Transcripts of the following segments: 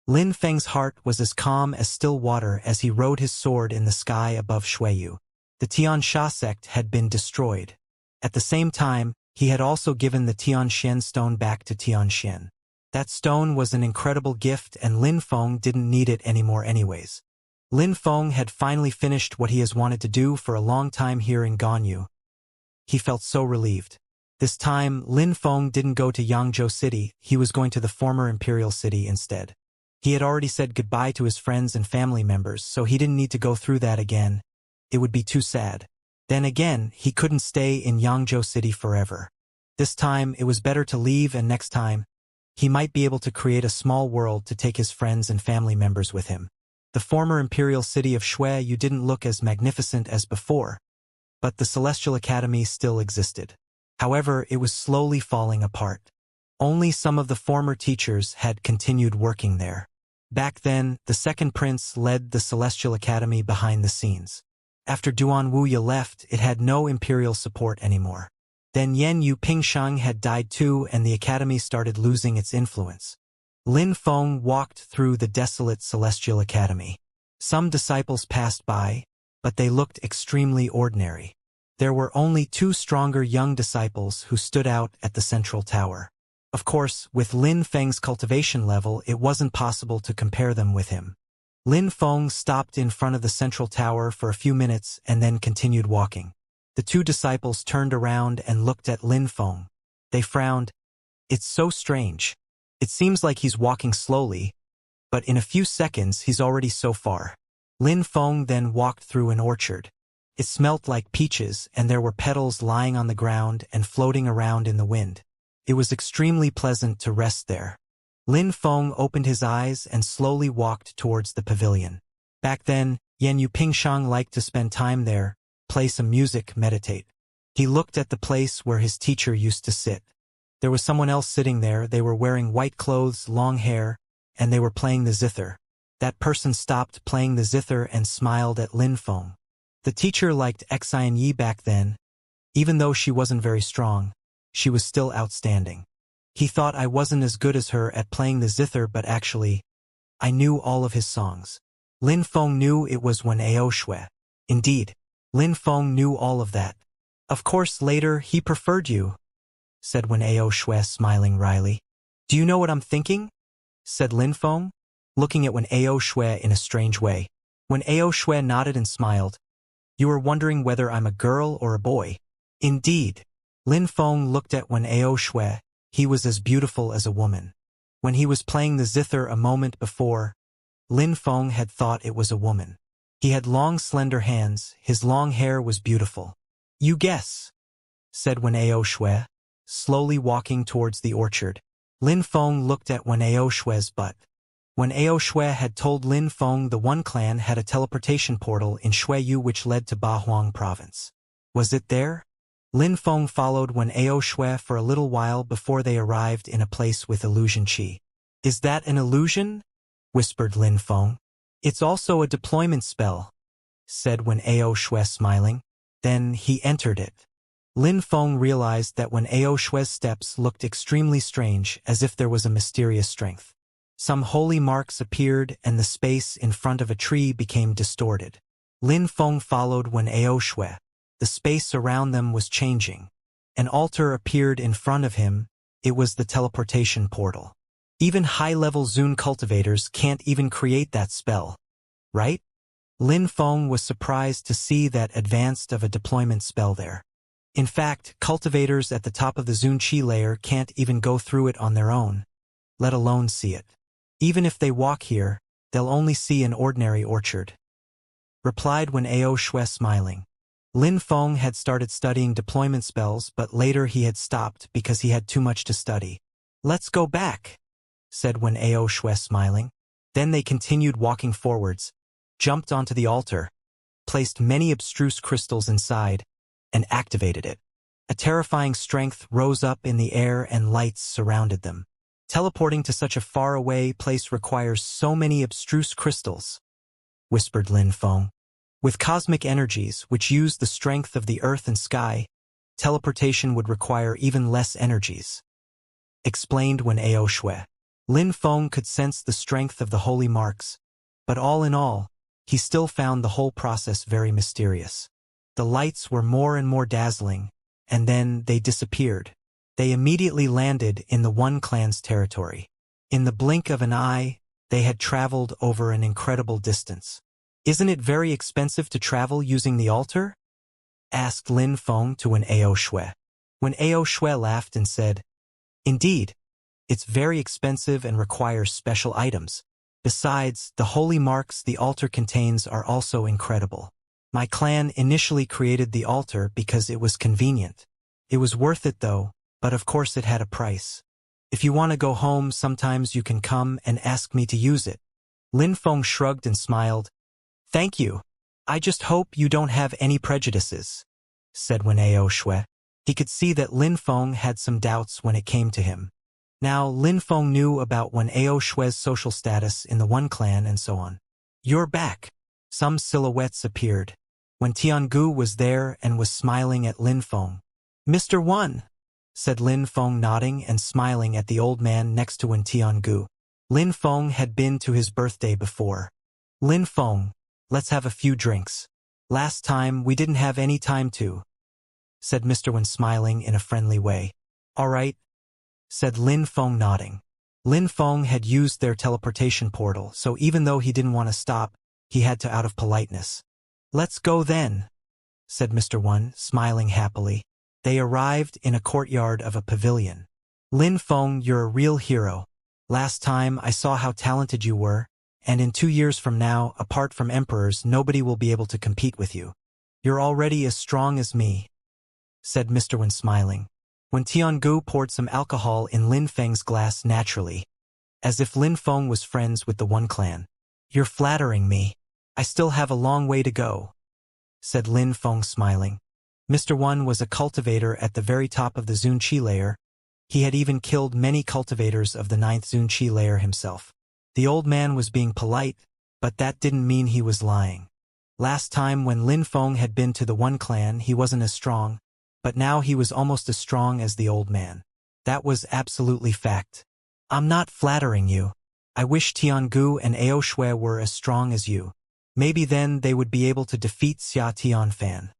Lin Feng's heart was as calm as still water as he rode his sword in the sky above Shuiyu. The Tianxia sect had been destroyed. At the same time, he had also given the Tianxian stone back to Tianxian. That stone was an incredible gift and Lin Feng didn't need it anymore anyways. Lin Feng had finally finished what he has wanted to do for a long time here in Ganyu. He felt so relieved. This time, Lin Feng didn't go to Yangzhou City, he was going to the former imperial city instead. He had already said goodbye to his friends and family members, so he didn't need to go through that again. It would be too sad. Then again, he couldn't stay in Yangzhou City forever. This time, it was better to leave, and next time, he might be able to create a small world to take his friends and family members with him. The former imperial city of Shuiyu didn't look as magnificent as before, but the Celestial Academy still existed. However, it was slowly falling apart. Only some of the former teachers had continued working there. Back then, the second prince led the Celestial Academy behind the scenes. After Duan Wuya left, it had no imperial support anymore. Then Yan Yu Pingsheng had died too, and the academy started losing its influence. Lin Feng walked through the desolate Celestial Academy. Some disciples passed by, but they looked extremely ordinary. There were only 2 stronger young disciples who stood out at the central tower. Of course, with Lin Feng's cultivation level, it wasn't possible to compare them with him. Lin Feng stopped in front of the central tower for a few minutes and then continued walking. The 2 disciples turned around and looked at Lin Feng. They frowned. It's so strange. It seems like he's walking slowly, but in a few seconds he's already so far. Lin Feng then walked through an orchard. It smelt like peaches and there were petals lying on the ground and floating around in the wind. It was extremely pleasant to rest there. Lin Feng opened his eyes and slowly walked towards the pavilion. Back then, Yan Yu Pingsheng liked to spend time there, play some music, meditate. He looked at the place where his teacher used to sit. There was someone else sitting there. They were wearing white clothes, long hair, and they were playing the zither. That person stopped playing the zither and smiled at Lin Feng. The teacher liked Xianxia back then. Even though she wasn't very strong, she was still outstanding. He thought I wasn't as good as her at playing the zither, but actually, I knew all of his songs. Lin Feng knew it was Wen Ao Shui. Indeed, Lin Feng knew all of that. Of course, later he preferred you, said Wen Ao Shui, smiling wryly. Do you know what I'm thinking? Said Lin Feng, looking at Wen Ao Shui in a strange way. Wen Ao Shui nodded and smiled. You are wondering whether I'm a girl or a boy. Indeed. Lin Feng looked at Wen Ao Shui. He was as beautiful as a woman. When he was playing the zither a moment before, Lin Feng had thought it was a woman. He had long, slender hands. His long hair was beautiful. You guess, said Wen Ao Shui, slowly walking towards the orchard. Lin Feng looked at Wen Ao Shui's butt. Wen Ao Shui had told Lin Feng the One Clan had a teleportation portal in Shuiyu which led to Bahuang province. Was it there? Lin Feng followed Wen Ao Shui for a little while before they arrived in a place with illusion chi. Is that an illusion? Whispered Lin Feng. It's also a deployment spell, said Wen Ao Shui, smiling. Then he entered it. Lin Feng realized that Wen Ao Shui's steps looked extremely strange, as if there was a mysterious strength. Some holy marks appeared and the space in front of a tree became distorted. Lin Feng followed Wen Ao Shui. The space around them was changing. An altar appeared in front of him. It was the teleportation portal. Even high-level Zun cultivators can't even create that spell, right? Lin Feng was surprised to see that advanced of a deployment spell there. In fact, cultivators at the top of the Zun Qi layer can't even go through it on their own, let alone see it. Even if they walk here, they'll only see an ordinary orchard, replied Wen Ao Shui, smiling. Lin Feng had started studying deployment spells, but later he had stopped because he had too much to study. Let's go back, said Wen Ao Shui, smiling. Then they continued walking forwards, jumped onto the altar, placed many abstruse crystals inside, and activated it. A terrifying strength rose up in the air and lights surrounded them. Teleporting to such a far-away place requires so many abstruse crystals, whispered Lin Feng. With cosmic energies, which use the strength of the earth and sky, teleportation would require even less energies, explained Wen Ao Shui. Lin Feng could sense the strength of the holy marks, but all in all, he still found the whole process very mysterious. The lights were more and more dazzling, and then they disappeared. They immediately landed in the One Clan's territory. In the blink of an eye, they had traveled over an incredible distance. "Isn't it very expensive to travel using the altar?" asked Lin Feng to Wen Ao Shui. Wen Ao Shui laughed and said, "Indeed, it's very expensive and requires special items. Besides, the holy marks the altar contains are also incredible. My clan initially created the altar because it was convenient. It was worth it though, but of course it had a price. If you want to go home, sometimes you can come and ask me to use it." Lin Feng shrugged and smiled. "Thank you. I just hope you don't have any prejudices," said Wen Ao Shui. He could see that Lin Feng had some doubts when it came to him. Now Lin Feng knew about Wen Ao Shui's social status in the One Clan and so on. "You're back." Some silhouettes appeared. When Tiangu was there and was smiling at Lin Feng. "Mr. Wan," said Lin Feng, nodding and smiling at the old man next to Wen Tiangu. Lin Feng had been to his birthday before. "Lin Feng, let's have a few drinks. Last time we didn't have any time to," said Mr. Wan, smiling in a friendly way. "All right," said Lin Feng, nodding. Lin Feng had used their teleportation portal, so even though he didn't want to stop, he had to out of politeness. "Let's go then," said Mr. Wan, smiling happily. They arrived in a courtyard of a pavilion. "Lin Feng, you're a real hero. Last time I saw how talented you were, and in 2 years from now, apart from emperors, nobody will be able to compete with you. You're already as strong as me," said Mr. Wan, smiling. When Tiangu poured some alcohol in Lin Feng's glass naturally, as if Lin Feng was friends with the One Clan. "You're flattering me. I still have a long way to go," said Lin Feng, smiling. Mr. Wan was a cultivator at the very top of the Zunqi layer. He had even killed many cultivators of the 9th Zunqi layer himself. The old man was being polite, but that didn't mean he was lying. Last time when Lin Feng had been to the One Clan, he wasn't as strong, but now he was almost as strong as the old man. That was absolutely fact. "I'm not flattering you. I wish Tiangu and Ao Shui were as strong as you. Maybe then they would be able to defeat Xia Tianfan,"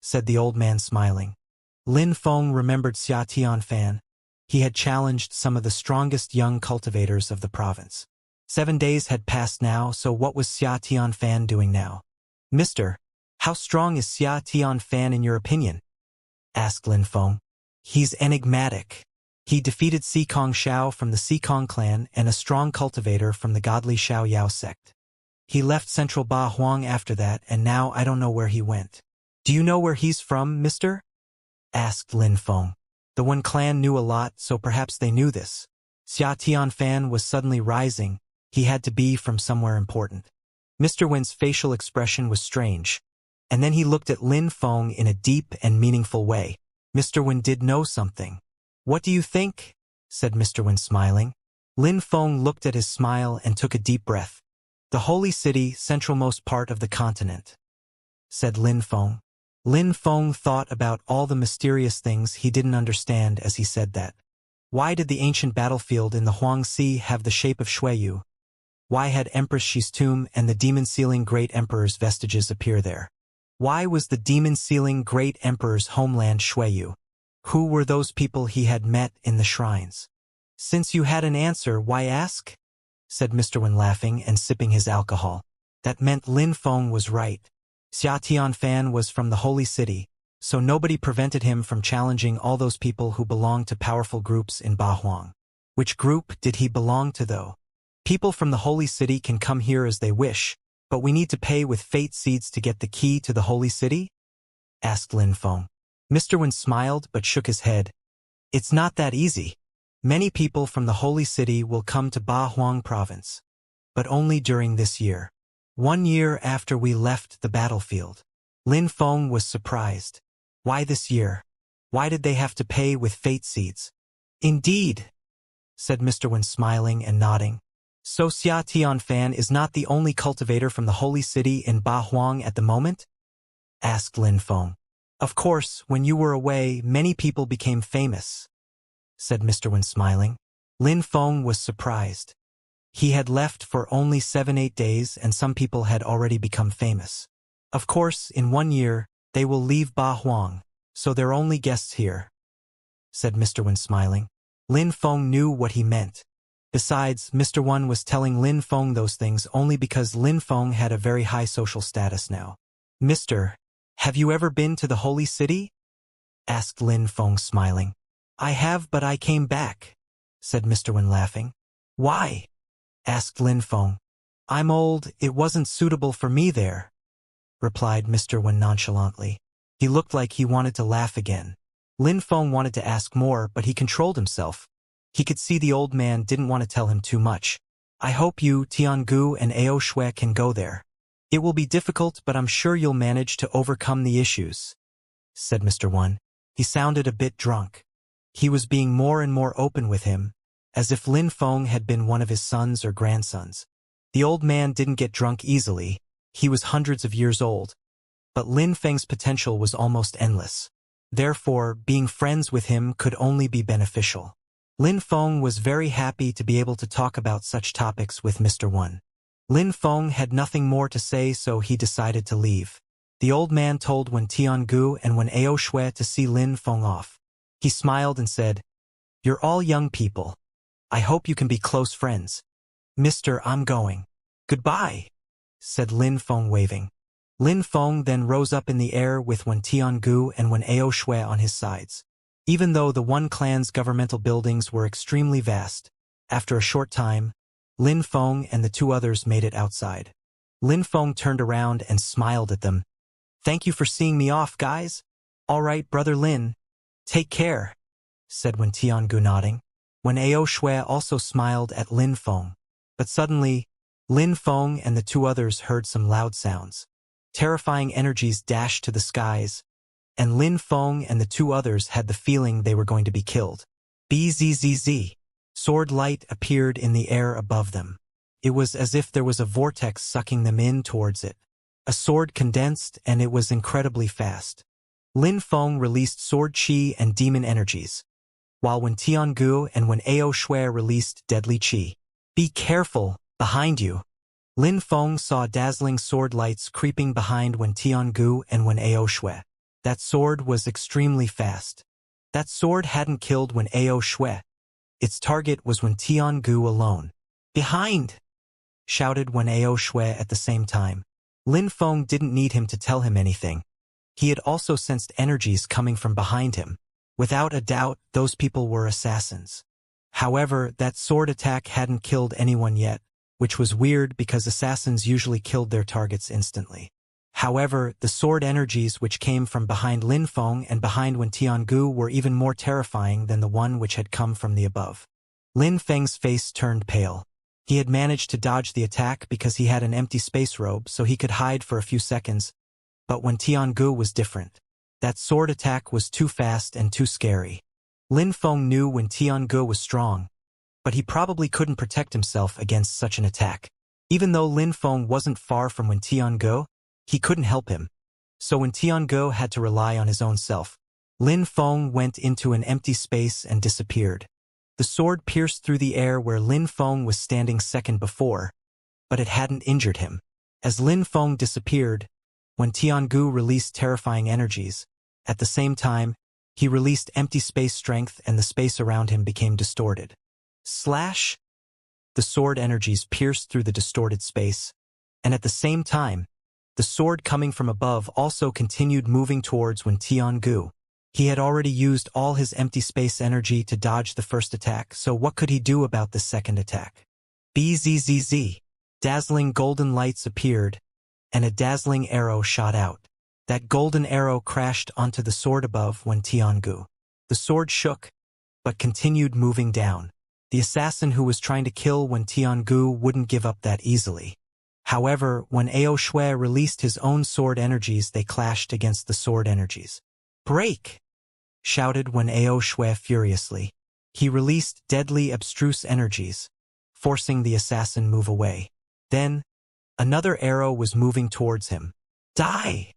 said the old man, smiling. Lin Feng remembered Xia Tianfan. He had challenged some of the strongest young cultivators of the province. 7 days had passed now, so what was Xia Tianfan doing now? "Mister, how strong is Xia Tianfan in your opinion?" asked Lin Feng. "He's enigmatic. He defeated Sikong Xiao from the Sikong clan and a strong cultivator from the godly Xiao Yao sect. He left Central Ba Huang after that, and now I don't know where he went." "Do you know where he's from, mister?" asked Lin Feng. The One Clan knew a lot, so perhaps they knew this. Xia Tianfan was suddenly rising. He had to be from somewhere important. Mr. Wen's facial expression was strange, and then he looked at Lin Feng in a deep and meaningful way. Mr. Wen did know something. "What do you think?" said Mr. Wen, smiling. Lin Feng looked at his smile and took a deep breath. "The holy city, centralmost part of the continent," said Lin Feng. Lin Feng thought about all the mysterious things he didn't understand as he said that. Why did the ancient battlefield in the Huangxi have the shape of Xueyu? Why had Empress Xi's tomb and the demon-sealing Great Emperor's vestiges appear there? Why was the demon-sealing Great Emperor's homeland Xueyu? Who were those people he had met in the shrines? "Since you had an answer, why ask?" said Mr. Wen, laughing and sipping his alcohol. That meant Lin Feng was right. Xia Tianfan was from the holy city, so nobody prevented him from challenging all those people who belonged to powerful groups in Ba Huang. Which group did he belong to though? "People from the holy city can come here as they wish, but we need to pay with fate seeds to get the key to the holy city?" asked Lin Feng. Mr. Wen smiled but shook his head. "It's not that easy. Many people from the holy city will come to Ba Huang province, but only during this year. 1 year after we left the battlefield." Lin Feng was surprised. Why this year? Why did they have to pay with fate seeds? "Indeed," said Mr. Wen, smiling and nodding. "So Xia Tianfan is not the only cultivator from the holy city in Ba Huang at the moment?" asked Lin Feng. "Of course, when you were away, many people became famous," said Mr. Wen, smiling. Lin Feng was surprised. He had left for only 7-8 days and some people had already become famous. Of course, in 1 year, they will leave Ba Huang, so they're only guests here, said Mr. Wen smiling. Lin Feng knew what he meant. Besides, Mr. Wen was telling Lin Feng those things only because Lin Feng had a very high social status now. Mister, have you ever been to the Holy City? Asked Lin Feng smiling. I have, but I came back, said Mr. Wen laughing. Why? Asked Lin Feng. I'm old, it wasn't suitable for me there, replied Mr. Wen nonchalantly. He looked like he wanted to laugh again. Lin Feng wanted to ask more, but he controlled himself. He could see the old man didn't want to tell him too much. I hope you, Tiangu and Ao Shui can go there. It will be difficult, but I'm sure you'll manage to overcome the issues, said Mr. Wen. He sounded a bit drunk. He was being more and more open with him, as if Lin Feng had been one of his sons or grandsons. The old man didn't get drunk easily. He was hundreds of years old. But Lin Feng's potential was almost endless. Therefore, being friends with him could only be beneficial. Lin Feng was very happy to be able to talk about such topics with Mr. Wen. Lin Feng had nothing more to say, so he decided to leave. The old man told Wen Tiangu and Wen Ao Shui to see Lin Feng off. He smiled and said, You're all young people. I hope you can be close friends. Mister, I'm going. Goodbye, said Lin Feng waving. Lin Feng then rose up in the air with Wen Tiangu and Wen Ao Shui on his sides. Even though the One Clan's governmental buildings were extremely vast, after a short time, Lin Feng and the two others made it outside. Lin Feng turned around and smiled at them. Thank you for seeing me off, guys. All right, Brother Lin. Take care, said Wen Tiangu nodding. Wen Ao Shui also smiled at Lin Feng. But suddenly, Lin Feng and the two others heard some loud sounds. Terrifying energies dashed to the skies, and Lin Feng and the two others had the feeling they were going to be killed. Bzzz. Sword light appeared in the air above them. It was as if there was a vortex sucking them in towards it. A sword condensed, and it was incredibly fast. Lin Feng released sword chi and demon energies, while Wen Tiangu and Wen Ao Shui released deadly chi. Be careful, behind you. Lin Feng saw dazzling sword lights creeping behind Wen Tiangu and Wen Ao Shui. That sword was extremely fast. That sword hadn't killed Wen Ao Shui. Its target was Wen Tiangu alone. Behind! Shouted Wen Ao Shui at the same time. Lin Feng didn't need him to tell him anything. He had also sensed energies coming from behind him. Without a doubt, those people were assassins. However, that sword attack hadn't killed anyone yet, which was weird because assassins usually killed their targets instantly. However, the sword energies which came from behind Lin Feng and behind Wen Tiangu were even more terrifying than the one which had come from the above. Lin Feng's face turned pale. He had managed to dodge the attack because he had an empty space robe, so he could hide for a few seconds, but Wen Tiangu was different. That sword attack was too fast and too scary. Lin Feng knew Wen Tiangu was strong, but he probably couldn't protect himself against such an attack. Even though Lin Feng wasn't far from Wen Tiangu, he couldn't help him. So Wen Tiangu had to rely on his own self. Lin Feng went into an empty space and disappeared. The sword pierced through the air where Lin Feng was standing second before, but it hadn't injured him. As Lin Feng disappeared, Wen Tiangu released terrifying energies. At the same time, he released empty space strength and the space around him became distorted. Slash! The sword energies pierced through the distorted space, and at the same time, the sword coming from above also continued moving towards Wen Tiangu. He had already used all his empty space energy to dodge the first attack, so what could he do about the second attack? Bzzz. Dazzling golden lights appeared, and a dazzling arrow shot out. That golden arrow crashed onto the sword above Wen Tiangu. The sword shook, but continued moving down. The assassin who was trying to kill Wen Tiangu wouldn't give up that easily. However, when Ao Shui released his own sword energies, they clashed against the sword energies. Break! Shouted Wen Ao Shui furiously. He released deadly abstruse energies, forcing the assassin move away. Then, another arrow was moving towards him. Die!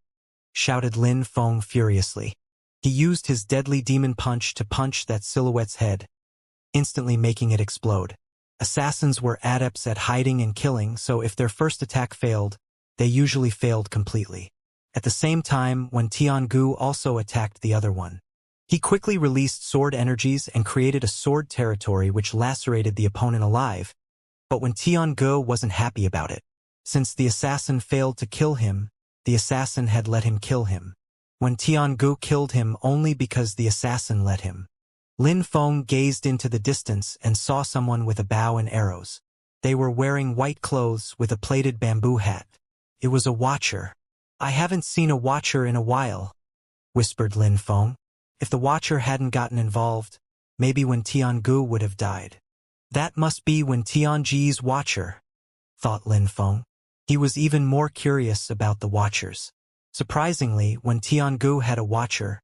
Shouted Lin Feng furiously. He used his deadly demon punch to punch that silhouette's head, instantly making it explode. Assassins were adepts at hiding and killing, so if their first attack failed, they usually failed completely. At the same time, when Tiangu also attacked the other one, he quickly released sword energies and created a sword territory which lacerated the opponent alive, but when Tiangu wasn't happy about it. Since the assassin failed to kill him, the assassin had let him kill him. When Tiangu killed him only because the assassin let him. Lin Feng gazed into the distance and saw someone with a bow and arrows. They were wearing white clothes with a plaited bamboo hat. It was a watcher. "I haven't seen a watcher in a while," whispered Lin Feng. If the watcher hadn't gotten involved, maybe when Tiangu would have died. That must be when Tianji's watcher, thought Lin Feng. He was even more curious about the watchers. Surprisingly, when Tiangu had a watcher,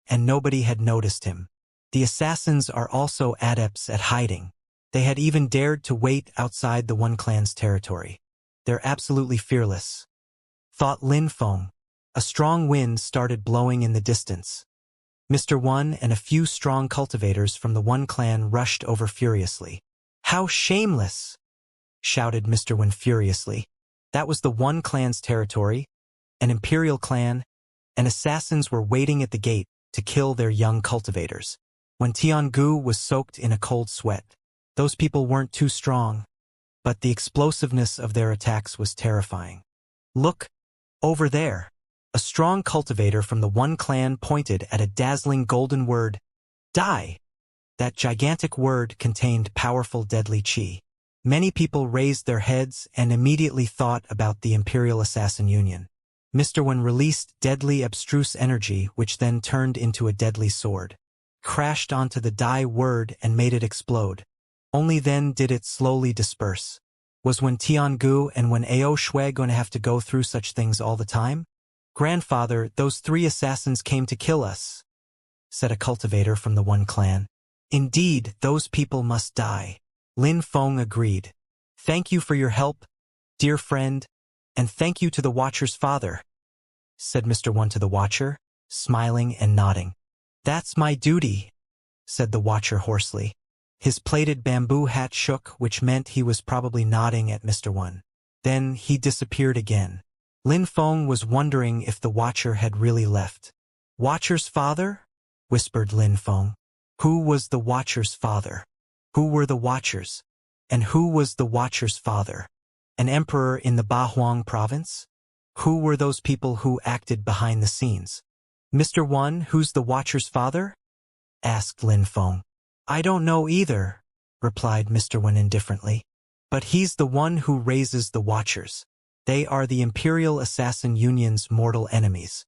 and nobody had noticed him. The assassins are also adepts at hiding. They had even dared to wait outside the one clan's territory. They're absolutely fearless, thought Lin Feng. A strong wind started blowing in the distance. Mr. One and a few strong cultivators from the one clan rushed over furiously. "How shameless!" shouted Mr. One furiously. That was the one clan's territory, an imperial clan, and assassins were waiting at the gate to kill their young cultivators. When Tiangu was soaked in a cold sweat, those people weren't too strong, but the explosiveness of their attacks was terrifying. "Look, over there." A strong cultivator from the one clan pointed at a dazzling golden word, "Die." That gigantic word contained powerful deadly qi. Many people raised their heads and immediately thought about the Imperial Assassin Union. Mr. One released deadly abstruse energy which then turned into a deadly sword, crashed onto the die word and made it explode. Only then did it slowly disperse. Was when Tiangu and when Ao Shui going to have to go through such things all the time? "Grandfather, those 3 assassins came to kill us," said a cultivator from the one clan. "Indeed, those people must die." Lin Feng agreed. "Thank you for your help, dear friend, and thank you to the Watcher's father," said Mr. One to the Watcher, smiling and nodding. "That's my duty," said the Watcher hoarsely. His plaited bamboo hat shook, which meant he was probably nodding at Mr. One. Then he disappeared again. Lin Feng was wondering if the Watcher had really left. "Watcher's father?" whispered Lin Feng. Who was the Watcher's father? Who were the Watchers? And who was the Watcher's father? An emperor in the Bahuang province? Who were those people who acted behind the scenes? "Mr. One, who's the Watcher's father?" asked Lin Feng. "I don't know either," replied Mr. One indifferently. "But he's the one who raises the Watchers. They are the Imperial Assassin Union's mortal enemies.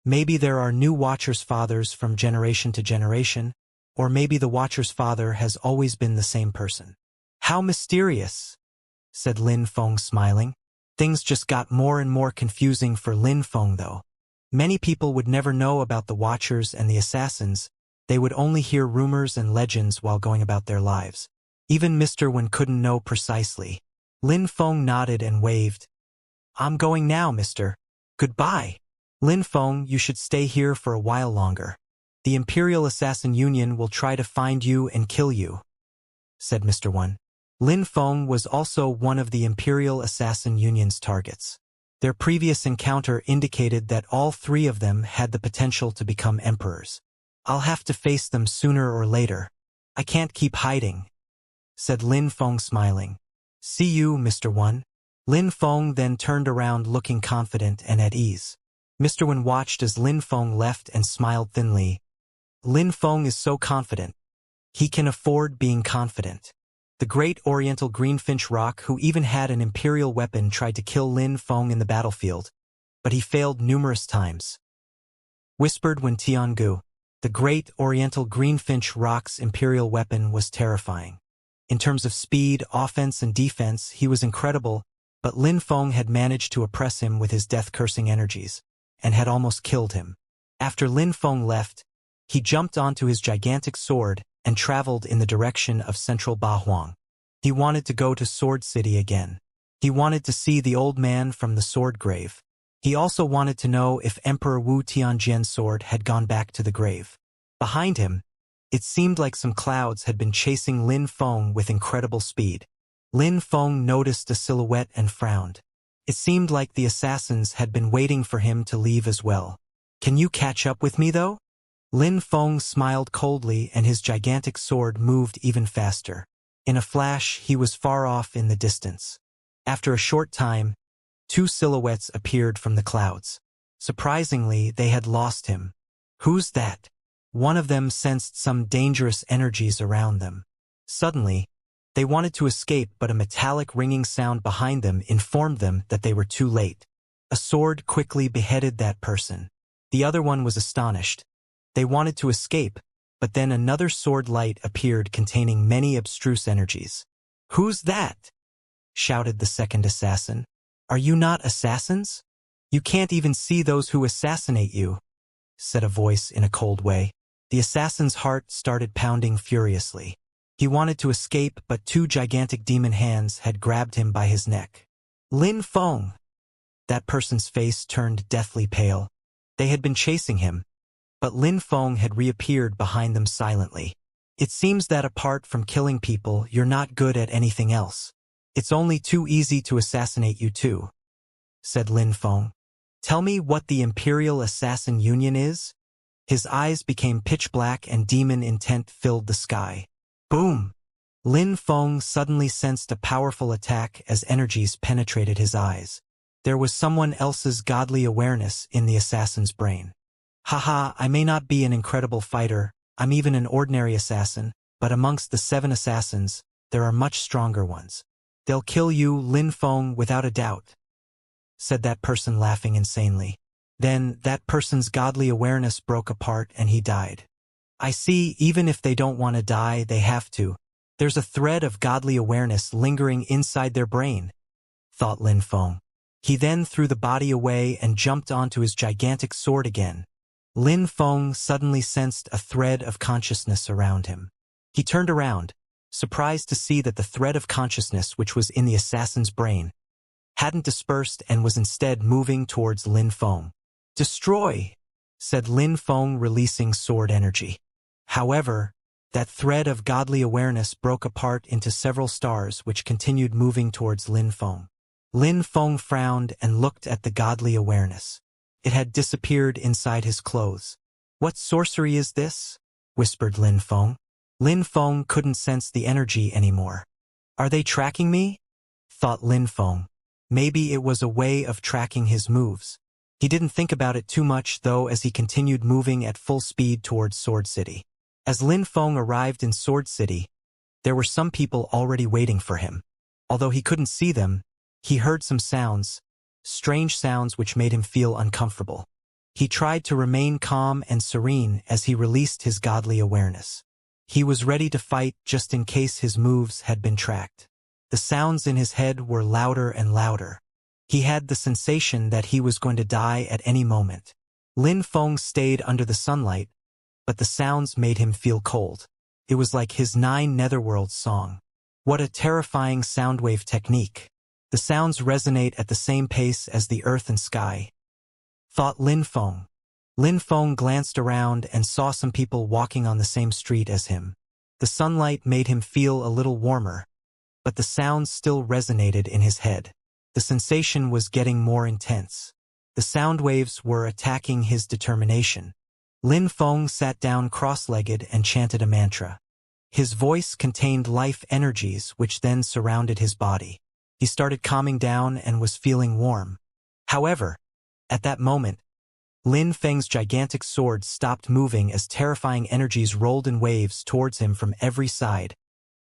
Maybe there are new Watchers' fathers from generation to generation, or maybe the Watcher's father has always been the same person." "How mysterious," said Lin Feng smiling. Things just got more and more confusing for Lin Feng though. Many people would never know about the Watchers and the Assassins. They would only hear rumors and legends while going about their lives. Even Mr. Wen couldn't know precisely. Lin Feng nodded and waved. "I'm going now, mister. Goodbye." "Lin Feng, you should stay here for a while longer. The Imperial Assassin Union will try to find you and kill you," said Mr. Wen. Lin Feng was also one of the Imperial Assassin Union's targets. Their previous encounter indicated that all 3 of them had the potential to become emperors. "I'll have to face them sooner or later. I can't keep hiding," said Lin Feng smiling. "See you, Mr. Wen." Lin Feng then turned around looking confident and at ease. Mr. Wen watched as Lin Feng left and smiled thinly. Lin Feng is so confident. He can afford being confident. The great Oriental Greenfinch Rock, who even had an imperial weapon, tried to kill Lin Feng in the battlefield, but he failed numerous times. Whispered when Tiangu. The great Oriental Greenfinch Rock's imperial weapon was terrifying. In terms of speed, offense, and defense, he was incredible, but Lin Feng had managed to oppress him with his death-cursing energies, and had almost killed him. After Lin Feng left, he jumped onto his gigantic sword and traveled in the direction of central Bahuang. He wanted to go to Sword City again. He wanted to see the old man from the sword grave. He also wanted to know if Emperor Wu Tianjian's sword had gone back to the grave. Behind him, It seemed like some clouds had been chasing Lin Feng with incredible speed. Lin Feng noticed a silhouette and frowned. It seemed like the assassins had been waiting for him to leave as well. Can you catch up with me though? Lin Feng smiled coldly and his gigantic sword moved even faster. In a flash, he was far off in the distance. After a short time, two silhouettes appeared from the clouds. Surprisingly, they had lost him. Who's that? One of them sensed some dangerous energies around them. Suddenly, they wanted to escape, but a metallic ringing sound behind them informed them that they were too late. A sword quickly beheaded that person. The other one was astonished. They wanted to escape, but then another sword light appeared containing many abstruse energies. "Who's that?" shouted the second assassin. "Are you not assassins? You can't even see those who assassinate you," said a voice in a cold way. The assassin's heart started pounding furiously. He wanted to escape, but two gigantic demon hands had grabbed him by his neck. "Lin Feng!" That person's face turned deathly pale. They had been chasing him, but Lin Feng had reappeared behind them silently. "It seems that apart from killing people, you're not good at anything else. It's only too easy to assassinate you too," said Lin Feng. "Tell me what the Imperial Assassin Union is?" His eyes became pitch black and demon intent filled the sky. Boom! Lin Feng suddenly sensed a powerful attack as energies penetrated his eyes. There was someone else's godly awareness in the assassin's brain. "Haha, I may not be an incredible fighter, I'm even an ordinary assassin, but amongst the 7 assassins, there are much stronger ones. They'll kill you, Lin Feng, without a doubt," said that person laughing insanely. Then, that person's godly awareness broke apart and he died. "I see, even if they don't want to die, they have to. There's a thread of godly awareness lingering inside their brain," thought Lin Feng. He then threw the body away and jumped onto his gigantic sword again. Lin Feng suddenly sensed a thread of consciousness around him. He turned around, surprised to see that the thread of consciousness which was in the assassin's brain hadn't dispersed and was instead moving towards Lin Feng. "Destroy!" said Lin Feng, releasing sword energy. However, that thread of godly awareness broke apart into several stars which continued moving towards Lin Feng. Lin Feng frowned and looked at the godly awareness. It had disappeared inside his clothes. "What sorcery is this?" whispered Lin Feng. Lin Feng couldn't sense the energy anymore. "Are they tracking me?" thought Lin Feng. Maybe it was a way of tracking his moves. He didn't think about it too much, though, as he continued moving at full speed towards Sword City. As Lin Feng arrived in Sword City, there were some people already waiting for him. Although he couldn't see them, he heard some sounds, strange sounds which made him feel uncomfortable. He tried to remain calm and serene as he released his godly awareness. He was ready to fight just in case his moves had been tracked. The sounds in his head were louder and louder. He had the sensation that he was going to die at any moment. Lin Feng stayed under the sunlight, but the sounds made him feel cold. It was like his 9 Netherworlds song. What a terrifying soundwave technique. The sounds resonate at the same pace as the earth and sky, thought Lin Feng. Lin Feng glanced around and saw some people walking on the same street as him. The sunlight made him feel a little warmer, but the sounds still resonated in his head. The sensation was getting more intense. The sound waves were attacking his determination. Lin Feng sat down cross-legged and chanted a mantra. His voice contained life energies which then surrounded his body. He started calming down and was feeling warm. However, at that moment, Lin Feng's gigantic sword stopped moving as terrifying energies rolled in waves towards him from every side,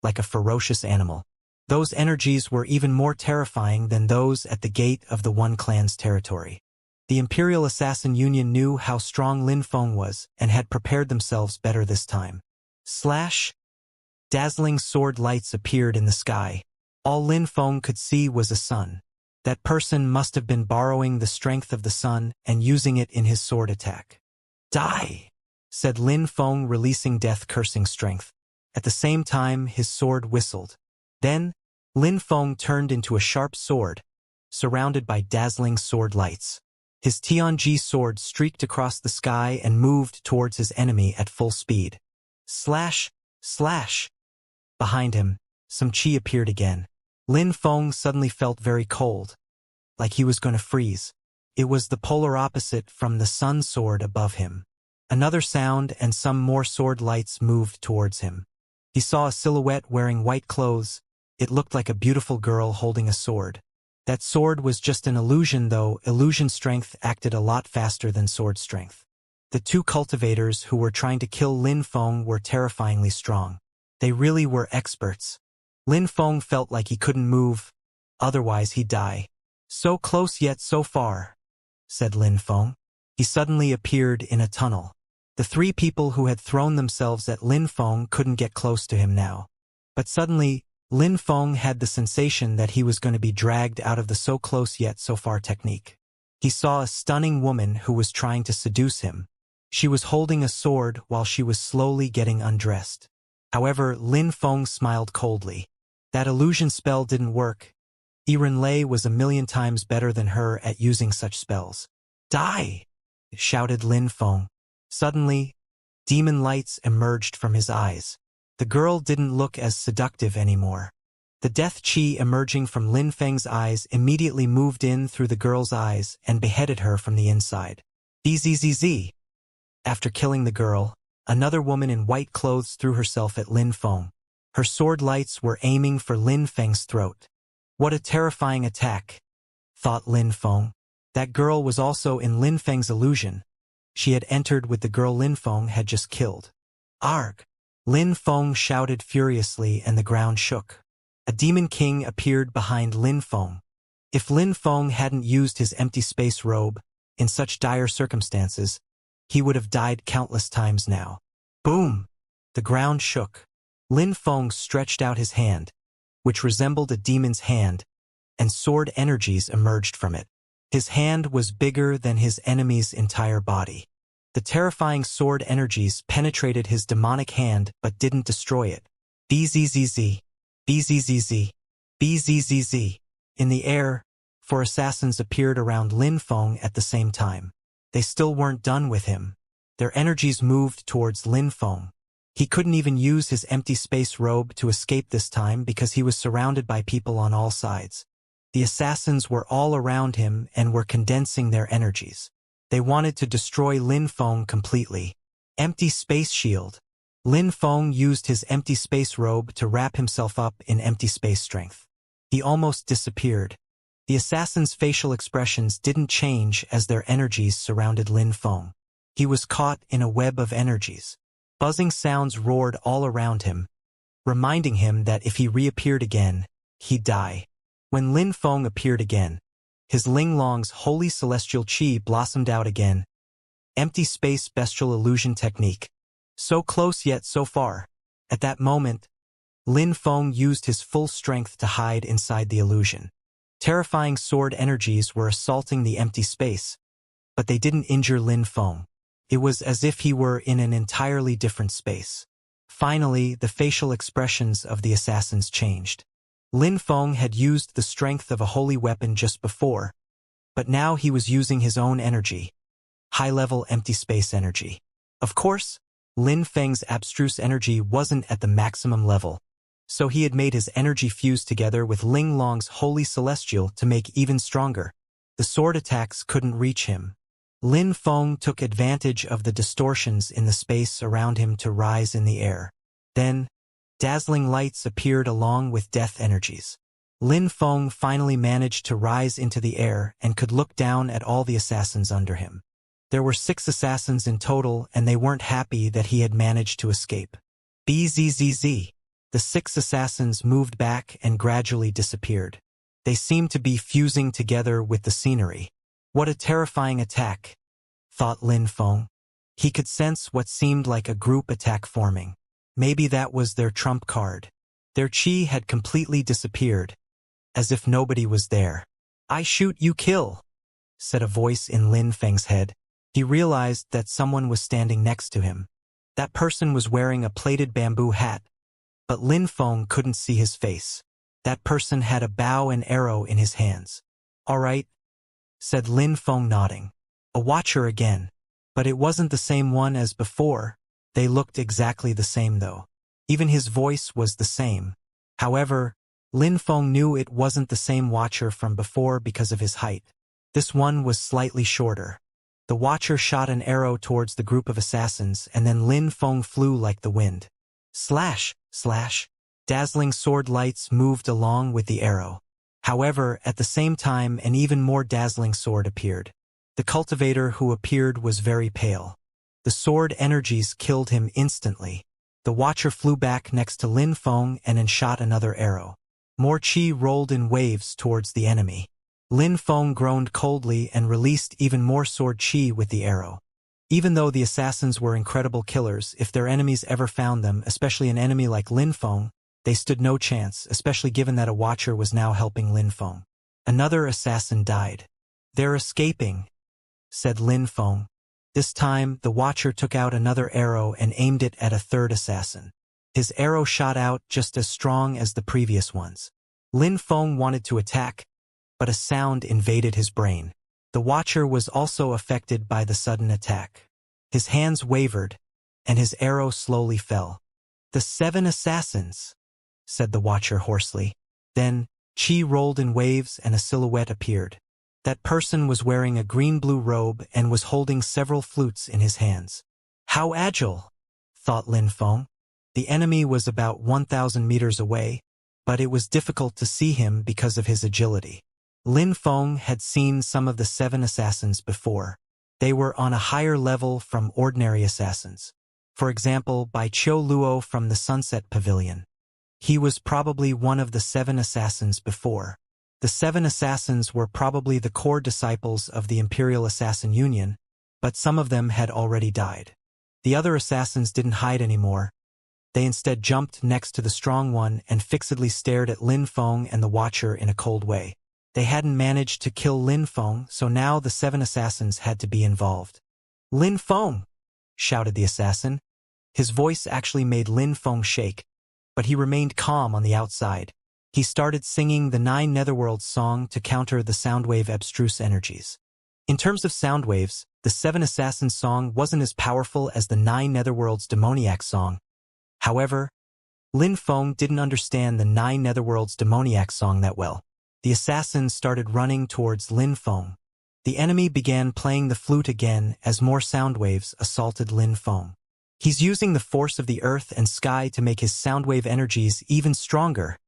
like a ferocious animal. Those energies were even more terrifying than those at the gate of the One Clan's territory. The Imperial Assassin Union knew how strong Lin Feng was and had prepared themselves better this time. Slash! Dazzling sword lights appeared in the sky. All Lin Feng could see was a sun. That person must have been borrowing the strength of the sun and using it in his sword attack. "Die!" said Lin Feng, releasing death-cursing strength. At the same time, his sword whistled. Then, Lin Feng turned into a sharp sword, surrounded by dazzling sword lights. His Tianji sword streaked across the sky and moved towards his enemy at full speed. Slash, slash. Behind him, some chi appeared again. Lin Feng suddenly felt very cold, like he was going to freeze. It was the polar opposite from the sun sword above him. Another sound and some more sword lights moved towards him. He saw a silhouette wearing white clothes. It looked like a beautiful girl holding a sword. That sword was just an illusion though. Illusion strength acted a lot faster than sword strength. The two cultivators who were trying to kill Lin Feng were terrifyingly strong. They really were experts. Lin Feng felt like he couldn't move, otherwise he'd die. So close yet so far, said Lin Feng. He suddenly appeared in a tunnel. The three people who had thrown themselves at Lin Feng couldn't get close to him now. But suddenly, Lin Feng had the sensation that he was going to be dragged out of the so close yet so far technique. He saw a stunning woman who was trying to seduce him. She was holding a sword while she was slowly getting undressed. However, Lin Feng smiled coldly. That illusion spell didn't work. Lei was 1,000,000 times better than her at using such spells. Die! Shouted Lin Feng. Suddenly, demon lights emerged from his eyes. The girl didn't look as seductive anymore. The death chi emerging from Lin Feng's eyes immediately moved in through the girl's eyes and beheaded her from the inside. Bzzz. After killing the girl, another woman in white clothes threw herself at Lin Feng. Her sword lights were aiming for Lin Feng's throat. What a terrifying attack, thought Lin Feng. That girl was also in Lin Feng's illusion. She had entered with the girl Lin Feng had just killed. Arg! Lin Feng shouted furiously and the ground shook. A demon king appeared behind Lin Feng. If Lin Feng hadn't used his empty space robe, in such dire circumstances, he would have died countless times now. Boom! The ground shook. Lin Feng stretched out his hand, which resembled a demon's hand, and sword energies emerged from it. His hand was bigger than his enemy's entire body. The terrifying sword energies penetrated his demonic hand but didn't destroy it. Bzzz. Bzzz. Bzzz. In the air, 4 assassins appeared around Lin Feng at the same time. They still weren't done with him. Their energies moved towards Lin Feng. He couldn't even use his empty space robe to escape this time because he was surrounded by people on all sides. The assassins were all around him and were condensing their energies. They wanted to destroy Lin Feng completely. Empty space shield. Lin Feng used his empty space robe to wrap himself up in empty space strength. He almost disappeared. The assassins' facial expressions didn't change as their energies surrounded Lin Feng. He was caught in a web of energies. Buzzing sounds roared all around him, reminding him that if he reappeared again, he'd die. When Lin Feng appeared again, his Ling Long's holy celestial chi blossomed out again. Empty space bestial illusion technique. So close yet so far. At that moment, Lin Feng used his full strength to hide inside the illusion. Terrifying sword energies were assaulting the empty space, but they didn't injure Lin Feng. It was as if he were in an entirely different space. Finally, the facial expressions of the assassins changed. Lin Feng had used the strength of a holy weapon just before, but now he was using his own energy. High-level empty space energy. Of course, Lin Feng's abstruse energy wasn't at the maximum level, so he had made his energy fuse together with Ling Long's holy celestial to make even stronger. The sword attacks couldn't reach him. Lin Feng took advantage of the distortions in the space around him to rise in the air. Then, dazzling lights appeared along with death energies. Lin Feng finally managed to rise into the air and could look down at all the assassins under him. There were 6 assassins in total and they weren't happy that he had managed to escape. Bzzz. The 6 assassins moved back and gradually disappeared. They seemed to be fusing together with the scenery. What a terrifying attack, thought Lin Feng. He could sense what seemed like a group attack forming. Maybe that was their trump card. Their chi had completely disappeared, as if nobody was there. I shoot, you kill, said a voice in Lin Feng's head. He realized that someone was standing next to him. That person was wearing a plaited bamboo hat, but Lin Feng couldn't see his face. That person had a bow and arrow in his hands. All right, said Lin Feng nodding. A watcher again. But it wasn't the same one as before. They looked exactly the same though. Even his voice was the same. However, Lin Feng knew it wasn't the same Watcher from before because of his height. This one was slightly shorter. The Watcher shot an arrow towards the group of assassins, and then Lin Feng flew like the wind. Slash, slash. Dazzling sword lights moved along with the arrow. However, at the same time an even more dazzling sword appeared. The cultivator who appeared was very pale. The sword energies killed him instantly. The Watcher flew back next to Lin Feng and then shot another arrow. More chi rolled in waves towards the enemy. Lin Feng groaned coldly and released even more sword chi with the arrow. Even though the assassins were incredible killers, if their enemies ever found them, especially an enemy like Lin Feng, they stood no chance, especially given that a Watcher was now helping Lin Feng. Another assassin died. "They're escaping," said Lin Feng. This time, the Watcher took out another arrow and aimed it at a third assassin. His arrow shot out just as strong as the previous ones. Lin Feng wanted to attack, but a sound invaded his brain. The Watcher was also affected by the sudden attack. His hands wavered, and his arrow slowly fell. "The 7 assassins," said the Watcher hoarsely. Then, chi rolled in waves and a silhouette appeared. That person was wearing a green-blue robe and was holding several flutes in his hands. "How agile," thought Lin Feng. The enemy was about 1,000 meters away, but it was difficult to see him because of his agility. Lin Feng had seen some of the 7 assassins before. They were on a higher level from ordinary assassins. For example, by Qiu Luo from the Sunset Pavilion. He was probably one of the 7 assassins before. The 7 assassins were probably the core disciples of the Imperial Assassin Union, but some of them had already died. The other assassins didn't hide anymore. They instead jumped next to the strong one and fixedly stared at Lin Feng and the Watcher in a cold way. They hadn't managed to kill Lin Feng, so now the 7 assassins had to be involved. "Lin Feng!" shouted the assassin. His voice actually made Lin Feng shake, but he remained calm on the outside. He started singing the 9 Netherworlds song to counter the Soundwave abstruse energies. In terms of soundwaves, the 7 Assassins song wasn't as powerful as the 9 Netherworlds demoniac song. However, Lin Feng didn't understand the 9 Netherworlds demoniac song that well. The assassins started running towards Lin Feng. The enemy began playing the flute again as more soundwaves assaulted Lin Feng. "He's using the force of the earth and sky to make his soundwave energies even stronger,"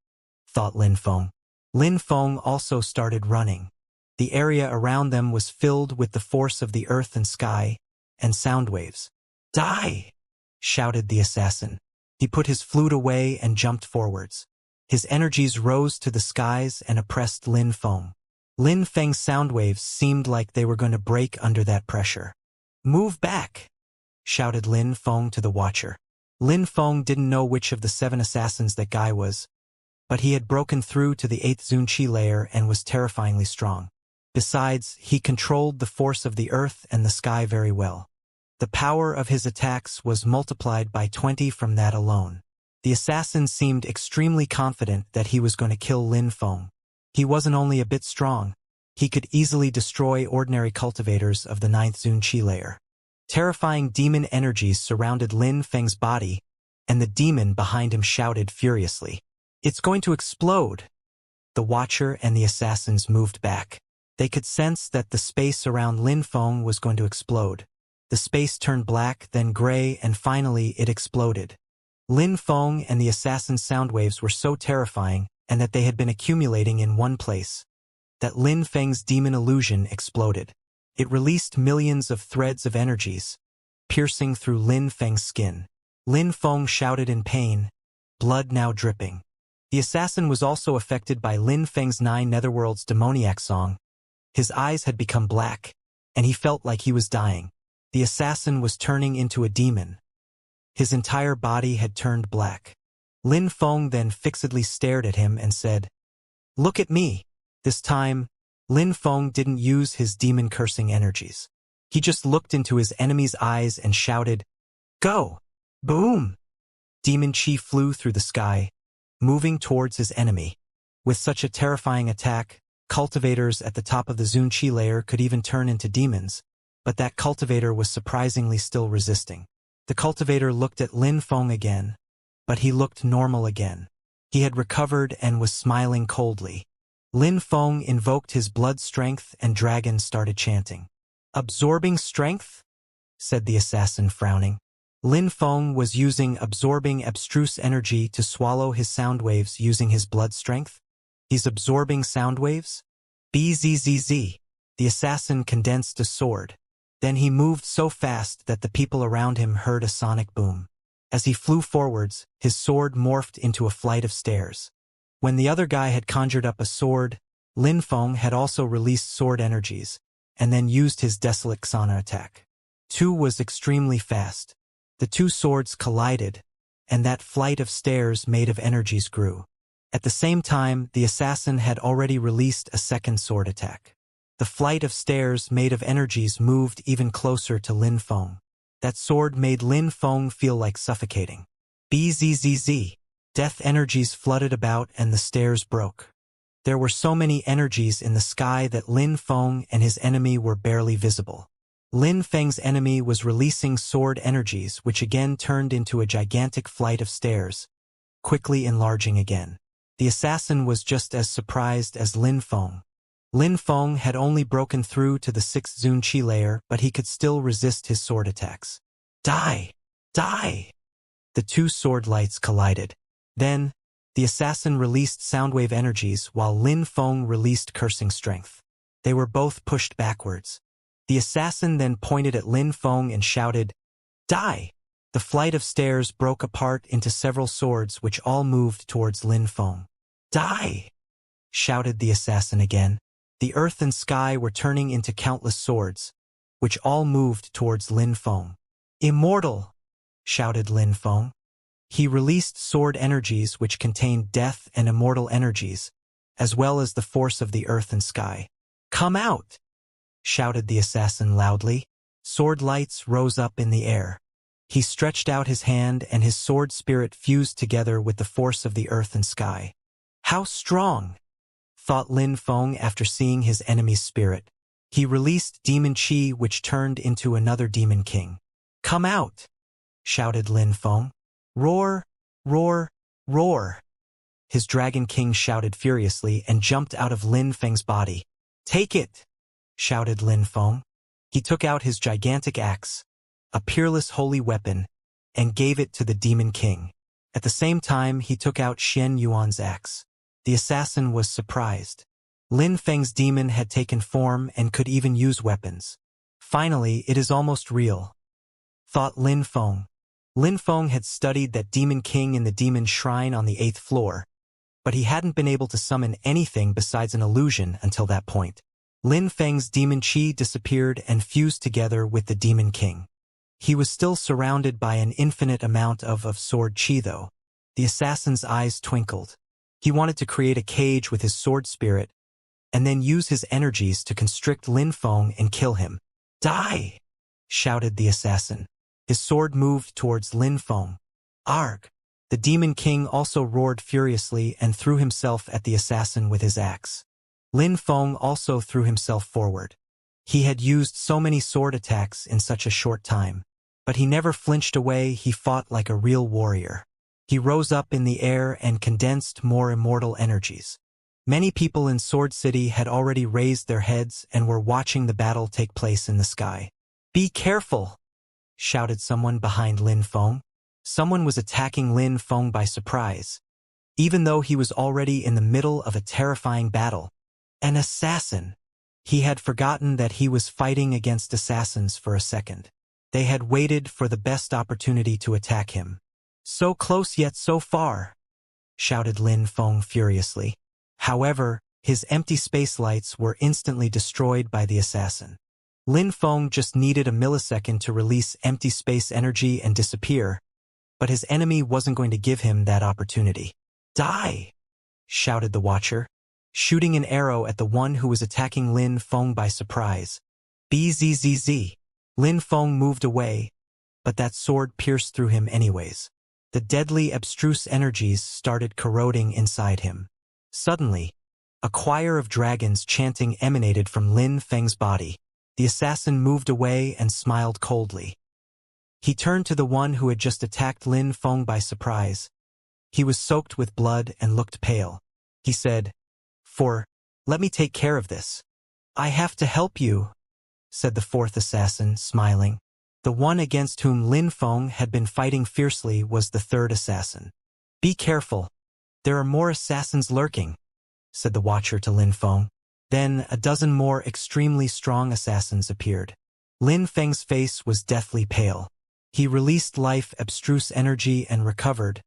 thought Lin Feng. Lin Feng also started running. The area around them was filled with the force of the earth and sky, and sound waves. "Die!" shouted the assassin. He put his flute away and jumped forwards. His energies rose to the skies and oppressed Lin Feng. Lin Feng's sound waves seemed like they were going to break under that pressure. "Move back!" shouted Lin Feng to the Watcher. Lin Feng didn't know which of the 7 assassins that guy was, but he had broken through to the 8th Zunqi layer and was terrifyingly strong. Besides, he controlled the force of the earth and the sky very well. The power of his attacks was multiplied by 20 from that alone. The assassin seemed extremely confident that he was going to kill Lin Feng. He wasn't only a bit strong, he could easily destroy ordinary cultivators of the 9th Zunqi layer. Terrifying demon energies surrounded Lin Feng's body, and the demon behind him shouted furiously, "It's going to explode!" The Watcher and the assassins moved back. They could sense that the space around Lin Feng was going to explode. The space turned black, then gray, and finally it exploded. Lin Feng and the assassin's sound waves were so terrifying, and that they had been accumulating in one place, that Lin Feng's demon illusion exploded. It released millions of threads of energies, piercing through Lin Feng's skin. Lin Feng shouted in pain, blood now dripping. The assassin was also affected by Lin Feng's 9 Netherworlds demoniac song. His eyes had become black, and he felt like he was dying. The assassin was turning into a demon. His entire body had turned black. Lin Feng then fixedly stared at him and said, "Look at me." This time, Lin Feng didn't use his demon-cursing energies. He just looked into his enemy's eyes and shouted, "Go!" Boom! Demon chi flew through the sky, moving towards his enemy. With such a terrifying attack, cultivators at the top of the Zunqi layer could even turn into demons, but that cultivator was surprisingly still resisting. The cultivator looked at Lin Feng again, but he looked normal again. He had recovered and was smiling coldly. Lin Feng invoked his blood strength and dragon started chanting. Absorbing strength? Said the assassin, frowning. Lin Feng was using absorbing abstruse energy to swallow his sound waves using his blood strength. He's absorbing sound waves? Bzzz. The assassin condensed a sword. Then he moved so fast that the people around him heard a sonic boom. As he flew forwards, his sword morphed into a flight of stairs. When the other guy had conjured up a sword, Lin Feng had also released sword energies, and then used his desolate Xana attack. 2 was extremely fast. The 2 swords collided, and that flight of stairs made of energies grew. At the same time, the assassin had already released a second sword attack. The flight of stairs made of energies moved even closer to Lin Feng. That sword made Lin Feng feel like suffocating. Bzzz. Death energies flooded about and the stairs broke. There were so many energies in the sky that Lin Feng and his enemy were barely visible. Lin Feng's enemy was releasing sword energies which again turned into a gigantic flight of stairs, quickly enlarging again. The assassin was just as surprised as Lin Feng. Lin Feng had only broken through to the 6th Zun Qi layer, but he could still resist his sword attacks. Die! Die! The 2 sword lights collided. Then, the assassin released soundwave energies while Lin Feng released cursing strength. They were both pushed backwards. The assassin then pointed at Lin Feng and shouted, Die! The flight of stairs broke apart into several swords which all moved towards Lin Feng. Die! Shouted the assassin again. The earth and sky were turning into countless swords, which all moved towards Lin Feng. Immortal! Shouted Lin Feng. He released sword energies which contained death and immortal energies, as well as the force of the earth and sky. Come out! Shouted the assassin loudly. Sword lights rose up in the air. He stretched out his hand and his sword spirit fused together with the force of the earth and sky. How strong! Thought Lin Feng after seeing his enemy's spirit. He released demon qi which turned into another demon king. Come out! Shouted Lin Feng. Roar! Roar! Roar! His dragon king shouted furiously and jumped out of Lin Feng's body. Take it! Shouted Lin Feng. He took out his gigantic axe, a peerless holy weapon, and gave it to the demon king. At the same time, he took out Xian Yuan's axe. The assassin was surprised. Lin Feng's demon had taken form and could even use weapons. Finally, it is almost real, thought Lin Feng. Lin Feng had studied that demon king in the demon shrine on the 8th floor, but he hadn't been able to summon anything besides an illusion until that point. Lin Feng's demon qi disappeared and fused together with the demon king. He was still surrounded by an infinite amount of sword qi though. The assassin's eyes twinkled. He wanted to create a cage with his sword spirit, and then use his energies to constrict Lin Feng and kill him. Die! Shouted the assassin. His sword moved towards Lin Feng. Arg! The demon king also roared furiously and threw himself at the assassin with his axe. Lin Feng also threw himself forward. He had used so many sword attacks in such a short time, but he never flinched away. He fought like a real warrior. He rose up in the air and condensed more immortal energies. Many people in Sword City had already raised their heads and were watching the battle take place in the sky. Be careful! Shouted someone behind Lin Feng. Someone was attacking Lin Feng by surprise, even though he was already in the middle of a terrifying battle. An assassin! He had forgotten that he was fighting against assassins for a second. They had waited for the best opportunity to attack him. So close yet so far! Shouted Lin Feng furiously. However, his empty space lights were instantly destroyed by the assassin. Lin Feng just needed a millisecond to release empty space energy and disappear, but his enemy wasn't going to give him that opportunity. Die! Shouted the Watcher, shooting an arrow at the one who was attacking Lin Feng by surprise. Bzzz. Lin Feng moved away, but that sword pierced through him anyways. The deadly abstruse energies started corroding inside him. Suddenly, a choir of dragons chanting emanated from Lin Feng's body. The assassin moved away and smiled coldly. He turned to the one who had just attacked Lin Feng by surprise. He was soaked with blood and looked pale. He said, Let me take care of this. I have to help you, said the fourth assassin, smiling. The one against whom Lin Feng had been fighting fiercely was the third assassin. Be careful. There are more assassins lurking, said the watcher to Lin Feng. Then a dozen more extremely strong assassins appeared. Lin Feng's face was deathly pale. He released life abstruse energy and recovered,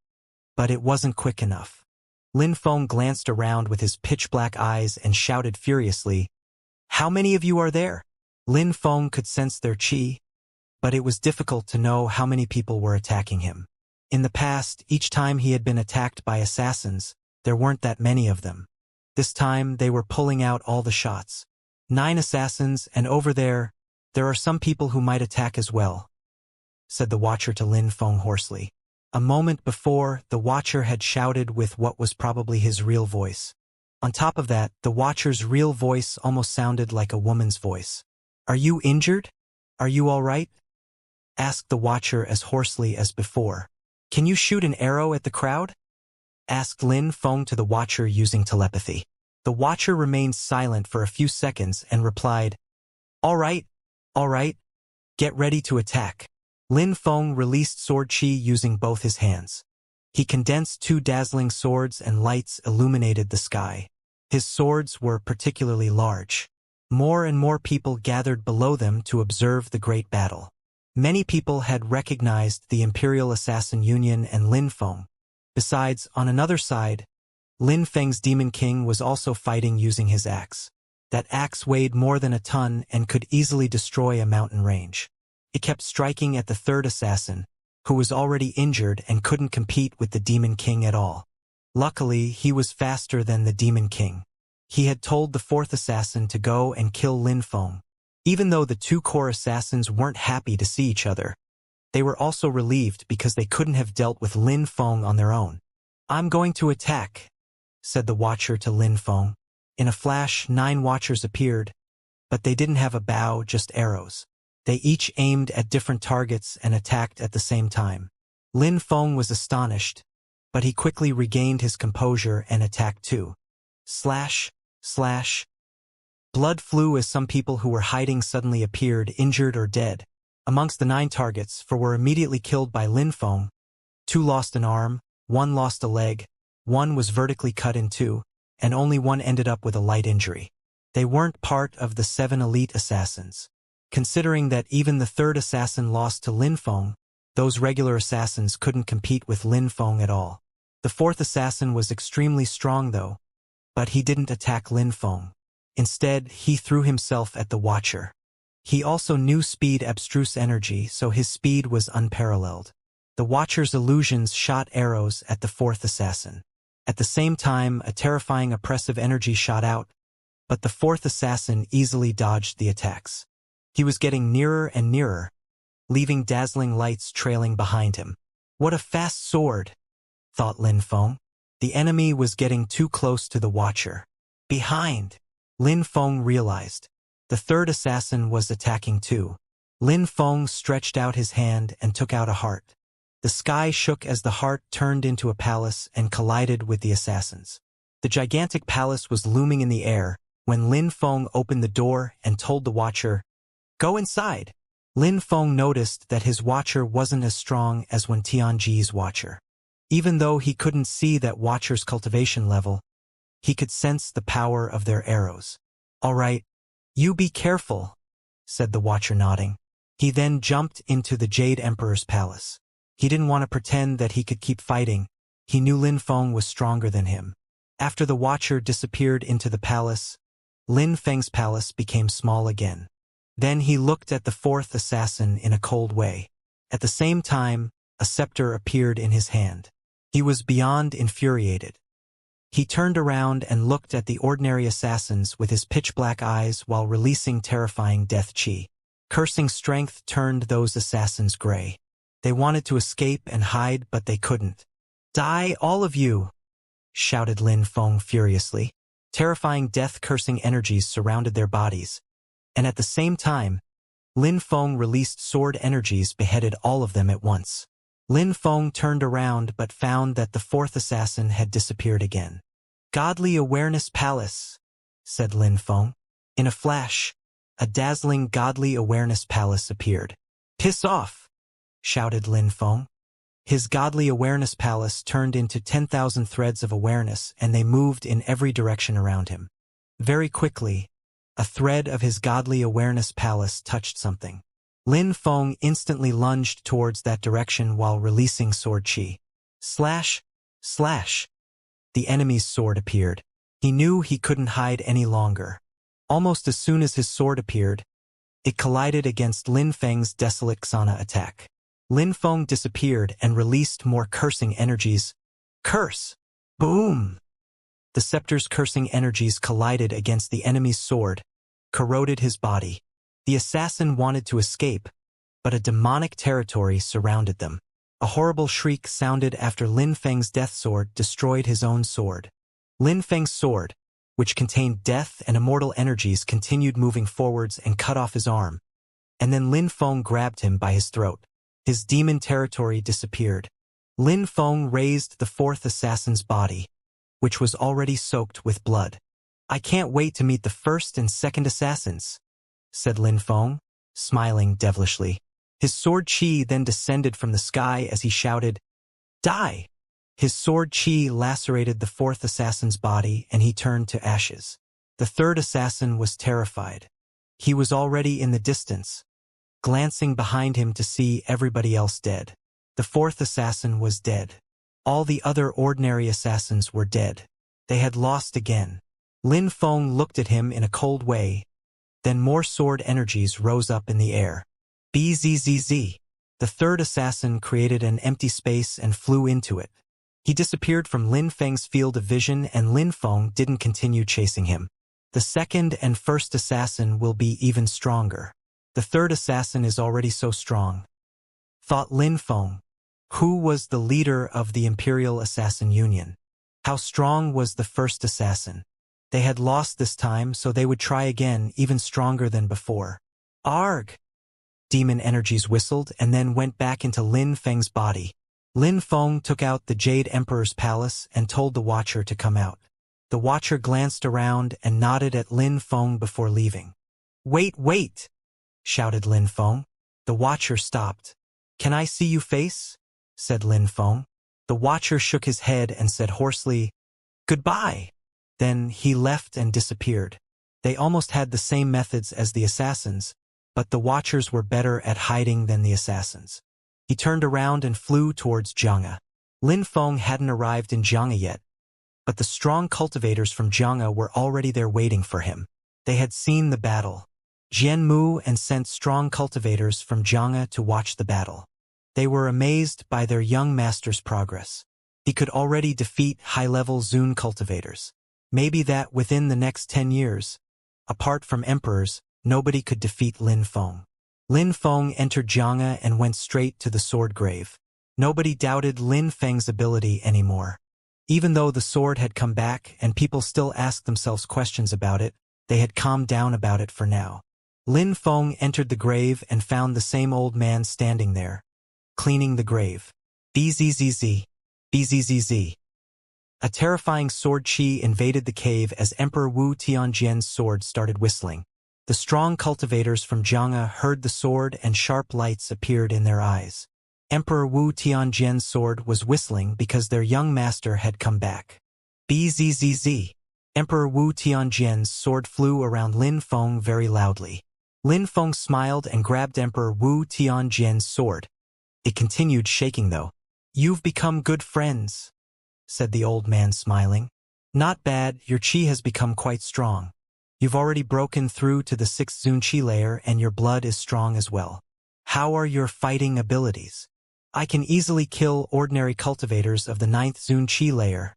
but it wasn't quick enough. Lin Feng glanced around with his pitch-black eyes and shouted furiously, How many of you are there? Lin Feng could sense their qi, but it was difficult to know how many people were attacking him. In the past, each time he had been attacked by assassins, there weren't that many of them. This time, they were pulling out all the shots. 9 assassins, and over there are some people who might attack as well, said the watcher to Lin Feng hoarsely. A moment before, the watcher had shouted with what was probably his real voice. On top of that, the watcher's real voice almost sounded like a woman's voice. Are you injured? Are you all right? Asked the watcher as hoarsely as before. Can you shoot an arrow at the crowd? Asked Lin Feng to the watcher using telepathy. The watcher remained silent for a few seconds and replied, All right, get ready to attack. Lin Feng released sword qi using both his hands. He condensed 2 dazzling swords and lights illuminated the sky. His swords were particularly large. More and more people gathered below them to observe the great battle. Many people had recognized the Imperial Assassin Union and Lin Feng. Besides, on another side, Lin Feng's Demon King was also fighting using his axe. That axe weighed more than a ton and could easily destroy a mountain range. It kept striking at the third assassin, who was already injured and couldn't compete with the Demon King at all. Luckily, he was faster than the Demon King. He had told the fourth assassin to go and kill Lin Feng. Even though the 2 core assassins weren't happy to see each other, they were also relieved because they couldn't have dealt with Lin Feng on their own. I'm going to attack, said the watcher to Lin Feng. In a flash, 9 watchers appeared, but they didn't have a bow, just arrows. They each aimed at different targets and attacked at the same time. Lin Feng was astonished, but he quickly regained his composure and attacked too. Slash, slash. Blood flew as some people who were hiding suddenly appeared, injured or dead. Amongst the 9 targets, 4 were immediately killed by Lin Feng. 2 lost an arm, 1 lost a leg, 1 was vertically cut in 2, and only 1 ended up with a light injury. They weren't part of the 7 elite assassins. Considering that even the third assassin lost to Lin Feng, those regular assassins couldn't compete with Lin Feng at all. The fourth assassin was extremely strong though, but he didn't attack Lin Feng. Instead, he threw himself at the watcher. He also knew speed abstruse energy, so his speed was unparalleled. The watcher's illusions shot arrows at the fourth assassin. At the same time, a terrifying oppressive energy shot out, but the fourth assassin easily dodged the attacks. He was getting nearer and nearer, leaving dazzling lights trailing behind him. What a fast sword, thought Lin Feng. The enemy was getting too close to the watcher. Behind, Lin Feng realized. The third assassin was attacking too. Lin Feng stretched out his hand and took out a heart. The sky shook as the heart turned into a palace and collided with the assassins. The gigantic palace was looming in the air when Lin Feng opened the door and told the watcher, Go inside. Lin Feng noticed that his watcher wasn't as strong as when Tianji's watcher. Even though he couldn't see that watcher's cultivation level, he could sense the power of their arrows. All right, you be careful, said the watcher nodding. He then jumped into the Jade Emperor's palace. He didn't want to pretend that he could keep fighting. He knew Lin Feng was stronger than him. After the watcher disappeared into the palace, Lin Feng's palace became small again. Then he looked at the fourth assassin in a cold way. At the same time, a scepter appeared in his hand. He was beyond infuriated. He turned around and looked at the ordinary assassins with his pitch-black eyes while releasing terrifying death chi. Cursing strength turned those assassins gray. They wanted to escape and hide, but they couldn't. Die, all of you, shouted Lin Feng furiously. Terrifying death-cursing energies surrounded their bodies. And at the same time, Lin Feng released sword energies, beheaded all of them at once. Lin Feng turned around but found that the fourth assassin had disappeared again. "Godly Awareness Palace," said Lin Feng. In a flash, a dazzling Godly Awareness Palace appeared. "Piss off!" shouted Lin Feng. His Godly Awareness Palace turned into 10,000 threads of awareness, and they moved in every direction around him. Very quickly, a thread of his Godly Awareness Palace touched something. Lin Feng instantly lunged towards that direction while releasing sword chi. Slash! Slash! The enemy's sword appeared. He knew he couldn't hide any longer. Almost as soon as his sword appeared, it collided against Lin Feng's desolate Xana attack. Lin Feng disappeared and released more cursing energies. Curse! Boom! The scepter's cursing energies collided against the enemy's sword, corroded his body. The assassin wanted to escape, but a demonic territory surrounded them. A horrible shriek sounded after Lin Feng's death sword destroyed his own sword. Lin Feng's sword, which contained death and immortal energies, continued moving forwards and cut off his arm. And then Lin Feng grabbed him by his throat. His demon territory disappeared. Lin Feng raised the fourth assassin's body, which was already soaked with blood. "I can't wait to meet the first and second assassins," said Lin Feng, smiling devilishly. His sword chi then descended from the sky as he shouted, "Die!" His sword chi lacerated the fourth assassin's body and he turned to ashes. The third assassin was terrified. He was already in the distance, glancing behind him to see everybody else dead. The fourth assassin was dead. All the other ordinary assassins were dead. They had lost again. Lin Feng looked at him in a cold way. Then more sword energies rose up in the air. Bzzz. The third assassin created an empty space and flew into it. He disappeared from Lin Feng's field of vision and Lin Feng didn't continue chasing him. The second and first assassin will be even stronger. The third assassin is already so strong, thought Lin Feng, who was the leader of the Imperial Assassin Union. How strong was the first assassin? They had lost this time, so they would try again, even stronger than before. Arg! Demon energies whistled and then went back into Lin Feng's body. Lin Feng took out the Jade Emperor's palace and told the Watcher to come out. The Watcher glanced around and nodded at Lin Feng before leaving. "Wait, wait!" shouted Lin Feng. The Watcher stopped. "Can I see you face?" said Lin Feng. The Watcher shook his head and said hoarsely, "Goodbye." Then he left and disappeared. They almost had the same methods as the assassins, but the Watchers were better at hiding than the assassins. He turned around and flew towards Xianxia. Lin Feng hadn't arrived in Xianxia yet, but the strong cultivators from Xianxia were already there waiting for him. They had seen the battle. Jian Mu and sent strong cultivators from Xianxia to watch the battle. They were amazed by their young master's progress. He could already defeat high-level Zun cultivators. Maybe that within the next 10 years, apart from emperors, nobody could defeat Lin Feng. Lin Feng entered Xianxia and went straight to the sword grave. Nobody doubted Lin Feng's ability anymore. Even though the sword had come back and people still asked themselves questions about it, they had calmed down about it for now. Lin Feng entered the grave and found the same old man standing there, cleaning the grave. Bzzz. Bzzz. A terrifying sword chi invaded the cave as Emperor Wu Tianjian's sword started whistling. The strong cultivators from Xianxia heard the sword and sharp lights appeared in their eyes. Emperor Wu Tianjian's sword was whistling because their young master had come back. Bzzz. Emperor Wu Tianjian's sword flew around Lin Feng very loudly. Lin Feng smiled and grabbed Emperor Wu Tianjian's sword. It continued shaking though. "You've become good friends," said the old man smiling. "Not bad, your chi has become quite strong. You've already broken through to the 6th Zun Chi layer and your blood is strong as well. How are your fighting abilities?" "I can easily kill ordinary cultivators of the 9th Zun Chi layer,"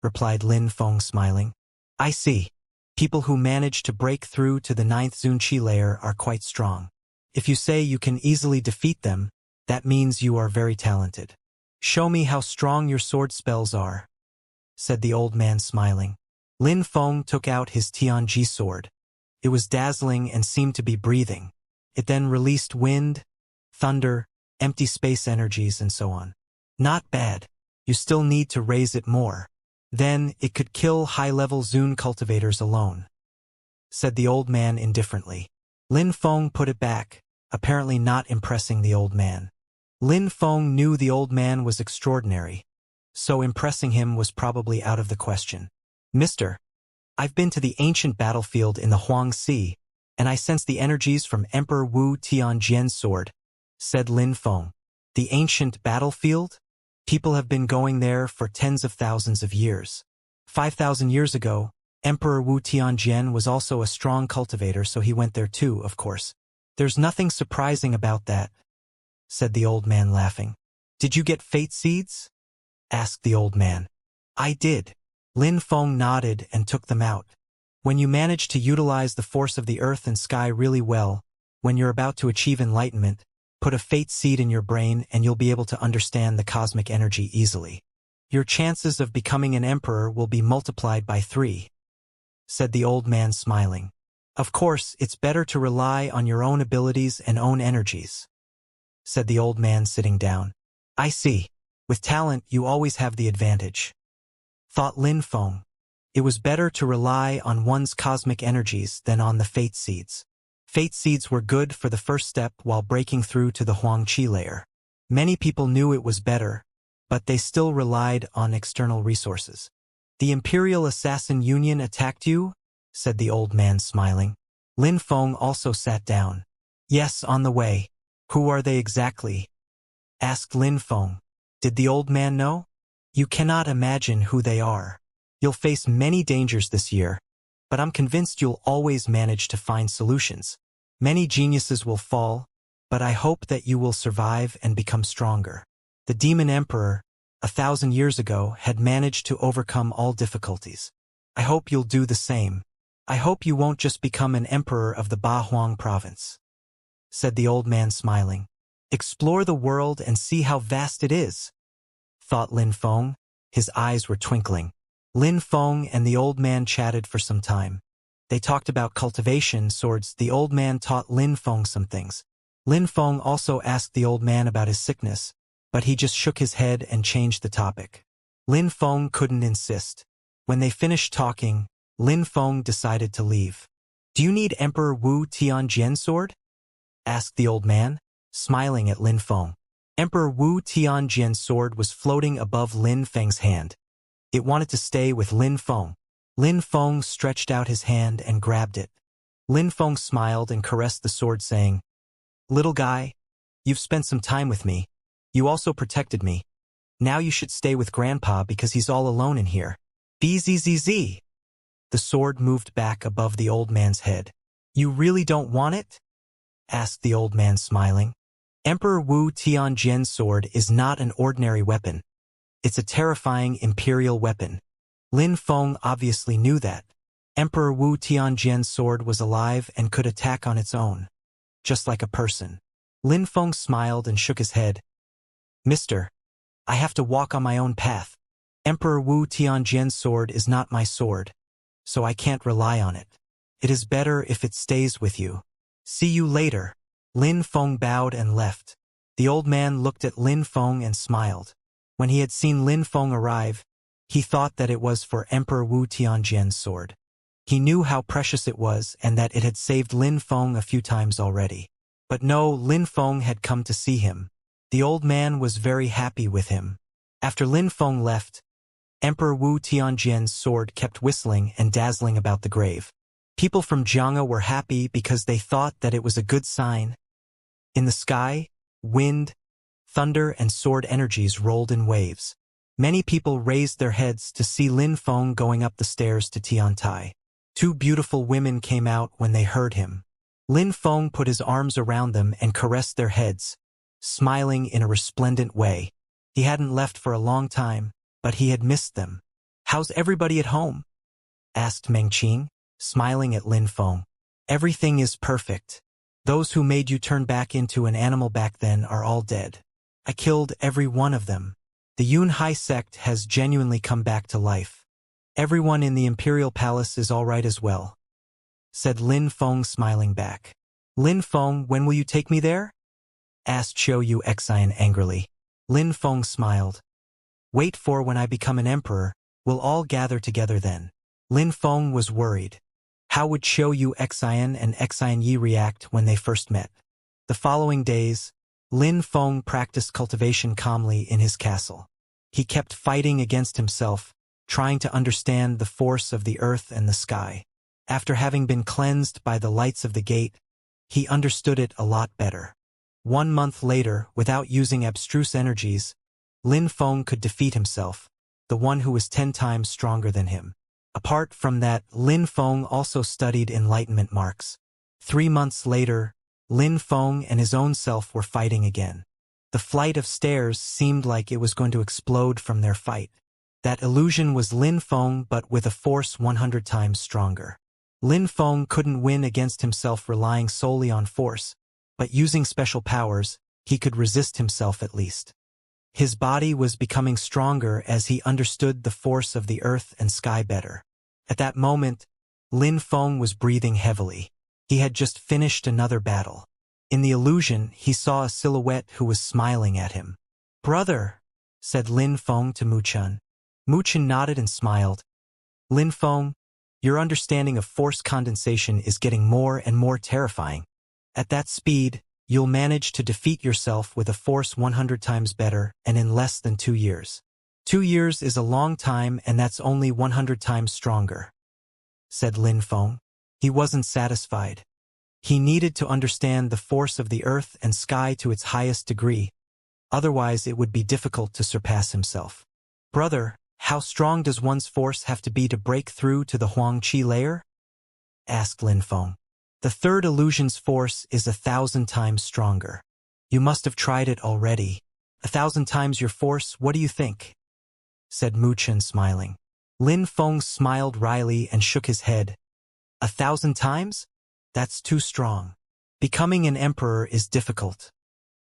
replied Lin Feng smiling. "I see. People who manage to break through to the 9th Zun Chi layer are quite strong. If you say you can easily defeat them, that means you are very talented. Show me how strong your sword spells are," said the old man smiling. Lin Feng took out his Tianji sword. It was dazzling and seemed to be breathing. It then released wind, thunder, empty space energies, and so on. Not bad. You still need to raise it more. Then it could kill high-level Zune cultivators alone, said the old man indifferently. Lin Feng put it back, apparently not impressing the old man. Lin Feng knew the old man was extraordinary, so impressing him was probably out of the question. Mister, I've been to the ancient battlefield in the Huang Sea, and I sense the energies from Emperor Wu Tianjian's sword, said Lin Feng. The ancient battlefield? People have been going there for tens of thousands of years. 5,000 years ago, Emperor Wu Tianjian was also a strong cultivator, so he went there too, of course. There's nothing surprising about that, said the old man laughing. Did you get fate seeds? Asked the old man. I did. Lin Feng nodded and took them out. When you manage to utilize the force of the earth and sky really well, when you're about to achieve enlightenment, put a fate seed in your brain and you'll be able to understand the cosmic energy easily. Your chances of becoming an emperor will be multiplied by 3, said the old man smiling. Of course, it's better to rely on your own abilities and own energies, said the old man sitting down. I see. With talent, you always have the advantage, thought Lin Feng. It was better to rely on one's cosmic energies than on the fate seeds. Fate seeds were good for the first step while breaking through to the Huangqi layer. Many people knew it was better, but they still relied on external resources. The Imperial Assassin Union attacked you? Said the old man smiling. Lin Feng also sat down. Yes, on the way. Who are they exactly? Asked Lin Feng. Did the old man know? You cannot imagine who they are. You'll face many dangers this year, but I'm convinced you'll always manage to find solutions. Many geniuses will fall, but I hope that you will survive and become stronger. The Demon Emperor, 1,000 years ago, had managed to overcome all difficulties. I hope you'll do the same. I hope you won't just become an emperor of the Ba Huang province, said the old man smiling. Explore the world and see how vast it is, thought Lin Feng. His eyes were twinkling. Lin Feng and the old man chatted for some time. They talked about cultivation swords. The old man taught Lin Feng some things. Lin Feng also asked the old man about his sickness, but he just shook his head and changed the topic. Lin Feng couldn't insist. When they finished talking, Lin Feng decided to leave. Do you need Emperor Wu Tianjian's sword? Asked the old man, smiling at Lin Feng. Emperor Wu Tianjian's sword was floating above Lin Feng's hand. It wanted to stay with Lin Feng. Lin Feng stretched out his hand and grabbed it. Lin Feng smiled and caressed the sword, saying, Little guy, you've spent some time with me. You also protected me. Now you should stay with Grandpa because he's all alone in here. Bzzz. The sword moved back above the old man's head. You really don't want it? Asked the old man, smiling. Emperor Wu Tianjian's sword is not an ordinary weapon. It's a terrifying imperial weapon. Lin Feng obviously knew that. Emperor Wu Tianjian's sword was alive and could attack on its own, just like a person. Lin Feng smiled and shook his head. Mister, I have to walk on my own path. Emperor Wu Tianjian's sword is not my sword, so I can't rely on it. It is better if it stays with you. See you later. Lin Feng bowed and left. The old man looked at Lin Feng and smiled. When he had seen Lin Feng arrive, he thought that it was for Emperor Wu Tianjian's sword. He knew how precious it was and that it had saved Lin Feng a few times already. But no, Lin Feng had come to see him. The old man was very happy with him. After Lin Feng left, Emperor Wu Tianjian's sword kept whistling and dazzling about the grave. People from Xianxia were happy because they thought that it was a good sign. In the sky, wind, thunder, and sword energies rolled in waves. Many people raised their heads to see Lin Feng going up the stairs to Tiantai. 2 beautiful women came out when they heard him. Lin Feng put his arms around them and caressed their heads, smiling in a resplendent way. He hadn't left for a long time, but he had missed them. How's everybody at home? Asked Mengqing, smiling at Lin Feng. Everything is perfect. Those who made you turn back into an animal back then are all dead. I killed every one of them. The Yunhai sect has genuinely come back to life. Everyone in the Imperial Palace is all right as well, said Lin Feng, smiling back. Lin Feng, when will you take me there? Asked Xiu Xian angrily. Lin Feng smiled. Wait for when I become an emperor, we'll all gather together then. Lin Feng was worried. How would Xiu Xian and Xian Yi react when they first met? The following days, Lin Feng practiced cultivation calmly in his castle. He kept fighting against himself, trying to understand the force of the earth and the sky. After having been cleansed by the lights of the gate, he understood it a lot better. 1 month later, without using abstruse energies, Lin Feng could defeat himself, the one who was 10 times stronger than him. Apart from that, Lin Feng also studied enlightenment marks. 3 months later, Lin Feng and his own self were fighting again. The flight of stairs seemed like it was going to explode from their fight. That illusion was Lin Feng, but with a force 100 times stronger. Lin Feng couldn't win against himself relying solely on force, but using special powers, he could resist himself at least. His body was becoming stronger as he understood the force of the earth and sky better. At that moment, Lin Feng was breathing heavily. He had just finished another battle. In the illusion, he saw a silhouette who was smiling at him. "Brother," said Lin Feng to Mu Chun. Mu Chun nodded and smiled. "Lin Feng, your understanding of force condensation is getting more and more terrifying. At that speed, you'll manage to defeat yourself with a force 100 times better and in less than 2 years. 2 years is a long time and that's only 100 times stronger," said Lin Feng. He wasn't satisfied. He needed to understand the force of the earth and sky to its highest degree, otherwise it would be difficult to surpass himself. "Brother, how strong does one's force have to be to break through to the Huang Qi layer?" asked Lin Feng. "The third illusion's force is 1,000 times stronger. You must have tried it already. 1,000 times your force, what do you think?" said Mu Chun smiling. Lin Feng smiled wryly and shook his head. 1,000 times? That's too strong. Becoming an emperor is difficult,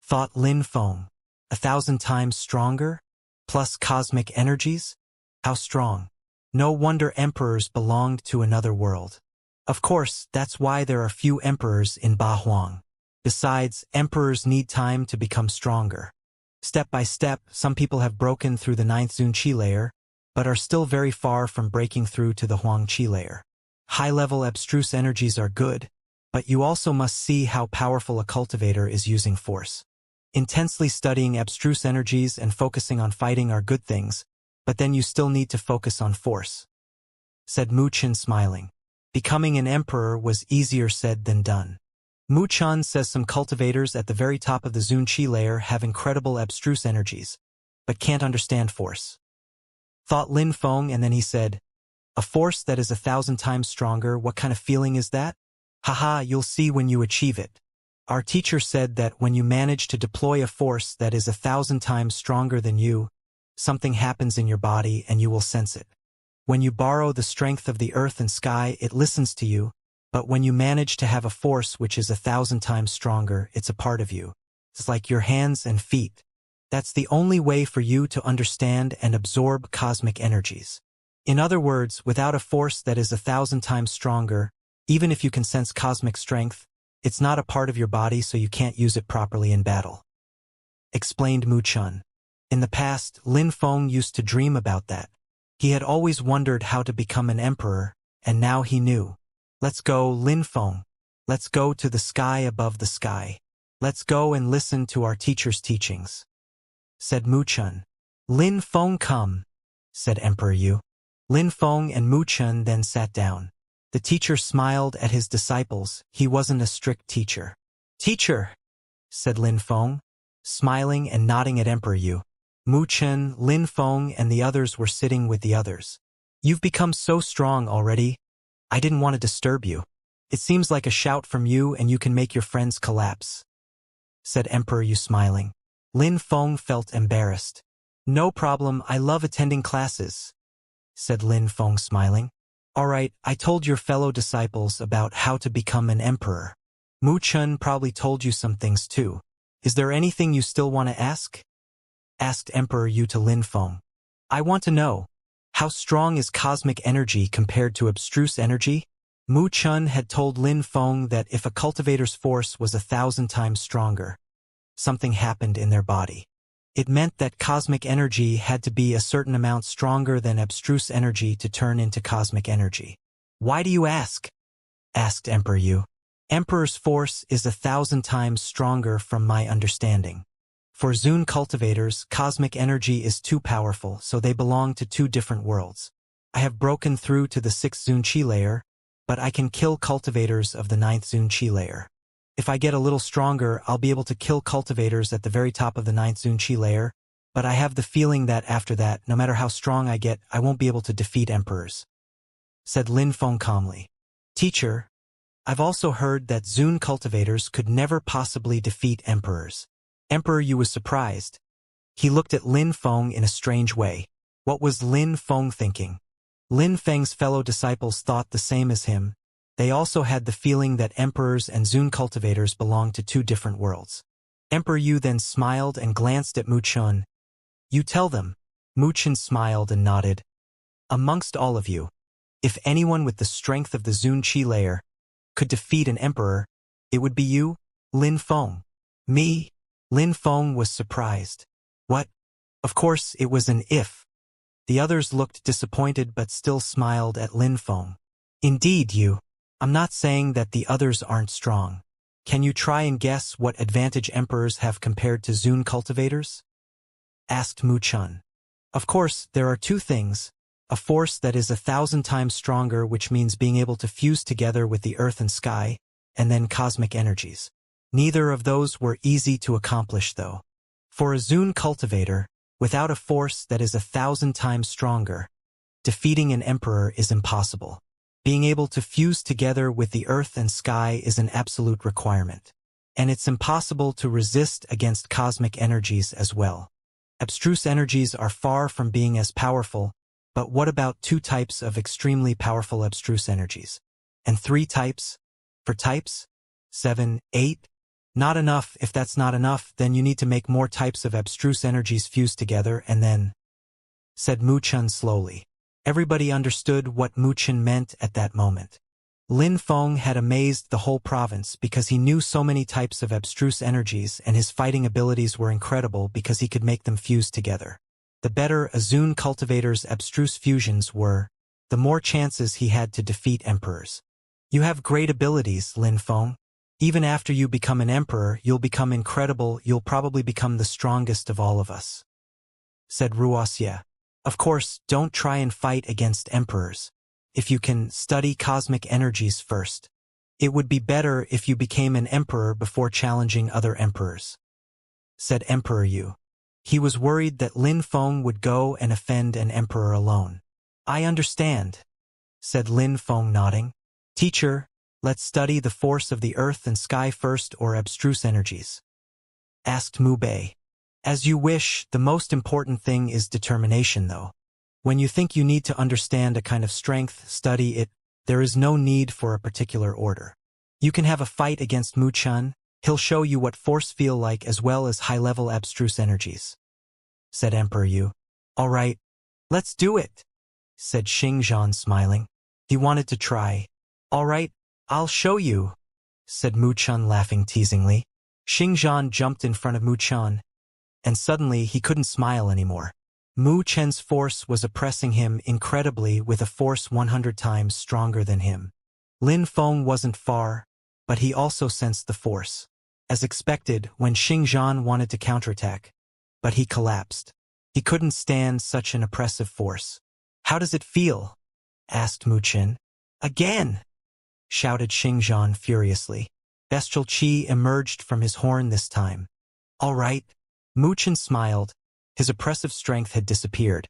thought Lin Feng. 1,000 times stronger? Plus cosmic energies? How strong? No wonder emperors belonged to another world. Of course, that's why there are few emperors in Ba Huang. Besides, emperors need time to become stronger. Step by step, some people have broken through the 9th Zun Qi layer, but are still very far from breaking through to the Huang Qi layer. High-level abstruse energies are good, but you also must see how powerful a cultivator is using force. Intensely studying abstruse energies and focusing on fighting are good things, but then you still need to focus on force," said Mu Chun smiling. Becoming an emperor was easier said than done. Mu Chun says some cultivators at the very top of the Zun Qi layer have incredible abstruse energies, but can't understand force. Thought Lin Feng, and then he said, "A force that is 1,000 times stronger, what kind of feeling is that? Haha, you'll see when you achieve it. Our teacher said that when you manage to deploy a force that is 1,000 times stronger than you, something happens in your body and you will sense it. When you borrow the strength of the earth and sky, it listens to you, but when you manage to have a force which is 1,000 times stronger, it's a part of you. It's like your hands and feet. That's the only way for you to understand and absorb cosmic energies. In other words, without a force that is 1,000 times stronger, even if you can sense cosmic strength, it's not a part of your body, so you can't use it properly in battle," explained Mu Chun. In the past, Lin Feng used to dream about that. He had always wondered how to become an emperor, and now he knew. "Let's go, Lin Feng. Let's go to the sky above the sky. Let's go and listen to our teacher's teachings," said Mu Chun. "Lin Feng, come," said Emperor Yu. Lin Feng and Mu Chun then sat down. The teacher smiled at his disciples. He wasn't a strict teacher. "Teacher," said Lin Feng, smiling and nodding at Emperor Yu. Mu Chun, Lin Feng, and the others were sitting with the others. "You've become so strong already. I didn't want to disturb you. It seems like a shout from you and you can make your friends collapse," said Emperor Yu smiling. Lin Feng felt embarrassed. "No problem, I love attending classes," said Lin Feng smiling. "All right, I told your fellow disciples about how to become an emperor. Mu Chun probably told you some things too. Is there anything you still want to ask?" asked Emperor Yu to Lin Feng. "I want to know, how strong is cosmic energy compared to abstruse energy?" Mu Chun had told Lin Feng that if a cultivator's force was 1,000 times stronger, something happened in their body. It meant that cosmic energy had to be a certain amount stronger than abstruse energy to turn into cosmic energy. "Why do you ask?" asked Emperor Yu. "Emperor's force is 1,000 times stronger from my understanding. For Zun cultivators, cosmic energy is too powerful, so they belong to two different worlds. I have broken through to the 6th Zun Qi layer, but I can kill cultivators of the 9th Zun Qi layer. If I get a little stronger, I'll be able to kill cultivators at the very top of the 9th Zun Qi layer, but I have the feeling that after that, no matter how strong I get, I won't be able to defeat emperors," said Lin Feng calmly. "Teacher, I've also heard that Zun cultivators could never possibly defeat emperors." Emperor Yu was surprised. He looked at Lin Feng in a strange way. What was Lin Feng thinking? Lin Feng's fellow disciples thought the same as him. They also had the feeling that emperors and Zun cultivators belonged to two different worlds. Emperor Yu then smiled and glanced at Mu Chun. "You tell them." Mu Chun smiled and nodded. "Amongst all of you, if anyone with the strength of the Zun Qi layer could defeat an emperor, it would be you, Lin Feng." "Me?" Lin Feng was surprised. "What?" Of course, it was an if. The others looked disappointed but still smiled at Lin Feng. "Indeed, you. I'm not saying that the others aren't strong. Can you try and guess what advantage emperors have compared to Zun cultivators?" asked Mu Chun. "Of course, there are two things. A force that is 1,000 times stronger, which means being able to fuse together with the earth and sky, and then cosmic energies. Neither of those were easy to accomplish, though. For a Zun cultivator, without a force that is 1,000 times stronger, defeating an emperor is impossible. Being able to fuse together with the earth and sky is an absolute requirement. And it's impossible to resist against cosmic energies as well. Abstruse energies are far from being as powerful, but what about 2 types of extremely powerful abstruse energies? And 3 types? For types? 7, 8? Not enough. If that's not enough, then you need to make more types of abstruse energies fuse together and then," said Mu Chun slowly. Everybody understood what Mu Chun meant at that moment. Lin Feng had amazed the whole province because he knew so many types of abstruse energies, and his fighting abilities were incredible because he could make them fuse together. The better a Zun cultivator's abstruse fusions were, the more chances he had to defeat emperors. "You have great abilities, Lin Feng. Even after you become an emperor, you'll become incredible. You'll probably become the strongest of all of us," said Wuxia. "Of course, don't try and fight against emperors. If you can, study cosmic energies first. It would be better if you became an emperor before challenging other emperors," said Emperor Yu. He was worried that Lin Feng would go and offend an emperor alone. "I understand," said Lin Feng, nodding. "Teacher, let's study the force of the earth and sky first, or abstruse energies?" asked Mu Bei. "As you wish. The most important thing is determination, though. When you think you need to understand a kind of strength, study it. There is no need for a particular order. You can have a fight against Mu Chun. He'll show you what force feel like as well as high-level abstruse energies," said Emperor Yu. "All right, let's do it," said Xianxia, smiling. He wanted to try. "All right, I'll show you," said Mu Chun, laughing teasingly. Xianxia jumped in front of Mu Chun, and suddenly he couldn't smile anymore. Mu Chen's force was oppressing him incredibly, with a force 100 times stronger than him. Lin Feng wasn't far, but he also sensed the force. As expected, when Xianxia wanted to counterattack, but he collapsed. He couldn't stand such an oppressive force. "How does it feel?" asked Mu Chen. "Again!" shouted Xianxia furiously. Bestial qi emerged from his horn this time. "All right." Mu Chen smiled. His oppressive strength had disappeared.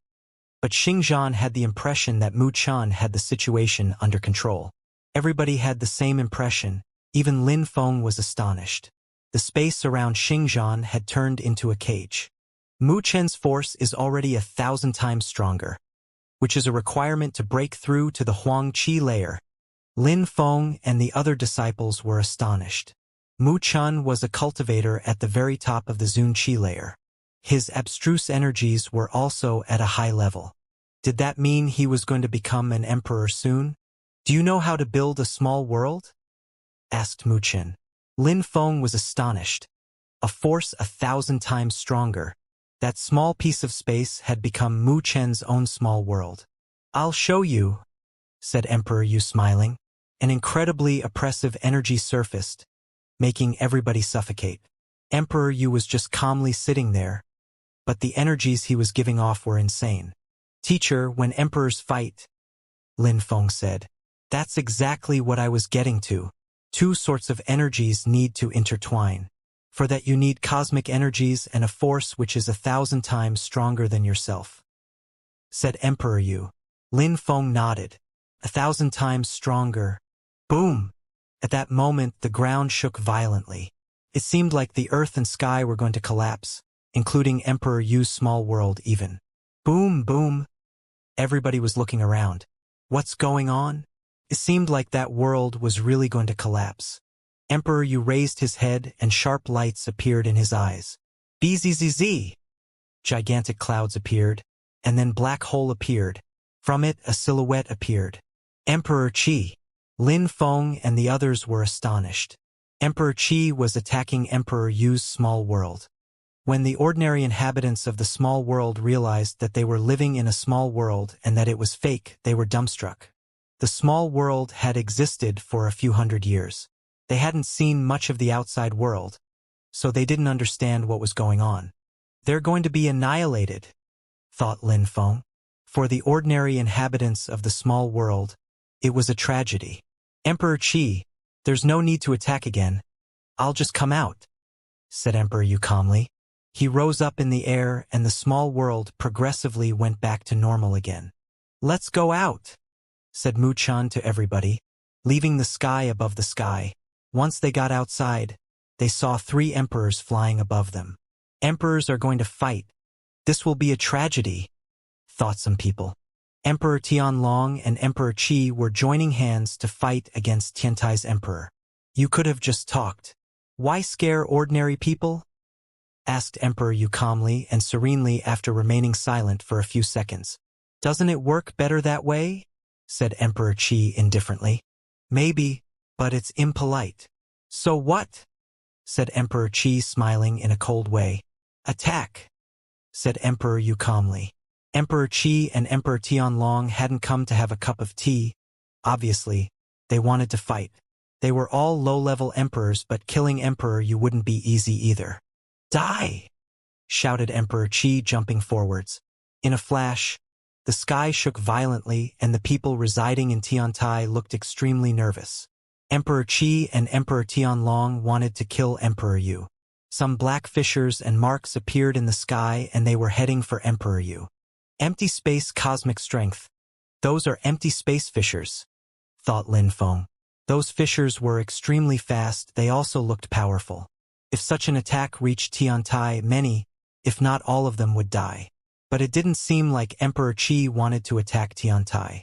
But Xianxia had the impression that Mu Chen had the situation under control. Everybody had the same impression. Even Lin Feng was astonished. The space around Xianxia had turned into a cage. Mu Chen's force is already 1,000 times stronger, which is a requirement to break through to the Huang Qi layer. Lin Feng and the other disciples were astonished. Mu Chun was a cultivator at the very top of the Zun Qi layer. His abstruse energies were also at a high level. Did that mean he was going to become an emperor soon? Do you know how to build a small world? Asked Mu Chen. Lin Feng was astonished. A force 1,000 times stronger. That small piece of space had become Mu Chen's own small world. I'll show you, said Emperor Yu smiling. An incredibly oppressive energy surfaced, making everybody suffocate. Emperor Yu was just calmly sitting there, but the energies he was giving off were insane. Teacher, when emperors fight, Lin Feng said. That's exactly what I was getting to. Two sorts of energies need to intertwine. For that you need cosmic energies and a force which is 1,000 times stronger than yourself, said Emperor Yu. Lin Feng nodded. 1,000 times stronger. Boom! At that moment, the ground shook violently. It seemed like the earth and sky were going to collapse, including Emperor Yu's small world even. Boom, boom. Everybody was looking around. What's going on? It seemed like that world was really going to collapse. Emperor Yu raised his head and sharp lights appeared in his eyes. Bzzz! Gigantic clouds appeared, and then black hole appeared. From it, a silhouette appeared. Emperor Qi. Lin Feng and the others were astonished. Emperor Qi was attacking Emperor Yu's small world. When the ordinary inhabitants of the small world realized that they were living in a small world and that it was fake, they were dumbstruck. The small world had existed for a few hundred years. They hadn't seen much of the outside world, so they didn't understand what was going on. They're going to be annihilated, thought Lin Feng. For the ordinary inhabitants of the small world, it was a tragedy. Emperor Qi, there's no need to attack again. I'll just come out, said Emperor Yu calmly. He rose up in the air and the small world progressively went back to normal again. Let's go out, said Mu Chen to everybody, leaving the sky above the sky. Once they got outside, they saw 3 emperors flying above them. Emperors are going to fight. This will be a tragedy, thought some people. Emperor Tianlong and Emperor Qi were joining hands to fight against Tiantai's emperor. You could have just talked. Why scare ordinary people? Asked Emperor Yu calmly and serenely after remaining silent for a few seconds. Doesn't it work better that way? Said Emperor Qi indifferently. Maybe, but it's impolite. So what? Said Emperor Qi smiling in a cold way. Attack, said Emperor Yu calmly. Emperor Qi and Emperor Tianlong hadn't come to have a cup of tea. Obviously, they wanted to fight. They were all low-level emperors, but killing Emperor Yu wouldn't be easy either. Die! Shouted Emperor Qi, jumping forwards. In a flash, the sky shook violently and the people residing in Tiantai looked extremely nervous. Emperor Qi and Emperor Tianlong wanted to kill Emperor Yu. Some black fissures and marks appeared in the sky and they were heading for Emperor Yu. Empty space cosmic strength. Those are empty space fissures, thought Lin Feng. Those fissures were extremely fast, they also looked powerful. If such an attack reached Tiantai, many, if not all of them would die. But it didn't seem like Emperor Qi wanted to attack Tiantai.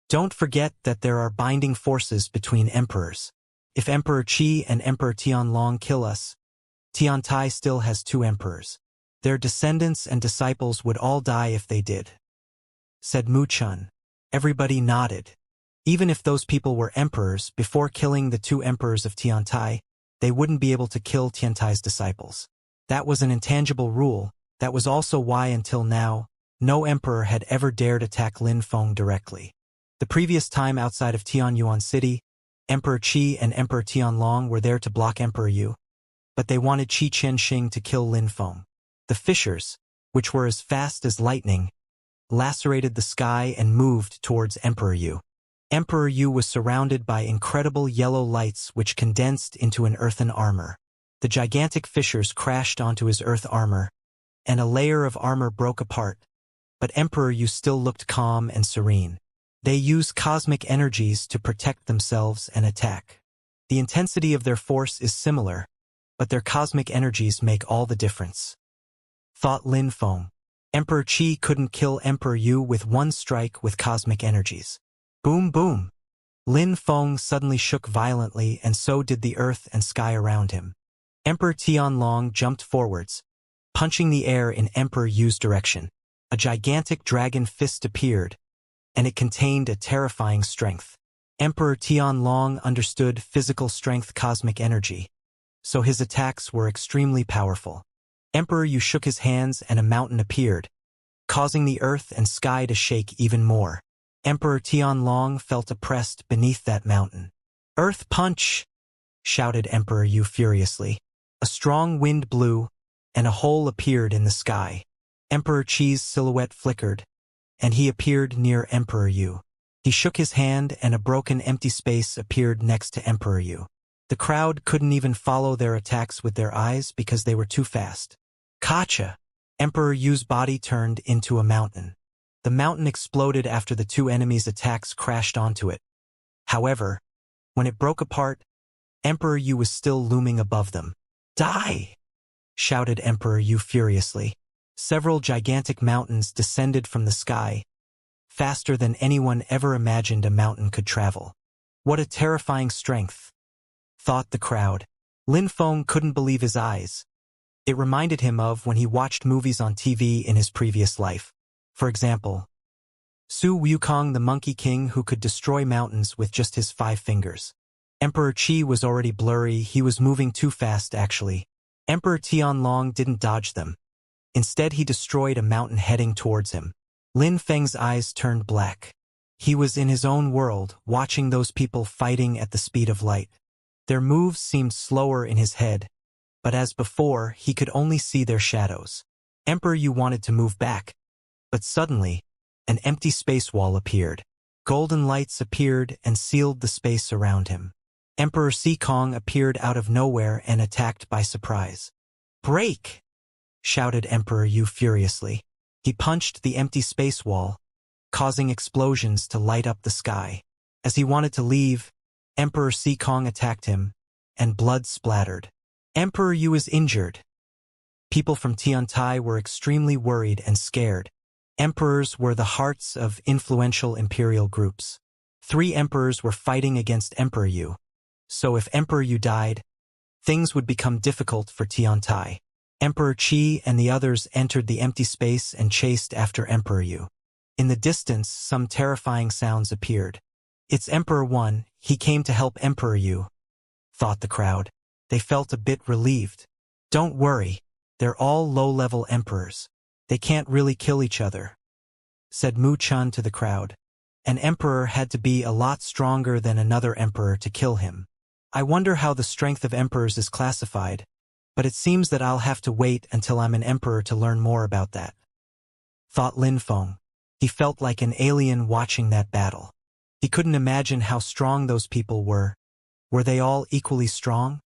Don't forget that there are binding forces between emperors. If Emperor Qi and Emperor Tianlong kill us, Tiantai still has 2 emperors. Their descendants and disciples would all die if they did, said Mu Chen. Everybody nodded. Even if those people were emperors, before killing the 2 emperors of Tiantai, they wouldn't be able to kill Tiantai's disciples. That was an intangible rule. That was also why until now, no emperor had ever dared attack Lin Feng directly. The previous time outside of Tianyuan City, Emperor Qi and Emperor Tianlong were there to block Emperor Yu, but they wanted Qi Qianxing to kill Lin Feng. The fissures, which were as fast as lightning, lacerated the sky and moved towards Emperor Yu. Emperor Yu was surrounded by incredible yellow lights which condensed into an earthen armor. The gigantic fissures crashed onto his earth armor, and a layer of armor broke apart, but Emperor Yu still looked calm and serene. They use cosmic energies to protect themselves and attack. The intensity of their force is similar, but their cosmic energies make all the difference, thought Lin Feng. Emperor Qi couldn't kill Emperor Yu with one strike with cosmic energies. Boom boom! Lin Feng suddenly shook violently and so did the earth and sky around him. Emperor Tianlong jumped forwards, punching the air in Emperor Yu's direction. A gigantic dragon fist appeared, and it contained a terrifying strength. Emperor Tianlong understood physical strength cosmic energy, so his attacks were extremely powerful. Emperor Yu shook his hands and a mountain appeared, causing the earth and sky to shake even more. Emperor Tianlong felt oppressed beneath that mountain. "Earth punch!" shouted Emperor Yu furiously. A strong wind blew, and a hole appeared in the sky. Emperor Qi's silhouette flickered, and he appeared near Emperor Yu. He shook his hand and a broken empty space appeared next to Emperor Yu. The crowd couldn't even follow their attacks with their eyes because they were too fast. Kacha! Emperor Yu's body turned into a mountain. The mountain exploded after the two enemies' attacks crashed onto it. However, when it broke apart, Emperor Yu was still looming above them. "Die!" shouted Emperor Yu furiously. Several gigantic mountains descended from the sky, faster than anyone ever imagined a mountain could travel. "What a terrifying strength," thought the crowd. Lin Feng couldn't believe his eyes. It reminded him of when he watched movies on TV in his previous life. For example, Su Wukong, the Monkey King who could destroy mountains with just his 5 fingers. Emperor Qi was already blurry, he was moving too fast actually. Emperor Tianlong didn't dodge them. Instead he destroyed a mountain heading towards him. Lin Feng's eyes turned black. He was in his own world, watching those people fighting at the speed of light. Their moves seemed slower in his head, but as before, he could only see their shadows. Emperor Yu wanted to move back, but suddenly, an empty space wall appeared. Golden lights appeared and sealed the space around him. Emperor Sikong appeared out of nowhere and attacked by surprise. "Break!" shouted Emperor Yu furiously. He punched the empty space wall, causing explosions to light up the sky. As he wanted to leave, Emperor Sikong attacked him, and blood splattered. Emperor Yu is injured. People from Tiantai were extremely worried and scared. Emperors were the hearts of influential imperial groups. 3 emperors were fighting against Emperor Yu. So if Emperor Yu died, things would become difficult for Tiantai. Emperor Qi and the others entered the empty space and chased after Emperor Yu. In the distance, some terrifying sounds appeared. "It's Emperor 1, he came to help Emperor Yu," thought the crowd. They felt a bit relieved. "Don't worry, they're all low-level emperors. They can't really kill each other," said Mu Chun to the crowd. "An emperor had to be a lot stronger than another emperor to kill him. I wonder how the strength of emperors is classified, but it seems that I'll have to wait until I'm an emperor to learn more about that," thought Lin Feng. He felt like an alien watching that battle. He couldn't imagine how strong those people were. Were they all equally strong?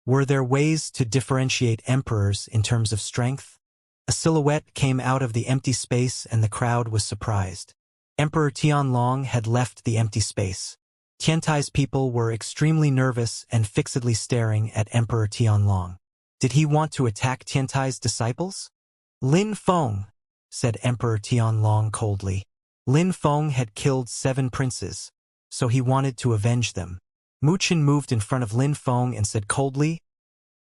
Were there ways to differentiate emperors in terms of strength? A silhouette came out of the empty space and the crowd was surprised. Emperor Tianlong had left the empty space. Tiantai's people were extremely nervous and fixedly staring at Emperor Tianlong. Did he want to attack Tiantai's disciples? "Lin Feng," said Emperor Tianlong coldly. Lin Feng had killed 7 princes, so he wanted to avenge them. Mu Qin moved in front of Lin Feng and said coldly,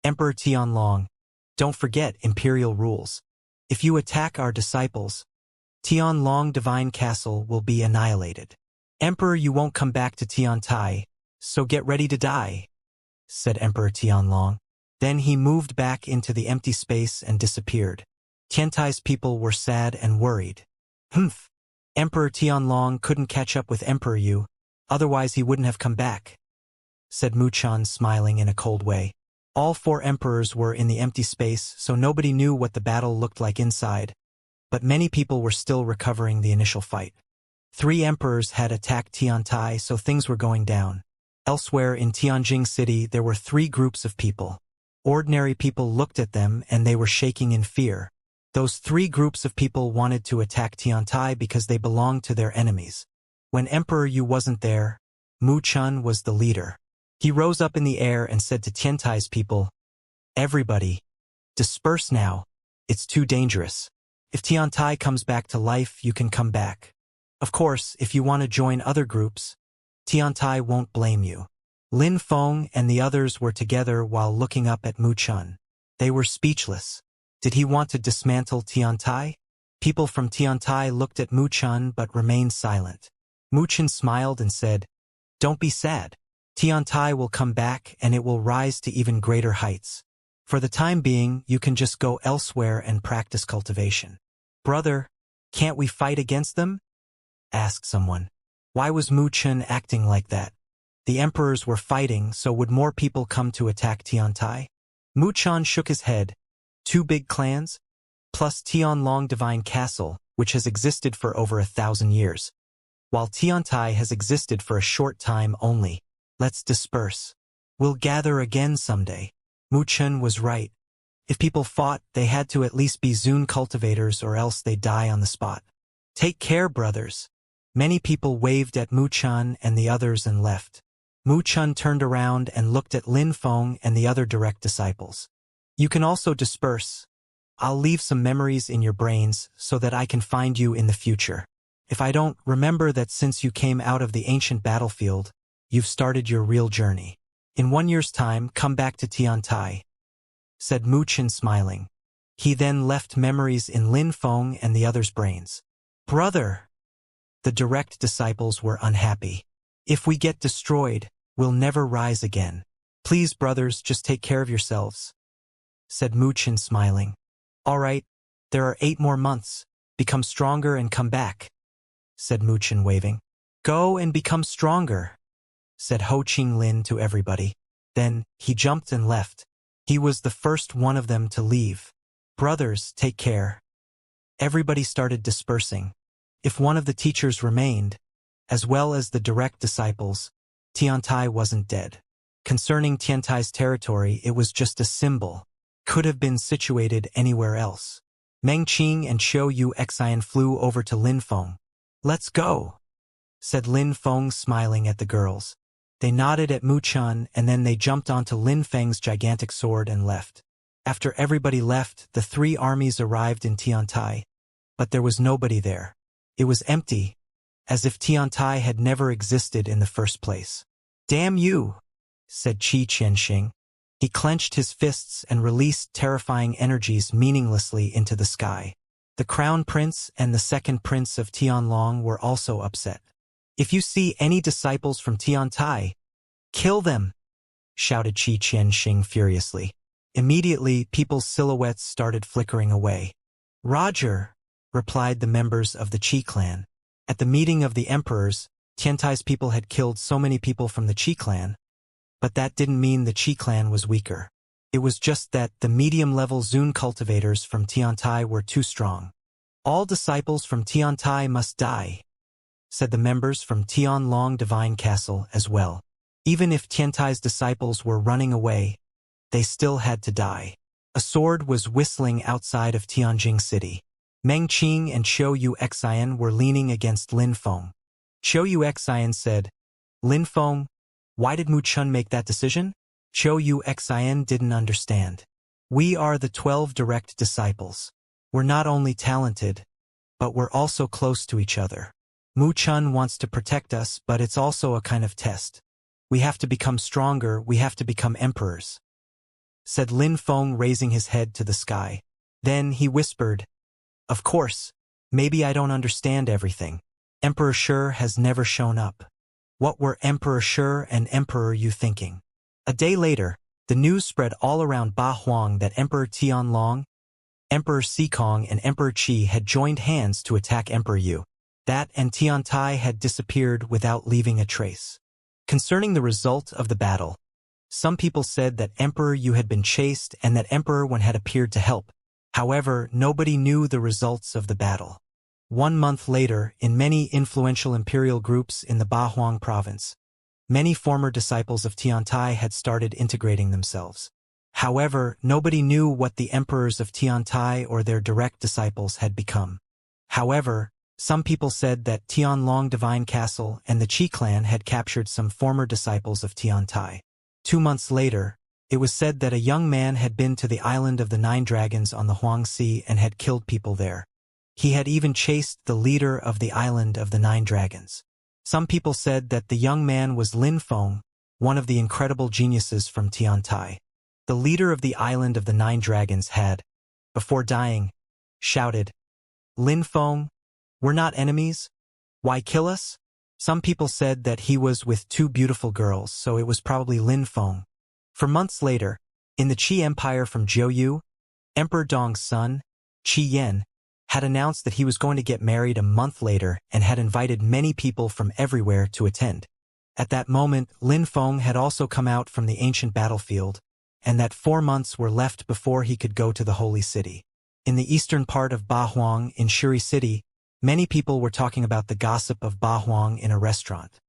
"Emperor Tianlong, don't forget imperial rules. If you attack our disciples, Tianlong Divine Castle will be annihilated. Emperor, you won't come back to Tiantai, so get ready to die," said Emperor Tianlong. Then he moved back into the empty space and disappeared. Tiantai's people were sad and worried. "Humph! Emperor Tianlong couldn't catch up with Emperor Yu, otherwise he wouldn't have come back," said Mu Chan, smiling in a cold way. All 4 emperors were in the empty space, so nobody knew what the battle looked like inside, but many people were still recovering the initial fight. 3 emperors had attacked Tiantai, so things were going down. Elsewhere in Tianjing City, there were 3 groups of people. Ordinary people looked at them and they were shaking in fear. Those 3 groups of people wanted to attack Tiantai because they belonged to their enemies. When Emperor Yu wasn't there, Mu Chun was the leader. He rose up in the air and said to Tiantai's people, "Everybody, disperse now. It's too dangerous. If Tiantai comes back to life, you can come back. Of course, if you want to join other groups, Tiantai won't blame you." Lin Feng and the others were together while looking up at Mu Chun. They were speechless. Did he want to dismantle Tiantai? People from Tiantai looked at Mu Chun but remained silent. Mu Chun smiled and said, Don't be sad. Tiantai will come back and it will rise to even greater heights. For the time being, you can just go elsewhere and practice cultivation. Brother, can't we fight against them? Asked someone. Why was Mu Chun acting like that? The emperors were fighting, so would more people come to attack Tiantai? Mu Chun shook his head. 2 big clans? Plus Tianlong Divine Castle, which has existed for over 1,000 years. While Tiantai has existed for a short time only. Let's disperse. We'll gather again someday. Mu Chun was right. If people fought, they had to at least be Zun cultivators or else they'd die on the spot. Take care, brothers. Many people waved at Mu Chun and the others and left. Mu Chun turned around and looked at Lin Feng and the other direct disciples. You can also disperse. I'll leave some memories in your brains so that I can find you in the future. If I don't, remember that since you came out of the ancient battlefield, you've started your real journey. In 1 year's time, come back to Tiantai, said Mu Chun smiling. He then left memories in Lin Feng and the others' brains. Brother! The direct disciples were unhappy. If we get destroyed, we'll never rise again. Please, brothers, just take care of yourselves, said Mu Chun smiling. All right, there are 8 more months. Become stronger and come back, said Mu Chun waving. Go and become stronger, said Ho Ching Lin to everybody. Then, he jumped and left. He was the first one of them to leave. Brothers, take care. Everybody started dispersing. If one of the teachers remained, as well as the direct disciples, Tiantai wasn't dead. Concerning Tiantai's territory, it was just a symbol. Could have been situated anywhere else. Meng Qing and Xiao Yu Xian flew over to Lin Feng. Let's go, said Lin Feng smiling at the girls. They nodded at Mu Chun and then they jumped onto Lin Feng's gigantic sword and left. After everybody left, the 3 armies arrived in Tiantai. But there was nobody there. It was empty, as if Tiantai had never existed in the first place. Damn you, said Qi Qianxing. He clenched his fists and released terrifying energies meaninglessly into the sky. The crown prince and the second prince of Tianlong were also upset. If you see any disciples from Tiantai, kill them, shouted Qi Qianxing furiously. Immediately, people's silhouettes started flickering away. Roger, replied the members of the Qi clan. At the meeting of the emperors, Tiantai's people had killed so many people from the Qi clan. But that didn't mean the Qi clan was weaker. It was just that the medium-level Zun cultivators from Tiantai were too strong. All disciples from Tiantai must die, said the members from Tianlong Divine Castle as well. Even if Tiantai's disciples were running away, they still had to die. A sword was whistling outside of Tianjing City. Meng Qing and Xiao Yu Xian were leaning against Lin Feng. Xiao Yu Xian said, Lin Feng, why did Mu Chun make that decision? Xiao Yu Xian didn't understand. We are the 12 direct disciples. We're not only talented, but we're also close to each other. Mu Chun wants to protect us, but it's also a kind of test. We have to become stronger, we have to become emperors, said Lin Feng, raising his head to the sky. Then he whispered, Of course, maybe I don't understand everything. Emperor Shi has never shown up. What were Emperor Shi and Emperor Yu thinking? A day later, the news spread all around Ba Huang that Emperor Tianlong, Emperor Sikong and Emperor Qi had joined hands to attack Emperor Yu. That and Tiantai had disappeared without leaving a trace. Concerning the result of the battle, some people said that Emperor Yu had been chased and that Emperor Wen had appeared to help. However, nobody knew the results of the battle. 1 month later, in many influential imperial groups in the Ba Huang province, many former disciples of Tiantai had started integrating themselves. However, nobody knew what the emperors of Tiantai or their direct disciples had become. However, some people said that Tianlong Divine Castle and the Qi clan had captured some former disciples of Tiantai. 2 months later, it was said that a young man had been to the island of the 9 dragons on the Huang Sea and had killed people there. He had even chased the leader of the island of the 9 dragons. Some people said that the young man was Lin Feng, one of the incredible geniuses from Tiantai. The leader of the island of the 9 dragons had, before dying, shouted, Lin Feng, we're not enemies. Why kill us? Some people said that he was with two beautiful girls, so it was probably Lin Feng. For months later, in the Qi Empire from Jiuyu, Emperor Dong's son, Qi Yan, had announced that he was going to get married a month later and had invited many people from everywhere to attend. At that moment, Lin Feng had also come out from the ancient battlefield, and that 4 months were left before he could go to the holy city. In the eastern part of Bahuang in Shuri City, many people were talking about the gossip of Bahuang in a restaurant.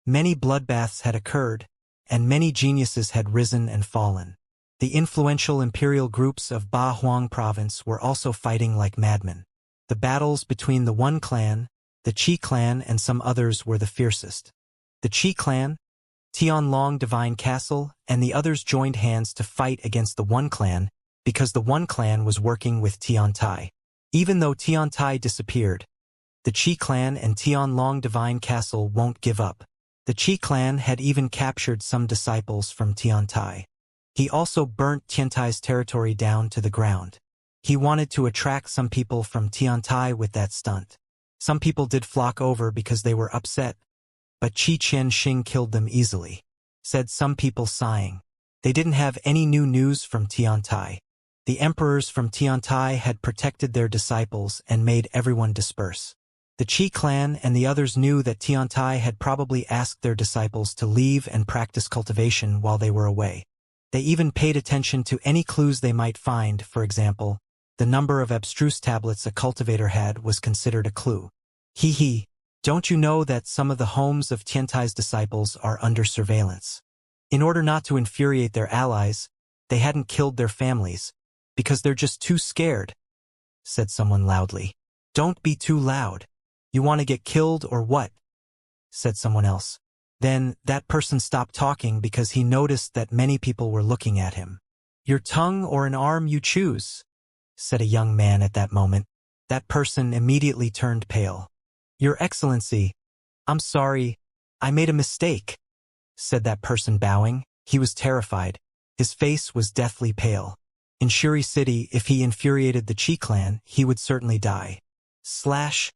Many bloodbaths had occurred, and many geniuses had risen and fallen. The influential imperial groups of Bahuang province were also fighting like madmen. The battles between the One clan, the Qi clan, and some others were the fiercest. The Qi clan, Tianlong Divine Castle, and the others joined hands to fight against the One clan because the One clan was working with Tiantai. Even though Tiantai disappeared, the Qi clan and Tianlong Divine Castle won't give up. The Qi clan had even captured some disciples from Tiantai. He also burnt Tiantai's territory down to the ground. He wanted to attract some people from Tiantai with that stunt. Some people did flock over because they were upset, but Qi Qianxing killed them easily, said some people sighing. They didn't have any new news from Tiantai. The emperors from Tiantai had protected their disciples and made everyone disperse. The Qi clan and the others knew that Tiantai had probably asked their disciples to leave and practice cultivation while they were away. They even paid attention to any clues they might find. For example, the number of abstruse tablets a cultivator had was considered a clue. Hee, don't you know that some of the homes of Tiantai's disciples are under surveillance? In order not to infuriate their allies, they hadn't killed their families, because they're just too scared, said someone loudly. Don't be too loud. You want to get killed or what? Said someone else. Then that person stopped talking because he noticed that many people were looking at him. Your tongue or an arm you choose, said a young man at that moment. That person immediately turned pale. Your Excellency, I'm sorry, I made a mistake, said that person bowing. He was terrified. His face was deathly pale. In Shuri City, if he infuriated the Qi clan, he would certainly die. Slash.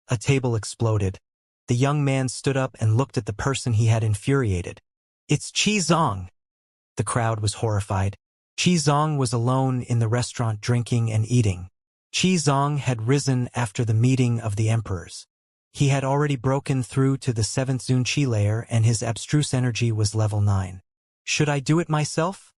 A table exploded. The young man stood up and looked at the person he had infuriated. It's Qi Zong. The crowd was horrified. Qi Zong was alone in the restaurant drinking and eating. Qi Zong had risen after the meeting of the emperors. He had already broken through to the 7th Zun Qi layer and his abstruse energy was level 9. Should I do it myself?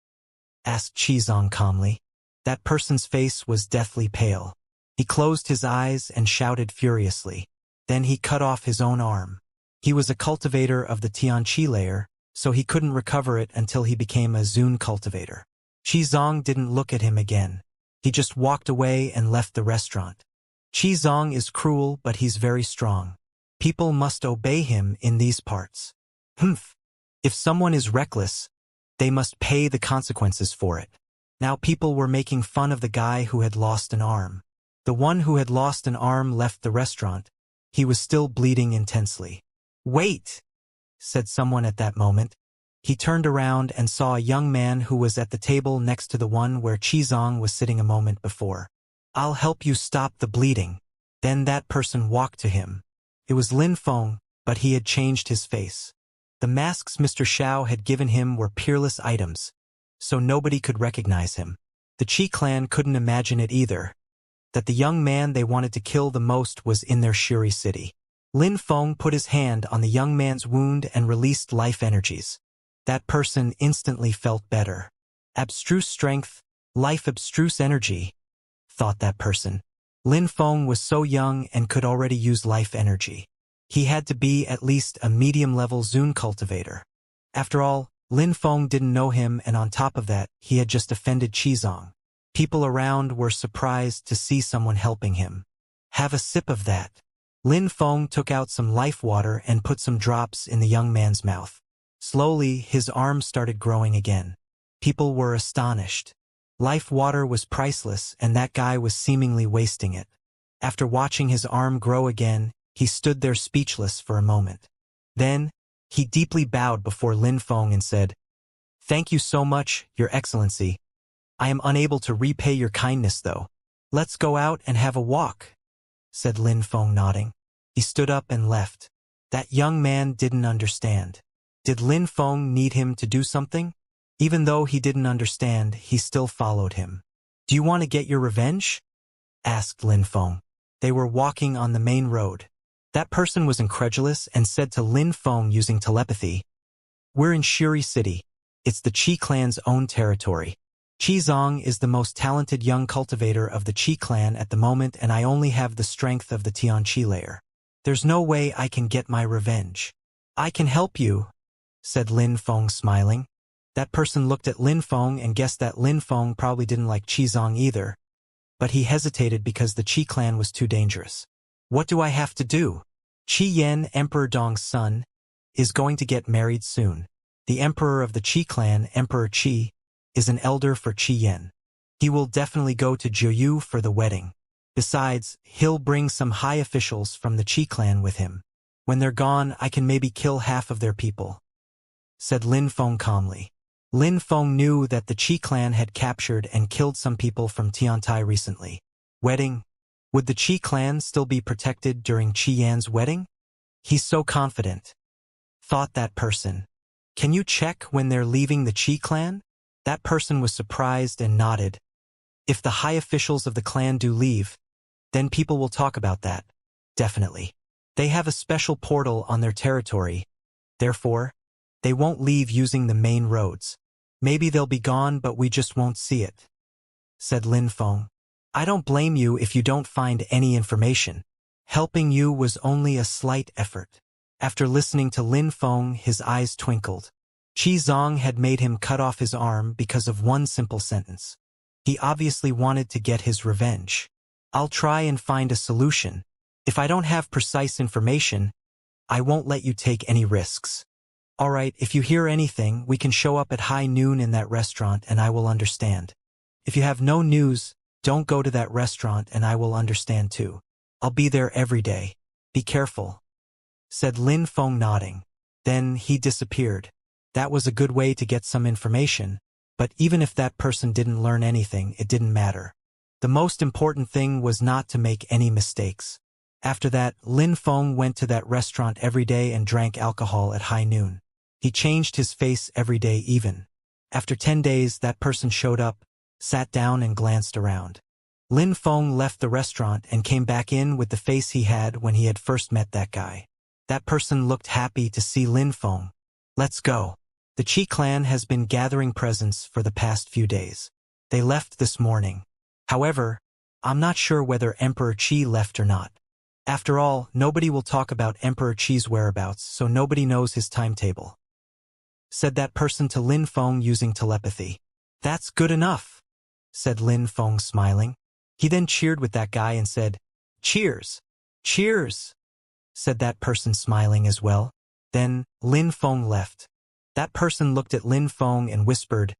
Asked Qi Zong calmly. That person's face was deathly pale. He closed his eyes and shouted furiously. Then he cut off his own arm. He was a cultivator of the Tian Qi layer, so he couldn't recover it until he became a Zun cultivator. Qi Zong didn't look at him again. He just walked away and left the restaurant. Qi Zong is cruel, but he's very strong. People must obey him in these parts. If someone is reckless, they must pay the consequences for it. Now people were making fun of the guy who had lost an arm. The one who had lost an arm left the restaurant. He was still bleeding intensely. Wait, said someone at that moment. He turned around and saw a young man who was at the table next to the one where Qi Zong was sitting a moment before. I'll help you stop the bleeding. Then that person walked to him. It was Lin Feng, but he had changed his face. The masks Mr. Xiao had given him were peerless items, so nobody could recognize him. The Qi clan couldn't imagine it either, that the young man they wanted to kill the most was in their Shuri city. Lin Feng put his hand on the young man's wound and released life energies. That person instantly felt better. Abstruse strength, life abstruse energy, thought that person. Lin Feng was so young and could already use life energy. He had to be at least a medium-level Zun cultivator. After all, Lin Feng didn't know him, and on top of that, he had just offended Qi Zong. People around were surprised to see someone helping him. Have a sip of that. Lin Feng took out some life water and put some drops in the young man's mouth. Slowly, his arm started growing again. People were astonished. Life water was priceless, and that guy was seemingly wasting it. After watching his arm grow again, he stood there speechless for a moment. Then, he deeply bowed before Lin Feng and said, "Thank you so much, Your Excellency. I am unable to repay your kindness though. Let's go out and have a walk," said Lin Feng nodding. He stood up and left. That young man didn't understand. Did Lin Feng need him to do something? Even though he didn't understand, he still followed him. Do you want to get your revenge? Asked Lin Feng. They were walking on the main road. That person was incredulous and said to Lin Feng using telepathy, "We're in Shuri City. It's the Qi clan's own territory. Qi Zong is the most talented young cultivator of the Qi clan at the moment, and I only have the strength of the Tian Qi layer. There's no way I can get my revenge." "I can help you," said Lin Feng smiling. That person looked at Lin Feng and guessed that Lin Feng probably didn't like Qi Zong either, but he hesitated because the Qi clan was too dangerous. "What do I have to do?" "Qi Yan, Emperor Dong's son, is going to get married soon. The emperor of the Qi clan, Emperor Qi, is an elder for Qi Yan. He will definitely go to Jiuyu for the wedding. Besides, he'll bring some high officials from the Qi clan with him. When they're gone, I can maybe kill half of their people," said Lin Feng calmly. Lin Feng knew that the Qi clan had captured and killed some people from Tiantai recently. Wedding? Would the Qi clan still be protected during Qi Yan's wedding? He's so confident, thought that person. "Can you check when they're leaving the Qi clan?" That person was surprised and nodded. "If the high officials of the clan do leave, then people will talk about that. Definitely. They have a special portal on their territory. Therefore, they won't leave using the main roads. Maybe they'll be gone, but we just won't see it," said Lin Feng. "I don't blame you if you don't find any information. Helping you was only a slight effort." After listening to Lin Feng, his eyes twinkled. Qi Zong had made him cut off his arm because of one simple sentence. He obviously wanted to get his revenge. "I'll try and find a solution. If I don't have precise information, I won't let you take any risks. Alright, if you hear anything, we can show up at high noon in that restaurant and I will understand. If you have no news, don't go to that restaurant and I will understand too. I'll be there every day. Be careful," said Lin Feng nodding. Then he disappeared. That was a good way to get some information, but even if that person didn't learn anything, it didn't matter. The most important thing was not to make any mistakes. After that, Lin Feng went to that restaurant every day and drank alcohol at high noon. He changed his face every day even. After 10 days, that person showed up, sat down and glanced around. Lin Feng left the restaurant and came back in with the face he had when he had first met that guy. That person looked happy to see Lin Feng. "Let's go. The Qi clan has been gathering presents for the past few days. They left this morning. However, I'm not sure whether Emperor Qi left or not. After all, nobody will talk about Emperor Qi's whereabouts, so nobody knows his timetable," said that person to Lin Feng using telepathy. "That's good enough," said Lin Feng smiling. He then cheered with that guy and said, "Cheers! Cheers!" said that person smiling as well. Then Lin Feng left. That person looked at Lin Feng and whispered,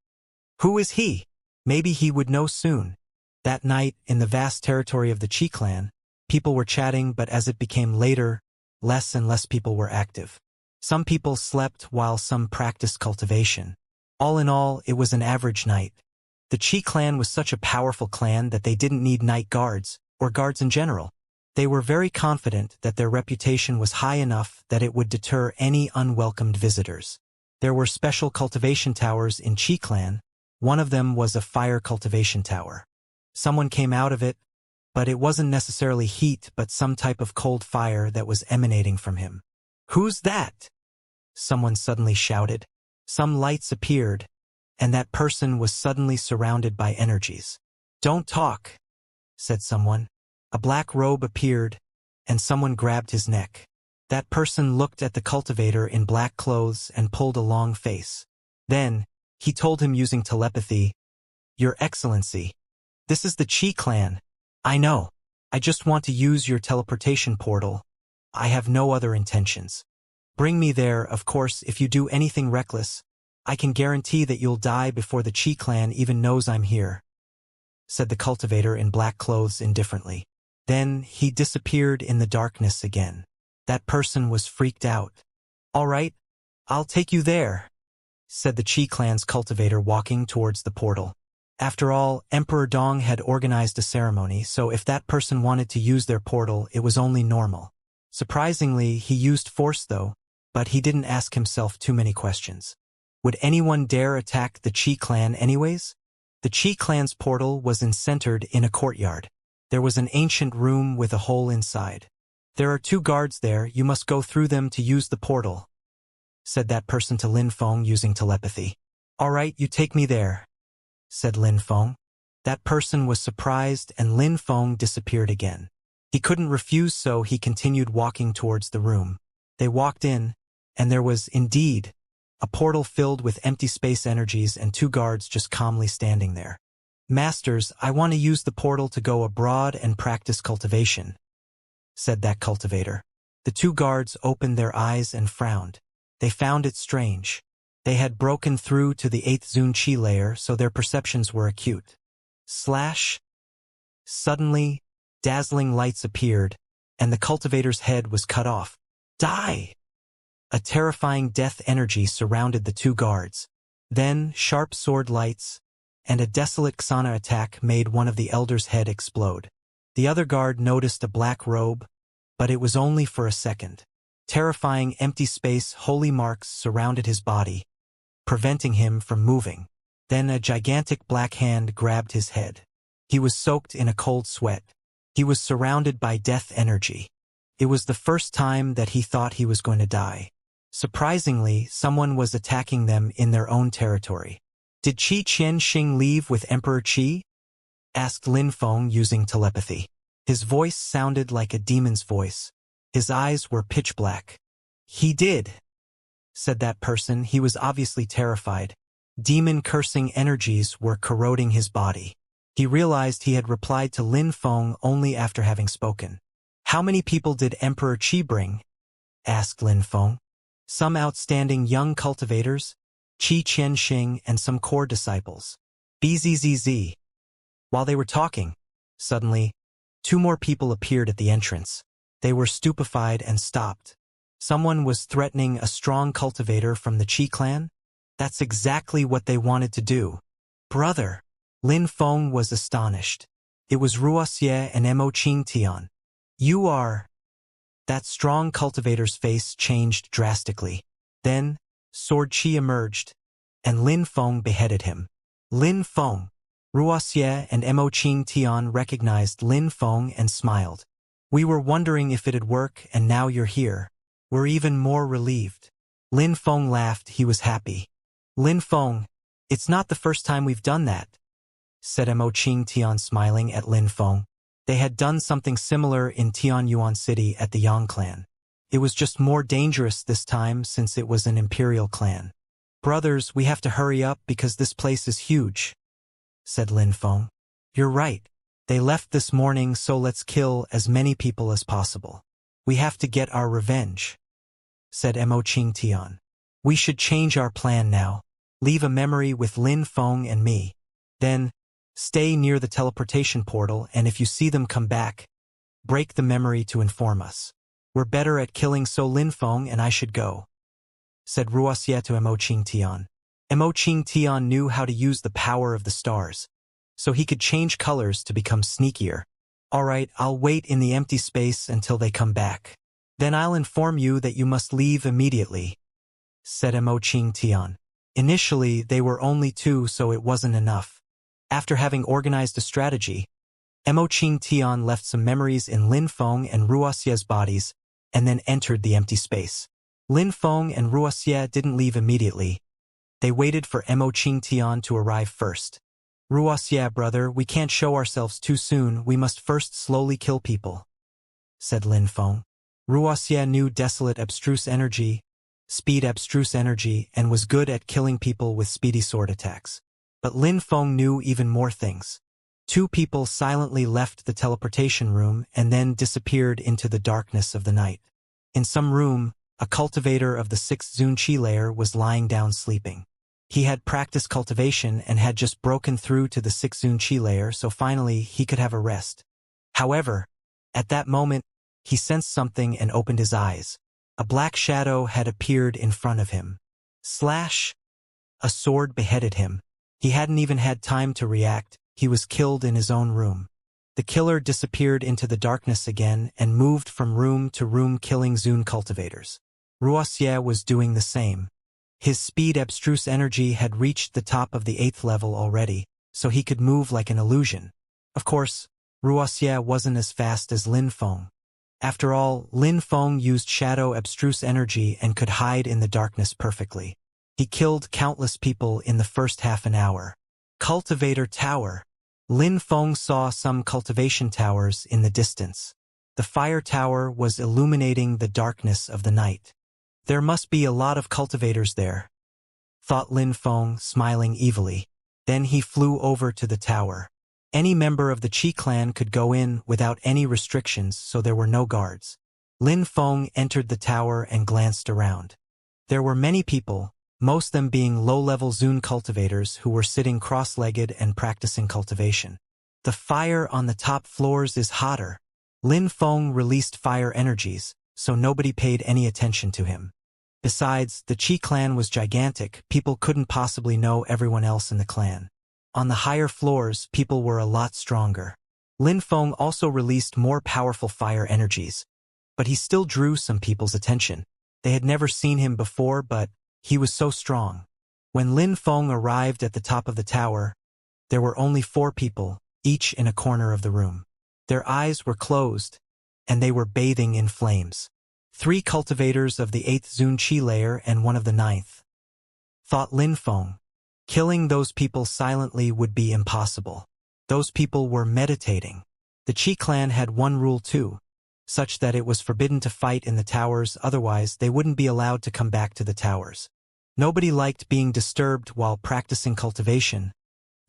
"Who is he? Maybe he would know soon." That night, in the vast territory of the Qi clan, people were chatting, but as it became later, less and less people were active. Some people slept while some practiced cultivation. All in all, it was an average night. The Qi clan was such a powerful clan that they didn't need night guards, or guards in general. They were very confident that their reputation was high enough that it would deter any unwelcomed visitors. There were special cultivation towers in Qi clan. One of them was a fire cultivation tower. Someone came out of it, but it wasn't necessarily heat but some type of cold fire that was emanating from him. "Who's that?" someone suddenly shouted. Some lights appeared, and that person was suddenly surrounded by energies. "Don't talk," said someone. A black robe appeared, and someone grabbed his neck. That person looked at the cultivator in black clothes and pulled a long face. Then, he told him using telepathy, "Your Excellency, this is the Qi clan. I know. I just want to use your teleportation portal. I have no other intentions. Bring me there. Of course, if you do anything reckless, I can guarantee that you'll die before the Qi clan even knows I'm here," said the cultivator in black clothes indifferently. Then he disappeared in the darkness again. That person was freaked out. "All right, I'll take you there," said the Qi clan's cultivator walking towards the portal. After all, Emperor Dong had organized a ceremony, so if that person wanted to use their portal, it was only normal. Surprisingly, he used force though, but he didn't ask himself too many questions. Would anyone dare attack the Qi clan anyways? The Qi clan's portal was centered in a courtyard. There was an ancient room with a hole inside. There are 2 guards there, you must go through them to use the portal, said that person to Lin Feng using telepathy. All right, you take me there, said Lin Feng. That person was surprised and Lin Feng disappeared again. He couldn't refuse, so he continued walking towards the room. They walked in, and there was, indeed, a portal filled with empty space energies and 2 guards just calmly standing there. Masters, I want to use the portal to go abroad and practice cultivation, said that cultivator. The 2 guards opened their eyes and frowned. They found it strange. They had broken through to the 8th Zun Qi layer, so their perceptions were acute. Suddenly, dazzling lights appeared, and the cultivator's head was cut off. Die! A terrifying death energy surrounded the 2 guards. Then, sharp sword lights, and a desolate Xana attack made one of the elder's head explode. The other guard noticed a black robe, but it was only for a second. Terrifying empty space holy marks surrounded his body, preventing him from moving. Then a gigantic black hand grabbed his head. He was soaked in a cold sweat. He was surrounded by death energy. It was the first time that he thought he was going to die. Surprisingly, someone was attacking them in their own territory. Did Qi Qianxing leave with Emperor Qi? Asked Lin Feng using telepathy. His voice sounded like a demon's voice. His eyes were pitch black. He did, said that person. He was obviously terrified. Demon-cursing energies were corroding his body. He realized he had replied to Lin Feng only after having spoken. How many people did Emperor Qi bring? Asked Lin Feng. Some outstanding young cultivators, Qi Qianxing, and some core disciples. Bzzz. While they were talking, suddenly, 2 more people appeared at the entrance. They were stupefied and stopped. Someone was threatening a strong cultivator from the Qi clan? That's exactly what they wanted to do. Brother! Lin Feng was astonished. It was Wuxia and Mo Tian. You are... That strong cultivator's face changed drastically. Then, Sword Qi emerged, and Lin Feng beheaded him. Lin Feng! Wuxia and Mo Tian recognized Lin Feng and smiled. We were wondering if it'd work, and now you're here. We're even more relieved. Lin Feng laughed. He was happy. Lin Feng, it's not the first time we've done that, said Mo Tian smiling at Lin Feng. They had done something similar in Tianyuan City at the Yang clan. It was just more dangerous this time since it was an imperial clan. Brothers, we have to hurry up because this place is huge, said Lin Feng. You're right. They left this morning, so let's kill as many people as possible. We have to get our revenge, said Mo Tian. We should change our plan now. Leave a memory with Lin Feng and me. Then, stay near the teleportation portal, and if you see them come back, break the memory to inform us. We're better at killing, so Lin Feng and I should go, said Wuxia to Mo Tian. Mo Tian knew how to use the power of the stars, so he could change colors to become sneakier. All right, I'll wait in the empty space until they come back. Then I'll inform you that you must leave immediately, said Mo Tian. Initially, they were only 2, so it wasn't enough. After having organized a strategy, Mo Tian left some memories in Lin Feng and Wuxia's bodies, and then entered the empty space. Lin Feng and Wuxia didn't leave immediately. They waited for Mo Tian to arrive first. Wuxia, brother, we can't show ourselves too soon. We must first slowly kill people, said Lin Feng. Wuxia knew desolate abstruse energy, speed abstruse energy, and was good at killing people with speedy sword attacks. But Lin Feng knew even more things. 2 people silently left the teleportation room and then disappeared into the darkness of the night. In some room, a cultivator of the 6th Zun Qi layer was lying down sleeping. He had practiced cultivation and had just broken through to the 6th Zun Qi layer, so finally he could have a rest. However, at that moment, he sensed something and opened his eyes. A black shadow had appeared in front of him. Slash! A sword beheaded him. He hadn't even had time to react. He was killed in his own room. The killer disappeared into the darkness again and moved from room to room killing Zune cultivators. Wuxia was doing the same. His speed abstruse energy had reached the top of the 8th level already, so he could move like an illusion. Of course, Wuxia wasn't as fast as Lin Feng. After all, Lin Feng used shadow abstruse energy and could hide in the darkness perfectly. He killed countless people in the first half an hour. Cultivator Tower. Lin Feng saw some cultivation towers in the distance. The fire tower was illuminating the darkness of the night. There must be a lot of cultivators there, thought Lin Feng, smiling evilly. Then he flew over to the tower. Any member of the Qi clan could go in without any restrictions, so there were no guards. Lin Feng entered the tower and glanced around. There were many people, most of them being low-level Zune cultivators who were sitting cross-legged and practicing cultivation. The fire on the top floors is hotter. Lin Feng released fire energies, so nobody paid any attention to him. Besides, the Qi clan was gigantic, people couldn't possibly know everyone else in the clan. On the higher floors, people were a lot stronger. Lin Feng also released more powerful fire energies, but he still drew some people's attention. They had never seen him before, but he was so strong. When Lin Feng arrived at the top of the tower, there were only 4 people, each in a corner of the room. Their eyes were closed, and they were bathing in flames. 3 cultivators of the 8th Zune Qi layer and 1 of the 9th. Thought Lin Feng. Killing those people silently would be impossible. Those people were meditating. The Qi clan had one rule too, such that it was forbidden to fight in the towers, otherwise they wouldn't be allowed to come back to the towers. Nobody liked being disturbed while practicing cultivation,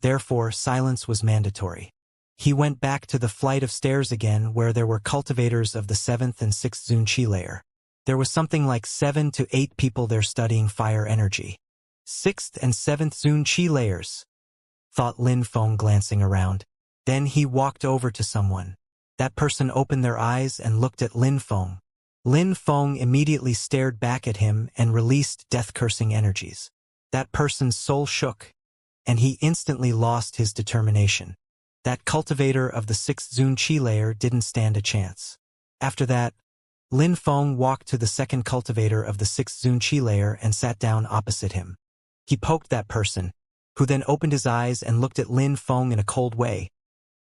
therefore silence was mandatory. He went back to the flight of stairs again where there were cultivators of the 7th and 6th Zune Qi layer. There was something like 7 to 8 people there studying fire energy. 6th and 7th Zune Qi layers, thought Lin Feng glancing around. Then he walked over to someone. That person opened their eyes and looked at Lin Feng. Lin Feng immediately stared back at him and released death-cursing energies. That person's soul shook, and he instantly lost his determination. That cultivator of the 6th Zune Qi layer didn't stand a chance. After that, Lin Feng walked to the 2nd cultivator of the 6th Zune Qi layer and sat down opposite him. He poked that person, who then opened his eyes and looked at Lin Feng in a cold way.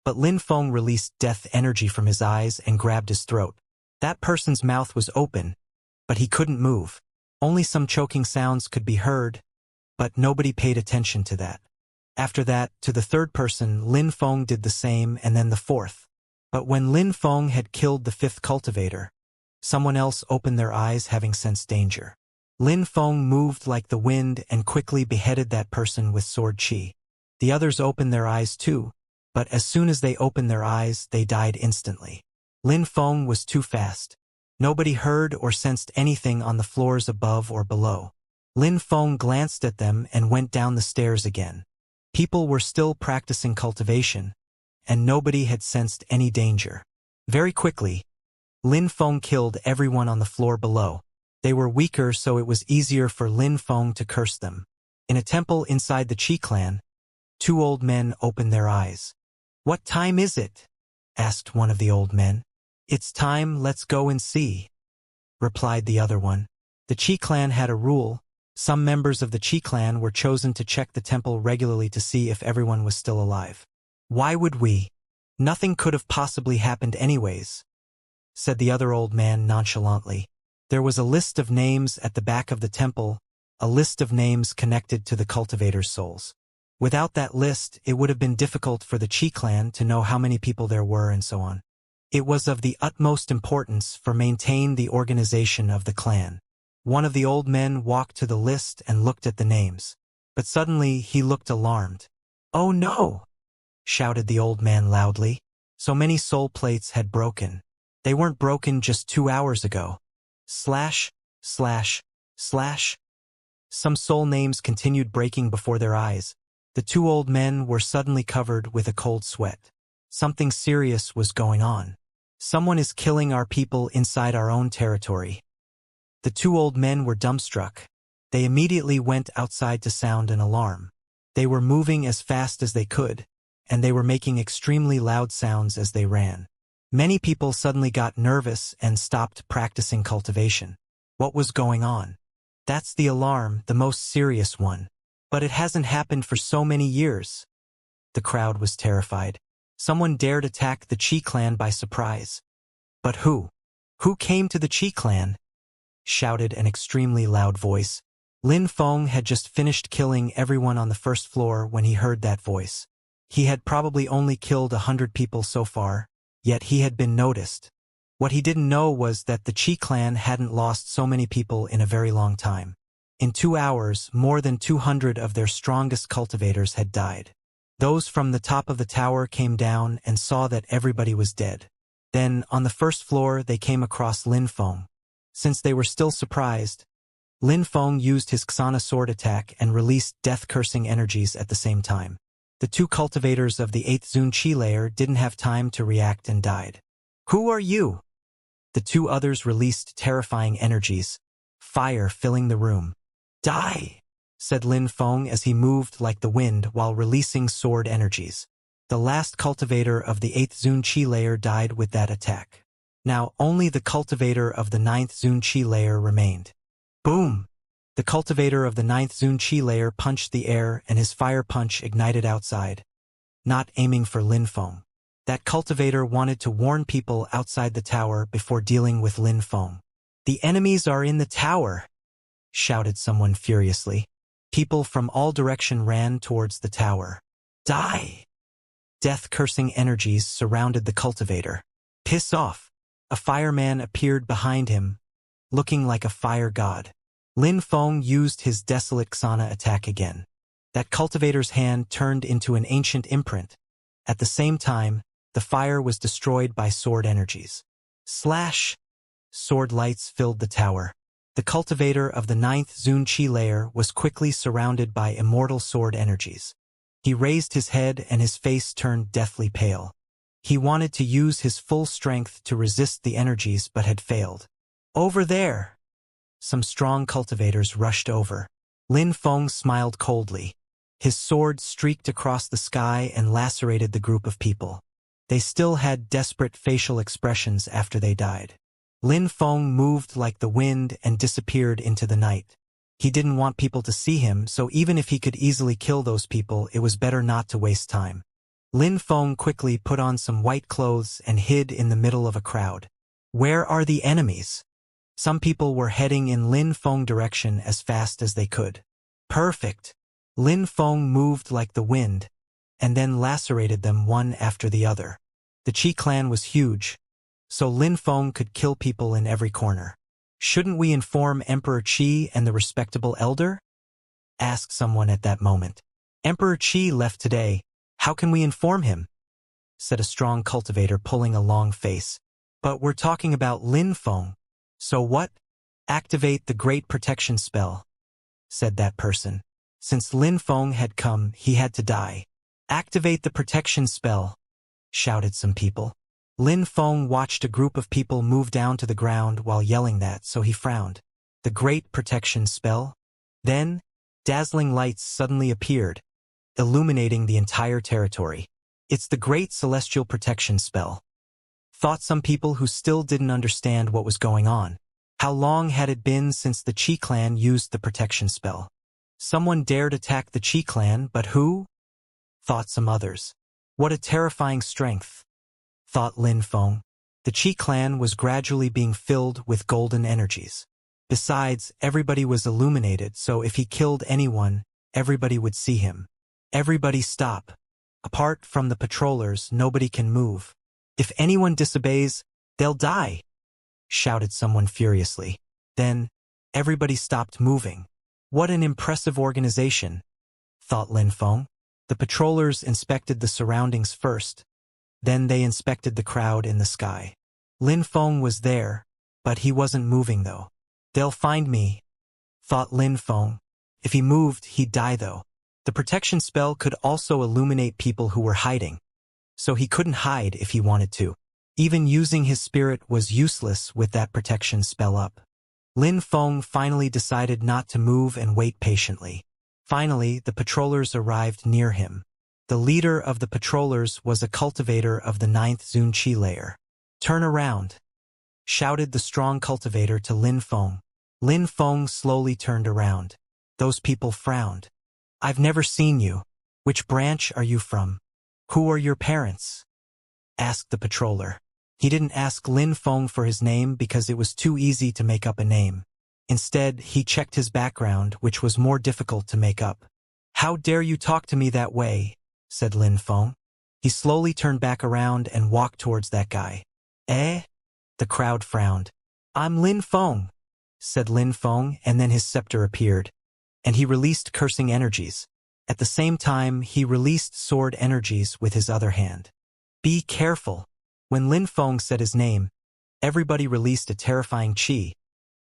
But Lin Feng released death energy from his eyes and grabbed his throat. That person's mouth was open, but he couldn't move. Only some choking sounds could be heard, but nobody paid attention to that. After that, to the 3rd person, Lin Feng did the same, and then the 4th. But when Lin Feng had killed the 5th cultivator, someone else opened their eyes having sensed danger. Lin Feng moved like the wind and quickly beheaded that person with sword qi. The others opened their eyes too, but as soon as they opened their eyes, they died instantly. Lin Feng was too fast. Nobody heard or sensed anything on the floors above or below. Lin Feng glanced at them and went down the stairs again. People were still practicing cultivation, and nobody had sensed any danger. Very quickly, Lin Feng killed everyone on the floor below. They were weaker, so it was easier for Lin Feng to curse them. In a temple inside the Qi clan, 2 old men opened their eyes. "What time is it?" asked one of the old men. "It's time, let's go and see," replied the other one. The Qi clan had a rule. Some members of the Qi clan were chosen to check the temple regularly to see if everyone was still alive. "Why would we? Nothing could have possibly happened anyways," said the other old man nonchalantly. There was a list of names at the back of the temple, a list of names connected to the cultivators' souls. Without that list, it would have been difficult for the Qi clan to know how many people there were and so on. It was of the utmost importance for maintain the organization of the clan. One of the old men walked to the list and looked at the names. But suddenly he looked alarmed. "Oh no!" shouted the old man loudly. So many soul plates had broken. They weren't broken just 2 hours ago. Slash, slash, slash. Some soul names continued breaking before their eyes. The 2 old men were suddenly covered with a cold sweat. Something serious was going on. Someone is killing our people inside our own territory. The 2 old men were dumbstruck. They immediately went outside to sound an alarm. They were moving as fast as they could. and they were making extremely loud sounds as they ran. Many people suddenly got nervous and stopped practicing cultivation. What was going on? That's the alarm, the most serious one. But it hasn't happened for so many years. The crowd was terrified. Someone dared attack the Qi clan by surprise. But who? Who came to the Qi clan? Shouted an extremely loud voice. Lin Feng had just finished killing everyone on the first floor when he heard that voice. He had probably only killed 100 people so far, yet he had been noticed. What he didn't know was that the Qi clan hadn't lost so many people in a very long time. In 2 hours, more than 200 of their strongest cultivators had died. Those from the top of the tower came down and saw that everybody was dead. Then, on the first floor, they came across Lin Feng. Since they were still surprised, Lin Feng used his Xana sword attack and released death-cursing energies at the same time. The 2 cultivators of the 8th Zun Qi layer didn't have time to react and died. Who are you? The 2 others released terrifying energies, fire filling the room. Die, said Lin Feng as he moved like the wind while releasing sword energies. The last cultivator of the 8th Zun Qi layer died with that attack. Now only the cultivator of the 9th Zun Qi layer remained. Boom! The cultivator of the 9th Zun Qi layer punched the air and his fire punch ignited outside, not aiming for Lin Feng. That cultivator wanted to warn people outside the tower before dealing with Lin Feng. The enemies are in the tower, shouted someone furiously. People from all directions ran towards the tower. Die! Death-cursing energies surrounded the cultivator. Piss off! A fireman appeared behind him, looking like a fire god. Lin Feng used his desolate Xana attack again. That cultivator's hand turned into an ancient imprint. At the same time, the fire was destroyed by sword energies. Slash! Sword lights filled the tower. The cultivator of the 9th Zun Qi layer was quickly surrounded by immortal sword energies. He raised his head and his face turned deathly pale. He wanted to use his full strength to resist the energies but had failed. Over there! Some strong cultivators rushed over. Lin Feng smiled coldly. His sword streaked across the sky and lacerated the group of people. They still had desperate facial expressions after they died. Lin Feng moved like the wind and disappeared into the night. He didn't want people to see him, so even if he could easily kill those people, it was better not to waste time. Lin Feng quickly put on some white clothes and hid in the middle of a crowd. Where are the enemies? Some people were heading in Lin Feng direction as fast as they could. Perfect! Lin Feng moved like the wind, and then lacerated them one after the other. The Qi clan was huge, so Lin Feng could kill people in every corner. Shouldn't we inform Emperor Qi and the respectable elder? Asked someone at that moment. Emperor Qi left today. How can we inform him? Said a strong cultivator pulling a long face. But we're talking about Lin Feng. So what? Activate the Great Protection spell, said that person. Since Lin Feng had come, he had to die. Activate the protection spell, shouted some people. Lin Feng watched a group of people move down to the ground while yelling that, so he frowned. The Great Protection spell? Then, dazzling lights suddenly appeared, illuminating the entire territory. It's the Great Celestial Protection spell. Thought some people who still didn't understand what was going on. How long had it been since the Qi clan used the protection spell? Someone dared attack the Qi clan, but who? Thought some others. What a terrifying strength, thought Lin Feng. The Qi clan was gradually being filled with golden energies. Besides, everybody was illuminated, so if he killed anyone, everybody would see him. Everybody stop. Apart from the patrollers, nobody can move. If anyone disobeys, they'll die, shouted someone furiously. Then, everybody stopped moving. What an impressive organization, thought Lin Feng. The patrollers inspected the surroundings first. Then they inspected the crowd in the sky. Lin Feng was there, but he wasn't moving though. They'll find me, thought Lin Feng. If he moved, he'd die though. The protection spell could also illuminate people who were hiding, so he couldn't hide if he wanted to. Even using his spirit was useless with that protection spell up. Lin Feng finally decided not to move and wait patiently. Finally, the patrollers arrived near him. The leader of the patrollers was a cultivator of the 9th Zunqi layer. "Turn around," shouted the strong cultivator to Lin Feng. Lin Feng slowly turned around. Those people frowned. "I've never seen you. Which branch are you from? Who are your parents?" asked the patroller. He didn't ask Lin Feng for his name because it was too easy to make up a name. Instead, he checked his background, which was more difficult to make up. "How dare you talk to me that way?" said Lin Feng. He slowly turned back around and walked towards that guy. "Eh?" The crowd frowned. "I'm Lin Feng," said Lin Feng, and then his scepter appeared, and he released cursing energies. At the same time, he released sword energies with his other hand. "Be careful." When Lin Feng said his name, everybody released a terrifying qi,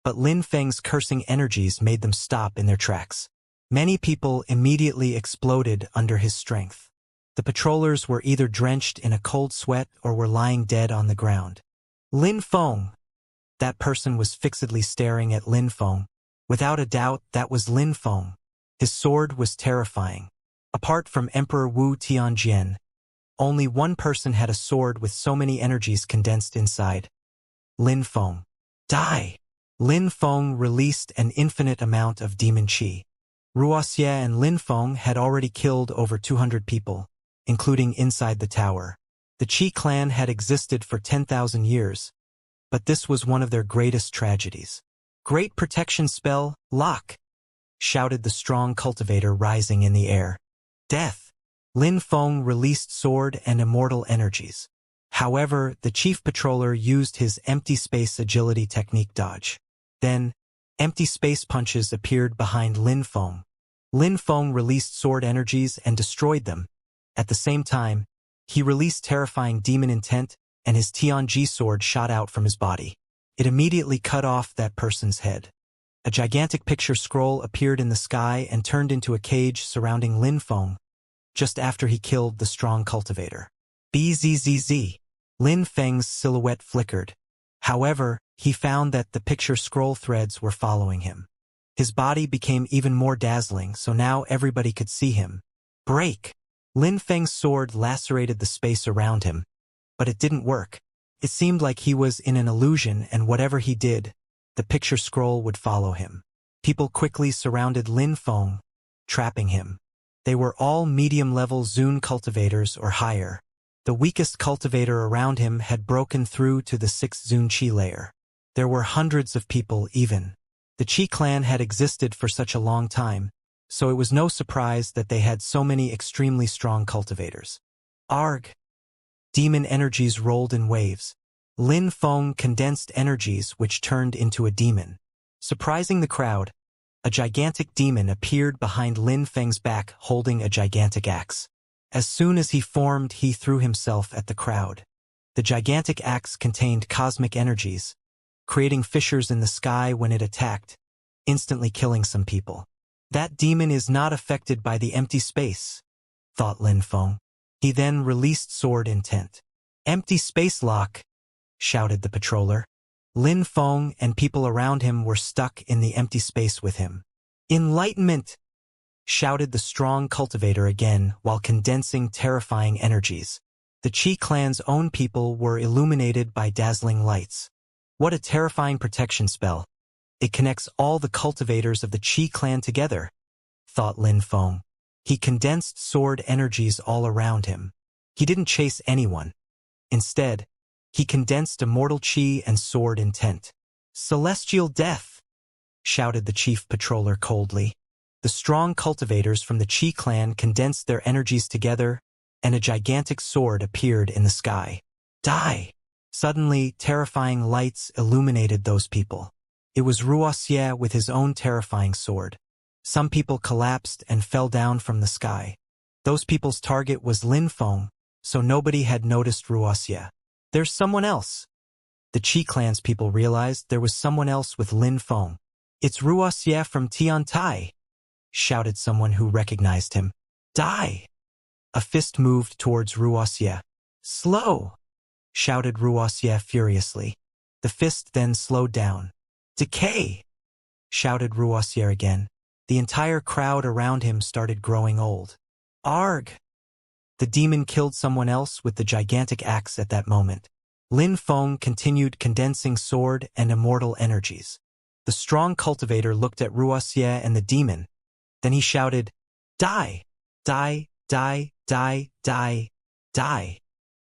but Lin Feng's cursing energies made them stop in their tracks. Many people immediately exploded under his strength. The patrollers were either drenched in a cold sweat or were lying dead on the ground. "Lin Feng!" That person was fixedly staring at Lin Feng. Without a doubt, that was Lin Feng. His sword was terrifying. Apart from Emperor Wu Tianjian, only one person had a sword with so many energies condensed inside. Lin Feng. "Die!" Lin Feng released an infinite amount of demon qi. Wuxia and Lin Feng had already killed over 200 people, including inside the tower. The Qi clan had existed for 10,000 years, but this was one of their greatest tragedies. "Great protection spell, lock!" shouted the strong cultivator rising in the air. "Death!" Lin Feng released sword and immortal energies. However, the chief patroller used his empty space agility technique dodge. Then, empty space punches appeared behind Lin Feng. Lin Feng released sword energies and destroyed them. At the same time, he released terrifying demon intent, and his Tianji sword shot out from his body. It immediately cut off that person's head. A gigantic picture scroll appeared in the sky and turned into a cage surrounding Lin Feng, just after he killed the strong cultivator. Bzzz. Lin Feng's silhouette flickered. However, he found that the picture scroll threads were following him. His body became even more dazzling, so now everybody could see him. Break! Lin Feng's sword lacerated the space around him, but it didn't work. It seemed like he was in an illusion, and whatever he did, the picture scroll would follow him. People quickly surrounded Lin Feng, trapping him. They were all medium-level Zun cultivators or higher. The weakest cultivator around him had broken through to the 6th Zun Qi layer. There were hundreds of people even. The Qi clan had existed for such a long time, so it was no surprise that they had so many extremely strong cultivators. Arg! Demon energies rolled in waves. Lin Feng condensed energies which turned into a demon. Surprising the crowd, a gigantic demon appeared behind Lin Feng's back holding a gigantic axe. As soon as he formed, he threw himself at the crowd. The gigantic axe contained cosmic energies, creating fissures in the sky when it attacked, instantly killing some people. That demon is not affected by the empty space, thought Lin Feng. He then released sword intent. Empty space lock, shouted the patroller. Lin Feng and people around him were stuck in the empty space with him. Enlightenment, shouted the strong cultivator again while condensing terrifying energies. The Qi clan's own people were illuminated by dazzling lights. What a terrifying protection spell. It connects all the cultivators of the Qi clan together, thought Lin Feng. He condensed sword energies all around him. He didn't chase anyone. Instead, he condensed immortal qi and sword intent. Celestial death, shouted the chief patroller coldly. The strong cultivators from the Qi clan condensed their energies together, and a gigantic sword appeared in the sky. Die! Suddenly, terrifying lights illuminated those people. It was Wuxia with his own terrifying sword. Some people collapsed and fell down from the sky. Those people's target was Lin Feng, so nobody had noticed Wuxia. There's someone else. The Qi clan's people realized there was someone else with Lin Feng. It's Wuxia from Tiantai, shouted someone who recognized him. Die! A fist moved towards Wuxia. Slow! Shouted Wuxia furiously. The fist then slowed down. Decay! Shouted Wuxia again. The entire crowd around him started growing old. Arg! The demon killed someone else with the gigantic axe at that moment. Lin Feng continued condensing sword and immortal energies. The strong cultivator looked at Wuxia and the demon. Then he shouted, "Die! Die! Die! Die! Die! Die!"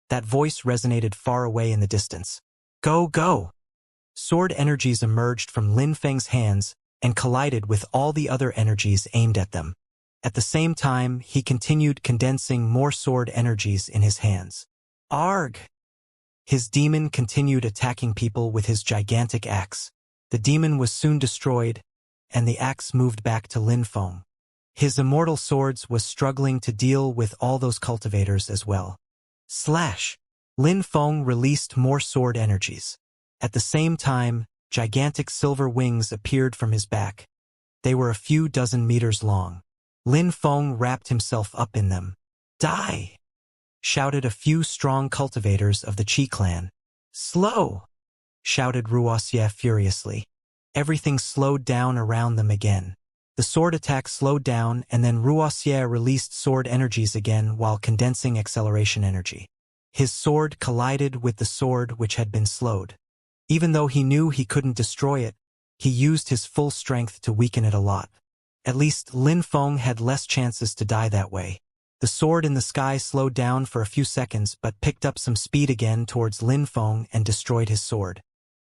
That voice resonated far away in the distance. "Go! Go!" Sword energies emerged from Lin Feng's hands and collided with all the other energies aimed at them. At the same time, he continued condensing more sword energies in his hands. Arg! His demon continued attacking people with his gigantic axe. The demon was soon destroyed, and the axe moved back to Lin Feng. His immortal swords was struggling to deal with all those cultivators as well. Slash! Lin Feng released more sword energies. At the same time, gigantic silver wings appeared from his back. They were a few dozen meters long. Lin Feng wrapped himself up in them. "Die!" shouted a few strong cultivators of the Qi clan. "Slow!" shouted Wuxia furiously. Everything slowed down around them again. The sword attack slowed down, and then Wuxia released sword energies again while condensing acceleration energy. His sword collided with the sword which had been slowed. Even though he knew he couldn't destroy it, he used his full strength to weaken it a lot. At least Lin Feng had less chances to die that way. The sword in the sky slowed down for a few seconds but picked up some speed again towards Lin Feng and destroyed his sword.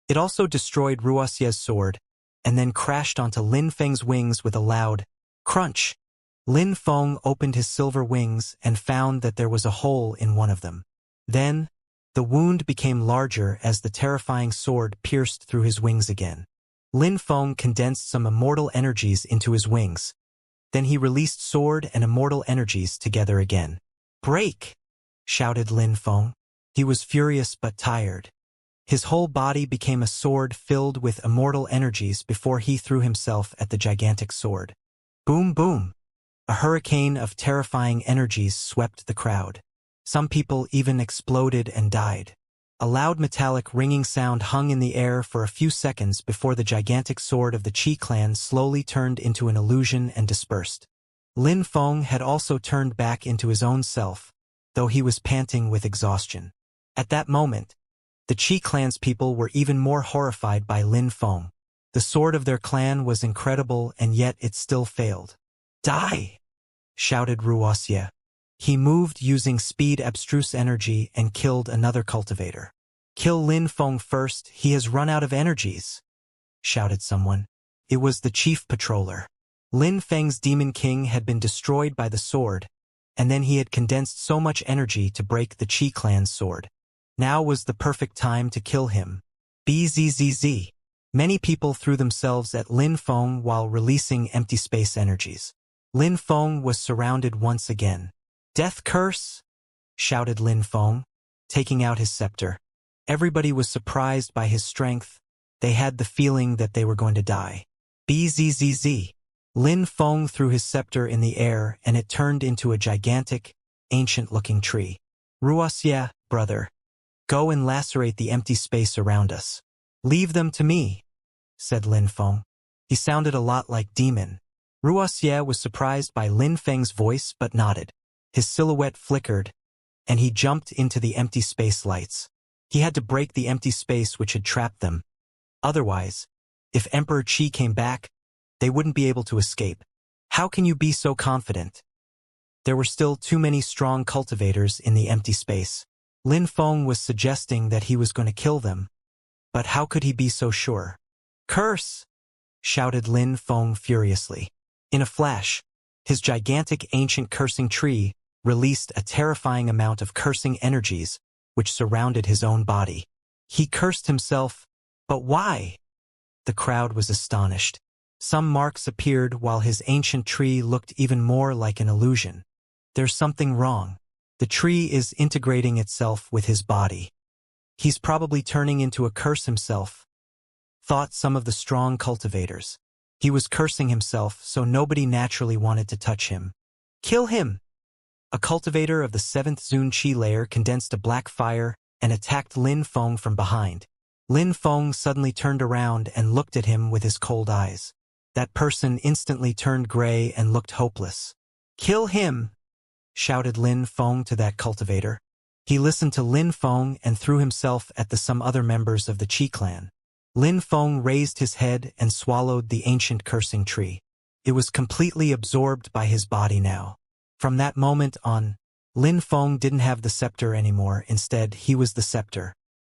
It also destroyed Wuxia's sword, and then crashed onto Lin Feng's wings with a loud crunch. Lin Feng opened his silver wings and found that there was a hole in one of them. Then, the wound became larger as the terrifying sword pierced through his wings again. Lin Feng condensed some immortal energies into his wings. Then he released sword and immortal energies together again. "Break!" shouted Lin Feng. He was furious but tired. His whole body became a sword filled with immortal energies before he threw himself at the gigantic sword. Boom, boom! A hurricane of terrifying energies swept the crowd. Some people even exploded and died. A loud metallic ringing sound hung in the air for a few seconds before the gigantic sword of the Qi clan slowly turned into an illusion and dispersed. Lin Feng had also turned back into his own self, though he was panting with exhaustion. At that moment, the Qi clan's people were even more horrified by Lin Feng. The sword of their clan was incredible, and yet it still failed. "Die!" shouted Wuxia. He moved using speed abstruse energy and killed another cultivator. "Kill Lin Feng first, he has run out of energies," shouted someone. It was the chief patroller. Lin Feng's Demon King had been destroyed by the sword, and then he had condensed so much energy to break the Qi clan's sword. Now was the perfect time to kill him. Bzzz. Many people threw themselves at Lin Feng while releasing empty space energies. Lin Feng was surrounded once again. "Death curse!" shouted Lin Feng, taking out his scepter. Everybody was surprised by his strength. They had the feeling that they were going to die. Bzzz. Lin Feng threw his scepter in the air and it turned into a gigantic, ancient-looking tree. "Wuxia, brother, go and lacerate the empty space around us." "Leave them to me," said Lin Feng. He sounded a lot like demon. Wuxia was surprised by Lin Feng's voice but nodded. His silhouette flickered, and he jumped into the empty space lights. He had to break the empty space which had trapped them. Otherwise, if Emperor Qi came back, they wouldn't be able to escape. How can you be so confident? There were still too many strong cultivators in the empty space. Lin Feng was suggesting that he was going to kill them, but how could he be so sure? "Curse!" shouted Lin Feng furiously. In a flash, his gigantic ancient cursing tree released a terrifying amount of cursing energies which surrounded his own body. He cursed himself, but why? The crowd was astonished. Some marks appeared while his ancient tree looked even more like an illusion. There's something wrong. The tree is integrating itself with his body. He's probably turning into a curse himself, thought some of the strong cultivators. He was cursing himself, so nobody naturally wanted to touch him. "Kill him!" A cultivator of the 7th Zun Qi layer condensed a black fire and attacked Lin Feng from behind. Lin Feng suddenly turned around and looked at him with his cold eyes. That person instantly turned gray and looked hopeless. "Kill him!" shouted Lin Feng to that cultivator. He listened to Lin Feng and threw himself at some other members of the Qi clan. Lin Feng raised his head and swallowed the ancient cursing tree. It was completely absorbed by his body now. From that moment on, Lin Feng didn't have the scepter anymore. Instead, he was the scepter.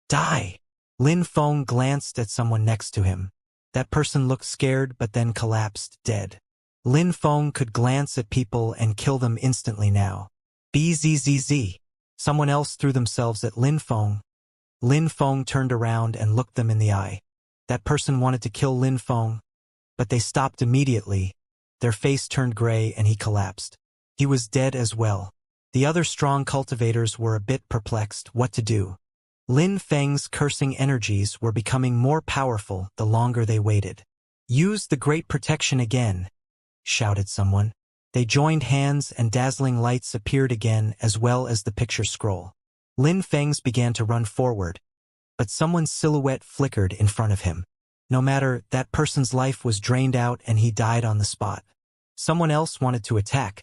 Die! Lin Feng glanced at someone next to him. That person looked scared but then collapsed, dead. Lin Feng could glance at people and kill them instantly now. Bzzz. Someone else threw themselves at Lin Feng. Lin Feng turned around and looked them in the eye. That person wanted to kill Lin Feng, but they stopped immediately. Their face turned gray and he collapsed. He was dead as well. The other strong cultivators were a bit perplexed what to do. Lin Feng's cursing energies were becoming more powerful the longer they waited. Use the Great Protection again, shouted someone. They joined hands and dazzling lights appeared again as well as the picture scroll. Lin Feng's began to run forward, but someone's silhouette flickered in front of him. No matter, that person's life was drained out and he died on the spot. Someone else wanted to attack,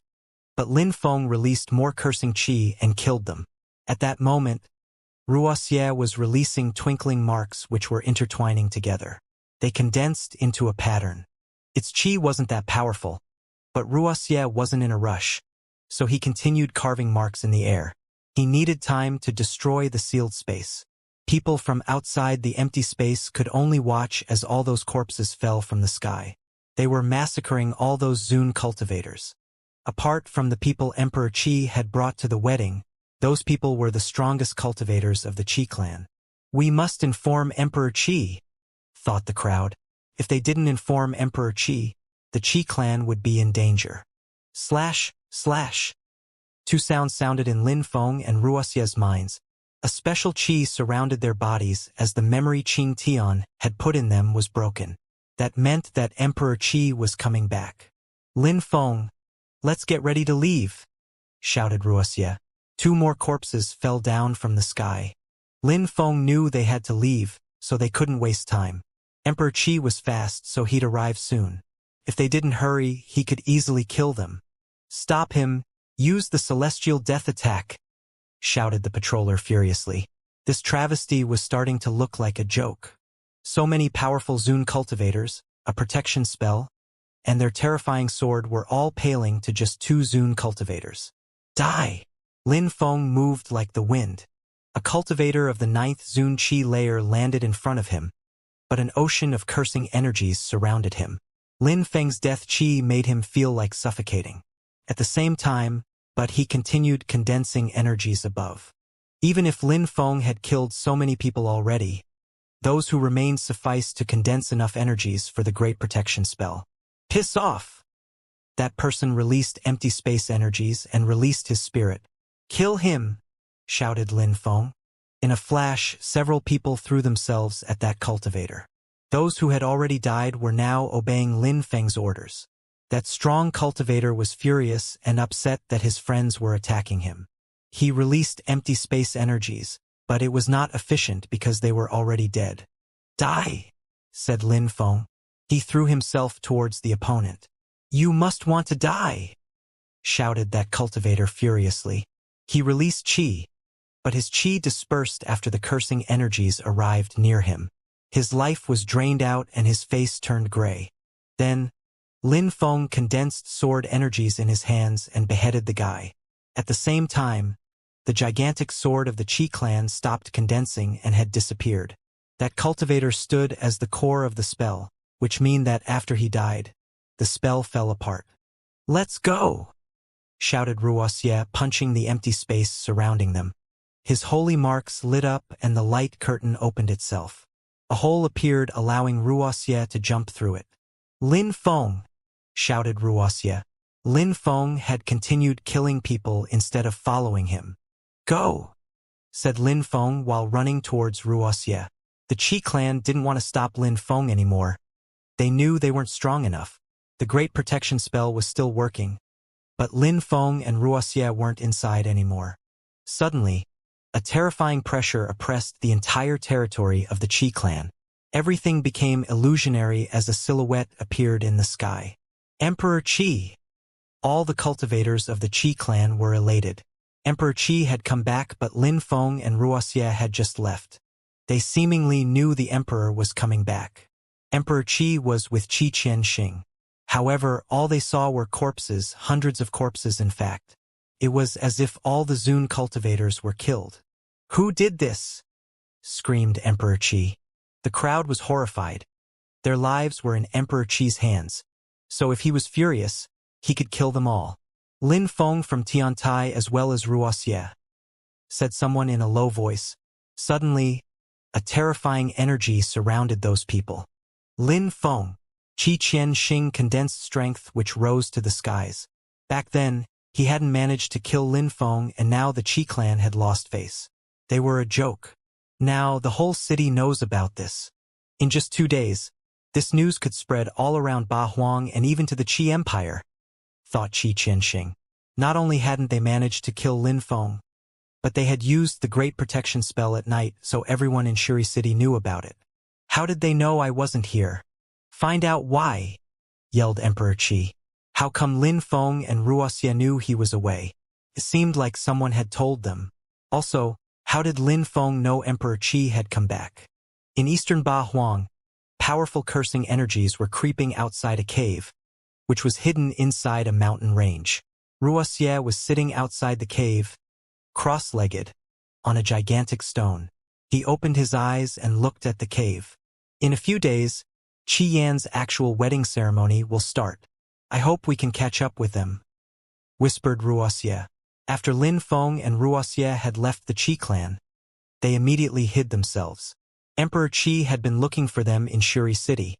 but Lin Feng released more cursing qi and killed them. At that moment, Wuxia was releasing twinkling marks which were intertwining together. They condensed into a pattern. Its qi wasn't that powerful, but Wuxia wasn't in a rush, so he continued carving marks in the air. He needed time to destroy the sealed space. People from outside the empty space could only watch as all those corpses fell from the sky. They were massacring all those Zun cultivators. Apart from the people Emperor Qi had brought to the wedding, those people were the strongest cultivators of the Qi clan. We must inform Emperor Qi, thought the crowd. If they didn't inform Emperor Qi, the Qi clan would be in danger. Slash, slash. Two sounds sounded in Lin Feng and Wuxia's minds. A special qi surrounded their bodies as the memory Qing Tian had put in them was broken. That meant that Emperor Qi was coming back. Lin Feng, let's get ready to leave, shouted Wuxia. Two more corpses fell down from the sky. Lin Feng knew they had to leave, so they couldn't waste time. Emperor Qi was fast, so he'd arrive soon. If they didn't hurry, he could easily kill them. Stop him, use the celestial death attack, shouted the patroller furiously. This travesty was starting to look like a joke. So many powerful Zun cultivators, a protection spell, and their terrifying sword were all paling to just two Zun cultivators. Die! Lin Feng moved like the wind. A cultivator of the 9th Zun Qi layer landed in front of him, but an ocean of cursing energies surrounded him. Lin Feng's death qi made him feel like suffocating. At the same time, but he continued condensing energies above. Even if Lin Feng had killed so many people already, those who remained sufficed to condense enough energies for the Great Protection spell. Piss off! That person released empty space energies and released his spirit. Kill him! Shouted Lin Feng. In a flash, several people threw themselves at that cultivator. Those who had already died were now obeying Lin Feng's orders. That strong cultivator was furious and upset that his friends were attacking him. He released empty space energies, but it was not efficient because they were already dead. Die, said Lin Feng. He threw himself towards the opponent. You must want to die, shouted that cultivator furiously. He released qi, but his qi dispersed after the cursing energies arrived near him. His life was drained out and his face turned gray. Then, Lin Feng condensed sword energies in his hands and beheaded the guy. At the same time, the gigantic sword of the Qi clan stopped condensing and had disappeared. That cultivator stood as the core of the spell, which meant that after he died, the spell fell apart. Let's go! Shouted Wuxia, punching the empty space surrounding them. His holy marks lit up and the light curtain opened itself. A hole appeared, allowing Wuxia to jump through it. Lin Feng! Shouted Wuxia. Lin Feng had continued killing people instead of following him. Go! Said Lin Feng while running towards Wuxia. The Qi clan didn't want to stop Lin Feng anymore. They knew they weren't strong enough. The Great Protection spell was still working, but Lin Feng and Wuxia weren't inside anymore. Suddenly, a terrifying pressure oppressed the entire territory of the Qi clan. Everything became illusionary as a silhouette appeared in the sky. Emperor Qi! All the cultivators of the Qi clan were elated. Emperor Qi had come back, but Lin Feng and Ruoxia had just left. They seemingly knew the emperor was coming back. Emperor Qi was with Qi Qianxing. However, all they saw were corpses, hundreds of corpses in fact. It was as if all the Zun cultivators were killed. "Who did this?" screamed Emperor Qi. The crowd was horrified. Their lives were in Emperor Qi's hands, so if he was furious, he could kill them all. "Lin Feng from Tiantai as well as Ruoxia," said someone in a low voice. Suddenly, a terrifying energy surrounded those people. Lin Feng, Qi Qianxing condensed strength which rose to the skies. Back then, he hadn't managed to kill Lin Feng, and now the Qi clan had lost face. They were a joke. Now the whole city knows about this. In just 2 days, this news could spread all around Ba Huang and even to the Qi Empire, thought Qi Qianxing. Not only hadn't they managed to kill Lin Feng, but they had used the Great Protection spell at night, so everyone in Shuri City knew about it. "How did they know I wasn't here?" "Find out why," yelled Emperor Qi. How come Lin Feng and Ruoxia knew he was away? It seemed like someone had told them. Also, how did Lin Feng know Emperor Qi had come back? In eastern Ba Huang, powerful cursing energies were creeping outside a cave, which was hidden inside a mountain range. Ruoxia was sitting outside the cave, cross-legged, on a gigantic stone. He opened his eyes and looked at the cave. "In a few days, Qi Yan's actual wedding ceremony will start. I hope we can catch up with them," whispered Ruoxia. After Lin Feng and Ruoxia had left the Qi clan, they immediately hid themselves. Emperor Qi had been looking for them in Shuri City,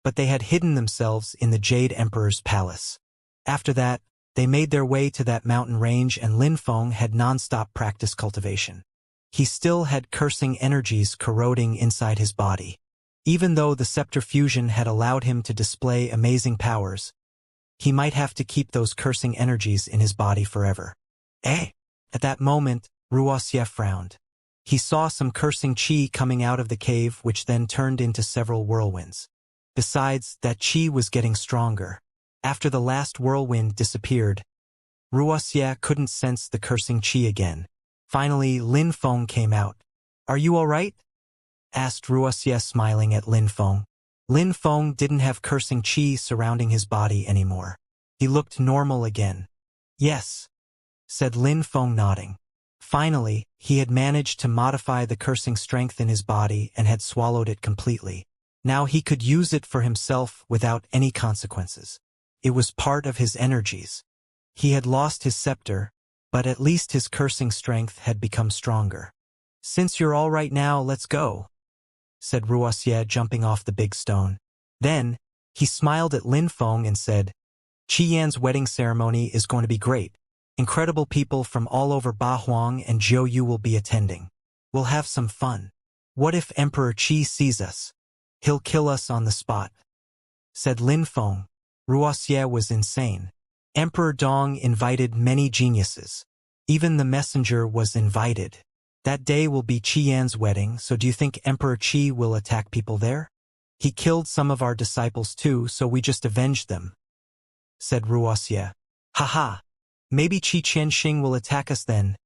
but they had hidden themselves in the Jade Emperor's palace. After that, they made their way to that mountain range, and Lin Feng had non-stop practice cultivation. He still had cursing energies corroding inside his body. Even though the scepter fusion had allowed him to display amazing powers, he might have to keep those cursing energies in his body forever. At that moment, Ruoxia frowned. He saw some cursing qi coming out of the cave, which then turned into several whirlwinds. Besides, that qi was getting stronger. After the last whirlwind disappeared, Ruoxia couldn't sense the cursing qi again. Finally, Lin Feng came out. "Are you all right?" asked Ruoxia, smiling at Lin Feng. Lin Feng didn't have cursing qi surrounding his body anymore. He looked normal again. "Yes," said Lin Feng, nodding. Finally, he had managed to modify the cursing strength in his body and had swallowed it completely. Now he could use it for himself without any consequences. It was part of his energies. He had lost his scepter, but at least his cursing strength had become stronger. "Since you're all right now, let's go," said Ruoxia, jumping off the big stone. Then, he smiled at Lin Feng and said, "Qi Yan's wedding ceremony is going to be great. Incredible people from all over Ba Huang and Zhou Yu will be attending. We'll have some fun. What if Emperor Qi sees us? He'll kill us on the spot," said Lin Feng. Ruoxia was insane. Emperor Dong invited many geniuses. Even the messenger was invited. That day will be Qi Yan's wedding, so do you think Emperor Qi will attack people there? "He killed some of our disciples too, so we just avenged them," said Ruoxia. "Haha, maybe Qi Qianxing will attack us then,"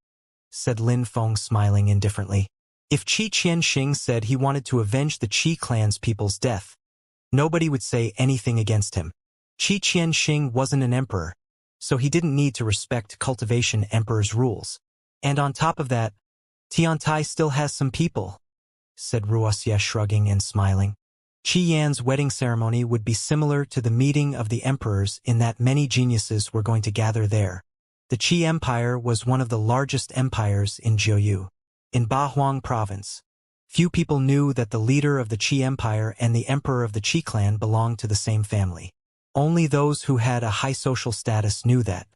said Lin Feng, smiling indifferently. If Qi Qianxing said he wanted to avenge the Qi clan's people's death, nobody would say anything against him. Qi Qianxing wasn't an emperor, so he didn't need to respect Cultivation Emperor's rules. And on top of that, Tiantai still has some people, said Ruoxia, shrugging and smiling. Qi Yan's wedding ceremony would be similar to the meeting of the emperors in that many geniuses were going to gather there. The Qi Empire was one of the largest empires in Zhou Yu. In Ba Huang province, few people knew that the leader of the Qi Empire and the emperor of the Qi clan belonged to the same family. Only those who had a high social status knew that.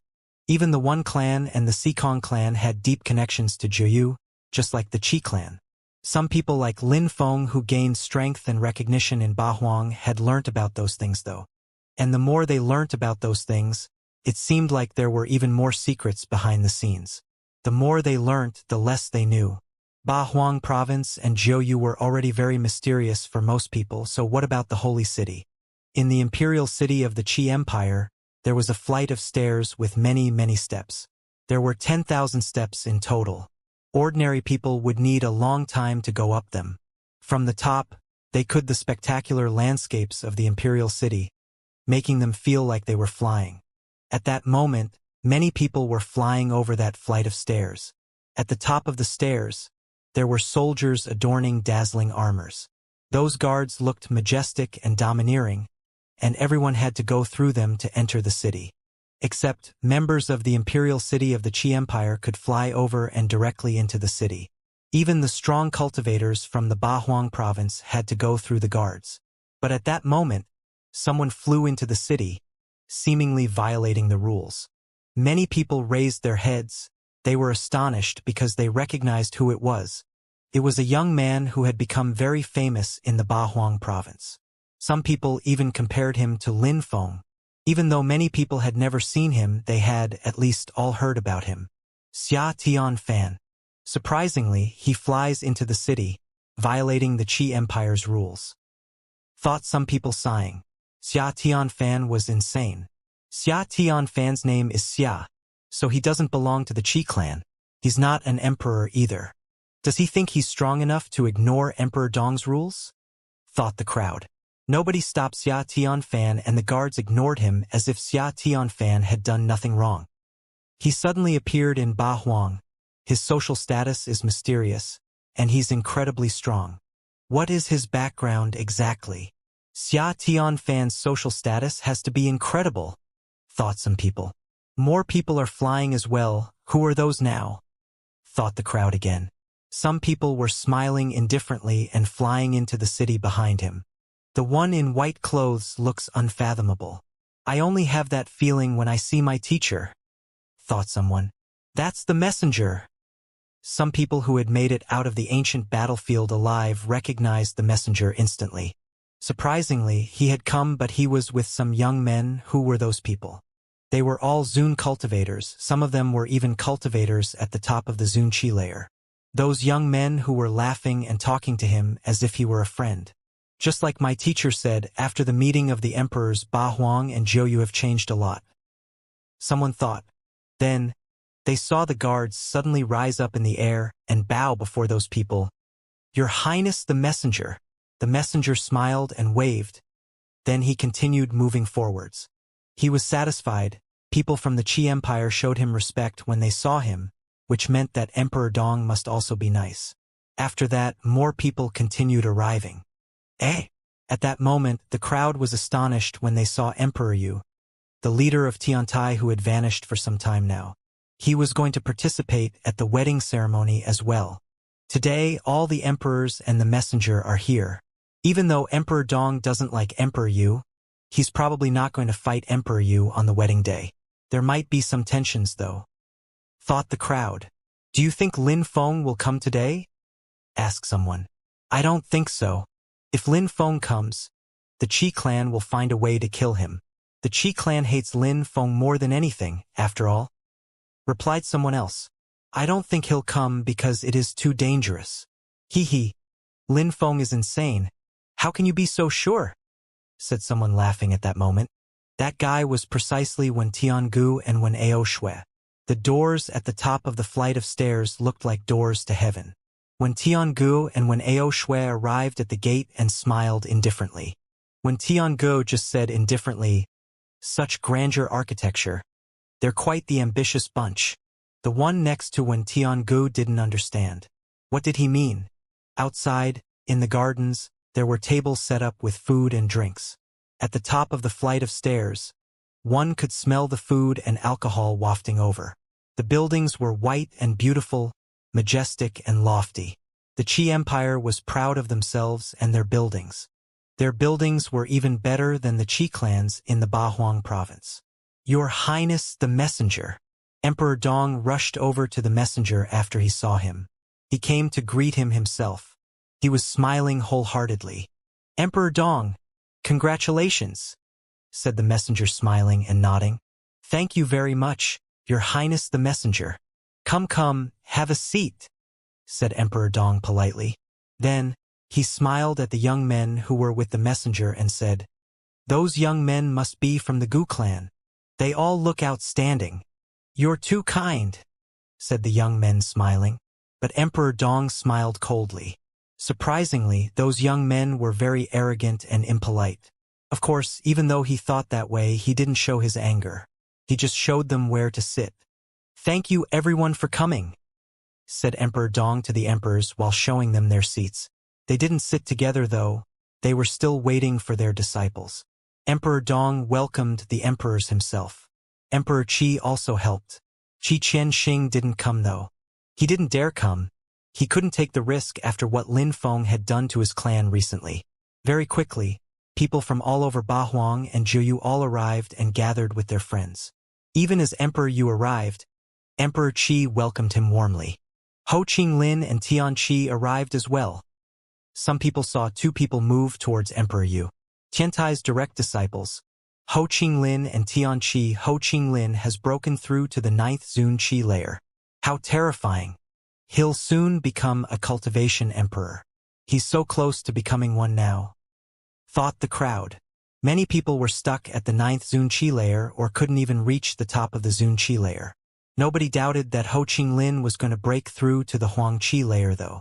Even the One clan and the Sikong clan had deep connections to Zhou Yu, just like the Qi clan. Some people like Lin Feng, who gained strength and recognition in Ba Huang, had learnt about those things though. And the more they learnt about those things, it seemed like there were even more secrets behind the scenes. The more they learnt, the less they knew. Ba Huang province and Zhou Yu were already very mysterious for most people, so what about the holy city? In the imperial city of the Qi Empire, there was a flight of stairs with many, many steps. There were 10,000 steps in total. Ordinary people would need a long time to go up them. From the top, they could the spectacular landscapes of the imperial city, making them feel like they were flying. At that moment, many people were flying over that flight of stairs. At the top of the stairs, there were soldiers adorning dazzling armors. Those guards looked majestic and domineering, and everyone had to go through them to enter the city. Except members of the imperial city of the Qi Empire could fly over and directly into the city. Even the strong cultivators from the Bahuang province had to go through the guards. But at that moment, someone flew into the city, seemingly violating the rules. Many people raised their heads. They were astonished because they recognized who it was. It was a young man who had become very famous in the Bahuang province. Some people even compared him to Lin Feng. Even though many people had never seen him, they had at least all heard about him. Xia Tianfan. Surprisingly, he flies into the city, violating the Qi Empire's rules. Thought some people sighing. Xia Tianfan was insane. Xia Tianfan's name is Xia, so he doesn't belong to the Qi clan. He's not an emperor either. Does he think he's strong enough to ignore Emperor Dong's rules? Thought the crowd. Nobody stopped Xia Tianfan, and the guards ignored him as if Xia Tianfan had done nothing wrong. He suddenly appeared in Bahuang. His social status is mysterious, and he's incredibly strong. What is his background exactly? Xia Tianfan's social status has to be incredible, thought some people. More people are flying as well. Who are those now? Thought the crowd again. Some people were smiling indifferently and flying into the city behind him. The one in white clothes looks unfathomable. I only have that feeling when I see my teacher, thought someone. That's the messenger. Some people who had made it out of the ancient battlefield alive recognized the messenger instantly. Surprisingly, he had come, but he was with some young men. Who were those people? They were all Zun cultivators. Some of them were even cultivators at the top of the Zun Qi layer. Those young men who were laughing and talking to him as if he were a friend. Just like my teacher said, after the meeting of the emperors, Bahuang and Zhou Yu have changed a lot. Someone thought. Then, they saw the guards suddenly rise up in the air and bow before those people. Your Highness the messenger. The messenger smiled and waved. Then he continued moving forwards. He was satisfied. People from the Qi Empire showed him respect when they saw him, which meant that Emperor Dong must also be nice. After that, more people continued arriving. At that moment, the crowd was astonished when they saw Emperor Yu, the leader of Tiantai who had vanished for some time now. He was going to participate at the wedding ceremony as well. Today, all the emperors and the messenger are here. Even though Emperor Dong doesn't like Emperor Yu, he's probably not going to fight Emperor Yu on the wedding day. There might be some tensions though. Thought the crowd. Do you think Lin Feng will come today? Asked someone. I don't think so. If Lin Feng comes, the Qi clan will find a way to kill him. The Qi clan hates Lin Feng more than anything, after all. Replied someone else. I don't think he'll come because it is too dangerous. Hee. Lin Feng is insane. How can you be so sure? Said someone laughing at that moment. That guy was precisely when Tiangu and when Ao Shui. The doors at the top of the flight of stairs looked like doors to heaven. When Tiangu and when Ao Shui arrived at the gate and smiled indifferently. When Tiangu just said indifferently, such grandeur architecture. They're quite the ambitious bunch. The one next to when Tiangu didn't understand. What did he mean? Outside, in the gardens, there were tables set up with food and drinks. At the top of the flight of stairs, one could smell the food and alcohol wafting over. The buildings were white and beautiful, majestic and lofty. The Qi Empire was proud of themselves and their buildings. Their buildings were even better than the Qi clans in the Bahuang province. Your Highness the messenger. Emperor Dong rushed over to the messenger after he saw him. He came to greet him himself. He was smiling wholeheartedly. Emperor Dong, congratulations, said the messenger smiling and nodding. Thank you very much, Your Highness the messenger. Come, have a seat, said Emperor Dong politely. Then, he smiled at the young men who were with the messenger and said, those young men must be from the Gu clan. They all look outstanding. You're too kind, said the young men smiling. But Emperor Dong smiled coldly. Surprisingly, those young men were very arrogant and impolite. Of course, even though he thought that way, he didn't show his anger. He just showed them where to sit. Thank you everyone for coming, said Emperor Dong to the emperors while showing them their seats. They didn't sit together though. They were still waiting for their disciples. Emperor Dong welcomed the emperors himself. Emperor Qi also helped. Qi Qianxing didn't come though. He didn't dare come. He couldn't take the risk after what Lin Feng had done to his clan recently. Very quickly, people from all over Bahuang and Jiuyu all arrived and gathered with their friends. Even as Emperor Yu arrived, Emperor Qi welcomed him warmly. Ho Qinglin and Tian Qi arrived as well. Some people saw two people move towards Emperor Yu. Tiantai's direct disciples, Ho Qinglin and Tian Qi. Ho Qinglin has broken through to the 9th Zun Qi layer. How terrifying. He'll soon become a cultivation emperor. He's so close to becoming one now, thought the crowd. Many people were stuck at the 9th Zun Qi layer or couldn't even reach the top of the Zun Qi layer. Nobody doubted that Ho Qinglin was going to break through to the Huang Qi layer though.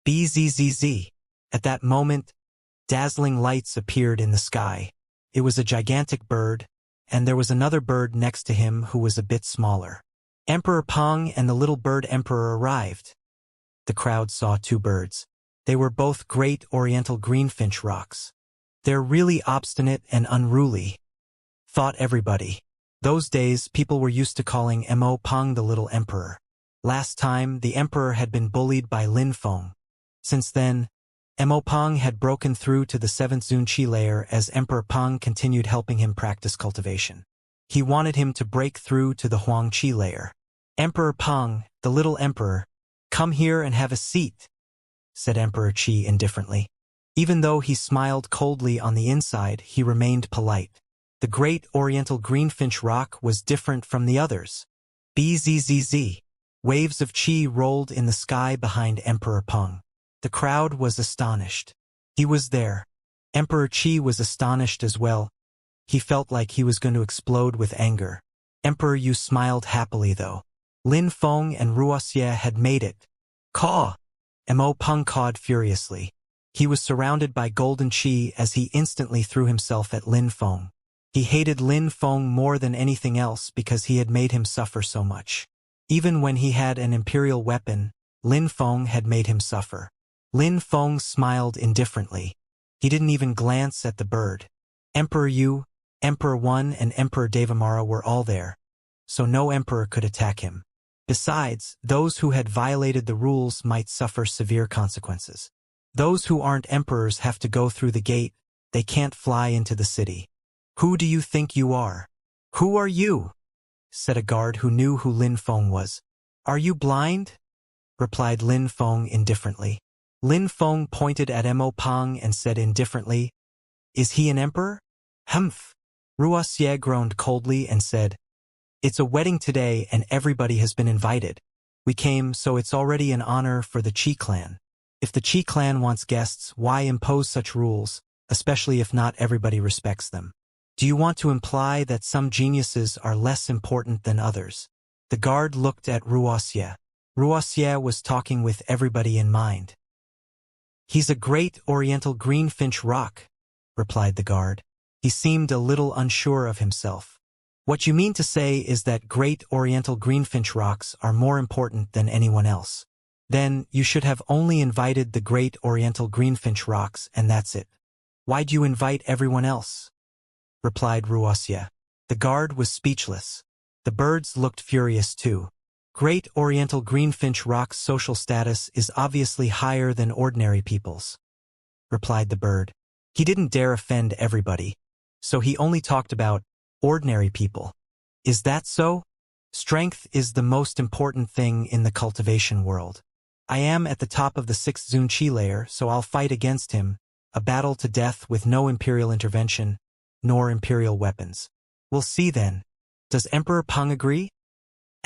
Bzzz. At that moment, dazzling lights appeared in the sky. It was a gigantic bird, and there was another bird next to him who was a bit smaller. Emperor Peng and the little bird emperor arrived. The crowd saw two birds. They were both great oriental greenfinch rocks. They're really obstinate and unruly, thought everybody. Those days, people were used to calling Mo Peng the little emperor. Last time, the emperor had been bullied by Lin Feng. Since then, Mo Peng had broken through to the 7th Zun Qi layer as Emperor Peng continued helping him practice cultivation. He wanted him to break through to the Huang Qi layer. Emperor Peng, the little emperor, come here and have a seat, said Emperor Qi indifferently. Even though he smiled coldly on the inside, he remained polite. The great oriental greenfinch rock was different from the others. Bzzz. Waves of qi rolled in the sky behind Emperor Peng. The crowd was astonished. He was there. Emperor Qi was astonished as well. He felt like he was going to explode with anger. Emperor Yu smiled happily though. Lin Feng and Wuxia had made it. Caw! Mo Peng cawed furiously. He was surrounded by golden qi as he instantly threw himself at Lin Feng. He hated Lin Feng more than anything else because he had made him suffer so much. Even when he had an imperial weapon, Lin Feng had made him suffer. Lin Feng smiled indifferently. He didn't even glance at the bird. Emperor Yu, Emperor Wan and Emperor Devamara were all there, so no emperor could attack him. Besides, those who had violated the rules might suffer severe consequences. Those who aren't emperors have to go through the gate. They can't fly into the city. Who do you think you are? Who are you? Said a guard who knew who Lin Feng was. Are you blind? Replied Lin Feng indifferently. Lin Feng pointed at Mo Peng and said indifferently, Is he an emperor? Humph. Wuxia groaned coldly and said, It's a wedding today and everybody has been invited. We came, so it's already an honor for the Qi clan. If the Qi clan wants guests, why impose such rules, especially if not everybody respects them? Do you want to imply that some geniuses are less important than others? The guard looked at Wuxia. Wuxia was talking with everybody in mind. He's a great oriental greenfinch rock, replied the guard. He seemed a little unsure of himself. What you mean to say is that great oriental greenfinch rocks are more important than anyone else. Then you should have only invited the great oriental greenfinch rocks and that's it. Why'd you invite everyone else? Replied Wuxia. The guard was speechless. The birds looked furious too. Great oriental greenfinch rock's social status is obviously higher than ordinary people's, replied the bird. He didn't dare offend everybody, so he only talked about ordinary people. Is that so? Strength is the most important thing in the cultivation world. I am at the top of the 6th Zun Qi layer, so I'll fight against him, a battle to death with no imperial intervention, nor imperial weapons. We'll see then. Does Emperor Peng agree?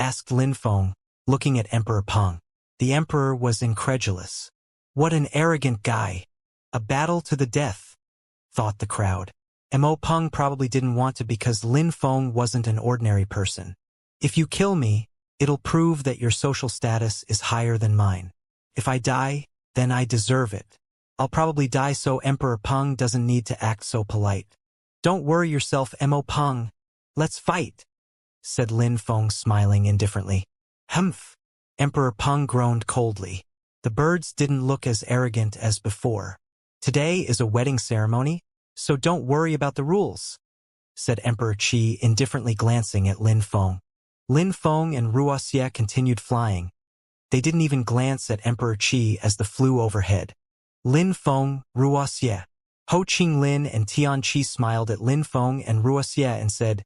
Asked Lin Feng, looking at Emperor Peng. The emperor was incredulous. What an arrogant guy. A battle to the death, thought the crowd. Mo Peng probably didn't want to because Lin Feng wasn't an ordinary person. If you kill me, it'll prove that your social status is higher than mine. If I die, then I deserve it. I'll probably die so Emperor Peng doesn't need to act so polite. Don't worry yourself, Mo Peng. Let's fight, said Lin Feng smiling indifferently. Humph. Emperor Peng groaned coldly. The birds didn't look as arrogant as before. Today is a wedding ceremony, so don't worry about the rules, said Emperor Qi indifferently glancing at Lin Feng. Lin Feng and Wuxia continued flying. They didn't even glance at Emperor Qi as they flew overhead. Lin Feng, Wuxia. Ho Qinglin and Tian Qi smiled at Lin Feng and Wuxia and said,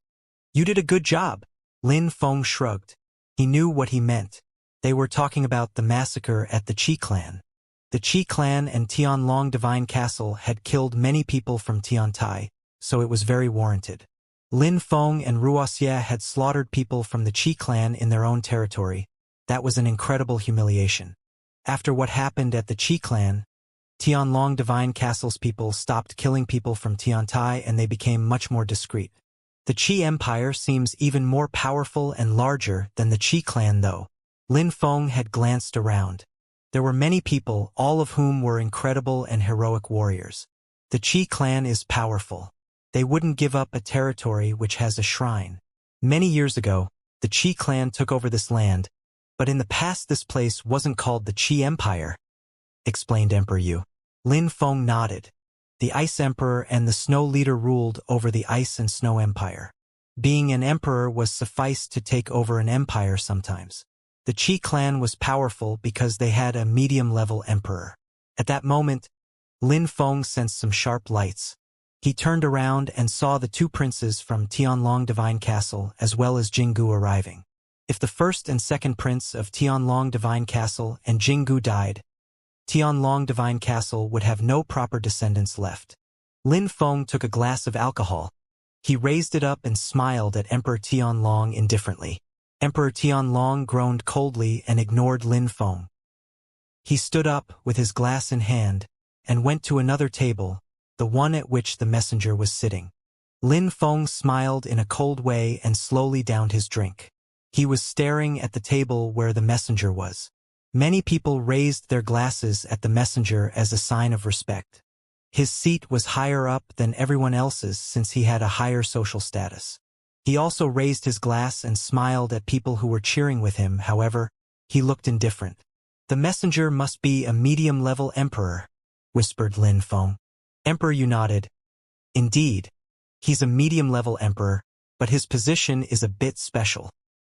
"You did a good job." Lin Feng shrugged. He knew what he meant. They were talking about the massacre at the Qi clan. The Qi clan and Tianlong Divine Castle had killed many people from Tiantai, so it was very warranted. Lin Feng and Wuxia had slaughtered people from the Qi clan in their own territory. That was an incredible humiliation. After what happened at the Qi clan, Tianlong Divine Castle's people stopped killing people from Tiantai and they became much more discreet. The Qi Empire seems even more powerful and larger than the Qi clan though. Lin Feng had glanced around. There were many people, all of whom were incredible and heroic warriors. The Qi clan is powerful. They wouldn't give up a territory which has a shrine. Many years ago, the Qi clan took over this land, but in the past this place wasn't called the Qi Empire, explained Emperor Yu. Lin Feng nodded. The Ice Emperor and the Snow Leader ruled over the Ice and Snow Empire. Being an emperor was sufficed to take over an empire sometimes. The Qi clan was powerful because they had a medium-level emperor. At that moment, Lin Feng sensed some sharp lights. He turned around and saw the two princes from Tianlong Divine Castle as well as Jinggu arriving. If the first and second prince of Tianlong Divine Castle and Jinggu died, Tianlong Divine Castle would have no proper descendants left. Lin Feng took a glass of alcohol. He raised it up and smiled at Emperor Tianlong indifferently. Emperor Tianlong groaned coldly and ignored Lin Feng. He stood up with his glass in hand and went to another table, the one at which the messenger was sitting. Lin Feng smiled in a cold way and slowly downed his drink. He was staring at the table where the messenger was. Many people raised their glasses at the messenger as a sign of respect. His seat was higher up than everyone else's since he had a higher social status. He also raised his glass and smiled at people who were cheering with him, however, he looked indifferent. "The messenger must be a medium-level emperor," whispered Lin Feng. Emperor Yu nodded. "Indeed, he's a medium-level emperor, but his position is a bit special.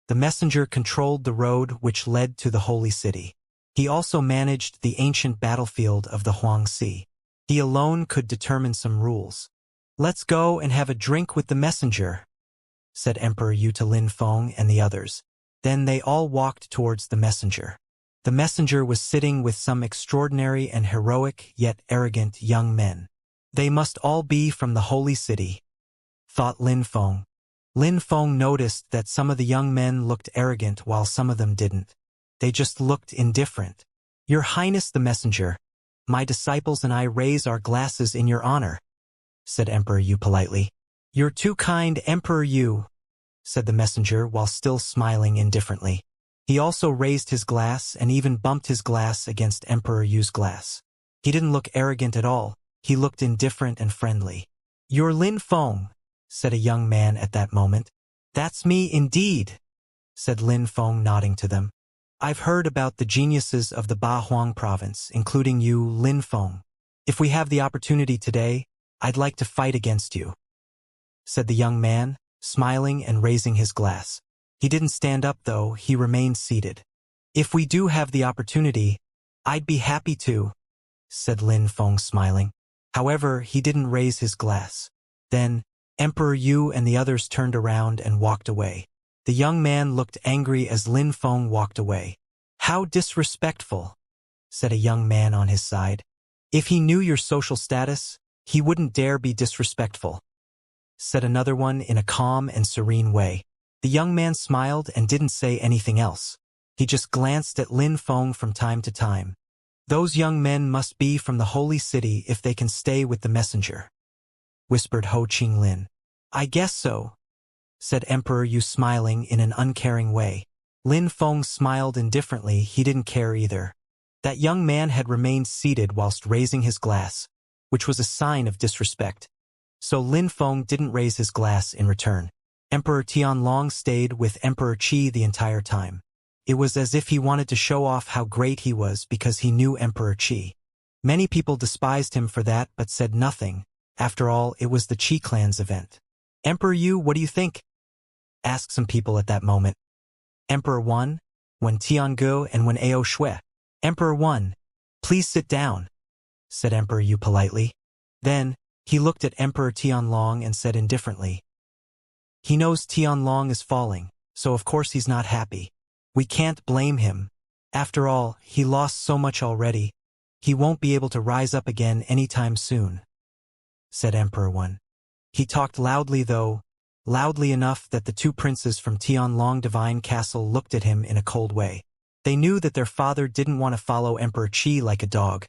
The messenger controlled the road which led to the holy city. He also managed the ancient battlefield of the Huangxi. He alone could determine some rules. Let's go and have a drink with the messenger," said Emperor Yu to Lin Feng and the others. Then they all walked towards the messenger. The messenger was sitting with some extraordinary and heroic yet arrogant young men. They must all be from the holy city, thought Lin Feng. Lin Feng noticed that some of the young men looked arrogant while some of them didn't. They just looked indifferent. "Your Highness the messenger, my disciples and I raise our glasses in your honor," said Emperor Yu politely. "You're too kind, Emperor Yu," said the messenger while still smiling indifferently. He also raised his glass and even bumped his glass against Emperor Yu's glass. He didn't look arrogant at all. He looked indifferent and friendly. "You're Lin Feng," said a young man at that moment. "That's me indeed," said Lin Feng nodding to them. "I've heard about the geniuses of the Ba Huang province, including you, Lin Feng. If we have the opportunity today, I'd like to fight against you," said the young man, smiling and raising his glass. He didn't stand up though, he remained seated. "If we do have the opportunity, I'd be happy to," said Lin Feng smiling. However, he didn't raise his glass. Then, Emperor Yu and the others turned around and walked away. The young man looked angry as Lin Feng walked away. "How disrespectful," said a young man on his side. "If he knew your social status, he wouldn't dare be disrespectful," said another one in a calm and serene way. The young man smiled and didn't say anything else. He just glanced at Lin Feng from time to time. Those young men must be from the holy city if they can stay with the messenger. whispered Ho Qinglin. I guess so, said Emperor Yu, smiling in an uncaring way. Lin Feng smiled indifferently. He didn't care either. That young man had remained seated whilst raising his glass, which was a sign of disrespect. So Lin Feng didn't raise his glass in return. Emperor Tianlong stayed with Emperor Qi the entire time. It was as if he wanted to show off how great he was because he knew Emperor Qi. Many people despised him for that but said nothing. After all, it was the Qi clan's event. Emperor Yu, what do you think? Asked some people at that moment. Emperor 1, Wen Tiangu and Wen Ao Shui. Emperor 1, please sit down, said Emperor Yu politely. Then, he looked at Emperor Tianlong and said indifferently, he knows Tianlong is falling, so of course he's not happy. We can't blame him. After all, he lost so much already. He won't be able to rise up again anytime soon, said Emperor 1. He talked loudly though, loudly enough that the two princes from Tianlong Divine Castle looked at him in a cold way. They knew that their father didn't want to follow Emperor Qi like a dog,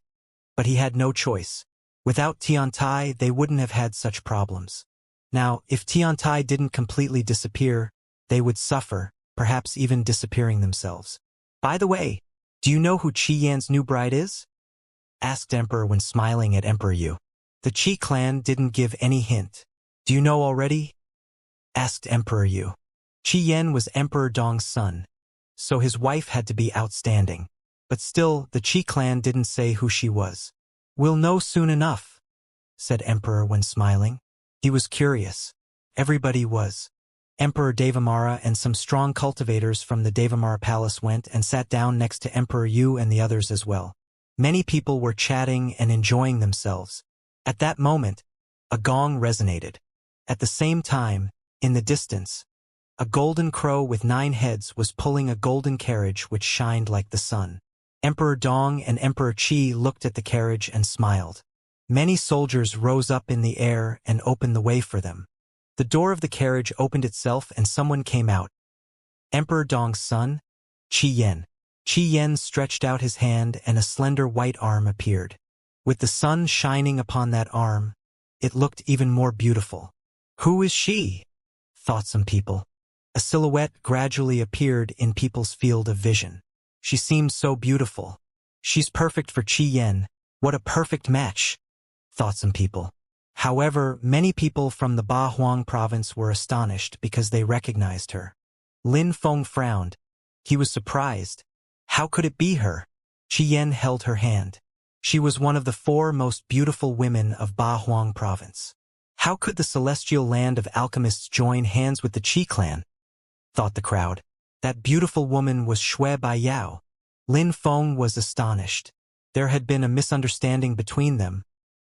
but he had no choice. Without Tiantai, they wouldn't have had such problems. Now, if Tiantai didn't completely disappear, they would suffer, perhaps even disappearing themselves. By the way, do you know who Qi Yan's new bride is? Asked Emperor when smiling at Emperor Yu. The Qi clan didn't give any hint. Do you know already? Asked Emperor Yu. Qi Yan was Emperor Dong's son, so his wife had to be outstanding. But still, the Qi clan didn't say who she was. We'll know soon enough, said Emperor when smiling. He was curious. Everybody was. Emperor Devamara and some strong cultivators from the Devamara palace went and sat down next to Emperor Yu and the others as well. Many people were chatting and enjoying themselves. At that moment, a gong resonated. At the same time, in the distance, a golden crow with 9 heads was pulling a golden carriage which shined like the sun. Emperor Dong and Emperor Qi looked at the carriage and smiled. Many soldiers rose up in the air and opened the way for them. The door of the carriage opened itself and someone came out. Emperor Dong's son, Qi Yan. Qi Yan stretched out his hand and a slender white arm appeared. With the sun shining upon that arm, it looked even more beautiful. Who is she? Thought some people. A silhouette gradually appeared in people's field of vision. She seemed so beautiful. She's perfect for Qi Yan. What a perfect match, thought some people. However, many people from the Ba Huang province were astonished because they recognized her. Lin Feng frowned. He was surprised. How could it be her? Qi Yan held her hand. She was one of the 4 most beautiful women of Ba Huang province. How could the celestial land of alchemists join hands with the Qi clan? Thought the crowd. That beautiful woman was Shui Baiyao. Lin Feng was astonished. There had been a misunderstanding between them,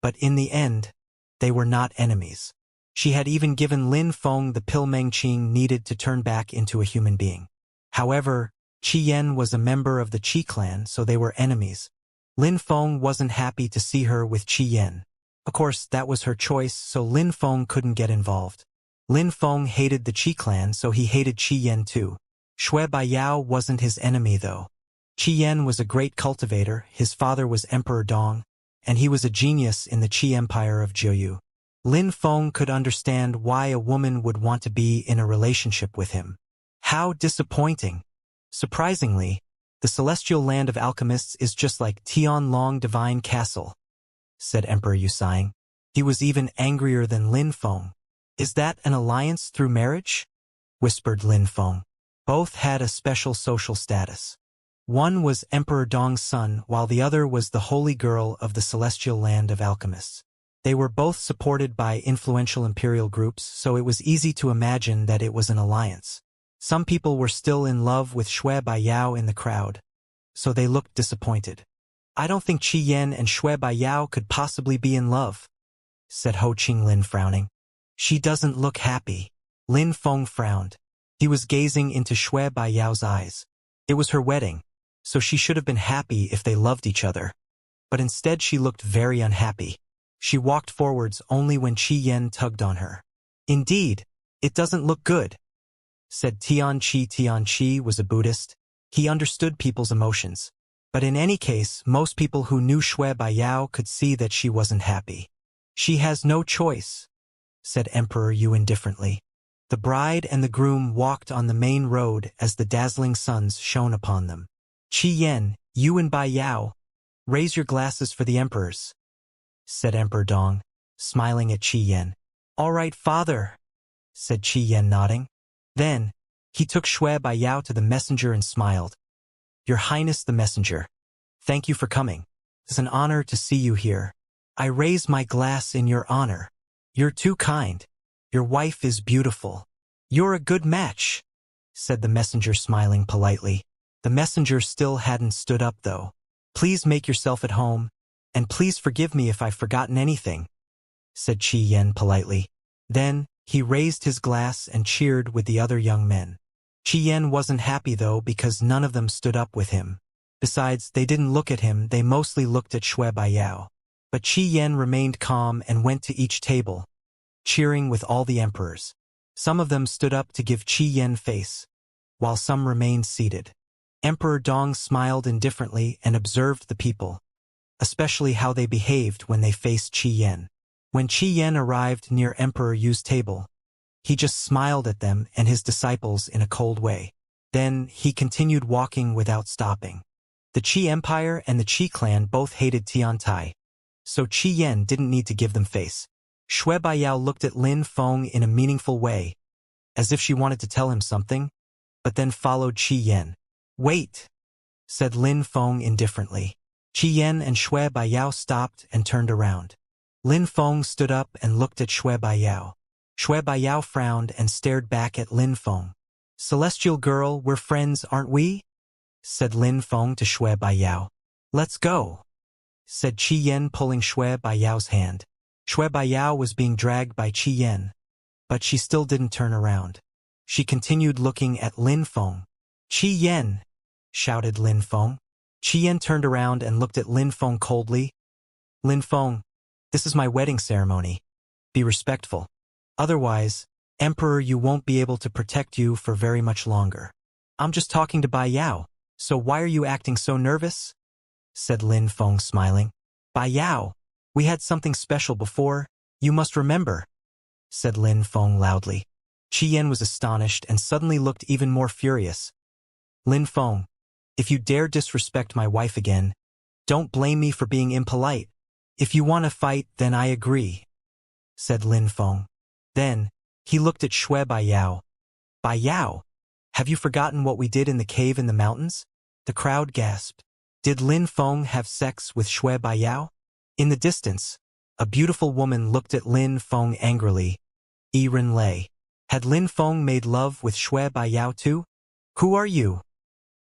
but in the end, they were not enemies. She had even given Lin Feng the pill Mengqing needed to turn back into a human being. However, Qi Yan was a member of the Qi clan, so they were enemies. Lin Feng wasn't happy to see her with Qi Yan. Of course, that was her choice, so Lin Feng couldn't get involved. Lin Feng hated the Qi clan, so he hated Qi Yan too. Shui Baiyao wasn't his enemy though. Qi Yan was a great cultivator, his father was Emperor Dong, and he was a genius in the Qi Empire of Jiuyu. Lin Feng could understand why a woman would want to be in a relationship with him. How disappointing! Surprisingly, the celestial land of alchemists is just like Tianlong Divine Castle, said Emperor Yu, sighing. He was even angrier than Lin Feng. Is that an alliance through marriage? Whispered Lin Feng. Both had a special social status. One was Emperor Dong's son, while the other was the holy girl of the celestial land of alchemists. They were both supported by influential imperial groups, so it was easy to imagine that it was an alliance. Some people were still in love with Shui Baiyao in the crowd, so they looked disappointed. I don't think Qi Yan and Shui Baiyao could possibly be in love, said Ho Qinglin, frowning. She doesn't look happy. Lin Feng frowned. He was gazing into Shui Baiyao's eyes. It was her wedding, so she should have been happy if they loved each other. But instead she looked very unhappy. She walked forwards only when Qi Yan tugged on her. Indeed, it doesn't look good, said Tian Qi. Tian Qi was a Buddhist. He understood people's emotions. But in any case, most people who knew Shui Baiyao could see that she wasn't happy. She has no choice, said Emperor Yu indifferently. The bride and the groom walked on the main road as the dazzling suns shone upon them. Qi Yan, you and Bai Yao, raise your glasses for the emperors, said Emperor Dong, smiling at Qi Yan. All right, father, said Qi Yan nodding. Then, he took Shui Bai Yao to the messenger and smiled. Your Highness the messenger, thank you for coming. It's an honor to see you here. I raise my glass in your honor. You're too kind. Your wife is beautiful. You're a good match, said the messenger smiling politely. The messenger still hadn't stood up though. Please make yourself at home, and please forgive me if I've forgotten anything, said Qi Yan politely. Then, he raised his glass and cheered with the other young men. Qi Yan wasn't happy though because none of them stood up with him. Besides, they didn't look at him, they mostly looked at Shui Bai Yao. But Qi Yan remained calm and went to each table, cheering with all the emperors. Some of them stood up to give Qi Yan face, while some remained seated. Emperor Dong smiled indifferently and observed the people, especially how they behaved when they faced Qi Yan. When Qi Yan arrived near Emperor Yu's table, he just smiled at them and his disciples in a cold way. Then, he continued walking without stopping. The Qi Empire and the Qi clan both hated Tiantai, so Qi Yan didn't need to give them face. Shui Bai Yao looked at Lin Feng in a meaningful way, as if she wanted to tell him something, but then followed Qi Yan. Wait, said Lin Feng indifferently. Qi Yan and Shui Bai Yao stopped and turned around. Lin Feng stood up and looked at Shui Bai Yao. Shui Bai Yao frowned and stared back at Lin Feng. Celestial girl, we're friends, aren't we? Said Lin Feng to Shui Bai Yao. Let's go, said Qi Yan pulling Shui Bai Yao's hand. Shui Bai Yao was being dragged by Qi Yan, but she still didn't turn around. She continued looking at Lin Feng. Qi Yan, shouted Lin Feng. Qi Yan turned around and looked at Lin Feng coldly. Lin Feng, this is my wedding ceremony. Be respectful. Otherwise, Emperor, you won't be able to protect you for very much longer. I'm just talking to Bai Yao, so why are you acting so nervous? Said Lin Feng smiling. Bai Yao, we had something special before, you must remember, said Lin Feng loudly. Qi Yan was astonished and suddenly looked even more furious. Lin Feng, if you dare disrespect my wife again, don't blame me for being impolite. If you want to fight, then I agree, said Lin Feng. Then, he looked at Shui Bai Yao. Bai Yao, have you forgotten what we did in the cave in the mountains? The crowd gasped. Did Lin Feng have sex with Shui Bai Yao? In the distance, a beautiful woman looked at Lin Feng angrily. Ren Lei. Had Lin Feng made love with Shui Bai Yao too? Who are you?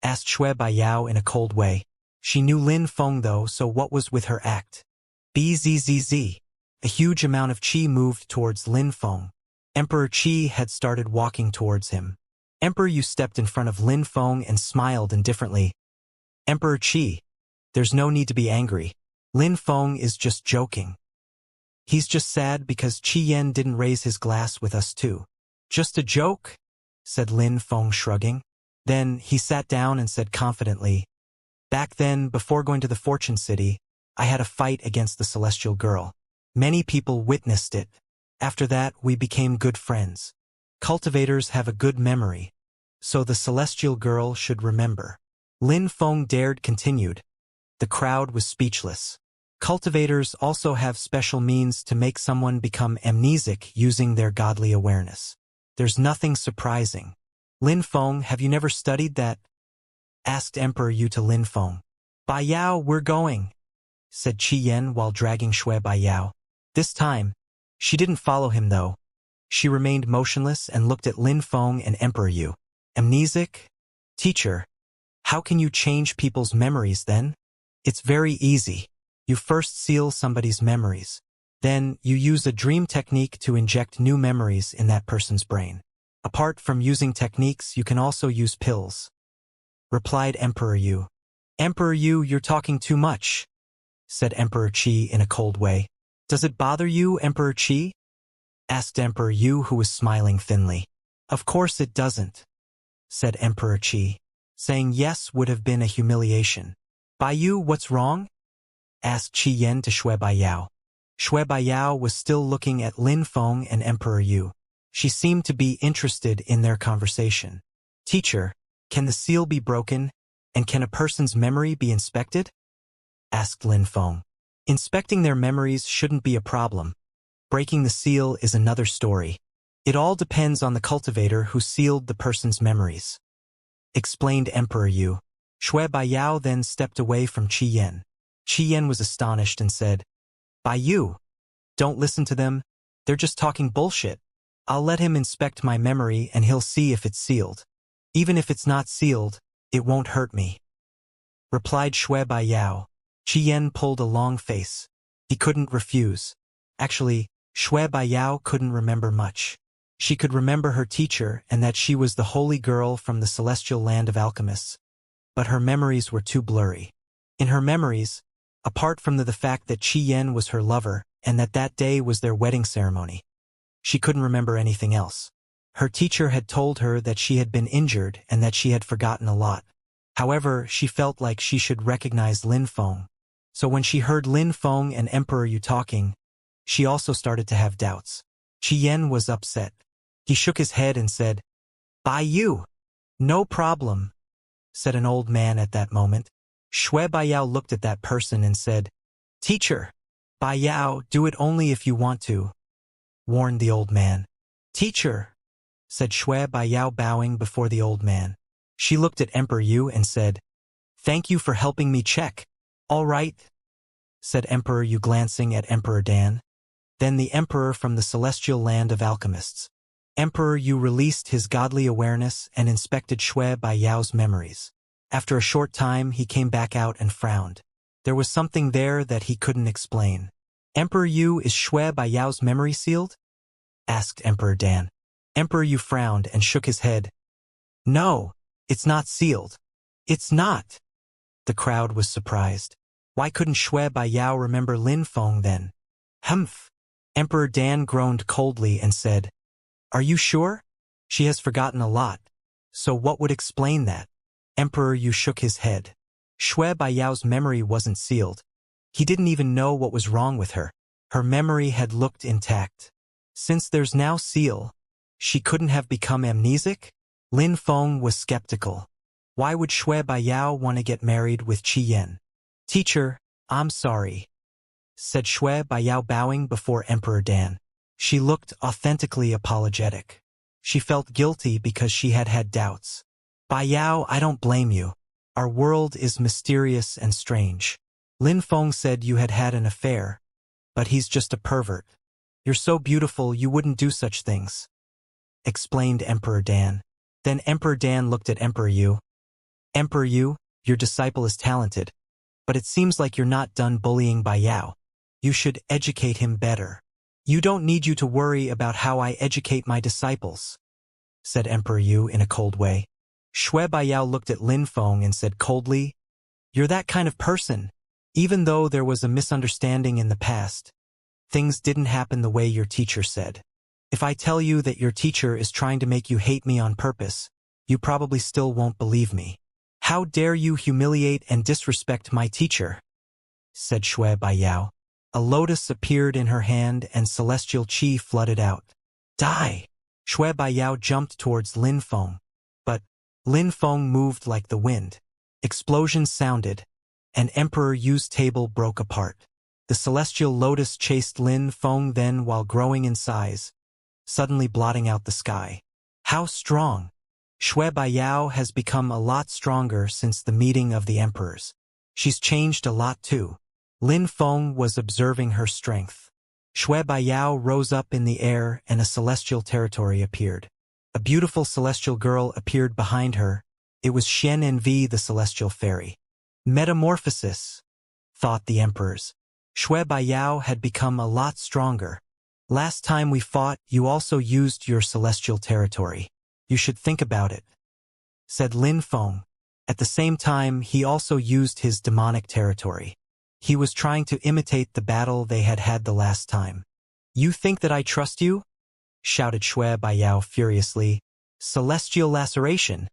Asked Shui Bai Yao in a cold way. She knew Lin Feng though, so what was with her act? Bzzz. A huge amount of qi moved towards Lin Feng. Emperor Qi had started walking towards him. Emperor Yu stepped in front of Lin Feng and smiled indifferently. Emperor Qi, there's no need to be angry. Lin Feng is just joking. He's just sad because Qi Yan didn't raise his glass with us too. Just a joke? Said Lin Feng shrugging. Then he sat down and said confidently, back then, before going to the Fortune City, I had a fight against the Celestial Girl. Many people witnessed it. After that, we became good friends. Cultivators have a good memory, so the Celestial Girl should remember. Lin Feng dared continued. The crowd was speechless. Cultivators also have special means to make someone become amnesic using their godly awareness. There's nothing surprising. Lin Feng, have you never studied that? Asked Emperor Yu to Lin Feng. Bai Yao, we're going, said Qi Yan while dragging Shui Bai Yao. This time, she didn't follow him though. She remained motionless and looked at Lin Feng and Emperor Yu. Amnesic? Teacher, how can you change people's memories then? It's very easy. You first seal somebody's memories. Then, you use a dream technique to inject new memories in that person's brain. Apart from using techniques, you can also use pills, replied Emperor Yu. Emperor Yu, you're talking too much, said Emperor Qi in a cold way. Does it bother you, Emperor Qi? Asked Emperor Yu, who was smiling thinly. Of course it doesn't, said Emperor Qi. Saying yes would have been a humiliation. Bai Yu, what's wrong? Asked Qi Yan to Shui Bai Yao. Shui Baiyao was still looking at Lin Feng and Emperor Yu. She seemed to be interested in their conversation. Teacher, can the seal be broken, and can a person's memory be inspected? Asked Lin Feng. Inspecting their memories shouldn't be a problem. Breaking the seal is another story. It all depends on the cultivator who sealed the person's memories. Explained Emperor Yu. Shui Baiyao then stepped away from Qi Yan. Qi Yan was astonished and said, Bai Yu, don't listen to them, they're just talking bullshit. I'll let him inspect my memory and he'll see if it's sealed. Even if it's not sealed, it won't hurt me. Replied Shui Baiyao. Qi Yan pulled a long face. He couldn't refuse. Actually, Shui Baiyao couldn't remember much. She could remember her teacher and that she was the holy girl from the celestial land of alchemists. But her memories were too blurry. In her memories, apart from the fact that Qi Yan was her lover and that day was their wedding ceremony, she couldn't remember anything else. Her teacher had told her that she had been injured and that she had forgotten a lot. However, she felt like she should recognize Lin Feng. So when she heard Lin Feng and Emperor Yu talking, she also started to have doubts. Qi Yan was upset. He shook his head and said, Bai Yu, no problem, said an old man at that moment. Shui Baiyao looked at that person and said, Teacher, Baiyao, do it only if you want to, warned the old man. Teacher, said Shui Baiyao bowing before the old man. She looked at Emperor Yu and said, Thank you for helping me check. All right, said Emperor Yu glancing at Emperor Dan. Then the emperor from the celestial land of alchemists. Emperor Yu released his godly awareness and inspected Shui Baiyao's memories. After a short time, he came back out and frowned. There was something there that he couldn't explain. Emperor Yu, is Shui Baiyao's memory sealed? Asked Emperor Dan. Emperor Yu frowned and shook his head. No, it's not sealed. It's not. The crowd was surprised. Why couldn't Shui Baiyao remember Lin Feng then? Humph. Emperor Dan groaned coldly and said, Are you sure? She has forgotten a lot. So what would explain that? Emperor Yu shook his head. Shui Baiyao's memory wasn't sealed. He didn't even know what was wrong with her. Her memory had looked intact. Since there's now seal, she couldn't have become amnesic? Lin Feng was skeptical. Why would Shui Baiyao want to get married with Qi Yan? Teacher, I'm sorry, said Shui Baiyao bowing before Emperor Dan. She looked authentically apologetic. She felt guilty because she had had doubts. Baiyao, I don't blame you. Our world is mysterious and strange. Lin Feng said you had had an affair, but he's just a pervert. You're so beautiful you wouldn't do such things, explained Emperor Dan. Then Emperor Dan looked at Emperor Yu. Emperor Yu, your disciple is talented, but it seems like you're not done bullying Baiyao. You should educate him better. You don't need you to worry about how I educate my disciples, said Emperor Yu in a cold way. Shui Baiyao looked at Lin Feng and said coldly, You're that kind of person. Even though there was a misunderstanding in the past, things didn't happen the way your teacher said. If I tell you that your teacher is trying to make you hate me on purpose, you probably still won't believe me. How dare you humiliate and disrespect my teacher? Said Shui Baiyao. A lotus appeared in her hand and celestial qi flooded out. Die! Shui Baiyao jumped towards Lin Feng. But Lin Feng moved like the wind. Explosions sounded, and Emperor Yu's table broke apart. The celestial lotus chased Lin Feng then while growing in size, suddenly blotting out the sky. How strong! Shui Baiyao has become a lot stronger since the meeting of the emperors. She's changed a lot too. Lin Feng was observing her strength. Shui Baiyao rose up in the air and a celestial territory appeared. A beautiful celestial girl appeared behind her. It was Xianxia the celestial fairy. Metamorphosis, thought the emperors. Shui Baiyao had become a lot stronger. Last time we fought, you also used your celestial territory. You should think about it, said Lin Feng. At the same time, he also used his demonic territory. He was trying to imitate the battle they had had the last time. You think that I trust you? Shouted Shui Baiyao furiously. Celestial laceration.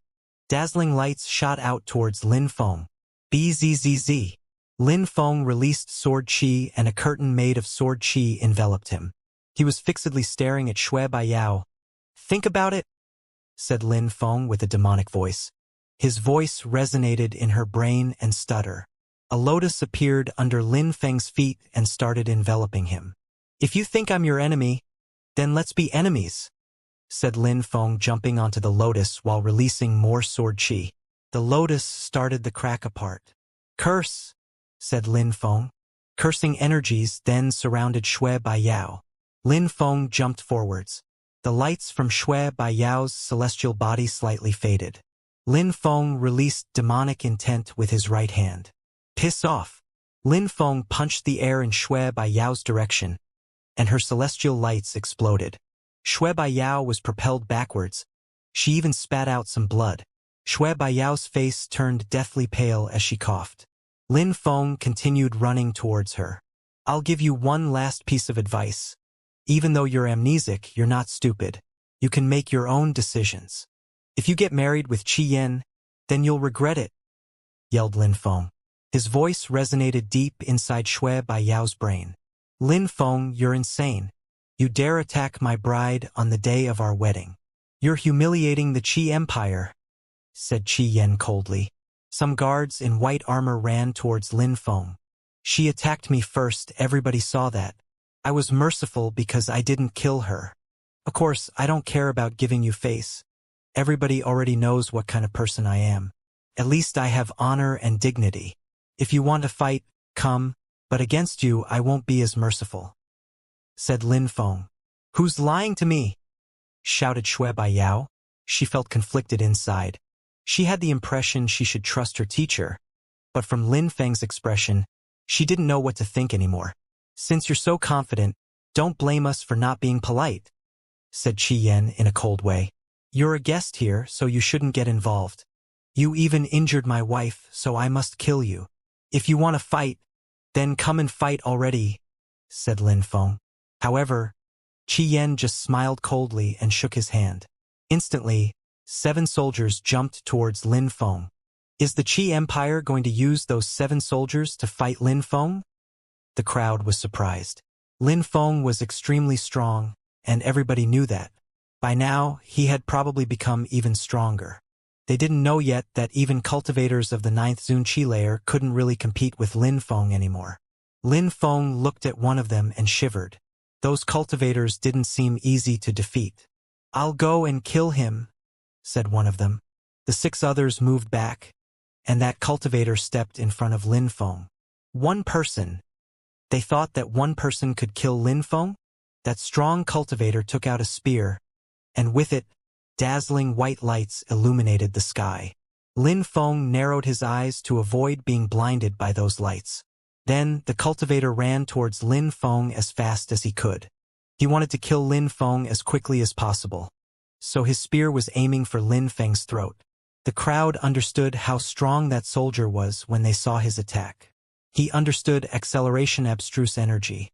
Dazzling lights shot out towards Lin Feng. Bzzz. Lin Feng released sword qi and a curtain made of sword qi enveloped him. He was fixedly staring at Shui Baiyao. "Think about it," said Lin Feng with a demonic voice. His voice resonated in her brain and stutter. A lotus appeared under Lin Feng's feet and started enveloping him. "If you think I'm your enemy, then let's be enemies," said Lin Feng, jumping onto the lotus while releasing more sword qi. The lotus started to crack apart. "Curse," said Lin Feng. Cursing energies then surrounded Shui Baiyao. Lin Feng jumped forwards. The lights from Shui Baiyao's celestial body slightly faded. Lin Feng released demonic intent with his right hand. "Piss off." Lin Feng punched the air in Shui Baiyao's direction, and her celestial lights exploded. Shui Baiyao was propelled backwards. She even spat out some blood. Shui Baiyao's face turned deathly pale as she coughed. Lin Feng continued running towards her. "I'll give you one last piece of advice. Even though you're amnesic, you're not stupid. You can make your own decisions. If you get married with Qi Yan, then you'll regret it," yelled Lin Feng. His voice resonated deep inside Shui Baiyao's brain. "Lin Feng, you're insane. You dare attack my bride on the day of our wedding. You're humiliating the Qi Empire," said Qi Yan coldly. Some guards in white armor ran towards Lin Feng. "She attacked me first, everybody saw that. I was merciful because I didn't kill her. Of course, I don't care about giving you face. Everybody already knows what kind of person I am. At least I have honor and dignity. If you want to fight, come, but against you I won't be as merciful," said Lin Feng. "Who's lying to me?" shouted Shui Baiyao. She felt conflicted inside. She had the impression she should trust her teacher, but from Lin Feng's expression, she didn't know what to think anymore. "Since you're so confident, don't blame us for not being polite," said Qi Yan in a cold way. "You're a guest here, so you shouldn't get involved. You even injured my wife, so I must kill you. If you want to fight, then come and fight already," said Lin Feng. However, Qi Yan just smiled coldly and shook his hand. Instantly, 7 soldiers jumped towards Lin Feng. "Is the Qi Empire going to use those 7 soldiers to fight Lin Feng?" The crowd was surprised. Lin Feng was extremely strong, and everybody knew that. By now, he had probably become even stronger. They didn't know yet that even cultivators of the 9th Zun Qi layer couldn't really compete with Lin Feng anymore. Lin Feng looked at one of them and shivered. Those cultivators didn't seem easy to defeat. "I'll go and kill him," said one of them. The 6 others moved back, and that cultivator stepped in front of Lin Feng. One person. They thought that one person could kill Lin Feng? That strong cultivator took out a spear, and with it, dazzling white lights illuminated the sky. Lin Feng narrowed his eyes to avoid being blinded by those lights. Then, the cultivator ran towards Lin Feng as fast as he could. He wanted to kill Lin Feng as quickly as possible, so his spear was aiming for Lin Feng's throat. The crowd understood how strong that soldier was when they saw his attack. He understood acceleration abstruse energy,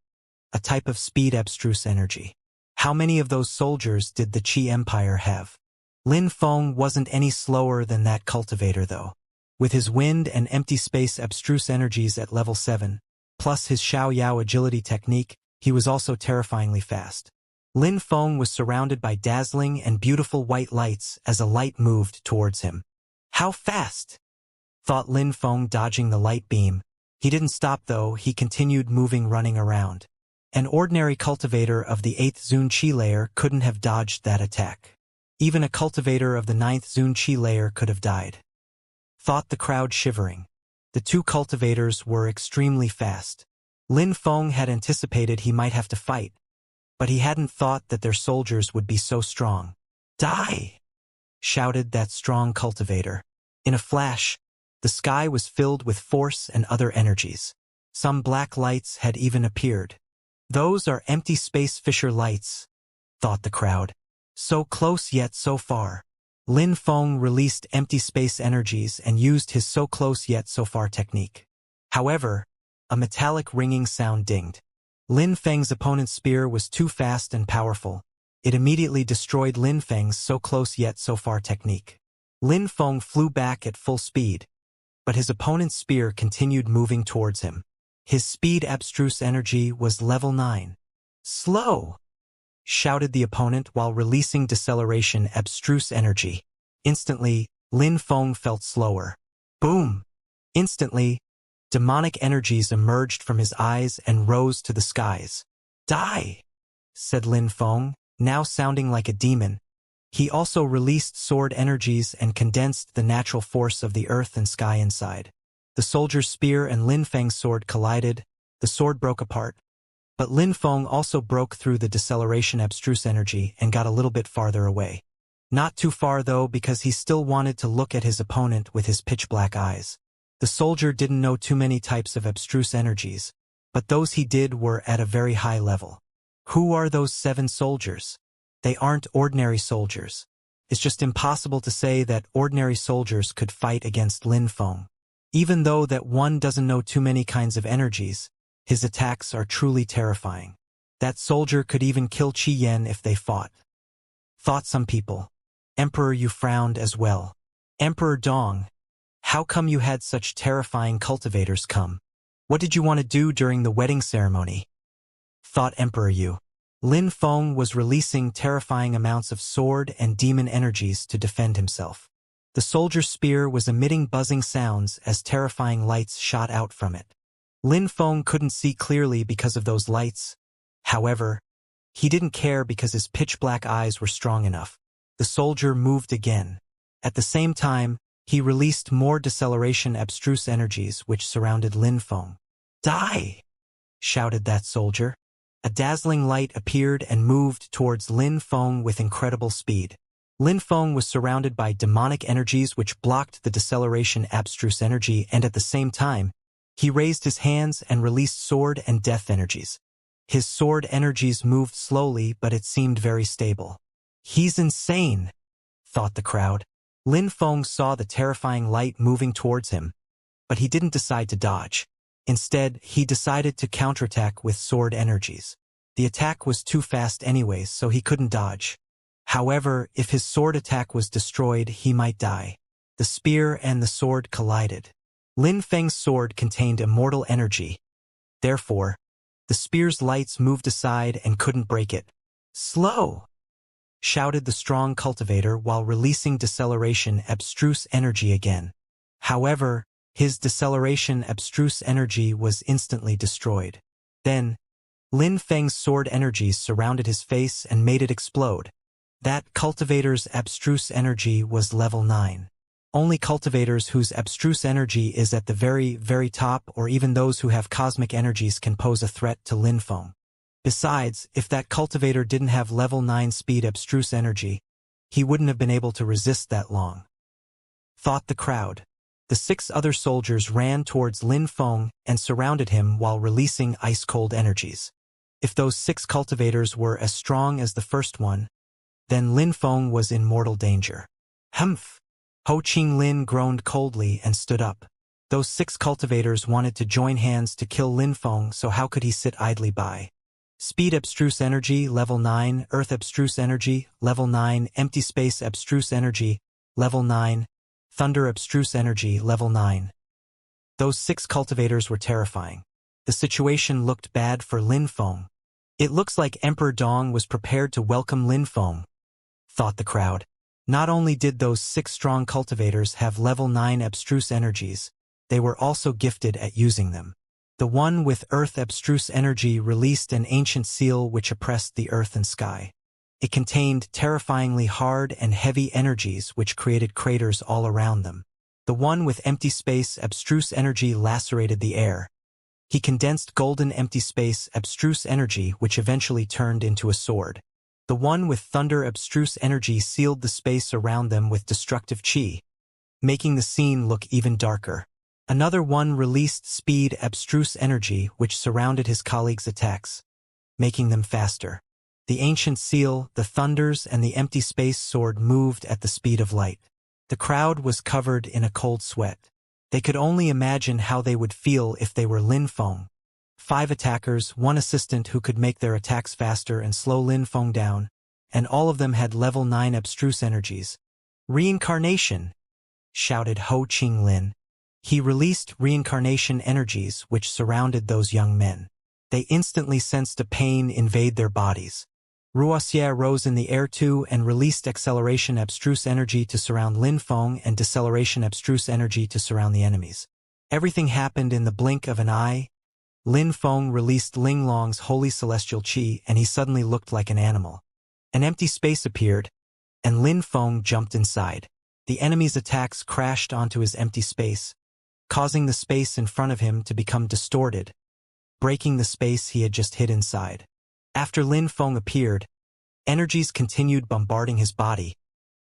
a type of speed abstruse energy. How many of those soldiers did the Qi Empire have? Lin Feng wasn't any slower than that cultivator though. With his wind and empty space abstruse energies at level 7, plus his Xiao Yao agility technique, he was also terrifyingly fast. Lin Feng was surrounded by dazzling and beautiful white lights as a light moved towards him. "How fast?" thought Lin Feng, dodging the light beam. He didn't stop though, he continued moving, running around. An ordinary cultivator of the 8th Zun Qi layer couldn't have dodged that attack. Even a cultivator of the 9th Zun Qi layer could have died. Thought the crowd, shivering. The 2 cultivators were extremely fast. Lin Feng had anticipated he might have to fight, but he hadn't thought that their soldiers would be so strong. "Die!" shouted that strong cultivator. In a flash, the sky was filled with force and other energies. Some black lights had even appeared. "Those are empty space fissure lights," thought the crowd. So close yet so far. Lin Feng released empty space energies and used his so close yet so far technique. However, a metallic ringing sound dinged. Lin Feng's opponent's spear was too fast and powerful. It immediately destroyed Lin Feng's so close yet so far technique. Lin Feng flew back at full speed. but his opponent's spear continued moving towards him. His speed abstruse energy was level 9. Slow! Shouted the opponent while releasing deceleration abstruse energy. Instantly, Lin Feng felt slower. Boom! Instantly, demonic energies emerged from his eyes and rose to the skies. Die! Said Lin Feng, now sounding like a demon. He also released sword energies and condensed the natural force of the earth and sky inside. The soldier's spear and Lin Feng's sword collided. The sword broke apart. But Lin Feng also broke through the deceleration abstruse energy and got a little bit farther away. Not too far though, because he still wanted to look at his opponent with his pitch-black eyes. The soldier didn't know too many types of abstruse energies, but those he did were at a very high level. Who are those 7 soldiers? They aren't ordinary soldiers. It's just impossible to say that ordinary soldiers could fight against Lin Feng. Even though that one doesn't know too many kinds of energies, his attacks are truly terrifying. That soldier could even kill Qi Yan if they fought. Thought some people. Emperor, you frowned as well. Emperor Dong, how come you had such terrifying cultivators come? What did you want to do during the wedding ceremony? Thought Emperor Yu. Lin Feng was releasing terrifying amounts of sword and demon energies to defend himself. The soldier's spear was emitting buzzing sounds as terrifying lights shot out from it. Lin Feng couldn't see clearly because of those lights. However, he didn't care because his pitch-black eyes were strong enough. The soldier moved again. At the same time, he released more deceleration abstruse energies which surrounded Lin Feng. Die! Shouted that soldier. A dazzling light appeared and moved towards Lin Feng with incredible speed. Lin Feng was surrounded by demonic energies which blocked the deceleration abstruse energy, and at the same time, he raised his hands and released sword and death energies. His sword energies moved slowly, but it seemed very stable. He's insane, thought the crowd. Lin Feng saw the terrifying light moving towards him, but he didn't decide to dodge. Instead, he decided to counterattack with sword energies. The attack was too fast anyways, so he couldn't dodge. However, if his sword attack was destroyed, he might die. The spear and the sword collided. Lin Feng's sword contained immortal energy. Therefore, the spear's lights moved aside and couldn't break it. Slow! Shouted the strong cultivator while releasing deceleration abstruse energy again. However, his deceleration abstruse energy was instantly destroyed. Then, Lin Feng's sword energies surrounded his face and made it explode. That cultivator's abstruse energy was level 9. Only cultivators whose abstruse energy is at the very, very top, or even those who have cosmic energies, can pose a threat to Lin Feng. Besides, if that cultivator didn't have level 9 speed abstruse energy, he wouldn't have been able to resist that long. Thought the crowd. The 6 other soldiers ran towards Lin Feng and surrounded him while releasing ice-cold energies. If those 6 cultivators were as strong as the first one, then Lin Feng was in mortal danger. Humph! Ho Qing Lin groaned coldly and stood up. Those 6 cultivators wanted to join hands to kill Lin Feng, so how could he sit idly by? Speed abstruse energy, level 9, earth abstruse energy, level 9, empty space abstruse energy, level 9, thunder abstruse energy, level 9. Those 6 cultivators were terrifying. The situation looked bad for Lin Feng. It looks like Emperor Dong was prepared to welcome Lin Feng, thought the crowd. Not only did those 6 strong cultivators have level 9 abstruse energies, they were also gifted at using them. The one with earth abstruse energy released an ancient seal which oppressed the earth and sky. It contained terrifyingly hard and heavy energies which created craters all around them. The one with empty space abstruse energy lacerated the air. He condensed golden empty space abstruse energy which eventually turned into a sword. The one with thunder abstruse energy sealed the space around them with destructive chi, making the scene look even darker. Another one released speed abstruse energy which surrounded his colleagues' attacks, making them faster. The ancient seal, the thunders, and the empty space sword moved at the speed of light. The crowd was covered in a cold sweat. They could only imagine how they would feel if they were Lin Feng. 5 attackers, 1 assistant who could make their attacks faster and slow Lin Feng down, and all of them had level 9 abstruse energies. Reincarnation! Shouted Ho Qing Lin. He released reincarnation energies which surrounded those young men. They instantly sensed a pain invade their bodies. Wuxia rose in the air too and released acceleration abstruse energy to surround Lin Feng and deceleration abstruse energy to surround the enemies. Everything happened in the blink of an eye. Lin Feng released Ling Long's holy celestial qi and he suddenly looked like an animal. An empty space appeared, and Lin Feng jumped inside. The enemy's attacks crashed onto his empty space, causing the space in front of him to become distorted, breaking the space he had just hid inside. After Lin Feng appeared, energies continued bombarding his body,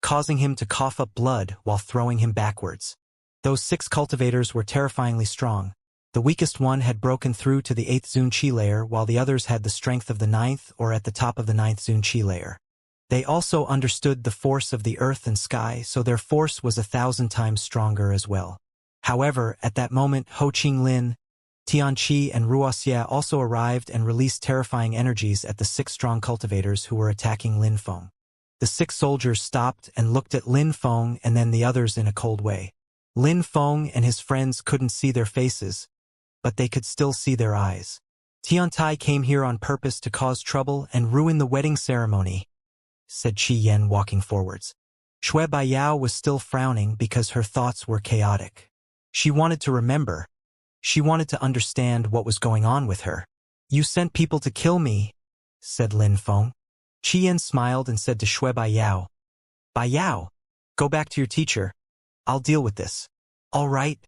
causing him to cough up blood while throwing him backwards. Those 6 cultivators were terrifyingly strong. The weakest one had broken through to the 8th Zun Qi layer while the others had the strength of the 9th or at the top of the 9th Zun Qi layer. They also understood the force of the earth and sky, so their force was 1,000 times stronger as well. However, at that moment Ho Qinglin, Tianqi and Wuxia also arrived and released terrifying energies at the 6 strong cultivators who were attacking Lin Feng. The 6 soldiers stopped and looked at Lin Feng and then the others in a cold way. Lin Feng and his friends couldn't see their faces, but they could still see their eyes. Tiantai came here on purpose to cause trouble and ruin the wedding ceremony, said Qi Yan walking forwards. Shui Baiyao was still frowning because her thoughts were chaotic. She wanted to remember. She wanted to understand what was going on with her. You sent people to kill me, said Lin Feng. Qi Yan smiled and said to Shui Baiyao, Baiyao, go back to your teacher. I'll deal with this. All right,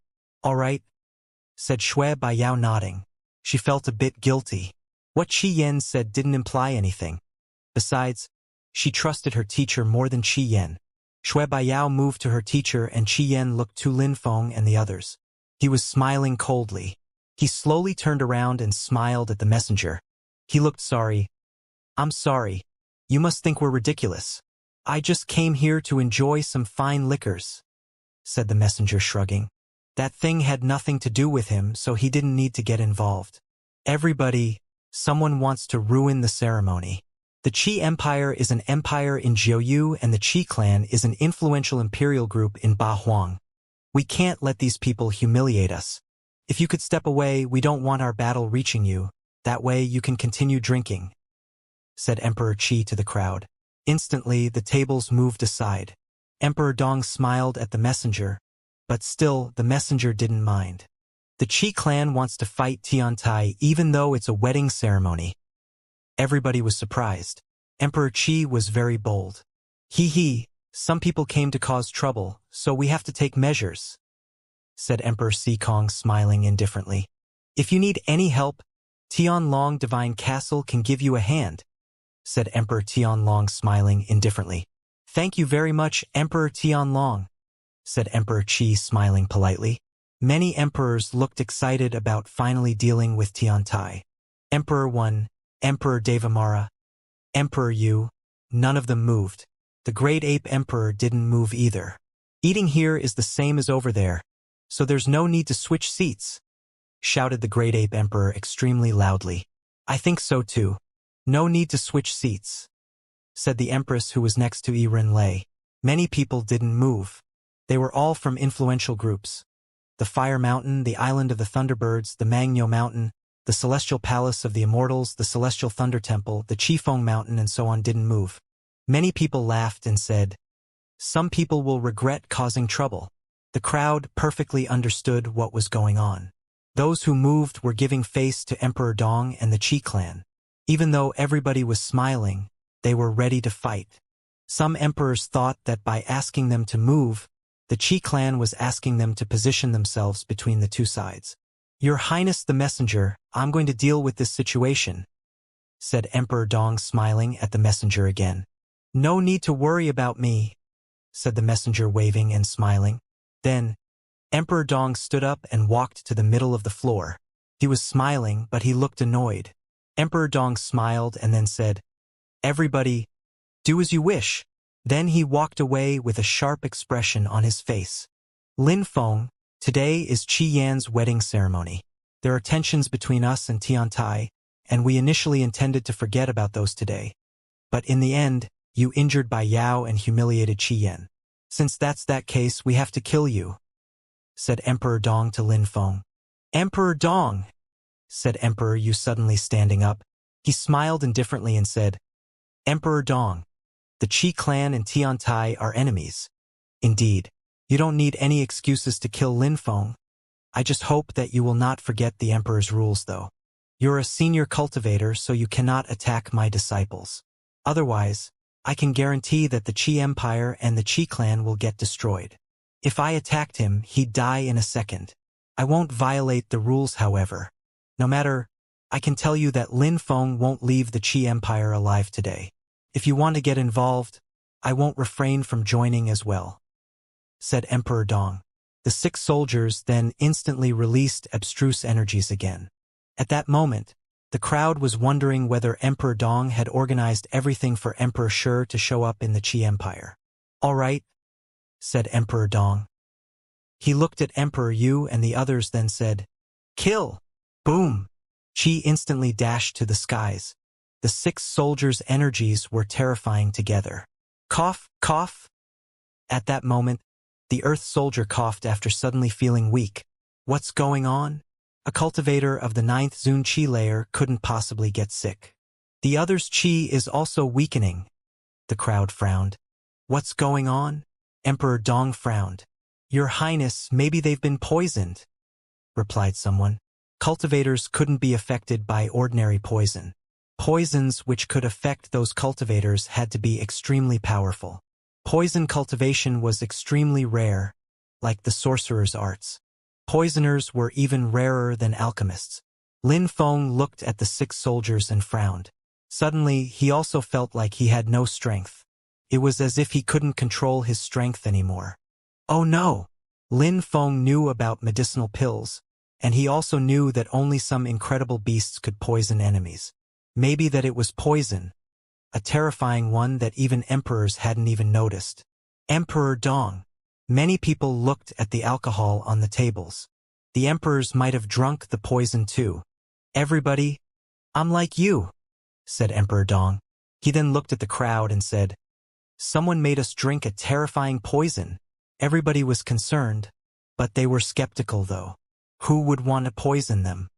said Shui Baiyao nodding. She felt a bit guilty. What Qi Yan said didn't imply anything. Besides, she trusted her teacher more than Qi Yan. Shui Baiyao moved to her teacher and Qi Yan looked to Lin Feng and the others. He was smiling coldly. He slowly turned around and smiled at the messenger. He looked sorry. I'm sorry. You must think we're ridiculous. I just came here to enjoy some fine liquors, said the messenger shrugging. That thing had nothing to do with him, so he didn't need to get involved. Someone wants to ruin the ceremony. The Qi Empire is an empire in Jiuyu and the Qi clan is an influential imperial group in Ba Huang. We can't let these people humiliate us. If you could step away, we don't want our battle reaching you. That way you can continue drinking, said Emperor Qi to the crowd. Instantly, the tables moved aside. Emperor Dong smiled at the messenger, but still, the messenger didn't mind. The Qi clan wants to fight Tiantai even though it's a wedding ceremony. Everybody was surprised. Emperor Qi was very bold. Some people came to cause trouble, so we have to take measures, said Emperor Sikong smiling indifferently. If you need any help, Tianlong Divine Castle can give you a hand, said Emperor Tianlong smiling indifferently. Thank you very much, Emperor Tianlong, said Emperor Qi smiling politely. Many emperors looked excited about finally dealing with Tiantai. Emperor 1, Emperor Devamara, Emperor Yu, none of them moved. The Great Ape Emperor didn't move either. Eating here is the same as over there, so there's no need to switch seats, shouted the Great Ape Emperor extremely loudly. I think so too. No need to switch seats, said the Empress who was next to Yiren Lei. Many people didn't move. They were all from influential groups. The Fire Mountain, the Island of the Thunderbirds, the Mangyo Mountain, the Celestial Palace of the Immortals, the Celestial Thunder Temple, the Qifeng Mountain, and so on didn't move. Many people laughed and said, some people will regret causing trouble. The crowd perfectly understood what was going on. Those who moved were giving face to Emperor Dong and the Qi clan. Even though everybody was smiling, they were ready to fight. Some emperors thought that by asking them to move, the Qi clan was asking them to position themselves between the two sides. Your Highness the Messenger, I'm going to deal with this situation, said Emperor Dong smiling at the messenger again. No need to worry about me, said the messenger waving and smiling. Then, Emperor Dong stood up and walked to the middle of the floor. He was smiling, but he looked annoyed. Emperor Dong smiled and then said, everybody, do as you wish. Then he walked away with a sharp expression on his face. Lin Feng, today is Qi Yan's wedding ceremony. There are tensions between us and Tiantai, and we initially intended to forget about those today. But in the end, you injured Bai Yao and humiliated Qi Yan. Since that's that case, we have to kill you, said Emperor Dong to Lin Feng. Emperor Dong, said Emperor Yu suddenly standing up. He smiled indifferently and said, Emperor Dong, the Qi clan and Tiantai are enemies. Indeed, you don't need any excuses to kill Lin Feng. I just hope that you will not forget the Emperor's rules though. You're a senior cultivator, so you cannot attack my disciples. Otherwise, I can guarantee that the Qi Empire and the Qi clan will get destroyed. If I attacked him, he'd die in a second. I won't violate the rules, however. No matter, I can tell you that Lin Feng won't leave the Qi Empire alive today. If you want to get involved, I won't refrain from joining as well, said Emperor Dong. The 6 soldiers then instantly released abstruse energies again. At that moment, the crowd was wondering whether Emperor Dong had organized everything for Emperor Shi to show up in the Qi Empire. All right, said Emperor Dong. He looked at Emperor Yu and the others, then said, Kill! Boom! Qi instantly dashed to the skies. The 6 soldiers' energies were terrifying together. Cough, cough! At that moment, the Earth soldier coughed after suddenly feeling weak. What's going on? A cultivator of the 9th Zun Qi layer couldn't possibly get sick. The other's Qi is also weakening. The crowd frowned. What's going on? Emperor Dong frowned. Your Highness, maybe they've been poisoned, replied someone. Cultivators couldn't be affected by ordinary poison. Poisons which could affect those cultivators had to be extremely powerful. Poison cultivation was extremely rare, like the sorcerer's arts. Poisoners were even rarer than alchemists. Lin Feng looked at the 6 soldiers and frowned. Suddenly, he also felt like he had no strength. It was as if he couldn't control his strength anymore. Oh no! Lin Feng knew about medicinal pills, and he also knew that only some incredible beasts could poison enemies. Maybe that it was poison, a terrifying one that even emperors hadn't even noticed. Emperor Dong. Many people looked at the alcohol on the tables. The emperors might have drunk the poison too. Everybody, I'm like you, said Emperor Dong. He then looked at the crowd and said, Someone made us drink a terrifying poison. Everybody was concerned, but they were skeptical though. Who would want to poison them?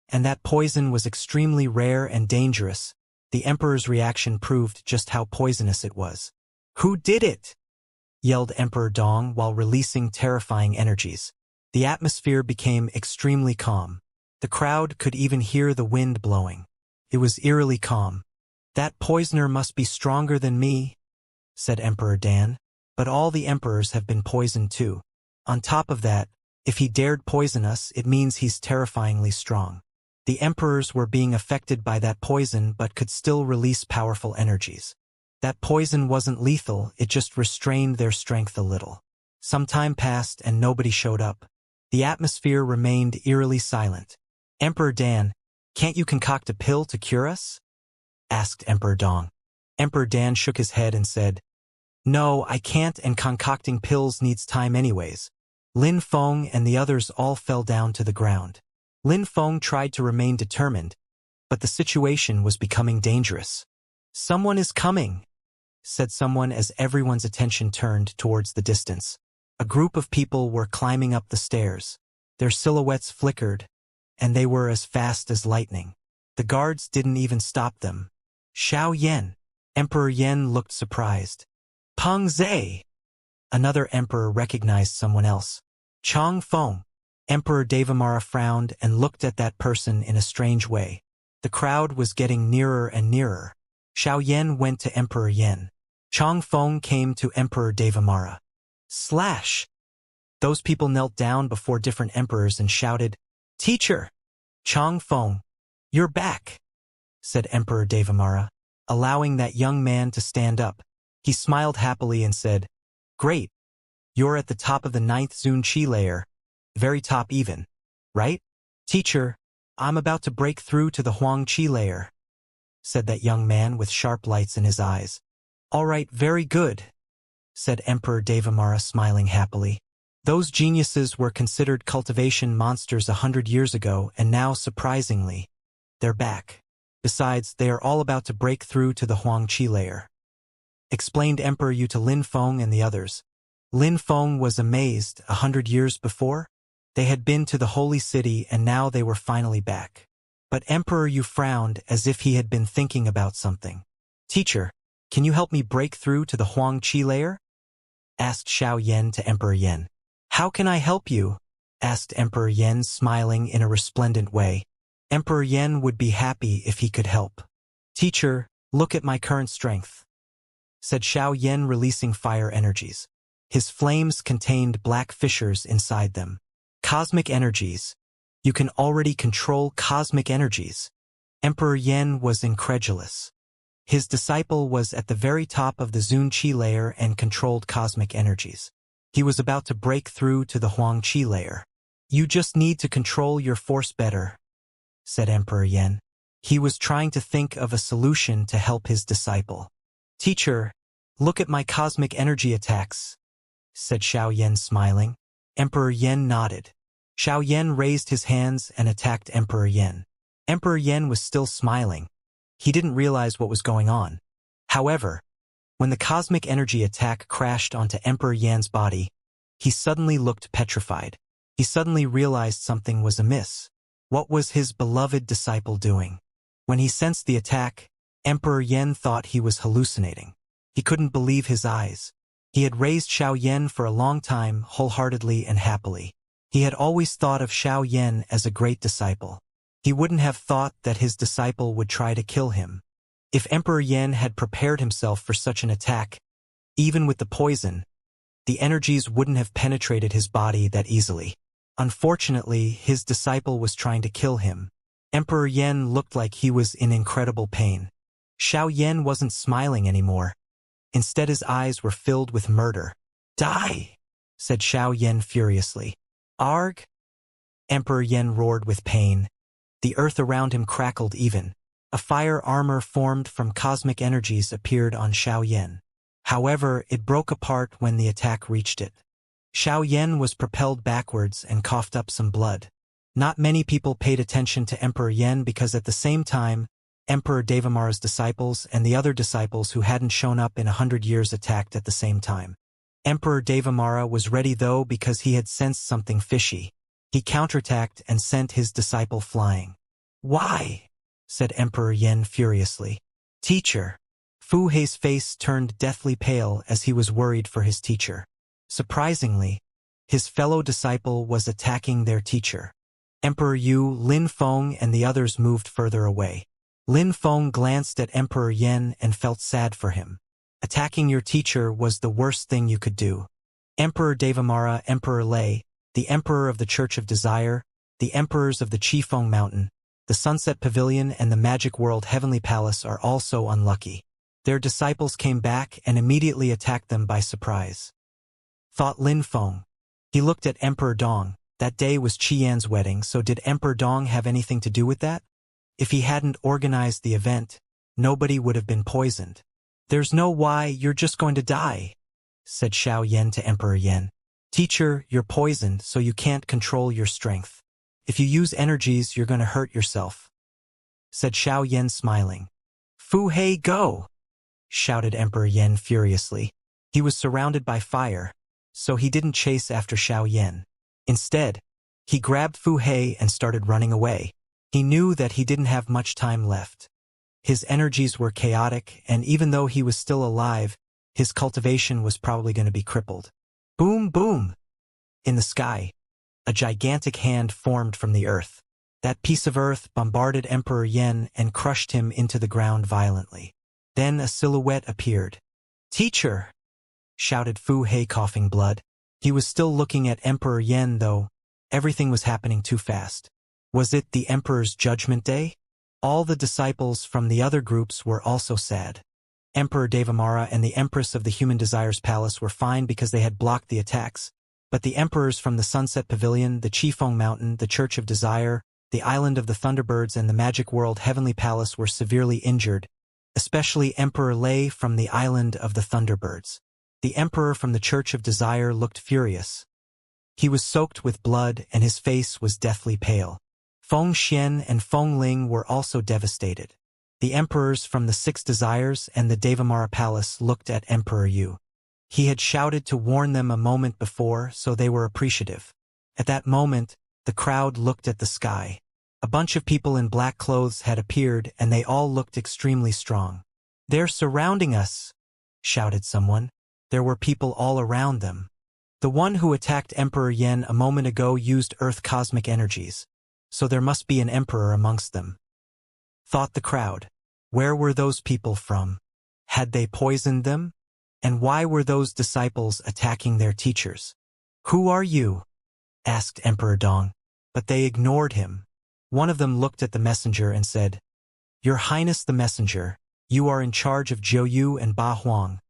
And that poison was extremely rare and dangerous. The emperor's reaction proved just how poisonous it was. Who did it? Yelled Emperor Dong while releasing terrifying energies. The atmosphere became extremely calm. The crowd could even hear the wind blowing. It was eerily calm. That poisoner must be stronger than me, said Emperor Dan. But all the emperors have been poisoned too. On top of that, if he dared poison us, it means he's terrifyingly strong. The emperors were being affected by that poison but could still release powerful energies. That poison wasn't lethal, it just restrained their strength a little. Some time passed and nobody showed up. The atmosphere remained eerily silent. Emperor Dan, can't you concoct a pill to cure us? Asked Emperor Dong. Emperor Dan shook his head and said, No, I can't, and concocting pills needs time anyways. Lin Feng and the others all fell down to the ground. Lin Feng tried to remain determined, but the situation was becoming dangerous. Someone is coming, said someone as everyone's attention turned towards the distance. A group of people were climbing up the stairs. Their silhouettes flickered, and they were as fast as lightning. The guards didn't even stop them. Xiao Yan. Emperor Yan looked surprised. Peng Zhe. Another emperor recognized someone else. Chong Feng. Emperor Devamara frowned and looked at that person in a strange way. The crowd was getting nearer and nearer. Xiao Yan went to Emperor Yan. Chong Feng came to Emperor Devamara. Slash! Those people knelt down before different emperors and shouted, Teacher! Chong Feng, you're back, said Emperor Devamara, allowing that young man to stand up. He smiled happily and said, Great, you're at the top of the 9th Zun Qi layer, very top even, right? Teacher, I'm about to break through to the Huang Qi layer, said that young man with sharp lights in his eyes. All right, very good, said Emperor Devamara smiling happily. Those geniuses were considered cultivation monsters 100 years ago, and now, surprisingly, they're back. Besides, they are all about to break through to the Huang Qi layer, explained Emperor Yu to Lin Feng and the others. Lin Feng was amazed. 100 years before? They had been to the holy city and now they were finally back. But Emperor Yu frowned as if he had been thinking about something. "Teacher, can you help me break through to the Huang Qi layer?" asked Xiao Yan to Emperor Yan. "How can I help you?" asked Emperor Yan, smiling in a resplendent way. Emperor Yan would be happy if he could help. "Teacher, look at my current strength," said Xiao Yan, releasing fire energies. His flames contained black fissures inside them. "Cosmic energies. You can already control cosmic energies." Emperor Yan was incredulous. His disciple was at the very top of the Zun Qi layer and controlled cosmic energies. He was about to break through to the Huang Qi layer. "You just need to control your force better," said Emperor Yan. He was trying to think of a solution to help his disciple. "Teacher, look at my cosmic energy attacks," said Xiao Yan, smiling. Emperor Yan nodded. Xiao Yan raised his hands and attacked Emperor Yan. Emperor Yan was still smiling. He didn't realize what was going on. However, when the cosmic energy attack crashed onto Emperor Yan's body, he suddenly looked petrified. He suddenly realized something was amiss. What was his beloved disciple doing? When he sensed the attack, Emperor Yan thought he was hallucinating. He couldn't believe his eyes. He had raised Xiao Yan for a long time, wholeheartedly and happily. He had always thought of Xiao Yan as a great disciple. He wouldn't have thought that his disciple would try to kill him. If Emperor Yan had prepared himself for such an attack, even with the poison, the energies wouldn't have penetrated his body that easily. Unfortunately, his disciple was trying to kill him. Emperor Yan looked like he was in incredible pain. Xiao Yan wasn't smiling anymore. Instead, his eyes were filled with murder. "Die!" said Xiao Yan furiously. "Arg!" Emperor Yan roared with pain. The earth around him crackled even. A fire armor formed from cosmic energies appeared on Xiao Yan. However, it broke apart when the attack reached it. Xiao Yan was propelled backwards and coughed up some blood. Not many people paid attention to Emperor Yan because at the same time, Emperor Devamara's disciples and the other disciples who hadn't shown up in 100 years attacked at the same time. Emperor Devamara was ready though because he had sensed something fishy. He counterattacked and sent his disciple flying. "Why?" said Emperor Yan furiously. "Teacher." Fu Hei's face turned deathly pale as he was worried for his teacher. Surprisingly, his fellow disciple was attacking their teacher. Emperor Yu, Lin Feng and the others moved further away. Lin Feng glanced at Emperor Yan and felt sad for him. Attacking your teacher was the worst thing you could do. Emperor Devamara, Emperor Lei, the Emperor of the Church of Desire, the Emperors of the Qifeng Mountain, the Sunset Pavilion and the Magic World Heavenly Palace are also unlucky. Their disciples came back and immediately attacked them by surprise. Thought Lin Feng. He looked at Emperor Dong. That day was Qian's wedding, so did Emperor Dong have anything to do with that? If he hadn't organized the event, nobody would have been poisoned. "There's no why, you're just going to die," said Xiao Yan to Emperor Yan. "Teacher, you're poisoned, so you can't control your strength. If you use energies, you're going to hurt yourself," said Xiao Yan, smiling. "Fu Hei, go!" shouted Emperor Yan furiously. He was surrounded by fire, so he didn't chase after Xiao Yan. Instead, he grabbed Fu Hei and started running away. He knew that he didn't have much time left. His energies were chaotic, and even though he was still alive, his cultivation was probably going to be crippled. Boom, boom! In the sky, a gigantic hand formed from the earth. That piece of earth bombarded Emperor Yan and crushed him into the ground violently. Then a silhouette appeared. "Teacher!" shouted Fu Hei, coughing blood. He was still looking at Emperor Yan, though. Everything was happening too fast. Was it the Emperor's Judgment Day? All the disciples from the other groups were also sad. Emperor Devamara and the Empress of the Human Desires Palace were fine because they had blocked the attacks, but the emperors from the Sunset Pavilion, the Qifeng Mountain, the Church of Desire, the Island of the Thunderbirds and the Magic World Heavenly Palace were severely injured, especially Emperor Lei from the Island of the Thunderbirds. The Emperor from the Church of Desire looked furious. He was soaked with blood and his face was deathly pale. Feng Xian and Feng Ling were also devastated. The emperors from the Six Desires and the Devamara Palace looked at Emperor Yu. He had shouted to warn them a moment before, so they were appreciative. At that moment, the crowd looked at the sky. A bunch of people in black clothes had appeared and they all looked extremely strong. "They're surrounding us," shouted someone. There were people all around them. "The one who attacked Emperor Yen a moment ago used Earth cosmic energies, so there must be an emperor amongst them," thought the crowd. Where were those people from? Had they poisoned them? And why were those disciples attacking their teachers? "Who are you?" asked Emperor Dong, but they ignored him. One of them looked at the messenger and said, "Your Highness the Messenger, you are in charge of Jiuyu and Ba Huang.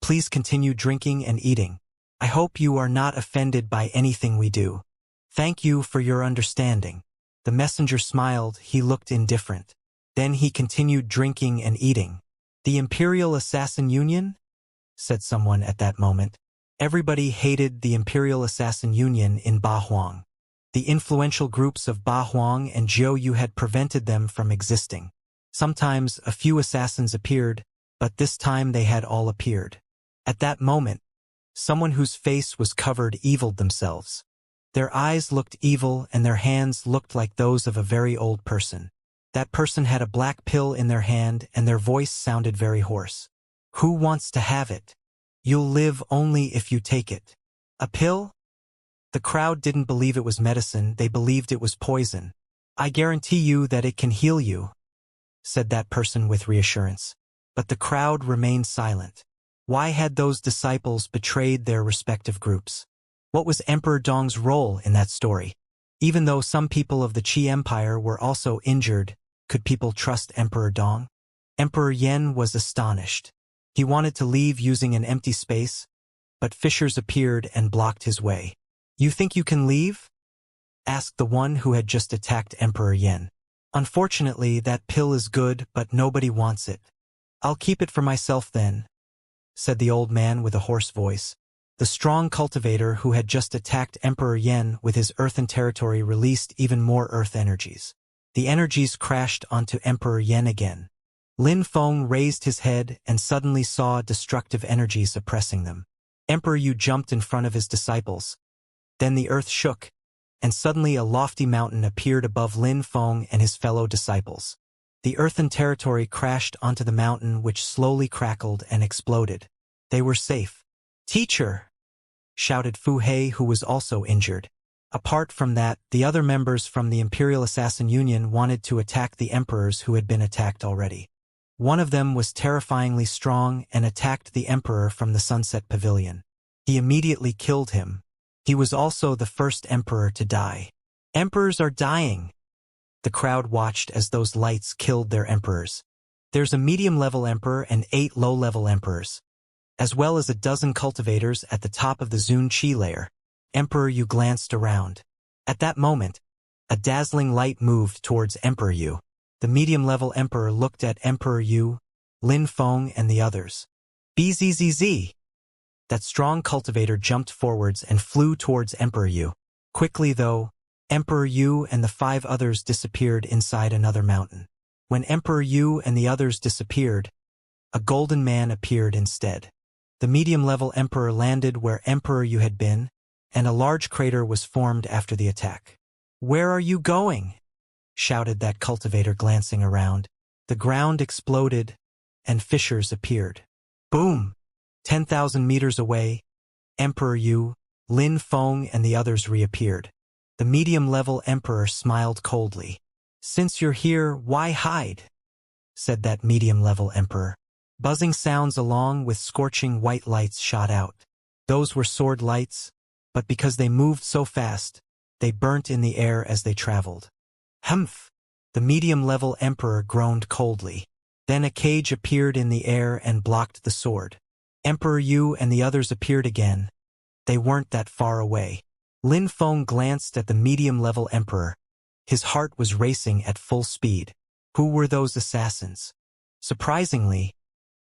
Please continue drinking and eating. I hope you are not offended by anything we do. Thank you for your understanding." The messenger smiled. He looked indifferent. Then he continued drinking and eating. "The Imperial Assassin Union?" said someone at that moment. Everybody hated the Imperial Assassin Union in Ba Huang. The influential groups of Ba Huang and Jiuyu had prevented them from existing. Sometimes a few assassins appeared, but this time they had all appeared. At that moment, someone whose face was covered eviled themselves. Their eyes looked evil and their hands looked like those of a very old person. That person had a black pill in their hand and their voice sounded very hoarse. "Who wants to have it? You'll live only if you take it." "A pill?" The crowd didn't believe it was medicine, they believed it was poison. "I guarantee you that it can heal you," said that person with reassurance. But the crowd remained silent. Why had those disciples betrayed their respective groups? What was Emperor Dong's role in that story? Even though some people of the Qi Empire were also injured, could people trust Emperor Dong? Emperor Yen was astonished. He wanted to leave using an empty space, but fissures appeared and blocked his way. "You think you can leave?" asked the one who had just attacked Emperor Yen. "Unfortunately, that pill is good, but nobody wants it." "I'll keep it for myself then," said the old man with a hoarse voice. The strong cultivator who had just attacked Emperor Yen with his earthen territory released even more earth energies. The energies crashed onto Emperor Yen again. Lin Feng raised his head and suddenly saw destructive energies oppressing them. Emperor Yu jumped in front of his disciples. Then the earth shook, and suddenly a lofty mountain appeared above Lin Feng and his fellow disciples. The earthen territory crashed onto the mountain, which slowly crackled and exploded. They were safe. "Teacher!" shouted Fu Hei, who was also injured. Apart from that, the other members from the Imperial Assassin Union wanted to attack the emperors who had been attacked already. One of them was terrifyingly strong and attacked the emperor from the Sunset Pavilion. He immediately killed him. He was also the first emperor to die. "Emperors are dying." The crowd watched as those lights killed their emperors. "There's a medium-level emperor and 8 low-level emperors, as well as a dozen cultivators at the top of the Zun Qi layer." Emperor Yu glanced around. At that moment, a dazzling light moved towards Emperor Yu. The medium-level emperor looked at Emperor Yu, Lin Feng, and the others. "Bzzz!" That strong cultivator jumped forwards and flew towards Emperor Yu. Quickly, though, Emperor Yu and the 5 others disappeared inside another mountain. When Emperor Yu and the others disappeared, a golden man appeared instead. The medium-level emperor landed where Emperor Yu had been, and a large crater was formed after the attack. "Where are you going?" shouted that cultivator, glancing around. The ground exploded, and fissures appeared. Boom! 10,000 meters away, Emperor Yu, Lin Feng, and the others reappeared. The medium-level emperor smiled coldly. "Since you're here, why hide?" said that medium-level emperor. Buzzing sounds along with scorching white lights shot out. Those were sword lights, but because they moved so fast, they burnt in the air as they traveled. "Humph!" The medium-level emperor groaned coldly. Then a cage appeared in the air and blocked the sword. Emperor Yu and the others appeared again. They weren't that far away. Lin Feng glanced at the medium-level emperor. His heart was racing at full speed. Who were those assassins? Surprisingly,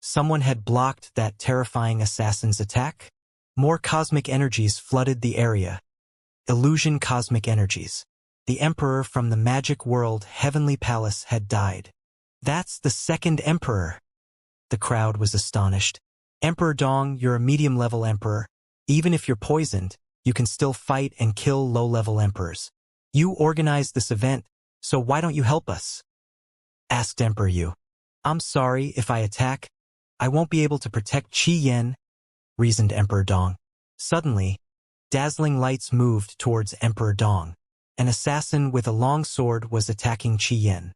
someone had blocked that terrifying assassin's attack. More cosmic energies flooded the area. Illusion cosmic energies. The emperor from the magic world Heavenly Palace had died. "That's the second emperor." The crowd was astonished. "Emperor Dong, you're a medium-level emperor. Even if you're poisoned, you can still fight and kill low-level emperors. You organized this event, so why don't you help us? Asked Emperor Yu. I'm sorry, if I attack, I won't be able to protect Qi Yan, reasoned Emperor Dong. Suddenly, dazzling lights moved towards Emperor Dong. An assassin with a long sword was attacking Qi Yan.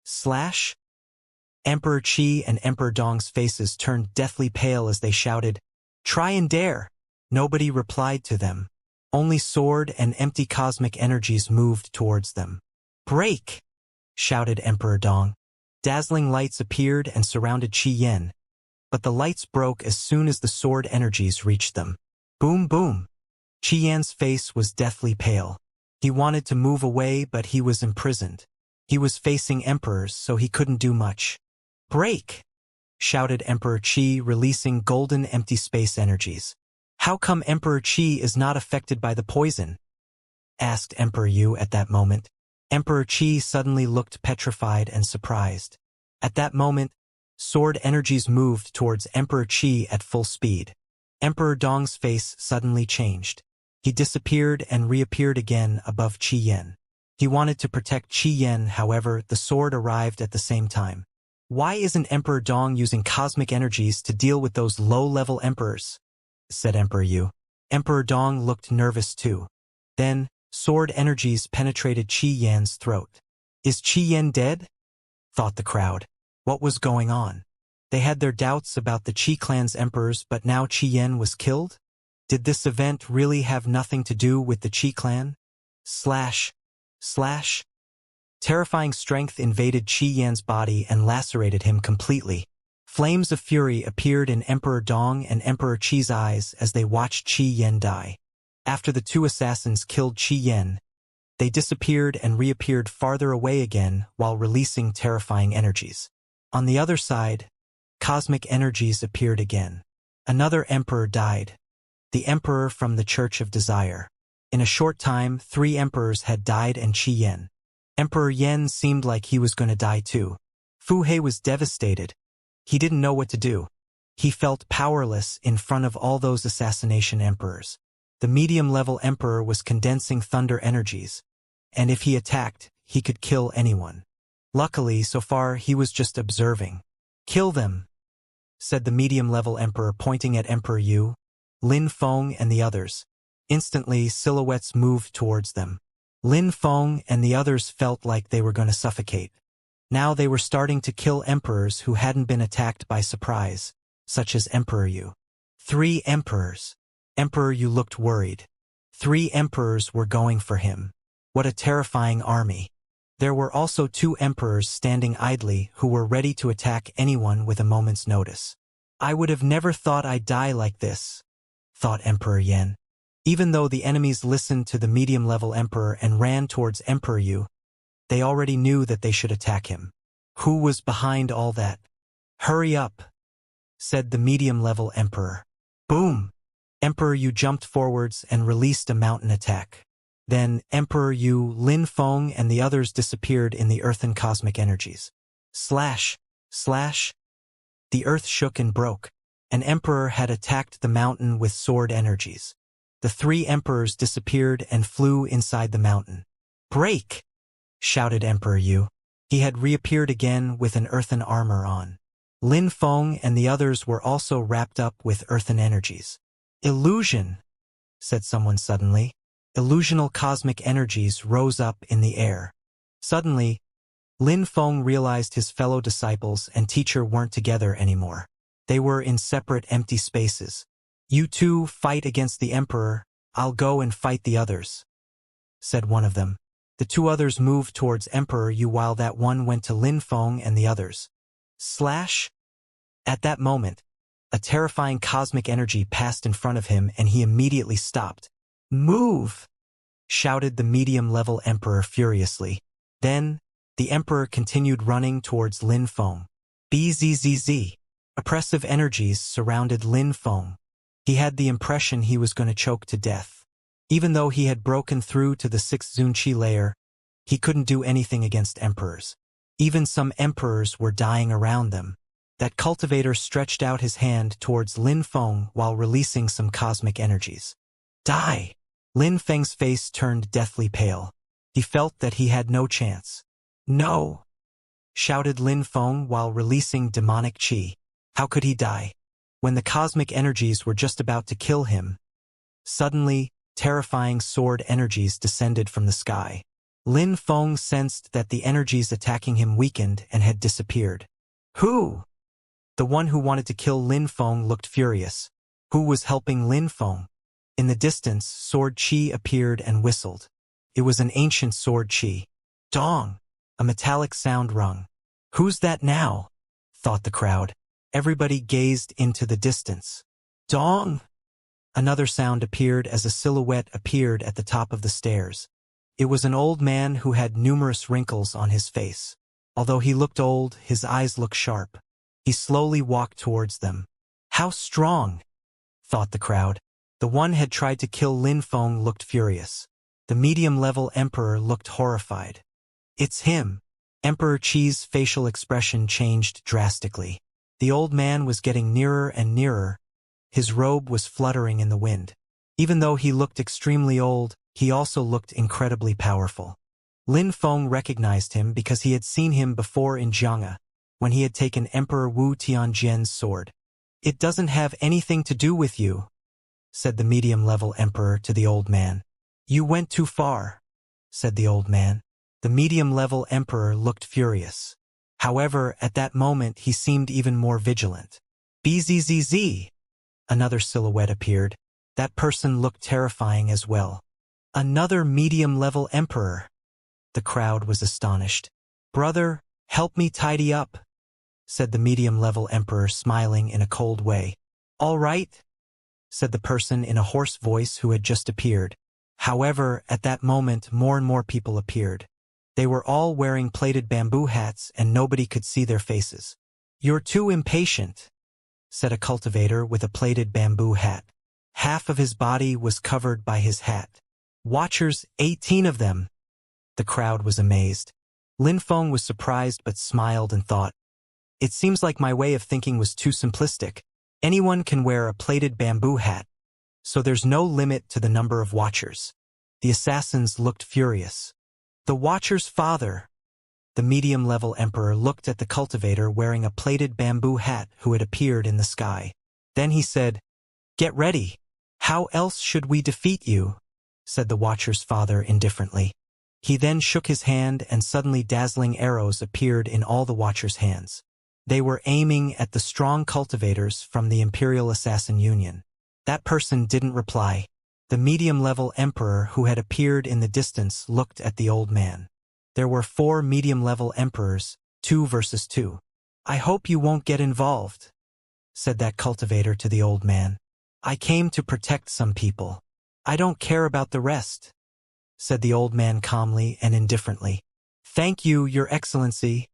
Slash! Emperor Qi and Emperor Dong's faces turned deathly pale as they shouted, "Try and dare!" Nobody replied to them. Only sword and empty cosmic energies moved towards them. "Break!" shouted Emperor Dong. Dazzling lights appeared and surrounded Qi Yan, but the lights broke as soon as the sword energies reached them. Boom boom! Qi Yan's face was deathly pale. He wanted to move away, but he was imprisoned. He was facing emperors, so he couldn't do much. "Break!" shouted Emperor Qi, releasing golden empty space energies. "How come Emperor Qi is not affected by the poison?" asked Emperor Yu at that moment. Emperor Qi suddenly looked petrified and surprised. At that moment, sword energies moved towards Emperor Qi at full speed. Emperor Dong's face suddenly changed. He disappeared and reappeared again above Qi Yan. He wanted to protect Qi Yan, however, the sword arrived at the same time. "Why isn't Emperor Dong using cosmic energies to deal with those low-level emperors?" said Emperor Yu. Emperor Dong looked nervous too. Then, sword energies penetrated Qi Yan's throat. "Is Qi Yan dead?" thought the crowd. What was going on? They had their doubts about the Qi clan's emperors, but now Qi Yan was killed? Did this event really have nothing to do with the Qi clan? Slash. Slash. Terrifying strength invaded Qi Yan's body and lacerated him completely. Flames of fury appeared in Emperor Dong and Emperor Qi's eyes as they watched Qi Yan die. After the two assassins killed Qi Yan, they disappeared and reappeared farther away again while releasing terrifying energies. On the other side, cosmic energies appeared again. Another emperor died. The emperor from the Church of Desire. In a short time, 3 emperors had died and Qi Yan. Emperor Yan seemed like he was going to die too. Fu He was devastated. He didn't know what to do. He felt powerless in front of all those assassination emperors. The medium-level emperor was condensing thunder energies, and if he attacked, he could kill anyone. Luckily, so far, he was just observing. "Kill them," said the medium-level emperor, pointing at Emperor Yu, Lin Feng, and the others. Instantly, silhouettes moved towards them. Lin Feng and the others felt like they were going to suffocate. Now they were starting to kill emperors who hadn't been attacked by surprise, such as Emperor Yu. 3 emperors. Emperor Yu looked worried. 3 emperors were going for him. What a terrifying army. There were also 2 emperors standing idly who were ready to attack anyone with a moment's notice. "I would have never thought I'd die like this," thought Emperor Yan. Even though the enemies listened to the medium-level emperor and ran towards Emperor Yu, they already knew that they should attack him. Who was behind all that? "Hurry up," said the medium-level emperor. Boom! Emperor Yu jumped forwards and released a mountain attack. Then Emperor Yu, Lin Feng, and the others disappeared in the earthen cosmic energies. Slash! Slash! The earth shook and broke. An emperor had attacked the mountain with sword energies. The 3 emperors disappeared and flew inside the mountain. "Break!" shouted Emperor Yu. He had reappeared again with an earthen armor on. Lin Feng and the others were also wrapped up with earthen energies. "Illusion!" said someone suddenly. Illusional cosmic energies rose up in the air. Suddenly, Lin Feng realized his fellow disciples and teacher weren't together anymore. They were in separate empty spaces. "You two fight against the emperor, I'll go and fight the others," said one of them. The 2 others moved towards Emperor Yu while that one went to Lin Feng and the others. Slash! At that moment, a terrifying cosmic energy passed in front of him and he immediately stopped. "Move!" shouted the medium-level emperor furiously. Then, the emperor continued running towards Lin Feng. Bzzz. Oppressive energies surrounded Lin Feng. He had the impression he was going to choke to death. Even though he had broken through to the 6th Zunqi layer, he couldn't do anything against emperors. Even some emperors were dying around them. That cultivator stretched out his hand towards Lin Feng while releasing some cosmic energies. "Die!" Lin Feng's face turned deathly pale. He felt that he had no chance. "No!" shouted Lin Feng while releasing demonic qi. How could he die? When the cosmic energies were just about to kill him, suddenly, terrifying sword energies descended from the sky. Lin Feng sensed that the energies attacking him weakened and had disappeared. Who? The one who wanted to kill Lin Feng looked furious. Who was helping Lin Feng? In the distance, sword qi appeared and whistled. It was an ancient sword qi. Dong! A metallic sound rung. Who's that now? Thought the crowd. Everybody gazed into the distance. Dong! Another sound appeared as a silhouette appeared at the top of the stairs. It was an old man who had numerous wrinkles on his face. Although he looked old, his eyes looked sharp. He slowly walked towards them. How strong! Thought the crowd. The one had tried to kill Lin Feng looked furious. The medium-level emperor looked horrified. It's him. Emperor Qi's facial expression changed drastically. The old man was getting nearer and nearer. His robe was fluttering in the wind. Even though he looked extremely old, he also looked incredibly powerful. Lin Feng recognized him because he had seen him before in Xianxia, when he had taken Emperor Wu Tianjian's sword. It doesn't have anything to do with you, said the medium-level emperor to the old man. You went too far, said the old man. The medium-level emperor looked furious. However, at that moment he seemed even more vigilant. Bzzz! Another silhouette appeared. That person looked terrifying as well. Another medium-level emperor. The crowd was astonished. Brother, help me tidy up, said the medium-level emperor, smiling in a cold way. All right, said the person in a hoarse voice who had just appeared. However, at that moment more and more people appeared. They were all wearing plaited bamboo hats and nobody could see their faces. You're too impatient, said a cultivator with a plaited bamboo hat. Half of his body was covered by his hat. Watchers, 18 of them. The crowd was amazed. Lin Feng was surprised but smiled and thought, it seems like my way of thinking was too simplistic. Anyone can wear a plaited bamboo hat, so there's no limit to the number of watchers. The assassins looked furious. The Watcher's father. The medium-level emperor looked at the cultivator wearing a plaited bamboo hat who had appeared in the sky. Then he said, Get ready. How else should we defeat you? Said the Watcher's father indifferently. He then shook his hand and suddenly dazzling arrows appeared in all the Watchers' hands. They were aiming at the strong cultivators from the Imperial Assassin Union. That person didn't reply. The medium-level emperor who had appeared in the distance looked at the old man. There were 4 medium-level emperors, 2 versus 2. I hope you won't get involved, said that cultivator to the old man. I came to protect some people. I don't care about the rest, said the old man calmly and indifferently. Thank you, Your Excellency,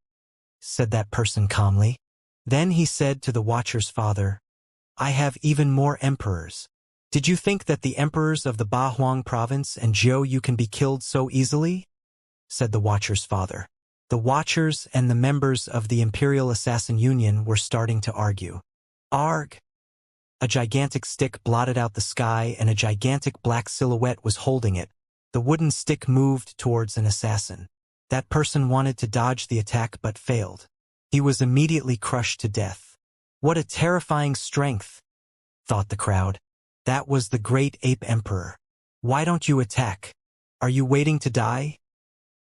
said that person calmly. Then he said to the Watcher's father, I have even more emperors. Did you think that the emperors of the Bahuang province and Zhou Yu can be killed so easily? Said the Watcher's father. The Watchers and the members of the Imperial Assassin Union were starting to argue. Arg! A gigantic stick blotted out the sky and a gigantic black silhouette was holding it. The wooden stick moved towards an assassin. That person wanted to dodge the attack but failed. He was immediately crushed to death. What a terrifying strength, thought the crowd. That was the great ape emperor. Why don't you attack? Are you waiting to die?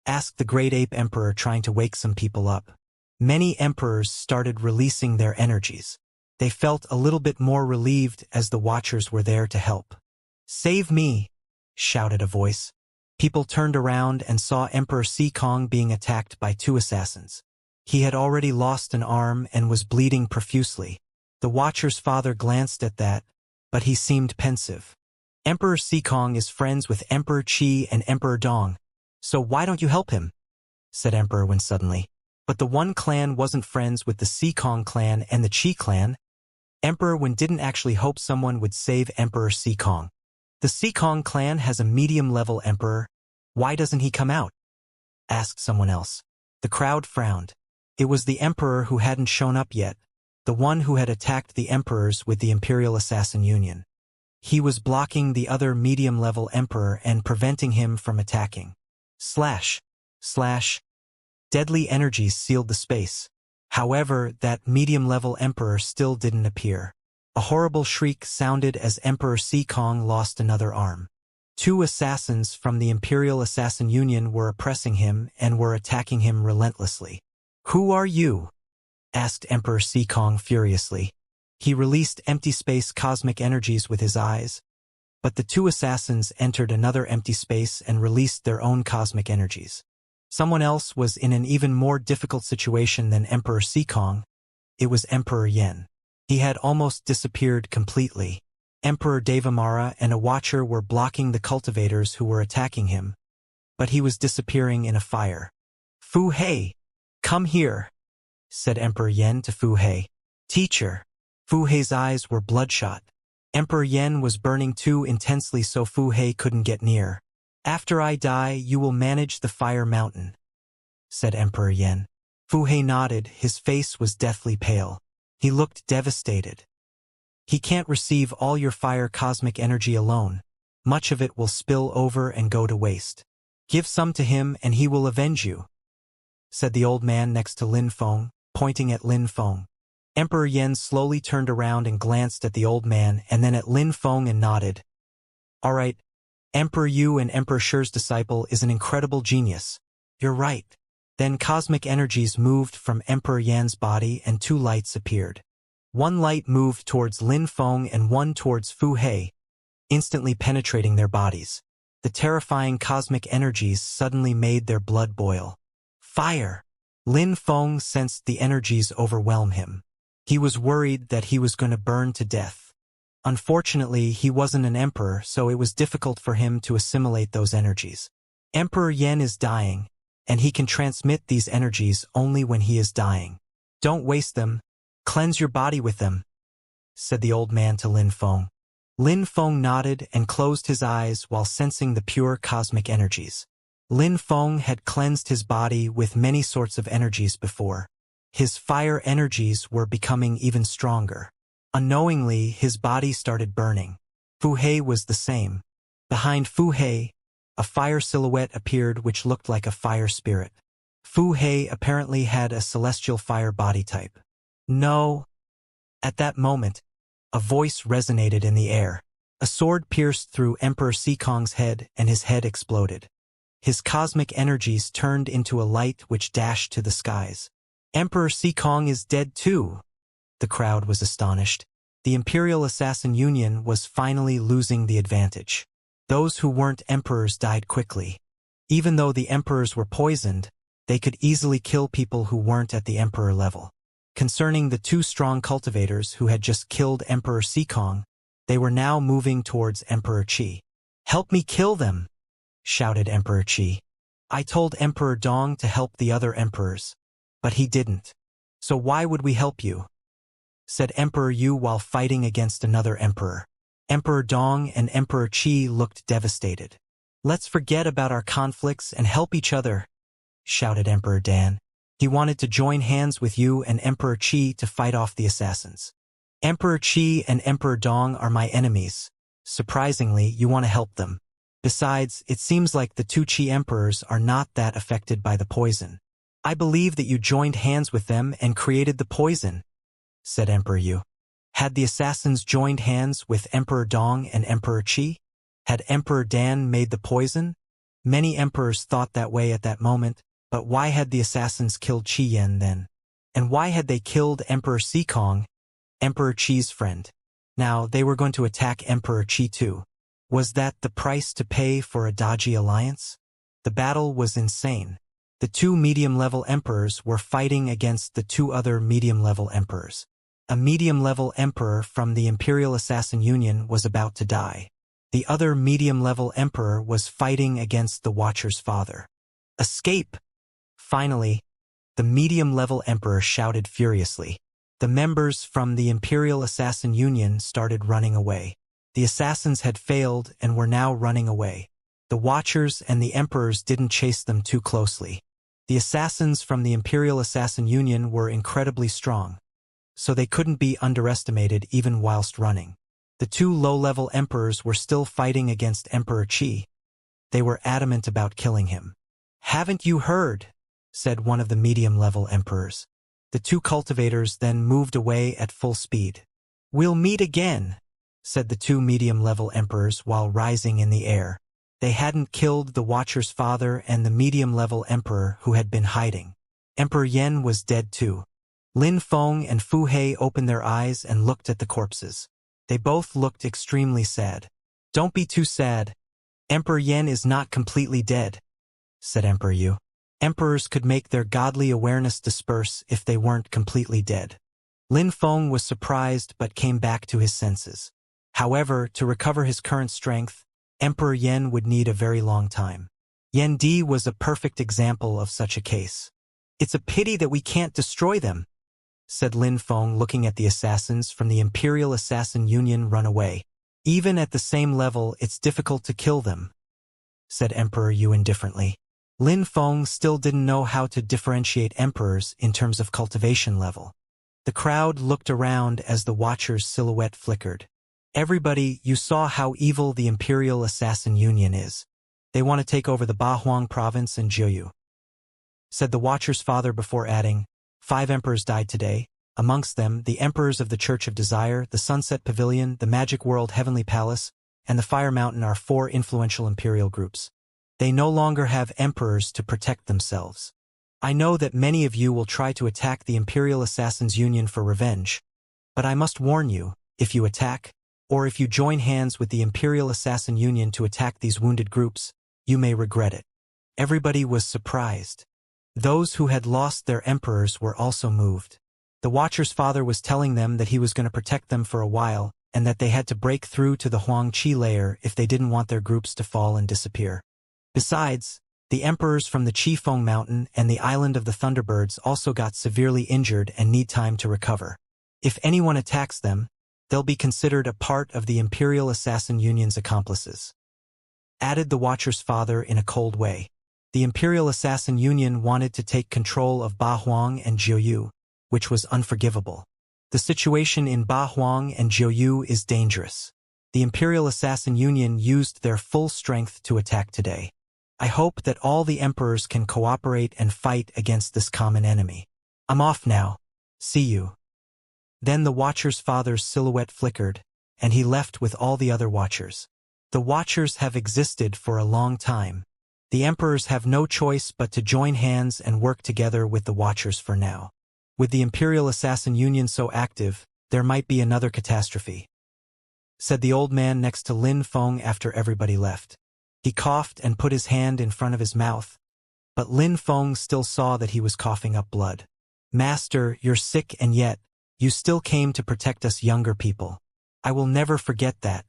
Asked the great ape emperor, trying to wake some people up. Many emperors started releasing their energies. They felt a little bit more relieved as the Watchers were there to help. Save me, shouted a voice. People turned around and saw Emperor Sikong being attacked by 2 assassins. He had already lost an arm and was bleeding profusely. The Watcher's father glanced at that, but he seemed pensive. Emperor Sikong is friends with Emperor Qi and Emperor Dong, so why don't you help him? Said Emperor Wen suddenly. But the one clan wasn't friends with the Sikong clan and the Qi clan. Emperor Wen didn't actually hope someone would save Emperor Sikong. The Sikong clan has a medium-level emperor. Why doesn't he come out? Asked someone else. The crowd frowned. It was the emperor who hadn't shown up yet, the one who had attacked the emperors with the Imperial Assassin Union. He was blocking the other medium-level emperor and preventing him from attacking. Slash. Deadly energies sealed the space. However, that medium-level emperor still didn't appear. A horrible shriek sounded as Emperor Xikong lost another arm. 2 assassins from the Imperial Assassin Union were oppressing him and were attacking him relentlessly. "Who are you?" asked Emperor Xikong furiously. He released empty space cosmic energies with his eyes, but the 2 assassins entered another empty space and released their own cosmic energies. Someone else was in an even more difficult situation than Emperor Xikong. It was Emperor Yen. He had almost disappeared completely. Emperor Devamara and a watcher were blocking the cultivators who were attacking him, but he was disappearing in a fire. "Fu Hei, come here," said Emperor Yen to Fu Hei. "Teacher." Fu Hei's eyes were bloodshot. Emperor Yen was burning too intensely so Fu Hei couldn't get near. "After I die, you will manage the fire mountain," said Emperor Yen. Fu Hei nodded. His face was deathly pale. He looked devastated. "He can't receive all your fire cosmic energy alone. Much of it will spill over and go to waste. Give some to him and he will avenge you," said the old man next to Lin Feng, pointing at Lin Feng. Emperor Yen slowly turned around and glanced at the old man and then at Lin Feng and nodded. "All right, Emperor Yu and Emperor Shi's disciple is an incredible genius. You're right." Then cosmic energies moved from Emperor Yan's body and 2 lights appeared. 1 light moved towards Lin Feng and 1 towards Fu Hei, instantly penetrating their bodies. The terrifying cosmic energies suddenly made their blood boil. Fire! Lin Feng sensed the energies overwhelm him. He was worried that he was going to burn to death. Unfortunately, he wasn't an emperor, so it was difficult for him to assimilate those energies. Emperor Yen is dying, and he can transmit these energies only when he is dying. "Don't waste them. Cleanse your body with them," said the old man to Lin Feng. Lin Feng nodded and closed his eyes while sensing the pure cosmic energies. Lin Feng had cleansed his body with many sorts of energies before. His fire energies were becoming even stronger. Unknowingly, his body started burning. Fu Hei was the same. Behind Fu Hei, a fire silhouette appeared which looked like a fire spirit. Fu Hei apparently had a celestial fire body type. "No." At that moment, a voice resonated in the air. A sword pierced through Emperor Xikong's head and his head exploded. His cosmic energies turned into a light which dashed to the skies. "Emperor Xikong is dead too." The crowd was astonished. The Imperial Assassin Union was finally losing the advantage. Those who weren't emperors died quickly. Even though the emperors were poisoned, they could easily kill people who weren't at the emperor level. Concerning the 2 strong cultivators who had just killed Emperor Xikong, they were now moving towards Emperor Qi. "Help me kill them," shouted Emperor Qi. "I told Emperor Dong to help the other emperors, but he didn't. So why would we help you?" said Emperor Yu while fighting against another emperor. Emperor Dong and Emperor Qi looked devastated. "Let's forget about our conflicts and help each other," shouted Emperor Dan. He wanted to join hands with you and Emperor Qi to fight off the assassins. "Emperor Qi and Emperor Dong are my enemies. Surprisingly, you want to help them. Besides, it seems like the 2 Qi emperors are not that affected by the poison. I believe that you joined hands with them and created the poison," said Emperor Yu. Had the assassins joined hands with Emperor Dong and Emperor Qi? Had Emperor Dan made the poison? Many emperors thought that way at that moment, but why had the assassins killed Qi Yen then? And why had they killed Emperor Xikong, Emperor Qi's friend? Now they were going to attack Emperor Qi too. Was that the price to pay for a dodgy alliance? The battle was insane. The 2 medium-level emperors were fighting against the 2 other medium-level emperors. A medium-level emperor from the Imperial Assassin Union was about to die. The other medium-level emperor was fighting against the Watcher's father. "Escape!" Finally, the medium-level emperor shouted furiously. The members from the Imperial Assassin Union started running away. The assassins had failed and were now running away. The Watchers and the emperors didn't chase them too closely. The assassins from the Imperial Assassin Union were incredibly strong, so they couldn't be underestimated even whilst running. The two low-level emperors were still fighting against Emperor Qi. They were adamant about killing him. "Haven't you heard?" said one of the medium-level emperors. The two cultivators then moved away at full speed. "We'll meet again," said the two medium-level emperors while rising in the air. They hadn't killed the Watcher's father and the medium-level emperor who had been hiding. Emperor Yen was dead too. Lin Feng and Fu He opened their eyes and looked at the corpses. They both looked extremely sad. "Don't be too sad. Emperor Yen is not completely dead," said Emperor Yu. Emperors could make their godly awareness disperse if they weren't completely dead. Lin Feng was surprised but came back to his senses. However, to recover his current strength, Emperor Yen would need a very long time. Yen Di was a perfect example of such a case. "It's a pity that we can't destroy them," said Lin Feng, looking at the assassins from the Imperial Assassin Union run away. "Even at the same level, it's difficult to kill them," said Emperor Yu indifferently. Lin Feng still didn't know how to differentiate emperors in terms of cultivation level. The crowd looked around as the Watcher's silhouette flickered. "Everybody, you saw how evil the Imperial Assassin Union is. They want to take over the Bahuang province and Jiuyu," said the Watcher's father before adding, "5 emperors died today. Amongst them, the emperors of the Church of Desire, the Sunset Pavilion, the Magic World Heavenly Palace, and the Fire Mountain are 4 influential imperial groups. They no longer have emperors to protect themselves. I know that many of you will try to attack the Imperial Assassins Union for revenge, but I must warn you, if you attack, or if you join hands with the Imperial Assassin Union to attack these wounded groups, you may regret it." Everybody was surprised. Those who had lost their emperors were also moved. The Watcher's father was telling them that he was going to protect them for a while, and that they had to break through to the Huang Qi layer if they didn't want their groups to fall and disappear. Besides, the emperors from the Qifeng Mountain and the Island of the Thunderbirds also got severely injured and need time to recover. If anyone attacks them, they'll be considered a part of the Imperial Assassin Union's accomplices. Added the Watcher's father in a cold way. The Imperial Assassin Union wanted to take control of Bahuang and Jiuyu, which was unforgivable. The situation in Bahuang and Jiuyu is dangerous. The Imperial Assassin Union used their full strength to attack today. I hope that all the emperors can cooperate and fight against this common enemy. I'm off now. See you. Then the Watcher's father's silhouette flickered, and he left with all the other Watchers. The Watchers have existed for a long time. The emperors have no choice but to join hands and work together with the Watchers for now. With the Imperial Assassin Union so active, there might be another catastrophe, said the old man next to Lin Feng after everybody left. He coughed and put his hand in front of his mouth, but Lin Feng still saw that he was coughing up blood. "Master, you're sick and yet, you still came to protect us younger people. I will never forget that,"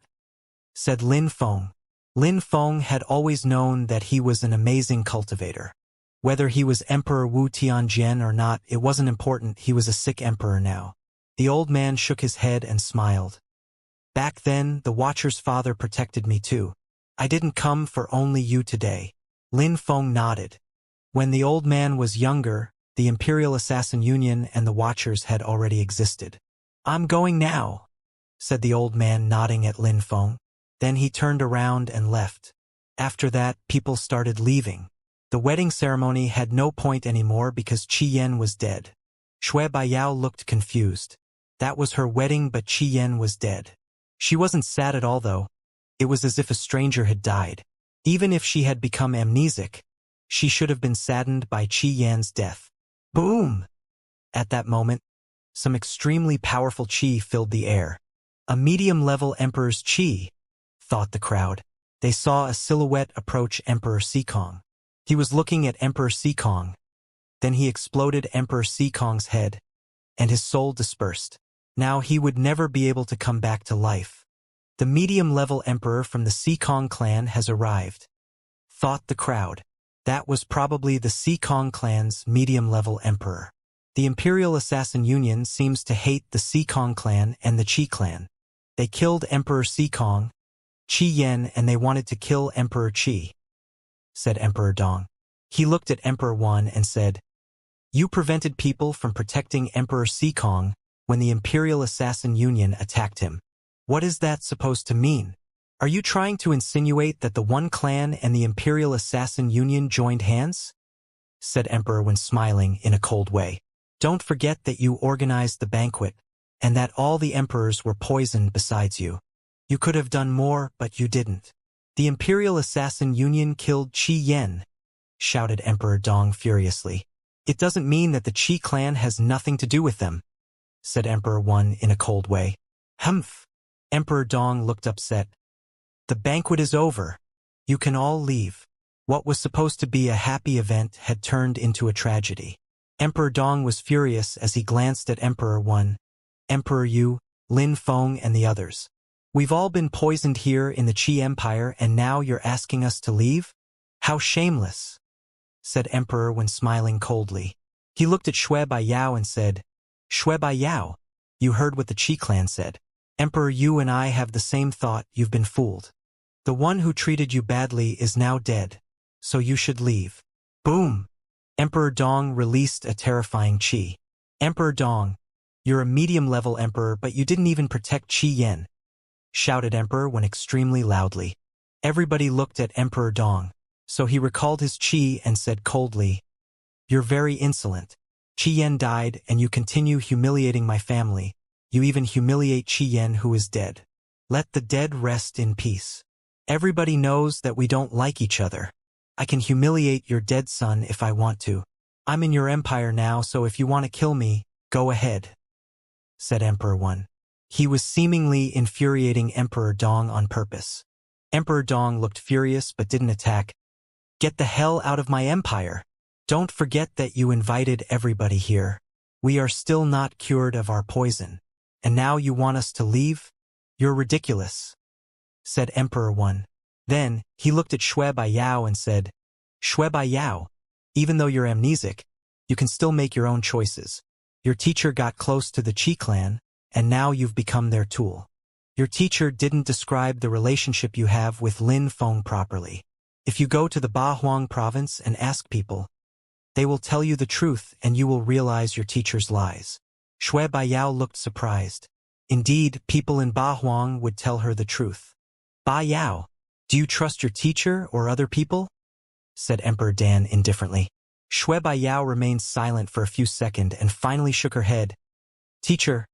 said Lin Feng. Lin Feng had always known that he was an amazing cultivator. Whether he was Emperor Wu Tianjian or not, it wasn't important, he was a sick emperor now. The old man shook his head and smiled. "Back then, the Watcher's father protected me too. I didn't come for only you today." Lin Feng nodded. When the old man was younger, the Imperial Assassin Union and the Watchers had already existed. "I'm going now," said the old man, nodding at Lin Feng. Then he turned around and left. After that, people started leaving. The wedding ceremony had no point anymore because Qi Yan was dead. Shui Baiyao looked confused. That was her wedding, but Qi Yan was dead. She wasn't sad at all though. It was as if a stranger had died. Even if she had become amnesic, she should have been saddened by Qi Yan's death. Boom! At that moment, some extremely powerful qi filled the air. A medium-level emperor's qi, thought the crowd. They saw a silhouette approach Emperor Sikong. He was looking at Emperor Sikong. Then he exploded Emperor Sikong's head, and his soul dispersed. Now he would never be able to come back to life. The medium-level emperor from the Sikong clan has arrived, thought the crowd. That was probably the Sikong clan's medium-level emperor. The Imperial Assassin Union seems to hate the Sikong clan and the Qi clan. They killed Emperor Sikong, Qi Yan, and they wanted to kill Emperor Qi, said Emperor Dong. He looked at Emperor Wan and said, "You prevented people from protecting Emperor Sikong when the Imperial Assassin Union attacked him. What is that supposed to mean? Are you trying to insinuate that the One Clan and the Imperial Assassin Union joined hands? Said Emperor Wen smiling in a cold way. Don't forget that you organized the banquet, and that all the emperors were poisoned besides you. You could have done more, but you didn't. The Imperial Assassin Union killed Qi Yen, shouted Emperor Dong furiously. It doesn't mean that the Qi clan has nothing to do with them, said Emperor Wen in a cold way. Humph! Emperor Dong looked upset. The banquet is over. You can all leave. What was supposed to be a happy event had turned into a tragedy. Emperor Dong was furious as he glanced at Emperor Wen, Emperor Yu, Lin Feng and the others. We've all been poisoned here in the Qi Empire and now you're asking us to leave? How shameless, said Emperor Wen smiling coldly. He looked at Shui Bai Yao and said, Shui Bai Yao, you heard what the Qi clan said. Emperor Yu and I have the same thought. You've been fooled. The one who treated you badly is now dead, so you should leave. Boom! Emperor Dong released a terrifying qi. Emperor Dong, you're a medium-level emperor but you didn't even protect Qi Yen, shouted Emperor Wen extremely loudly. Everybody looked at Emperor Dong, so he recalled his qi and said coldly, You're very insolent. Qi Yen died and you continue humiliating my family. You even humiliate Qi Yen who is dead. Let the dead rest in peace. Everybody knows that we don't like each other. I can humiliate your dead son if I want to. I'm in your empire now, so if you want to kill me, go ahead, said Emperor Wen. He was seemingly infuriating Emperor Dong on purpose. Emperor Dong looked furious but didn't attack. Get the hell out of my empire. Don't forget that you invited everybody here. We are still not cured of our poison. And now you want us to leave? You're ridiculous, said Emperor Wen. Then, he looked at Shui Bai Yao and said, Shui Bai Yao, even though you're amnesic, you can still make your own choices. Your teacher got close to the Qi clan, and now you've become their tool. Your teacher didn't describe the relationship you have with Lin Feng properly. If you go to the Ba Huang province and ask people, they will tell you the truth and you will realize your teacher's lies. Shui Bai Yao looked surprised. Indeed, people in Ba Huang would tell her the truth. Ba Yao, do you trust your teacher or other people? Said Emperor Dan indifferently. Shui Bai Yao remained silent for a few seconds and finally shook her head. Teacher,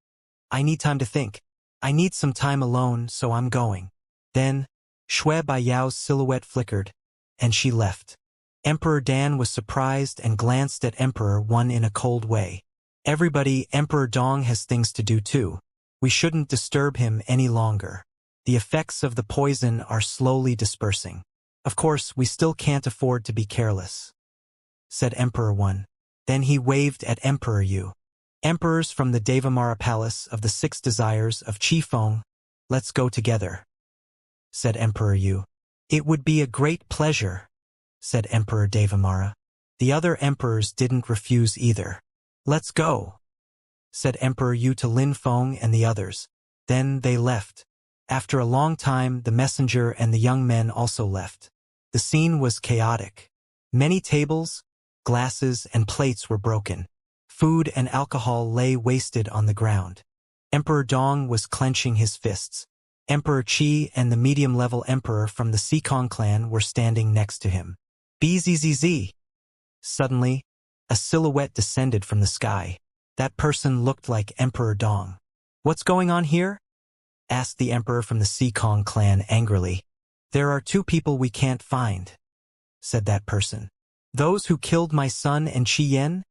I need time to think. I need some time alone, so I'm going. Then, Shui Bai Yao's silhouette flickered, and she left. Emperor Dan was surprised and glanced at Emperor Wen in a cold way. Everybody, Emperor Dong has things to do too. We shouldn't disturb him any longer. The effects of the poison are slowly dispersing. Of course, we still can't afford to be careless, said Emperor Wen. Then he waved at Emperor Yu. Emperors from the Devamara Palace of the Six Desires of Qi Feng, let's go together, said Emperor Yu. It would be a great pleasure, said Emperor Devamara. The other emperors didn't refuse either. Let's go, said Emperor Yu to Lin Feng and the others. Then they left. After a long time, the messenger and the young men also left. The scene was chaotic. Many tables, glasses, and plates were broken. Food and alcohol lay wasted on the ground. Emperor Dong was clenching his fists. Emperor Qi and the medium-level emperor from the Sikong clan were standing next to him. Bzzz. Suddenly, a silhouette descended from the sky. That person looked like Emperor Dong. What's going on here? Asked the emperor from the Sikong clan angrily. There are two people we can't find, said that person. Those who killed my son and Qi Yen?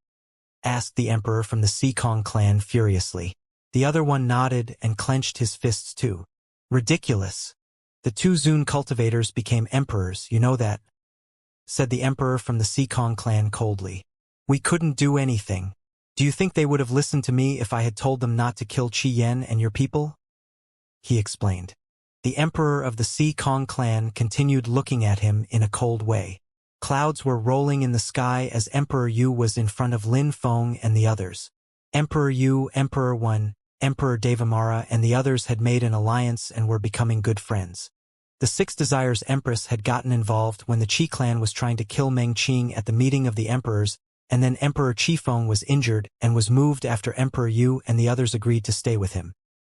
Asked the emperor from the Sikong clan furiously. The other one nodded and clenched his fists too. Ridiculous. The two Zun cultivators became emperors, you know that, said the emperor from the Sikong clan coldly. We couldn't do anything. Do you think they would have listened to me if I had told them not to kill Qi Yen and your people? He explained. The emperor of the Sikong clan continued looking at him in a cold way. Clouds were rolling in the sky as Emperor Yu was in front of Lin Feng and the others. Emperor Yu, Emperor Wen, Emperor Devamara and the others had made an alliance and were becoming good friends. The Six Desires Empress had gotten involved when the Qi clan was trying to kill Meng Qing at the meeting of the emperors, and then Emperor Qifeng was injured and was moved after Emperor Yu and the others agreed to stay with him.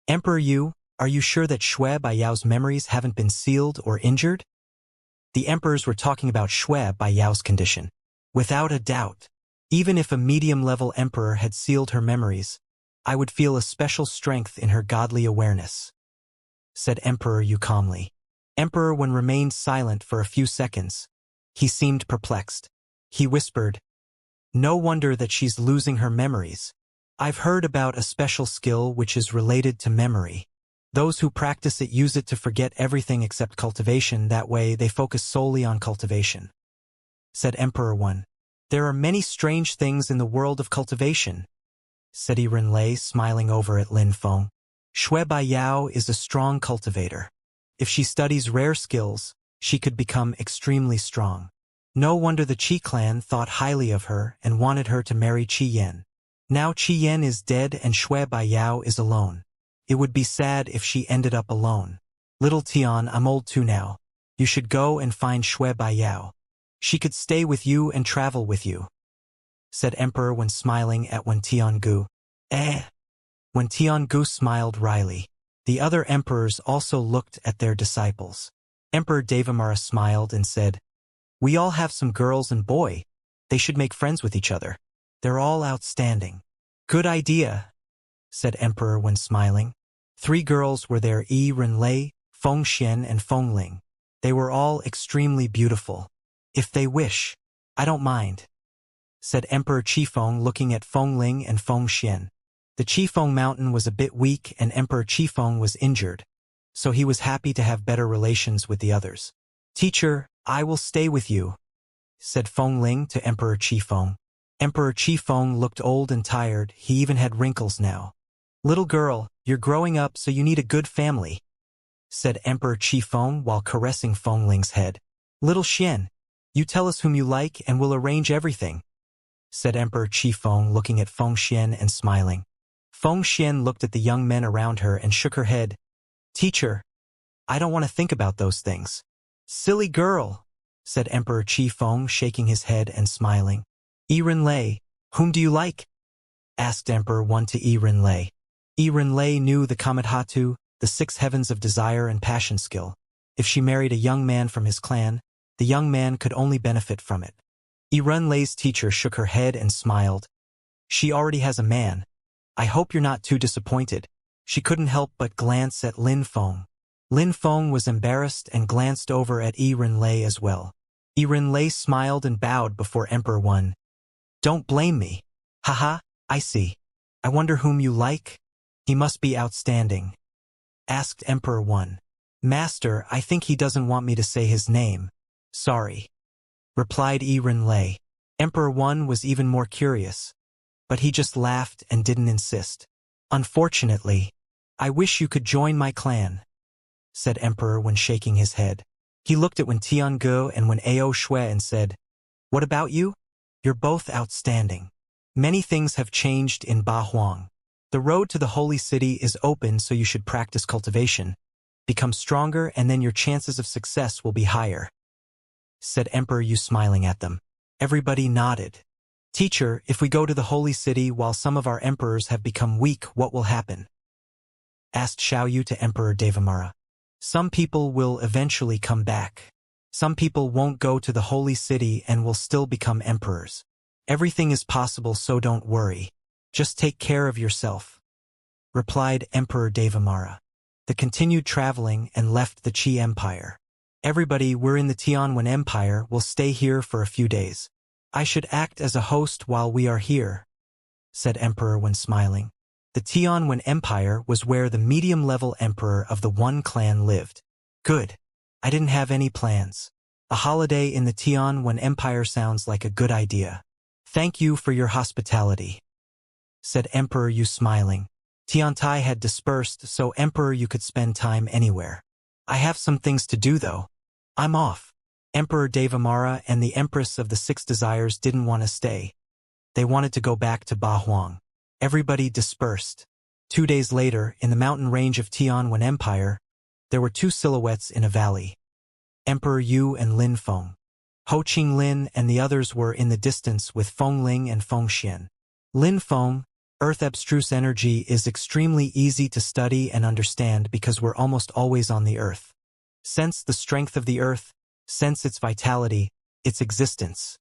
Emperor Yu, Are you sure that Shui Baiyao's memories haven't been sealed or injured? The emperors were talking about Shui Baiyao's condition. Without a doubt. Even if a medium-level emperor had sealed her memories, I would feel a special strength in her godly awareness, said Emperor Yu calmly. Emperor Wen remained silent for a few seconds. He seemed perplexed. He whispered, "No wonder that she's losing her memories. I've heard about a special skill which is related to memory. Those who practice it use it to forget everything except cultivation. That way they focus solely on cultivation," said Emperor Wen. "There are many strange things in the world of cultivation," said Rinlei, smiling over at Lin Feng. "Shui Baiyao is a strong cultivator. If she studies rare skills, she could become extremely strong. No wonder the Qi clan thought highly of her and wanted her to marry Qi Yan. Now Qi Yan is dead and Shui Baiyao is alone. It would be sad if she ended up alone. Little Tian, I'm old too now. You should go and find Shui Baiyao. She could stay with you and travel with you," said Emperor Wen, smiling at Wen Tiangu. When Tiangu smiled wryly. The other emperors also looked at their disciples. Emperor Devamara smiled and said, "We all have some girls and boy. They should make friends with each other. They're all outstanding." "Good idea," said Emperor Wen, smiling. 3 girls were there: Rinlei, Feng Xian and Feng Ling. They were all extremely beautiful. "If they wish, I don't mind," said Emperor Qifeng, looking at Feng Ling and Feng Xian. The Qifeng mountain was a bit weak and Emperor Qifeng was injured, so he was happy to have better relations with the others. "Teacher, I will stay with you," said Feng Ling to Emperor Qifeng. Emperor Qifeng looked old and tired. He even had wrinkles now. "Little girl, you're growing up, so you need a good family," said Emperor Qifeng while caressing Feng Ling's head. "Little Xian, you tell us whom you like and we'll arrange everything," said Emperor Qifeng, looking at Feng Xian and smiling. Feng Xian looked at the young men around her and shook her head. "Teacher, I don't want to think about those things." "Silly girl," said Emperor Qifeng, shaking his head and smiling. "Rinlei, whom do you like?" asked Emperor Wen to Rinlei. Rinlei knew the Kamadhatu, the 6 heavens of desire and passion skill. If she married a young man from his clan, the young man could only benefit from it. Rinlei's teacher shook her head and smiled. "She already has a man. I hope you're not too disappointed." She couldn't help but glance at Lin Feng. Lin Feng was embarrassed and glanced over at Rinlei as well. Rinlei smiled and bowed before Emperor Wen. "Don't blame me. Haha, I see. I wonder whom you like? He must be outstanding," asked Emperor Wen. "Master, I think he doesn't want me to say his name. Sorry," replied Rinlei. Emperor Wen was even more curious, but he just laughed and didn't insist. "Unfortunately, I wish you could join my clan," said Emperor Wen, shaking his head. He looked at Wen Tiangu and Wen Ao Shui and said, "What about you? You're both outstanding. Many things have changed in Ba Huang. The road to the holy city is open, so you should practice cultivation. Become stronger and then your chances of success will be higher," said Emperor Yu, smiling at them. Everybody nodded. "Teacher, if we go to the holy city while some of our emperors have become weak, what will happen?" asked Xiaoyu to Emperor Devamara. "Some people will eventually come back. Some people won't go to the holy city and will still become emperors. Everything is possible, so don't worry. Just take care of yourself," replied Emperor Devamara. They continued traveling and left the Qi Empire. "Everybody, we're in the Tianwen Empire. We'll stay here for a few days. I should act as a host while we are here," said Emperor Wen, smiling. The Tianwen Empire was where the medium-level emperor of the One clan lived. "Good. I didn't have any plans. A holiday in the Tianwen Empire sounds like a good idea. Thank you for your hospitality," said Emperor Yu, smiling. Tiantai had dispersed, so Emperor Yu could spend time anywhere. "I have some things to do though. I'm off." Emperor Devamara and the Empress of the 6 Desires didn't want to stay. They wanted to go back to Ba Huang. Everybody dispersed. 2 days later, in the mountain range of Tianwen Empire, there were 2 silhouettes in a valley. Emperor Yu and Lin Feng. Ho Qinglin and the others were in the distance with Feng Ling and Feng Xian. Lin Feng, Earth abstruse energy is extremely easy to study and understand because we're almost always on the Earth. Sense the strength of the Earth, sense its vitality, its existence,"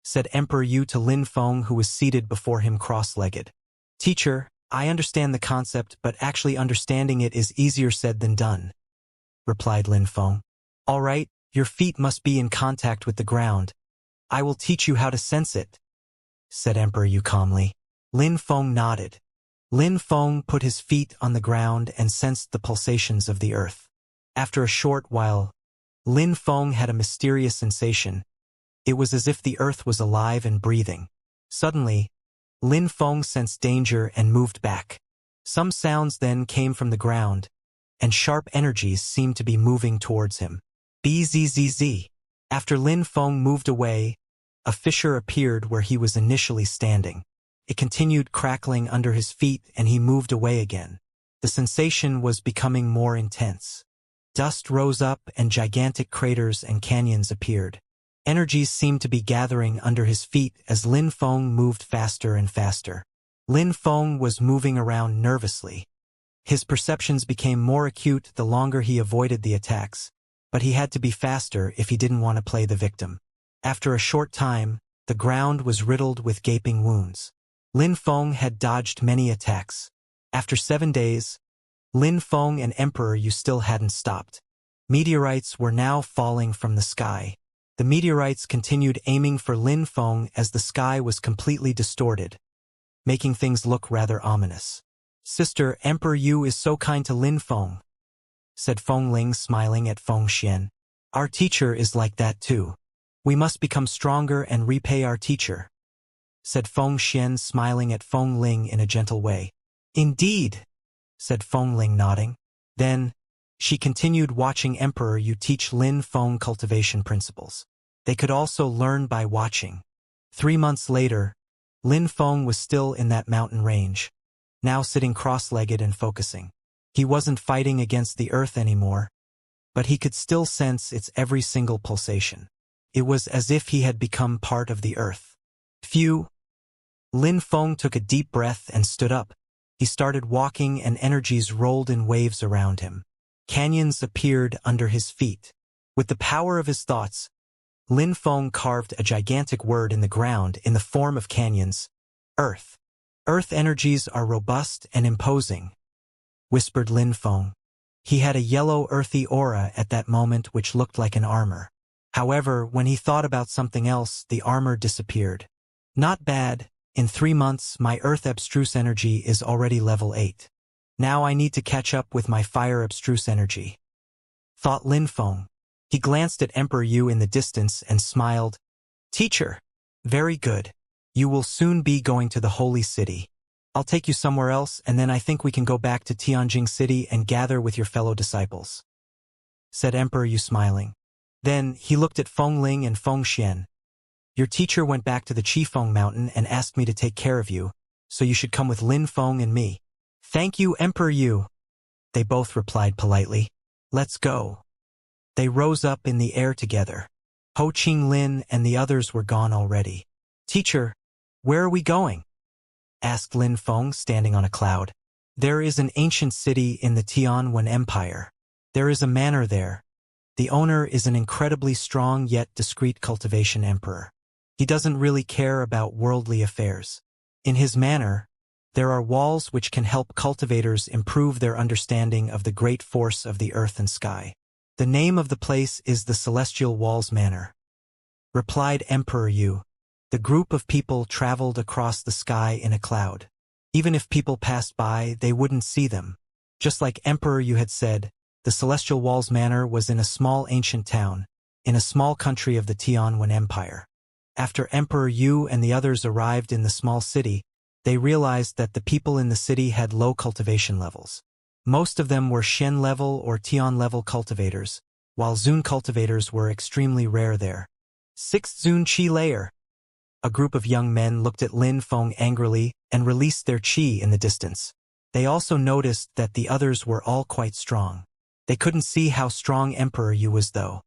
said Emperor Yu to Lin Feng, who was seated before him cross-legged. "Teacher, I understand the concept, but actually understanding it is easier said than done," replied Lin Feng. "All right, your feet must be in contact with the ground. I will teach you how to sense it," said Emperor Yu calmly. Lin Feng nodded. Lin Feng put his feet on the ground and sensed the pulsations of the earth. After a short while, Lin Feng had a mysterious sensation. It was as if the earth was alive and breathing. Suddenly, Lin Feng sensed danger and moved back. Some sounds then came from the ground, and sharp energies seemed to be moving towards him. Bzzz. After Lin Feng moved away, a fissure appeared where he was initially standing. It continued crackling under his feet and he moved away again. The sensation was becoming more intense. Dust rose up and gigantic craters and canyons appeared. Energies seemed to be gathering under his feet as Lin Feng moved faster and faster. Lin Feng was moving around nervously. His perceptions became more acute the longer he avoided the attacks, but he had to be faster if he didn't want to play the victim. After a short time, the ground was riddled with gaping wounds. Lin Feng had dodged many attacks. After 7 days, Lin Feng and Emperor Yu still hadn't stopped. Meteorites were now falling from the sky. The meteorites continued aiming for Lin Feng as the sky was completely distorted, making things look rather ominous. "Sister, Emperor Yu is so kind to Lin Feng," said Feng Ling, smiling at Feng Xian. "Our teacher is like that too. We must become stronger and repay our teacher," said Feng Xian, smiling at Feng Ling in a gentle way. "Indeed," said Feng Ling, nodding. Then, she continued watching Emperor Yu teach Lin Feng cultivation principles. They could also learn by watching. 3 months later, Lin Feng was still in that mountain range, now sitting cross-legged and focusing. He wasn't fighting against the earth anymore, but he could still sense its every single pulsation. It was as if he had become part of the earth. Phew! Lin Feng took a deep breath and stood up. He started walking and energies rolled in waves around him. Canyons appeared under his feet. With the power of his thoughts, Lin Feng carved a gigantic word in the ground in the form of canyons. "Earth. Earth energies are robust and imposing," whispered Lin Feng. He had a yellow earthy aura at that moment which looked like an armor. However, when he thought about something else, the armor disappeared. "Not bad. In 3 months, my earth abstruse energy is already level 8. Now I need to catch up with my fire abstruse energy," thought Lin Feng. He glanced at Emperor Yu in the distance and smiled. "Teacher, very good. You will soon be going to the holy city. I'll take you somewhere else and then I think we can go back to Tianjing City and gather with your fellow disciples," said Emperor Yu, smiling. Then he looked at Feng Ling and Feng Xian. "Your teacher went back to the Qifeng mountain and asked me to take care of you, so you should come with Lin Feng and me." "Thank you, Emperor Yu," they both replied politely. "Let's go." They rose up in the air together. Ho Qing Lin and the others were gone already. "Teacher, where are we going?" asked Lin Feng, standing on a cloud. "There is an ancient city in the Tianwen Empire. There is a manor there. The owner is an incredibly strong yet discreet cultivation emperor. He doesn't really care about worldly affairs. In his manor, there are walls which can help cultivators improve their understanding of the great force of the earth and sky. The name of the place is the Celestial Walls Manor," replied Emperor Yu. The group of people traveled across the sky in a cloud. Even if people passed by, they wouldn't see them. Just like Emperor Yu had said, the Celestial Walls Manor was in a small ancient town, in a small country of the Tianwen Empire. After Emperor Yu and the others arrived in the small city, they realized that the people in the city had low cultivation levels. Most of them were Shen level or Tian level cultivators, while Zun cultivators were extremely rare there. 6th Zun Qi layer. A group of young men looked at Lin Feng angrily and released their qi in the distance. They also noticed that the others were all quite strong. They couldn't see how strong Emperor Yu was though.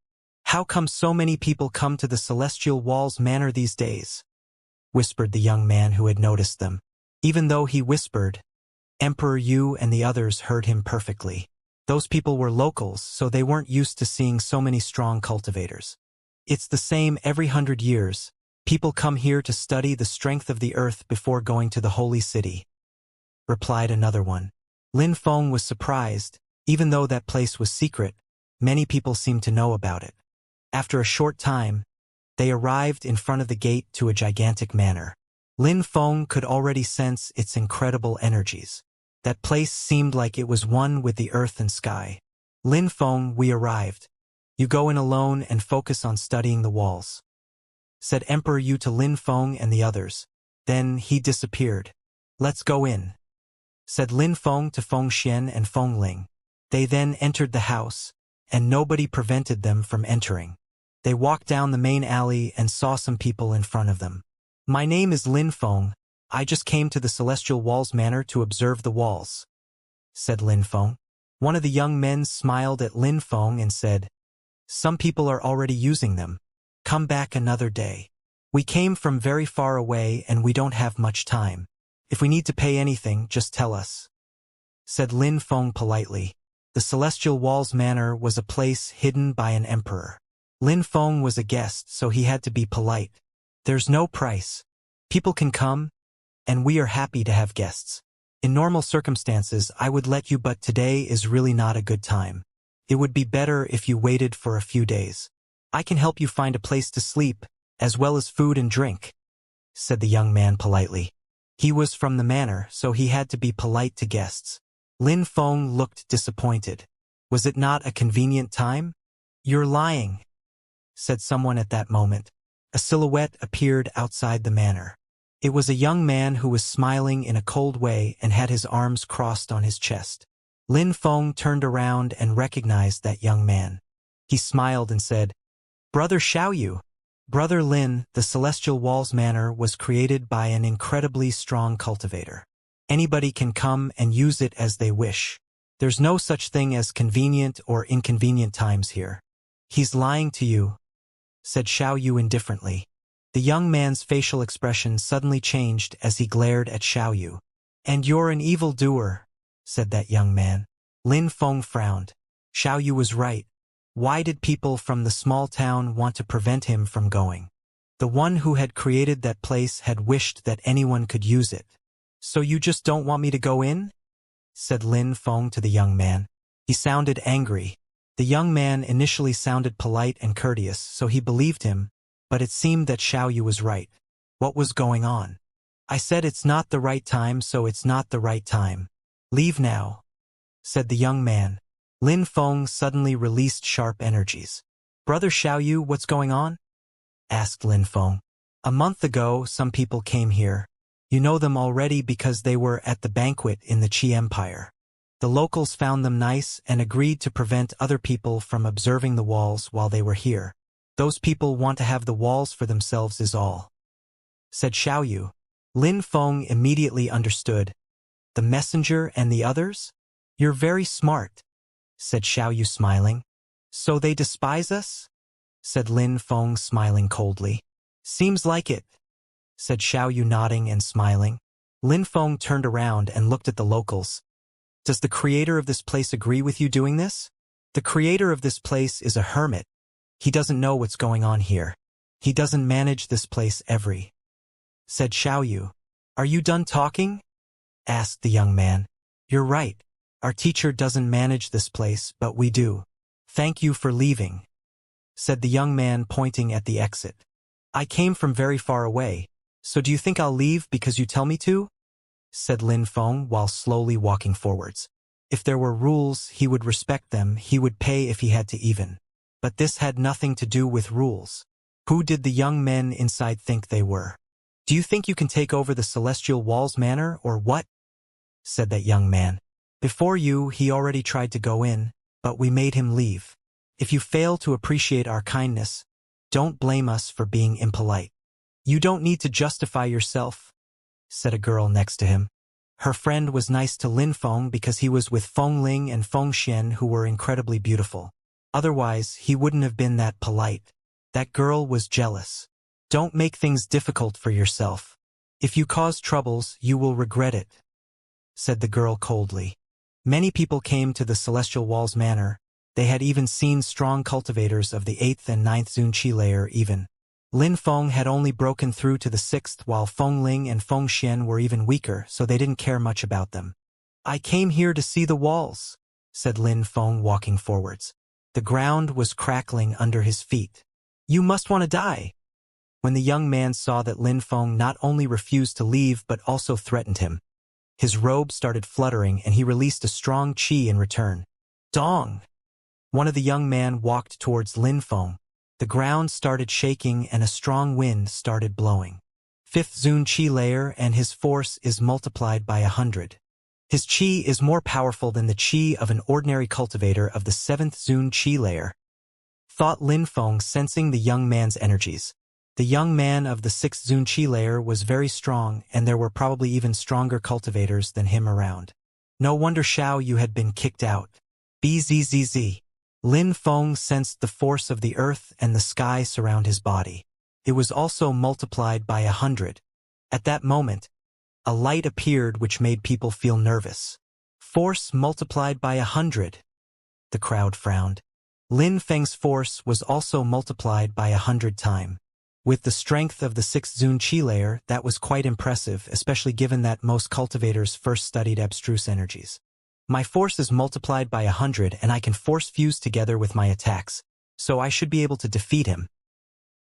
"How come so many people come to the Celestial Walls Manor these days?" whispered the young man who had noticed them. Even though he whispered, Emperor Yu and the others heard him perfectly. Those people were locals, so they weren't used to seeing so many strong cultivators. It's the same every 100 years. People come here to study the strength of the earth before going to the holy city, replied another one. Lin Feng was surprised. Even though that place was secret, many people seemed to know about it. After a short time, they arrived in front of the gate to a gigantic manor. Lin Feng could already sense its incredible energies. That place seemed like it was one with the earth and sky. Lin Feng, we arrived. You go in alone and focus on studying the walls, said Emperor Yu to Lin Feng and the others. Then he disappeared. Let's go in, said Lin Feng to Feng Xian and Feng Ling. They then entered the house, and nobody prevented them from entering. They walked down the main alley and saw some people in front of them. My name is Lin Feng. I just came to the Celestial Walls Manor to observe the walls, said Lin Feng. One of the young men smiled at Lin Feng and said, Some people are already using them. Come back another day. We came from very far away and we don't have much time. If we need to pay anything, just tell us, said Lin Feng politely. The Celestial Walls Manor was a place hidden by an emperor. Lin Feng was a guest, so he had to be polite. There's no price. People can come, and we are happy to have guests. In normal circumstances, I would let you, but today is really not a good time. It would be better if you waited for a few days. I can help you find a place to sleep, as well as food and drink, said the young man politely. He was from the manor, so he had to be polite to guests. Lin Feng looked disappointed. Was it not a convenient time? You're lying, said someone at that moment. A silhouette appeared outside the manor. It was a young man who was smiling in a cold way and had his arms crossed on his chest. Lin Feng turned around and recognized that young man. He smiled and said, Brother Xiaoyu. Brother Lin, the Celestial Walls Manor was created by an incredibly strong cultivator. Anybody can come and use it as they wish. There's no such thing as convenient or inconvenient times here. He's lying to you, said Xiaoyu indifferently. The young man's facial expression suddenly changed as he glared at Xiaoyu. And you're an evildoer, said that young man. Lin Feng frowned. Xiaoyu was right. Why did people from the small town want to prevent him from going? The one who had created that place had wished that anyone could use it. So you just don't want me to go in? Said Lin Feng to the young man. He sounded angry. The young man initially sounded polite and courteous, so he believed him, but it seemed that Xiaoyu was right. What was going on? I said it's not the right time, so it's not the right time. Leave now, said the young man. Lin Feng suddenly released sharp energies. Brother Xiaoyu, what's going on? Asked Lin Feng. A month ago, some people came here. You know them already because they were at the banquet in the Qi Empire. The locals found them nice and agreed to prevent other people from observing the walls while they were here. Those people want to have the walls for themselves is all, said Xiaoyu. Lin Feng immediately understood. The messenger and the others? You're very smart, said Xiaoyu smiling. So they despise us? Said Lin Feng smiling coldly. Seems like it, said Xiaoyu nodding and smiling. Lin Feng turned around and looked at the locals. Does the creator of this place agree with you doing this? The creator of this place is a hermit. He doesn't know what's going on here. He doesn't manage this place said Xiaoyu. Are you done talking? Asked the young man. You're right. Our teacher doesn't manage this place, but we do. Thank you for leaving, said the young man pointing at the exit. I came from very far away, so do you think I'll leave because you tell me to? Said Lin Feng while slowly walking forwards. If there were rules, he would respect them, he would pay if he had to even. But this had nothing to do with rules. Who did the young men inside think they were? Do you think you can take over the Celestial Walls Manor, or what? Said that young man. Before you, he already tried to go in, but we made him leave. If you fail to appreciate our kindness, don't blame us for being impolite. You don't need to justify yourself, said a girl next to him. Her friend was nice to Lin Feng because he was with Feng Ling and Feng Xian, who were incredibly beautiful. Otherwise, he wouldn't have been that polite. That girl was jealous. Don't make things difficult for yourself, If you cause troubles, you will regret it, said the girl coldly. Many people came to the Celestial Walls Manor. They had even seen strong cultivators of the 8th and 9th Zunqi layer even. Lin Feng had only broken through to the 6th, while Feng Ling and Feng Xian were even weaker, so they didn't care much about them. I came here to see the walls, said Lin Feng, walking forwards. The ground was crackling under his feet. You must want to die. When the young man saw that Lin Feng not only refused to leave but also threatened him, his robe started fluttering and he released a strong qi in return. Dong! One of the young men walked towards Lin Feng. The ground started shaking and a strong wind started blowing. 5th Zun Qi layer, and his force is multiplied by 100. His qi is more powerful than the qi of an ordinary cultivator of the 7th Zun Qi layer, thought Lin Feng, sensing the young man's energies. The young man of the 6th Zun Qi layer was very strong, and there were probably even stronger cultivators than him around. No wonder Xiao Yu had been kicked out. Bzzz. Lin Feng sensed the force of the earth and the sky surround his body. It was also multiplied by 100. At that moment, a light appeared which made people feel nervous. Force multiplied by 100. The crowd frowned. Lin Feng's force was also multiplied by 100 times. With the strength of the 6th Zun Qi layer, that was quite impressive, especially given that most cultivators first studied abstruse energies. My force is multiplied by 100 and I can force fuse together with my attacks, so I should be able to defeat him,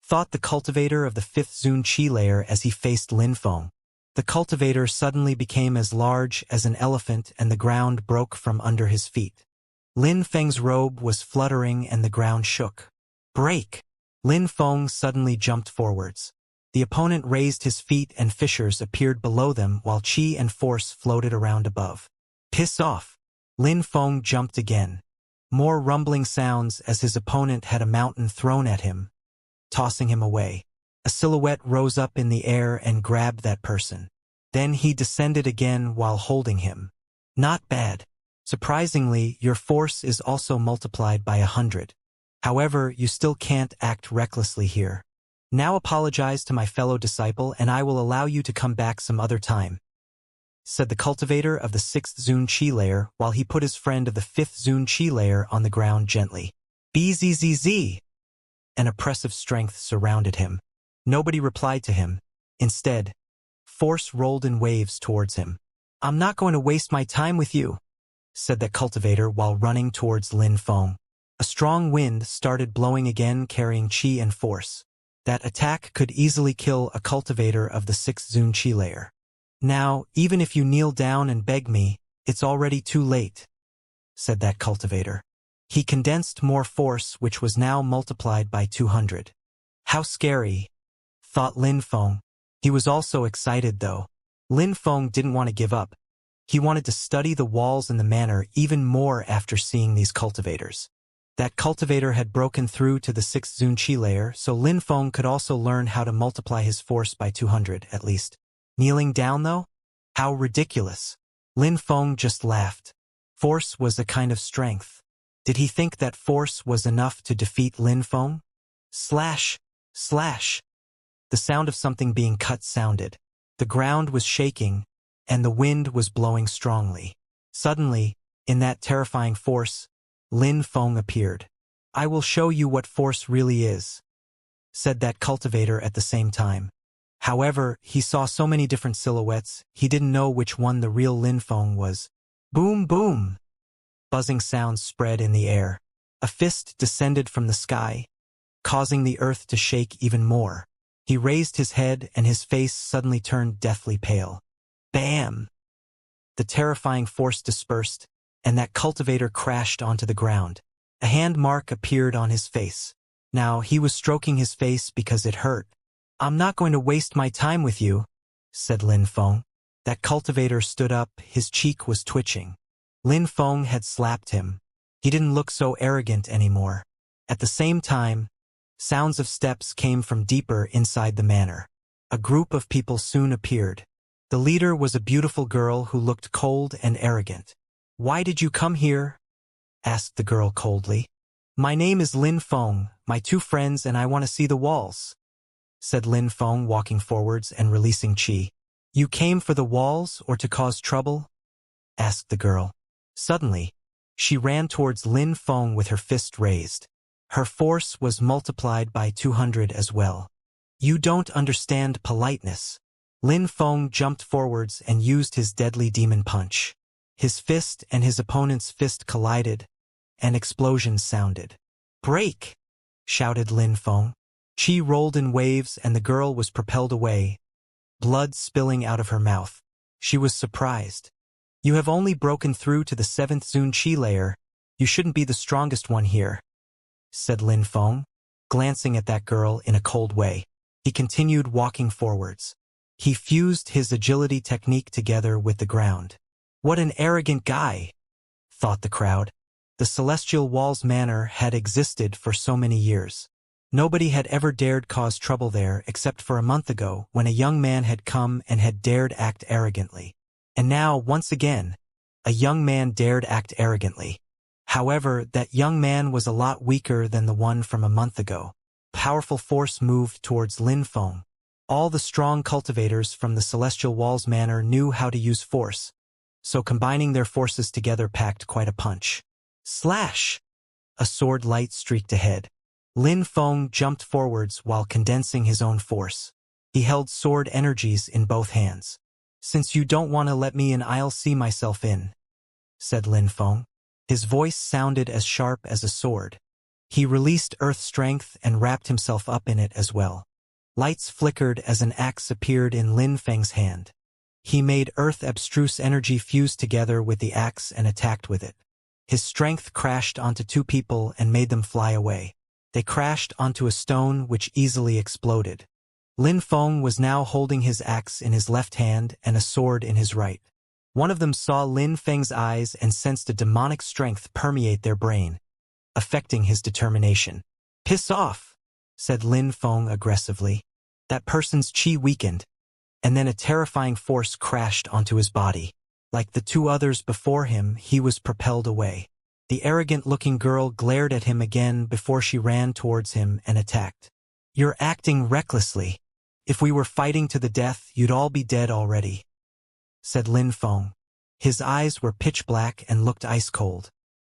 thought the cultivator of the 5th Zun Qi layer as he faced Lin Feng. The cultivator suddenly became as large as an elephant and the ground broke from under his feet. Lin Feng's robe was fluttering and the ground shook. Break! Lin Feng suddenly jumped forwards. The opponent raised his feet and fissures appeared below them while qi and force floated around above. Piss off! Lin Feng jumped again. More rumbling sounds as his opponent had a mountain thrown at him, tossing him away. A silhouette rose up in the air and grabbed that person. Then he descended again while holding him. Not bad. Surprisingly, your force is also multiplied by 100. However, you still can't act recklessly here. Now apologize to my fellow disciple and I will allow you to come back some other time, said the cultivator of the 6th Zun Qi layer while he put his friend of the 5th Zun Qi layer on the ground gently. Bzzz. An oppressive strength surrounded him. Nobody replied to him. Instead, force rolled in waves towards him. I'm not going to waste my time with you, said that cultivator while running towards Lin Feng. A strong wind started blowing again, carrying qi and force. That attack could easily kill a cultivator of the 6th Zun Qi layer. Now, even if you kneel down and beg me, it's already too late, said that cultivator. He condensed more force which was now multiplied by 200. How scary, thought Lin Feng. He was also excited though. Lin Feng didn't want to give up. He wanted to study the walls and the manor even more after seeing these cultivators. That cultivator had broken through to the 6th Zun Qi layer, so Lin Feng could also learn how to multiply his force by 200 at least. Kneeling down though? How ridiculous. Lin Feng just laughed. Force was a kind of strength. Did he think that force was enough to defeat Lin Feng? Slash! Slash! The sound of something being cut sounded. The ground was shaking, and the wind was blowing strongly. Suddenly, in that terrifying force, Lin Feng appeared. I will show you what force really is, said that cultivator at the same time. However, he saw so many different silhouettes, he didn't know which one the real Lin Feng was. Boom boom! Buzzing sounds spread in the air. A fist descended from the sky, causing the earth to shake even more. He raised his head and his face suddenly turned deathly pale. Bam! The terrifying force dispersed, and that cultivator crashed onto the ground. A hand mark appeared on his face. Now he was stroking his face because it hurt. I'm not going to waste my time with you, said Lin Feng. That cultivator stood up, his cheek was twitching. Lin Feng had slapped him. He didn't look so arrogant anymore. At the same time, sounds of steps came from deeper inside the manor. A group of people soon appeared. The leader was a beautiful girl who looked cold and arrogant. Why did you come here? Asked the girl coldly. My name is Lin Feng, my two friends and I want to see the walls, said Lin Feng walking forwards and releasing qi. You came for the walls or to cause trouble? Asked the girl. Suddenly, she ran towards Lin Feng with her fist raised. Her force was multiplied by 200 as well. You don't understand politeness. Lin Feng jumped forwards and used his deadly demon punch. His fist and his opponent's fist collided, and explosions sounded. Break! Shouted Lin Feng. Qi rolled in waves and the girl was propelled away, blood spilling out of her mouth. She was surprised. You have only broken through to the 7th Zun Qi layer. You shouldn't be the strongest one here, said Lin Feng, glancing at that girl in a cold way. He continued walking forwards. He fused his agility technique together with the ground. What an arrogant guy, thought the crowd. The Celestial Walls Manor had existed for so many years. Nobody had ever dared cause trouble there except for a month ago when a young man had come and had dared act arrogantly. And now, once again, a young man dared act arrogantly. However, that young man was a lot weaker than the one from a month ago. Powerful force moved towards Lin Feng. All the strong cultivators from the Celestial Walls Manor knew how to use force, so combining their forces together packed quite a punch. Slash! A sword light streaked ahead. Lin Feng jumped forwards while condensing his own force. He held sword energies in both hands. Since you don't want to let me in, I'll see myself in, said Lin Feng. His voice sounded as sharp as a sword. He released earth strength and wrapped himself up in it as well. Lights flickered as an axe appeared in Lin Feng's hand. He made earth abstruse energy fuse together with the axe and attacked with it. His strength crashed onto two people and made them fly away. They crashed onto a stone which easily exploded. Lin Feng was now holding his axe in his left hand and a sword in his right. One of them saw Lin Feng's eyes and sensed a demonic strength permeate their brain, affecting his determination. Piss off, said Lin Feng aggressively. That person's qi weakened, and then a terrifying force crashed onto his body. Like the two others before him, he was propelled away. The arrogant-looking girl glared at him again before she ran towards him and attacked. You're acting recklessly. If we were fighting to the death, you'd all be dead already, said Lin Feng. His eyes were pitch black and looked ice-cold.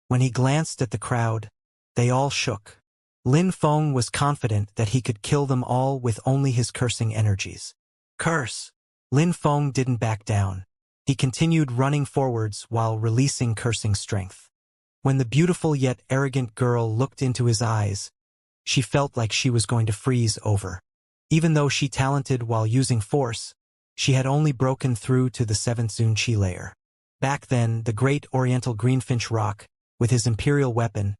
When he glanced at the crowd, they all shook. Lin Feng was confident that he could kill them all with only his cursing energies. Curse! Lin Feng didn't back down. He continued running forwards while releasing cursing strength. When the beautiful yet arrogant girl looked into his eyes, she felt like she was going to freeze over. Even though she talented while using force, she had only broken through to the 7th Zun Qi layer. Back then, the great Oriental Greenfinch Rock, with his imperial weapon,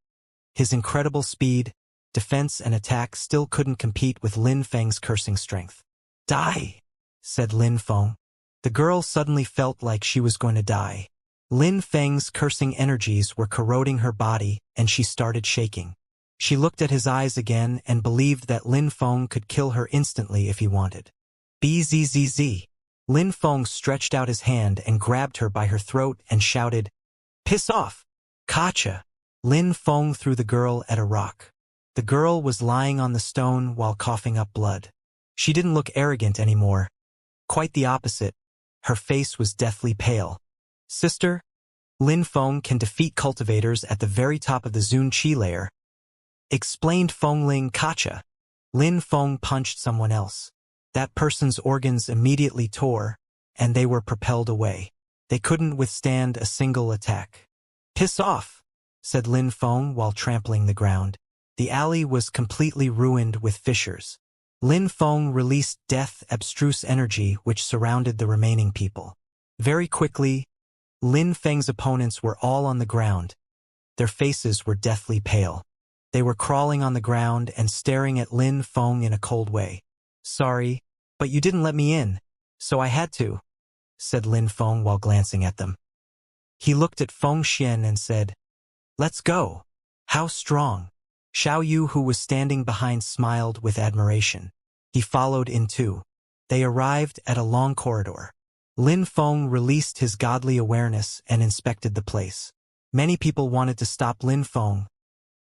his incredible speed, defense and attack still couldn't compete with Lin Feng's cursing strength. Die, said Lin Feng. The girl suddenly felt like she was going to die. Lin Feng's cursing energies were corroding her body and she started shaking. She looked at his eyes again and believed that Lin Feng could kill her instantly if he wanted. Bzzz. Lin Feng stretched out his hand and grabbed her by her throat and shouted, Piss off! Kacha! Lin Feng threw the girl at a rock. The girl was lying on the stone while coughing up blood. She didn't look arrogant anymore. Quite the opposite. Her face was deathly pale. Sister, Lin Feng can defeat cultivators at the very top of the Zun Qi layer, explained Fengling Kacha. Lin Feng punched someone else. That person's organs immediately tore, and they were propelled away. They couldn't withstand a single attack. Piss off, said Lin Feng while trampling the ground. The alley was completely ruined with fissures. Lin Feng released death abstruse energy which surrounded the remaining people. Very quickly, Lin Feng's opponents were all on the ground. Their faces were deathly pale. They were crawling on the ground and staring at Lin Feng in a cold way. Sorry, but you didn't let me in, so I had to, said Lin Feng while glancing at them. He looked at Feng Xian and said, Let's go. How strong. Xiao Yu, who was standing behind, smiled with admiration. He followed in too. They arrived at a long corridor. Lin Feng released his godly awareness and inspected the place. Many people wanted to stop Lin Feng,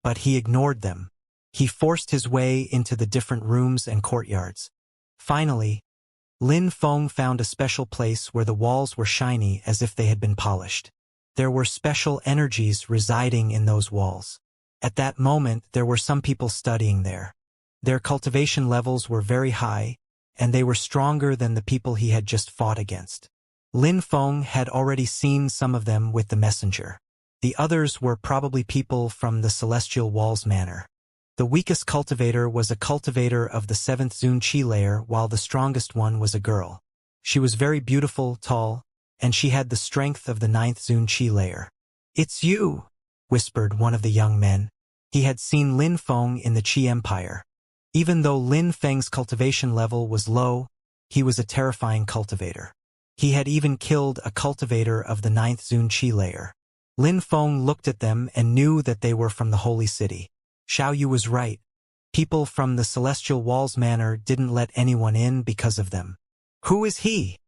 but he ignored them. He forced his way into the different rooms and courtyards. Finally, Lin Feng found a special place where the walls were shiny as if they had been polished. There were special energies residing in those walls. At that moment, there were some people studying there. Their cultivation levels were very high, and they were stronger than the people he had just fought against. Lin Feng had already seen some of them with the messenger. The others were probably people from the Celestial Walls Manor. The weakest cultivator was a cultivator of the 7th Zun Qi layer, while the strongest one was a girl. She was very beautiful, tall, and she had the strength of the 9th Zun Qi layer. "It's you," whispered one of the young men. He had seen Lin Feng in the Qi Empire. Even though Lin Feng's cultivation level was low, he was a terrifying cultivator. He had even killed a cultivator of the 9th Zun Qi layer. Lin Feng looked at them and knew that they were from the Holy City. Xiaoyu was right. People from the Celestial Walls Manor didn't let anyone in because of them. "Who is he?"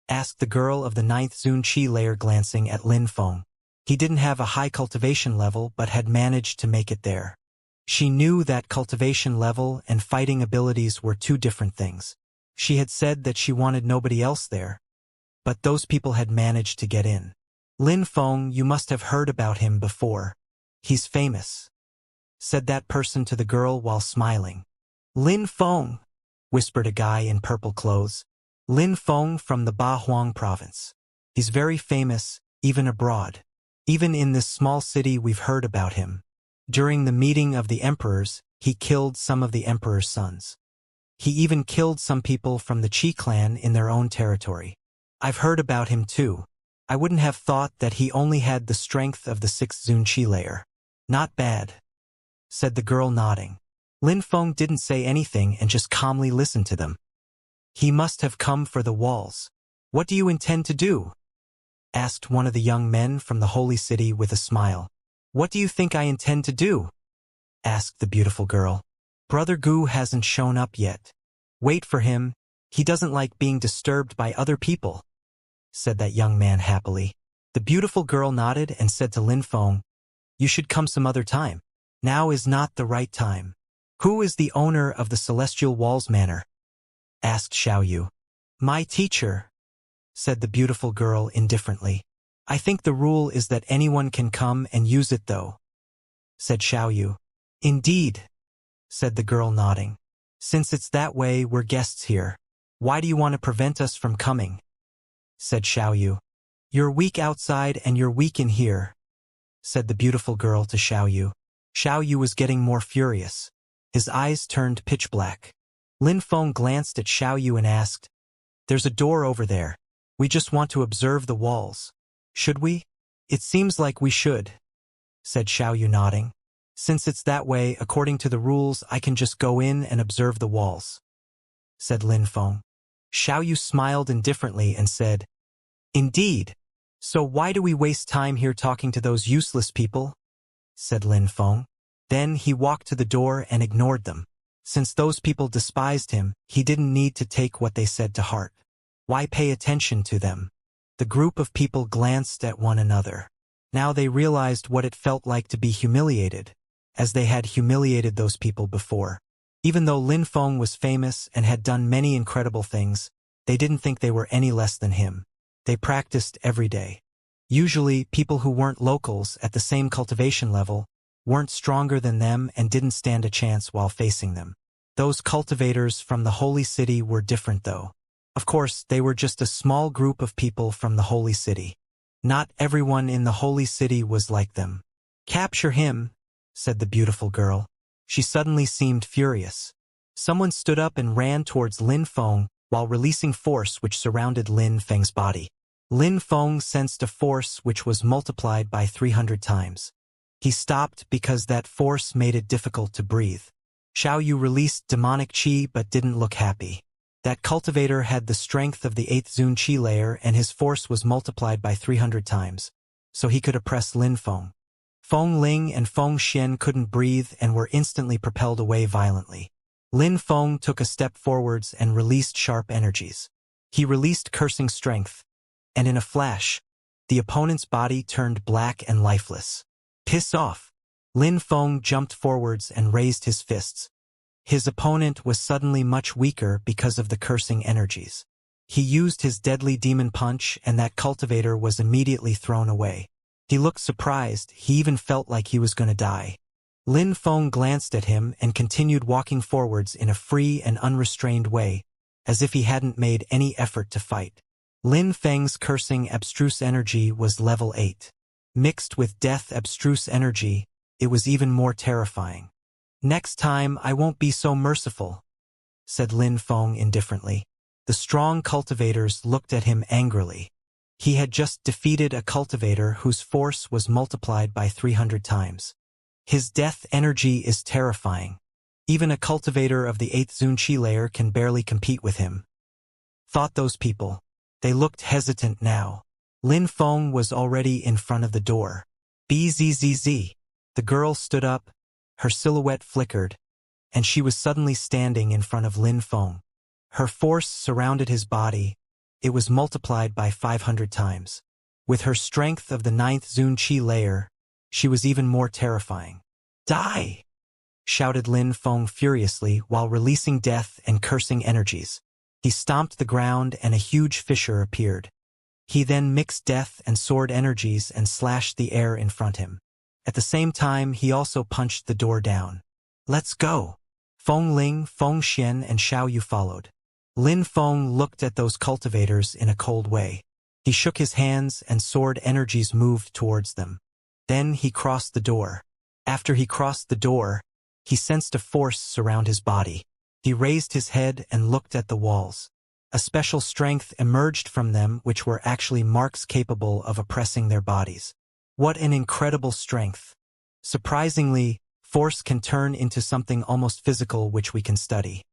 asked the girl of the 9th Zun Qi layer, glancing at Lin Feng. He didn't have a high cultivation level but had managed to make it there. She knew that cultivation level and fighting abilities were two different things. She had said that she wanted nobody else there, but those people had managed to get in. "Lin Feng, you must have heard about him before. He's famous," said that person to the girl while smiling. "Lin Feng," whispered a guy in purple clothes. "Lin Feng from the Ba Huang province. He's very famous, even abroad. Even in this small city we've heard about him. During the meeting of the emperors, he killed some of the emperor's sons. He even killed some people from the Qi clan in their own territory. I've heard about him too. I wouldn't have thought that he only had the strength of the 6th Zun Qi layer." "Not bad," said the girl, nodding. Lin Feng didn't say anything and just calmly listened to them. "He must have come for the walls. What do you intend to do?" asked one of the young men from the Holy City with a smile. "What do you think I intend to do?" asked the beautiful girl. "Brother Gu hasn't shown up yet. Wait for him. He doesn't like being disturbed by other people," said that young man happily. The beautiful girl nodded and said to Lin Feng, "You should come some other time. Now is not the right time." "Who is the owner of the Celestial Walls Manor?" asked Xiaoyu. "My teacher," said the beautiful girl indifferently. "I think the rule is that anyone can come and use it though," said Xiaoyu. "Indeed," said the girl, nodding. "Since it's that way, we're guests here. Why do you want to prevent us from coming?" said Xiaoyu. "You're weak outside and you're weak in here," said the beautiful girl to Xiaoyu. Xiaoyu was getting more furious. His eyes turned pitch black. Lin Feng glanced at Xiaoyu and asked, "There's a door over there. We just want to observe the walls. Should we?" "It seems like we should," said Xiaoyu, nodding. "Since it's that way, according to the rules, I can just go in and observe the walls," said Lin Feng. Xiaoyu smiled indifferently and said, "Indeed. So why do we waste time here talking to those useless people?" said Lin Feng. Then he walked to the door and ignored them. Since those people despised him, he didn't need to take what they said to heart. Why pay attention to them? The group of people glanced at one another. Now they realized what it felt like to be humiliated, as they had humiliated those people before. Even though Lin Feng was famous and had done many incredible things, they didn't think they were any less than him. They practiced every day. Usually, people who weren't locals at the same cultivation level weren't stronger than them and didn't stand a chance while facing them. Those cultivators from the Holy City were different though. Of course, they were just a small group of people from the Holy City. Not everyone in the Holy City was like them. "Capture him," said the beautiful girl. She suddenly seemed furious. Someone stood up and ran towards Lin Feng while releasing force which surrounded Lin Feng's body. Lin Feng sensed a force which was multiplied by 300 times. He stopped because that force made it difficult to breathe. Xiaoyu released demonic qi but didn't look happy. That cultivator had the strength of the 8th Zun Qi layer and his force was multiplied by 300 times, so he could oppress Lin Feng. Feng Ling and Feng Xian couldn't breathe and were instantly propelled away violently. Lin Feng took a step forwards and released sharp energies. He released cursing strength, and in a flash, the opponent's body turned black and lifeless. "Piss off!" Lin Feng jumped forwards and raised his fists. His opponent was suddenly much weaker because of the cursing energies. He used his deadly demon punch and that cultivator was immediately thrown away. He looked surprised, he even felt like he was going to die. Lin Feng glanced at him and continued walking forwards in a free and unrestrained way, as if he hadn't made any effort to fight. Lin Feng's cursing abstruse energy was level 8. Mixed with death abstruse energy, it was even more terrifying. "Next time I won't be so merciful," said Lin Feng indifferently. The strong cultivators looked at him angrily. He had just defeated a cultivator whose force was multiplied by 300 times. His death energy is terrifying. Even a cultivator of the 8th Zunqi layer can barely compete with him. Thought those people. They looked hesitant now. Lin Feng was already in front of the door. Bzzz. The girl stood up, her silhouette flickered, and she was suddenly standing in front of Lin Feng. Her force surrounded his body. It was multiplied by 500 times. With her strength of the 9th Zunqi layer, she was even more terrifying. "Die!" shouted Lin Feng furiously while releasing death and cursing energies. He stomped the ground and a huge fissure appeared. He then mixed death and sword energies and slashed the air in front of him. At the same time, he also punched the door down. "Let's go!" Feng Ling, Feng Xian, and Xiao Yu followed. Lin Feng looked at those cultivators in a cold way. He shook his hands and sword energies moved towards them. Then he crossed the door. After he crossed the door, he sensed a force surround his body. He raised his head and looked at the walls. A special strength emerged from them which were actually marks capable of oppressing their bodies. What an incredible strength! Surprisingly, force can turn into something almost physical which we can study.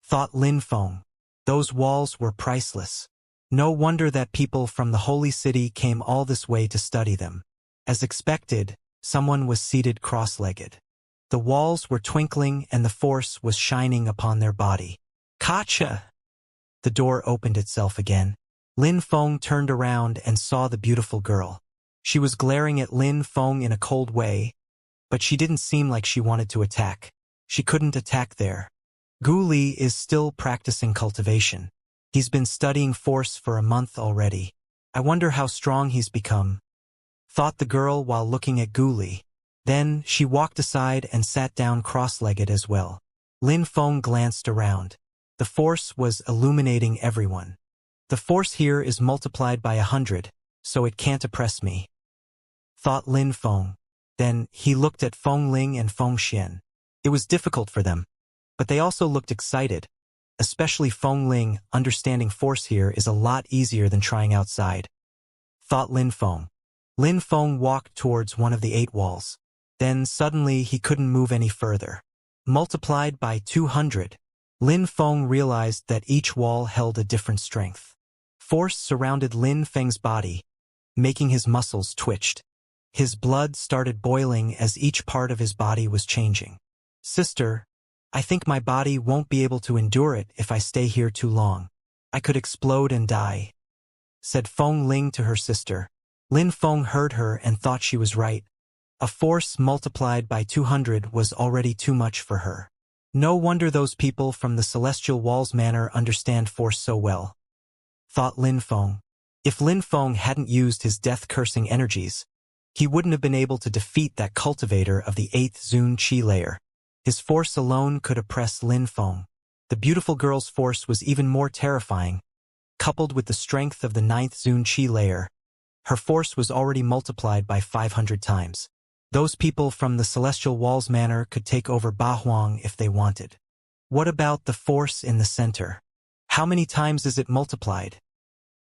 Thought Lin Feng. Those walls were priceless. No wonder that people from the holy city came all this way to study them. As expected, someone was seated cross-legged. The walls were twinkling and the force was shining upon their body. "Kacha!" The door opened itself again. Lin Feng turned around and saw the beautiful girl. She was glaring at Lin Feng in a cold way, but she didn't seem like she wanted to attack. She couldn't attack there. Gu Li is still practicing cultivation. He's been studying force for a month already. I wonder how strong he's become, thought the girl while looking at Gu Li. Then she walked aside and sat down cross-legged as well. Lin Feng glanced around. The force was illuminating everyone. "The force here is multiplied by 100, so it can't oppress me," thought Lin Feng. Then he looked at Feng Ling and Feng Xian. It was difficult for them, but they also looked excited. Especially Feng Ling, understanding force here is a lot easier than trying outside, thought Lin Feng. Lin Feng walked towards one of the 8 walls. Then suddenly he couldn't move any further. Multiplied by 200. Lin Feng realized that each wall held a different strength. Force surrounded Lin Feng's body, making his muscles twitched. His blood started boiling as each part of his body was changing. "Sister, I think my body won't be able to endure it if I stay here too long. I could explode and die," said Feng Ling to her sister. Lin Feng heard her and thought she was right. A force multiplied by 200 was already too much for her. No wonder those people from the Celestial Walls Manor understand force so well, thought Lin Feng. If Lin Feng hadn't used his death-cursing energies, he wouldn't have been able to defeat that cultivator of the 8th Zunqi layer. His force alone could oppress Lin Feng. The beautiful girl's force was even more terrifying. Coupled with the strength of the 9th Zunqi layer, her force was already multiplied by 500 times. Those people from the Celestial Walls Manor could take over Bahuang if they wanted. What about the force in the center? How many times is it multiplied?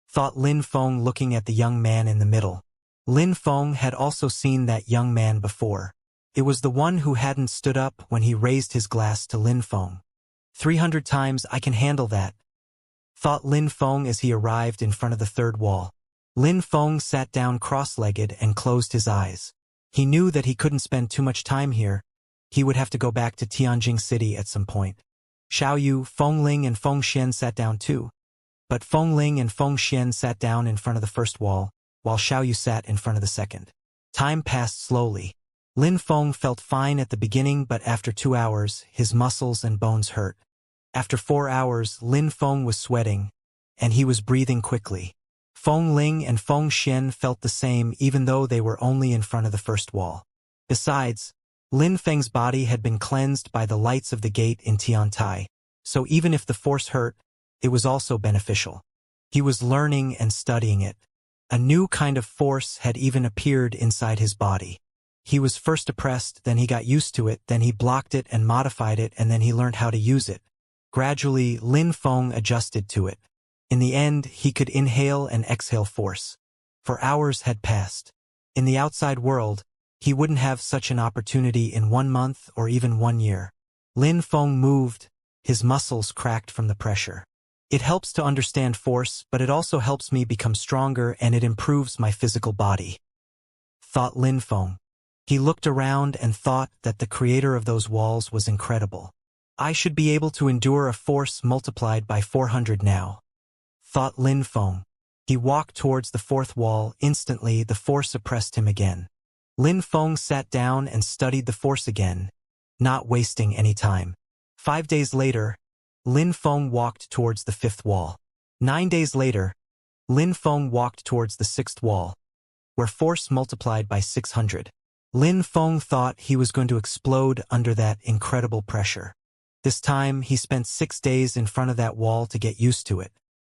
Thought Lin Feng looking at the young man in the middle. Lin Feng had also seen that young man before. It was the one who hadn't stood up when he raised his glass to Lin Feng. 300 times I can handle that, thought Lin Feng as he arrived in front of the 3rd wall. Lin Feng sat down cross-legged and closed his eyes. He knew that he couldn't spend too much time here. He would have to go back to Tianjing City at some point. Xiao Yu, Feng Ling, and Feng Xian sat down too. But Feng Ling and Feng Xian sat down in front of the 1st wall, while Xiao Yu sat in front of the 2nd. Time passed slowly. Lin Feng felt fine at the beginning, but after 2 hours, his muscles and bones hurt. After 4 hours, Lin Feng was sweating, and he was breathing quickly. Feng Ling and Feng Xian felt the same even though they were only in front of the first wall. Besides, Lin Feng's body had been cleansed by the lights of the gate in Tiantai, so even if the force hurt, it was also beneficial. He was learning and studying it. A new kind of force had even appeared inside his body. He was first oppressed, then he got used to it, then he blocked it and modified it, and then he learned how to use it. Gradually, Lin Feng adjusted to it. In the end, he could inhale and exhale force. For hours had passed. In the outside world, he wouldn't have such an opportunity in 1 month or even 1 year. Lin Feng moved, his muscles cracked from the pressure. It helps to understand force, but it also helps me become stronger and it improves my physical body, thought Lin Feng. He looked around and thought that the creator of those walls was incredible. I should be able to endure a force multiplied by 400 now, thought Lin Feng. He walked towards the 4th wall. Instantly, the force oppressed him again. Lin Feng sat down and studied the force again, not wasting any time. 5 days later, Lin Feng walked towards the 5th wall. 9 days later, Lin Feng walked towards the 6th wall, where force multiplied by 600. Lin Feng thought he was going to explode under that incredible pressure. This time, he spent 6 days in front of that wall to get used to it.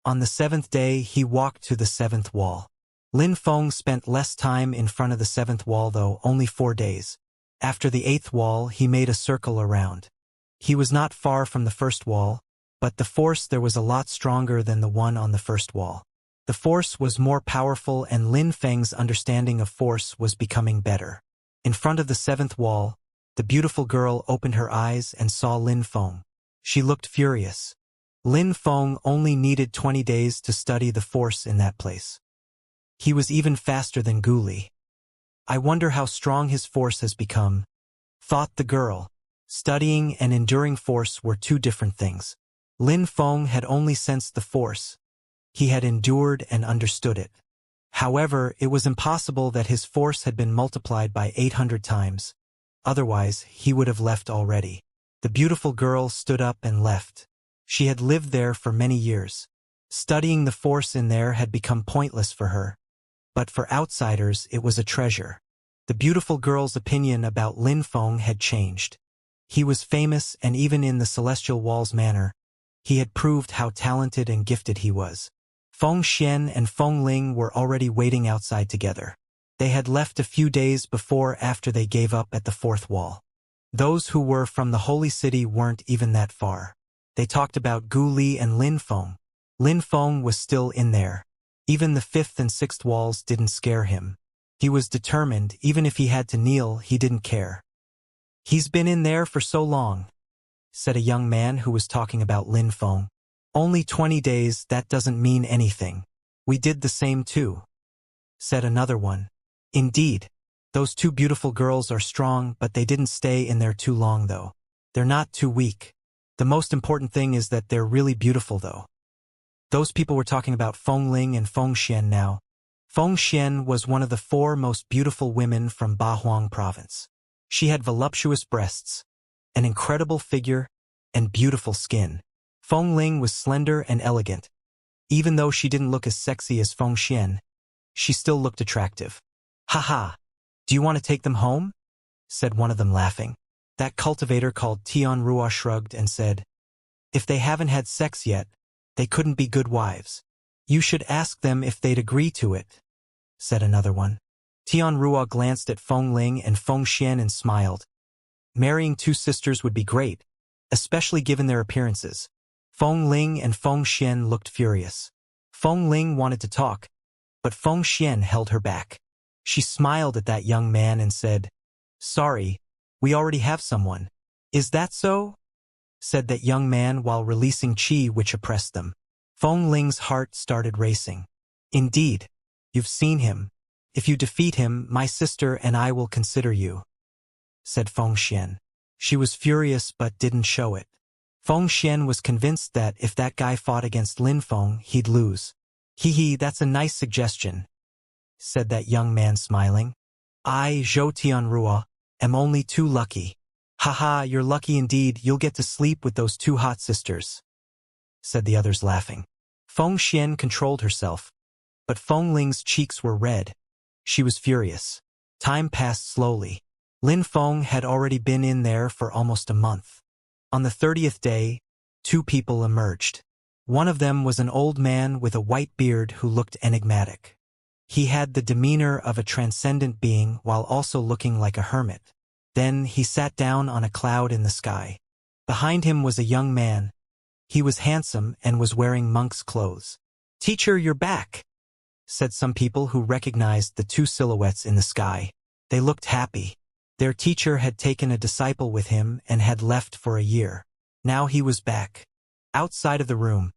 On the 7th day, he walked to the 7th wall. Lin Feng spent less time in front of the 7th wall though, only 4 days. After the 8th wall, he made a circle around. He was not far from the 1st wall, but the force there was a lot stronger than the one on the 1st wall. The force was more powerful and Lin Feng's understanding of force was becoming better. In front of the 7th wall, the beautiful girl opened her eyes and saw Lin Feng. She looked furious. Lin Feng only needed 20 days to study the force in that place. He was even faster than Gu Li. I wonder how strong his force has become, thought the girl. Studying and enduring force were two different things. Lin Feng had only sensed the force. He had endured and understood it. However, it was impossible that his force had been multiplied by 800 times. Otherwise, he would have left already. The beautiful girl stood up and left. She had lived there for many years. Studying the force in there had become pointless for her. But for outsiders, it was a treasure. The beautiful girl's opinion about Lin Feng had changed. He was famous, and even in the Celestial Wall's manner, he had proved how talented and gifted he was. Feng Xian and Feng Ling were already waiting outside together. They had left a few days before after they gave up at the 4th wall. Those who were from the Holy City weren't even that far. They talked about Gu Li and Lin Feng. Lin Feng was still in there. Even the 5th and 6th walls didn't scare him. He was determined. Even if he had to kneel, he didn't care. He's been in there for so long, said a young man who was talking about Lin Feng. Only 20 days, that doesn't mean anything. We did the same too, said another one. Indeed, those two beautiful girls are strong, but they didn't stay in there too long though. They're not too weak. The most important thing is that they're really beautiful though. Those people were talking about Feng Ling and Feng Xian now. Feng Xian was one of the 4 most beautiful women from Bahuang province. She had voluptuous breasts, an incredible figure, and beautiful skin. Feng Ling was slender and elegant. Even though she didn't look as sexy as Feng Xian, she still looked attractive. "Haha, do you want to take them home?" said one of them laughing. That cultivator called Tianrua shrugged and said, "If they haven't had sex yet, they couldn't be good wives. You should ask them if they'd agree to it," said another one. Tianrua glanced at Feng Ling and Feng Xian and smiled. Marrying 2 sisters would be great, especially given their appearances. Feng Ling and Feng Xian looked furious. Feng Ling wanted to talk, but Feng Xian held her back. She smiled at that young man and said, "Sorry, we already have someone." "Is that so?" said that young man while releasing qi which oppressed them. Feng Ling's heart started racing. "Indeed, you've seen him. If you defeat him, my sister and I will consider you," said Feng Xian. She was furious but didn't show it. Feng Xian was convinced that if that guy fought against Lin Feng, he'd lose. "Hee, that's a nice suggestion," said that young man smiling. "I, Zhou Tianrua, am only too lucky." "Haha, you're lucky indeed. You'll get to sleep with those 2 hot sisters," said the others laughing. Feng Xian controlled herself, but Feng Ling's cheeks were red. She was furious. Time passed slowly. Lin Feng had already been in there for almost a month. On the 30th day, two people emerged. One of them was an old man with a white beard who looked enigmatic. He had the demeanor of a transcendent being while also looking like a hermit. Then he sat down on a cloud in the sky. Behind him was a young man. He was handsome and was wearing monk's clothes. "Teacher, you're back," said some people who recognized the two silhouettes in the sky. They looked happy. Their teacher had taken a disciple with him and had left for a year. Now he was back. Outside of the room,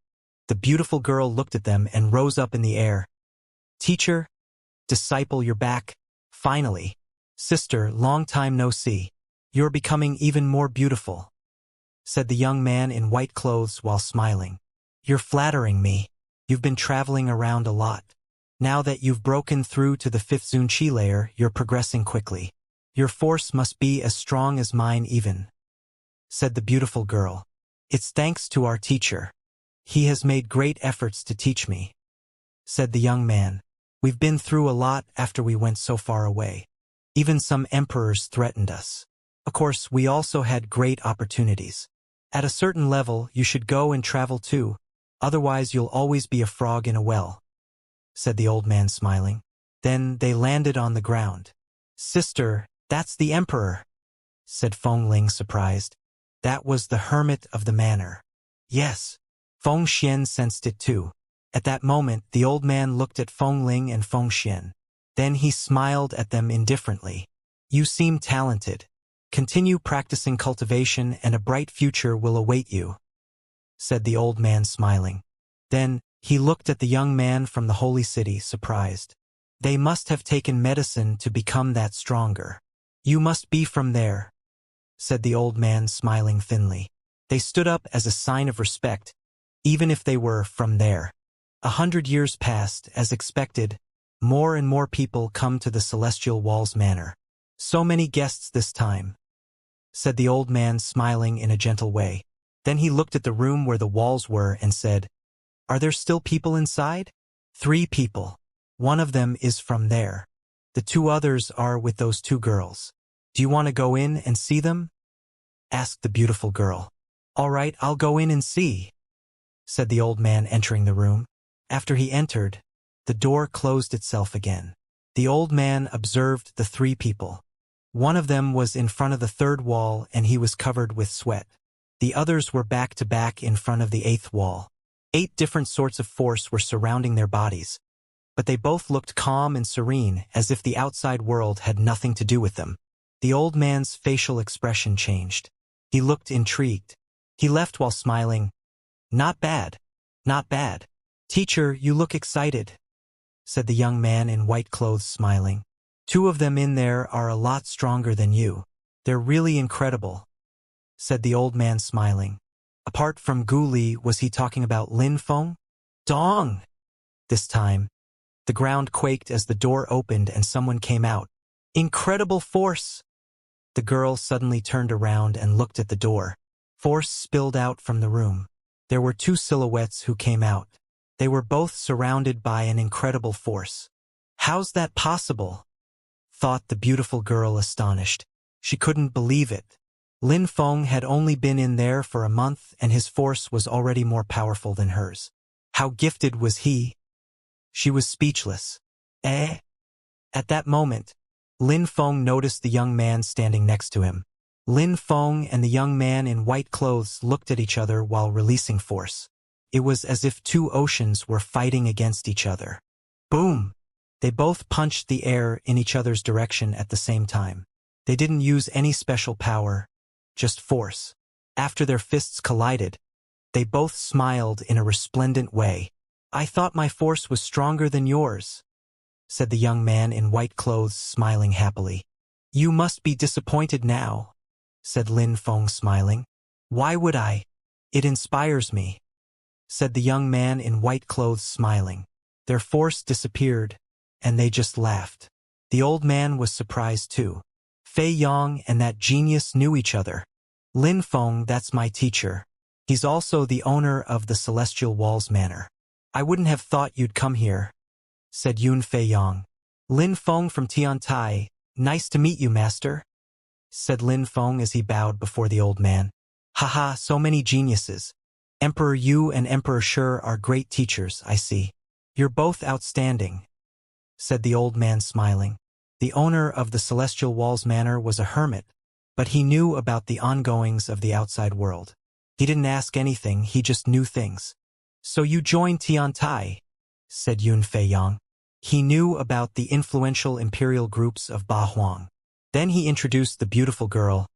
the beautiful girl looked at them and rose up in the air. "Teacher, disciple, you're back. Finally. Sister, long time no see. You're becoming even more beautiful," said the young man in white clothes while smiling. "You're flattering me. You've been traveling around a lot. Now that you've broken through to the 5th Zunqi layer, you're progressing quickly. Your force must be as strong as mine even," said the beautiful girl. "It's thanks to our teacher. He has made great efforts to teach me," said the young man. "We've been through a lot after we went so far away. Even some emperors threatened us. Of course, we also had great opportunities. At a certain level, you should go and travel too. Otherwise, you'll always be a frog in a well," said the old man smiling. Then they landed on the ground. "Sister, that's the emperor," said Feng Ling surprised. "That was the hermit of the manor." "Yes." Feng Xian sensed it too. At that moment, the old man looked at Feng Ling and Feng Xian. Then he smiled at them indifferently. "You seem talented. Continue practicing cultivation and a bright future will await you," said the old man smiling. Then he looked at the young man from the holy city, surprised. "They must have taken medicine to become that stronger. You must be from there," said the old man smiling thinly. They stood up as a sign of respect, even if they were from there. 100 years passed, as expected. More and more people come to the Celestial Walls Manor. "So many guests this time," said the old man smiling in a gentle way. Then he looked at the room where the walls were and said, "Are there still people inside?" "3 people. One of them is from there. The 2 others are with those 2 girls. Do you want to go in and see them?" asked the beautiful girl. "All right, I'll go in and see," said the old man entering the room. After he entered, the door closed itself again. The old man observed the 3 people. One of them was in front of the 3rd wall and he was covered with sweat. The others were back to back in front of the 8th wall. 8 different sorts of force were surrounding their bodies, but they both looked calm and serene, as if the outside world had nothing to do with them. The old man's facial expression changed. He looked intrigued. He left while smiling. "Not bad. Not bad. Teacher, you look excited," said the young man in white clothes smiling. "2 of them in there are a lot stronger than you. They're really incredible," said the old man smiling. Apart from Gu Li, was he talking about Lin Feng? Dong! This time, the ground quaked as the door opened and someone came out. "Incredible force!" The girl suddenly turned around and looked at the door. Force spilled out from the room. There were 2 silhouettes who came out. They were both surrounded by an incredible force. "How's that possible?" thought the beautiful girl, astonished. She couldn't believe it. Lin Feng had only been in there for a month and his force was already more powerful than hers. How gifted was he? She was speechless. Eh? At that moment, Lin Feng noticed the young man standing next to him. Lin Feng and the young man in white clothes looked at each other while releasing force. It was as if 2 oceans were fighting against each other. Boom! They both punched the air in each other's direction at the same time. They didn't use any special power, just force. After their fists collided, they both smiled in a resplendent way. "I thought my force was stronger than yours," said the young man in white clothes, smiling happily. "You must be disappointed now," said Lin Feng, smiling. "Why would I? It inspires me," said the young man in white clothes, smiling. Their force disappeared, and they just laughed. The old man was surprised too. Fei Yang and that genius knew each other. "Lin Feng, that's my teacher. He's also the owner of the Celestial Walls Manor. I wouldn't have thought you'd come here, said Yun Fei Yang. Lin Feng from Tiantai, nice to meet you, master, said Lin Feng as he bowed before the old man. Haha, so many geniuses. Emperor Yu and Emperor Shi are great teachers, I see. You're both outstanding, said the old man smiling. The owner of the Celestial Walls Manor was a hermit, but he knew about the ongoings of the outside world. He didn't ask anything, he just knew things. So you joined Tiantai, said Yun Fei Yang. He knew about the influential imperial groups of Ba Huang. Then he introduced the beautiful girl.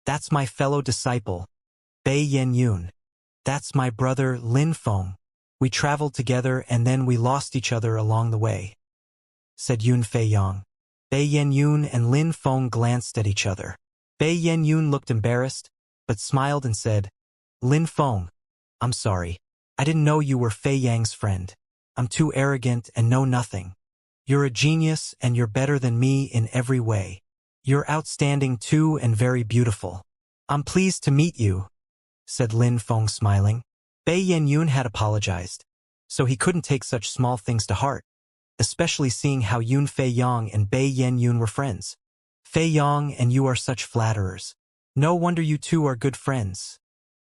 That's my fellow disciple, Bei Yen Yun. That's my brother Lin Feng. We traveled together and then we lost each other along the way, said Yun Fei Yang. Bei Yen Yun and Lin Feng glanced at each other. Bei Yen Yun looked embarrassed, but smiled and said, Lin Feng, I'm sorry. I didn't know you were Fei Yang's friend. I'm too arrogant and know nothing. You're a genius and you're better than me in every way. You're outstanding too and very beautiful. I'm pleased to meet you, said Lin Feng smiling. Bei Yen Yun had apologized, so he couldn't take such small things to heart, especially seeing how Yun Fei Yang and Bei Yen Yun were friends. Fei Yang and you are such flatterers. No wonder you two are good friends,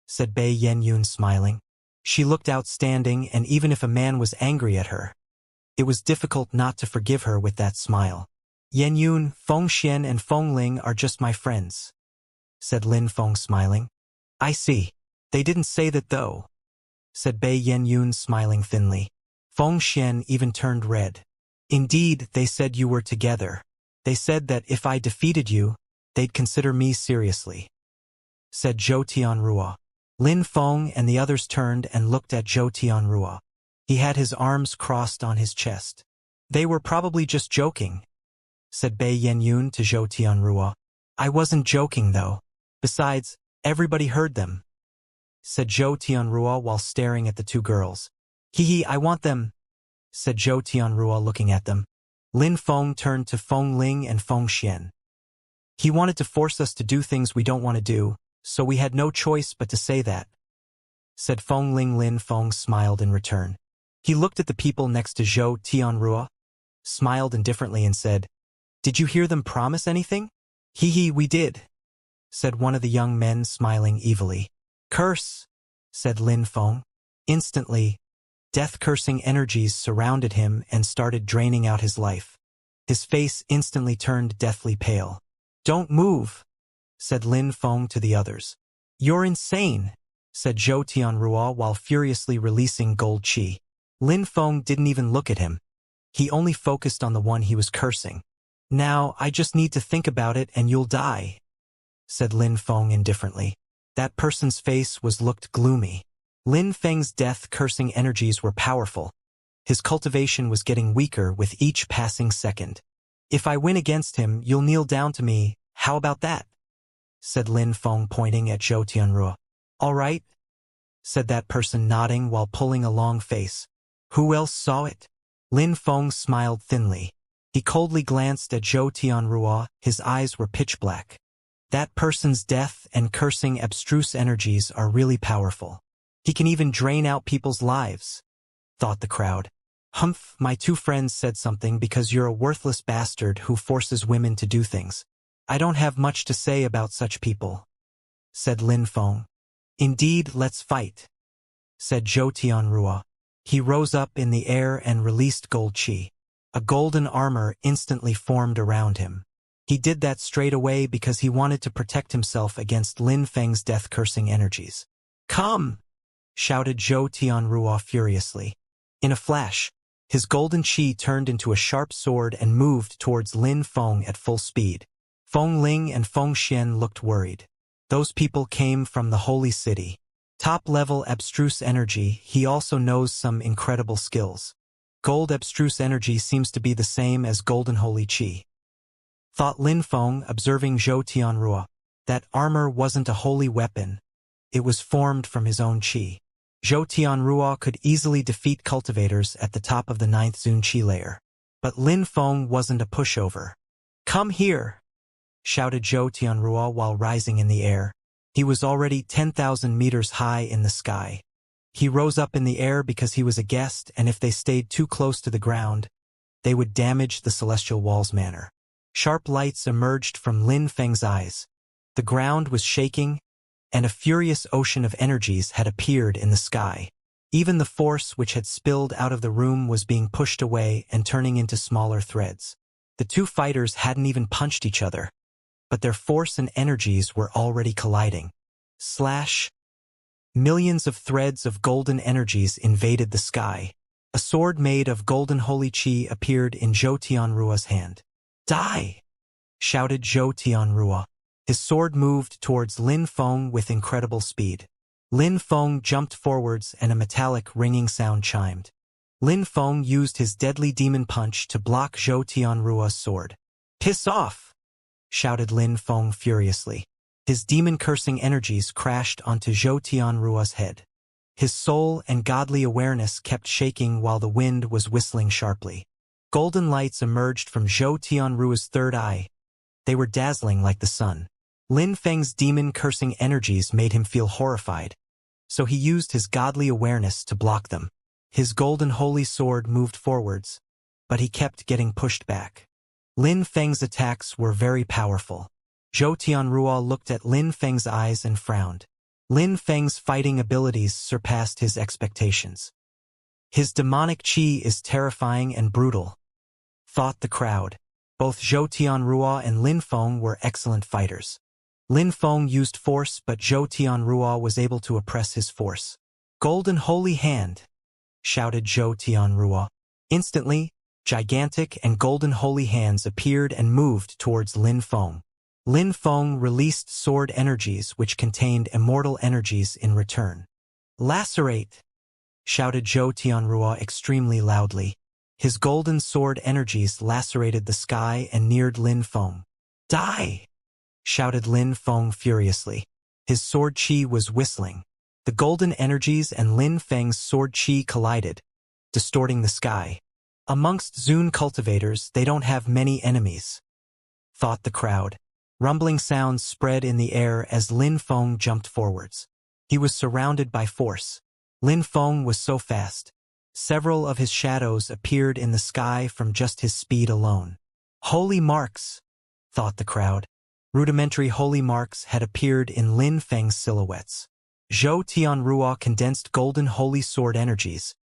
said Bei Yen Yun smiling. She looked outstanding, and even if a man was angry at her, it was difficult not to forgive her with that smile. Yen Yun, Feng Xian and Feng Ling are just my friends, said Lin Feng smiling. I see. They didn't say that though, said Bei Yen Yun smiling thinly. Feng Xian even turned red. Indeed, they said you were together. They said that if I defeated you, they'd consider me seriously, said Zhou Tianrua. Lin Feng and the others turned and looked at Zhou Tianrua. He had his arms crossed on his chest. They were probably just joking, said Bei Yen Yun to Zhou Tianrua. I wasn't joking though. Besides, everybody heard them, said Zhou Tianrua while staring at the two girls. Hee, I want them, said Zhou Tianrua looking at them. Lin Feng turned to Feng Ling and Feng Xian. He wanted to force us to do things we don't want to do, so we had no choice but to say that, said Feng Ling. Lin Feng smiled in return. He looked at the people next to Zhou Tianrua, smiled indifferently and said, Did you hear them promise anything? Hee, we did, said one of the young men smiling evilly. Curse, said Lin Feng. Instantly, death-cursing energies surrounded him and started draining out his life. His face instantly turned deathly pale. Don't move, said Lin Feng to the others. You're insane, said Zhou Tianrua while furiously releasing gold qi. Lin Feng didn't even look at him. He only focused on the one he was cursing. Now, I just need to think about it and you'll die, said Lin Feng indifferently. That person's face looked gloomy. Lin Feng's death-cursing energies were powerful. His cultivation was getting weaker with each passing second. If I win against him, you'll kneel down to me. How about that? Said Lin Feng pointing at Zhou Tianrua. All right, said that person nodding while pulling a long face. Who else saw it? Lin Feng smiled thinly. He coldly glanced at Zhou Tianrua, his eyes were pitch black. That person's death and cursing abstruse energies are really powerful. He can even drain out people's lives, thought the crowd. Humph, my two friends said something because you're a worthless bastard who forces women to do things. I don't have much to say about such people, said Lin Feng. Indeed, let's fight, said Zhou Tianrua. He rose up in the air and released gold qi. A golden armor instantly formed around him. He did that straight away because he wanted to protect himself against Lin Feng's death-cursing energies. Come, shouted Zhou Tianrua furiously. In a flash, his golden qi turned into a sharp sword and moved towards Lin Feng at full speed. Feng Ling and Feng Xian looked worried. Those people came from the holy city. Top-level abstruse energy, he also knows some incredible skills. Gold abstruse energy seems to be the same as golden holy qi, thought Lin Feng, observing Zhou Tianrua. That armor wasn't a holy weapon. It was formed from his own qi. Zhou Tianrua could easily defeat cultivators at the top of the 9th Zun qi layer. But Lin Feng wasn't a pushover. Come here, shouted Zhou Tianrua while rising in the air. He was already 10,000 meters high in the sky. He rose up in the air because he was a guest, and if they stayed too close to the ground, they would damage the celestial wall's manner. Sharp lights emerged from Lin Feng's eyes. The ground was shaking, and a furious ocean of energies had appeared in the sky. Even the force which had spilled out of the room was being pushed away and turning into smaller threads. The two fighters hadn't even punched each other, but their force and energies were already colliding. Slash! Millions of threads of golden energies invaded the sky. A sword made of golden holy qi appeared in Zhou Tianruo's hand. Die! Shouted Zhou Tianruo. His sword moved towards Lin Feng with incredible speed. Lin Feng jumped forwards and a metallic ringing sound chimed. Lin Feng used his deadly demon punch to block Zhou Tianruo's sword. Piss off! Shouted Lin Feng furiously. His demon-cursing energies crashed onto Zhou Tianruo's head. His soul and godly awareness kept shaking while the wind was whistling sharply. Golden lights emerged from Zhou Tianruo's third eye. They were dazzling like the sun. Lin Feng's demon-cursing energies made him feel horrified, so he used his godly awareness to block them. His golden holy sword moved forwards, but he kept getting pushed back. Lin Feng's attacks were very powerful. Zhou Tianruo looked at Lin Feng's eyes and frowned. Lin Feng's fighting abilities surpassed his expectations. His demonic qi is terrifying and brutal, thought the crowd. Both Zhou Tianruo and Lin Feng were excellent fighters. Lin Feng used force, but Zhou Tianruo was able to oppress his force. Golden Holy Hand! Shouted Zhou Tianruo. Instantly, gigantic and golden holy hands appeared and moved towards Lin Feng. Lin Feng released sword energies which contained immortal energies in return. Lacerate! Shouted Zhou Tianruo extremely loudly. His golden sword energies lacerated the sky and neared Lin Feng. Die! Shouted Lin Feng furiously. His sword qi was whistling. The golden energies and Lin Feng's sword qi collided, distorting the sky. Amongst Zun cultivators, they don't have many enemies, thought the crowd. Rumbling sounds spread in the air as Lin Feng jumped forwards. He was surrounded by force. Lin Feng was so fast. Several of his shadows appeared in the sky from just his speed alone. Holy marks, thought the crowd. Rudimentary holy marks had appeared in Lin Feng's silhouettes. Zhou Tianruo condensed golden holy sword energies,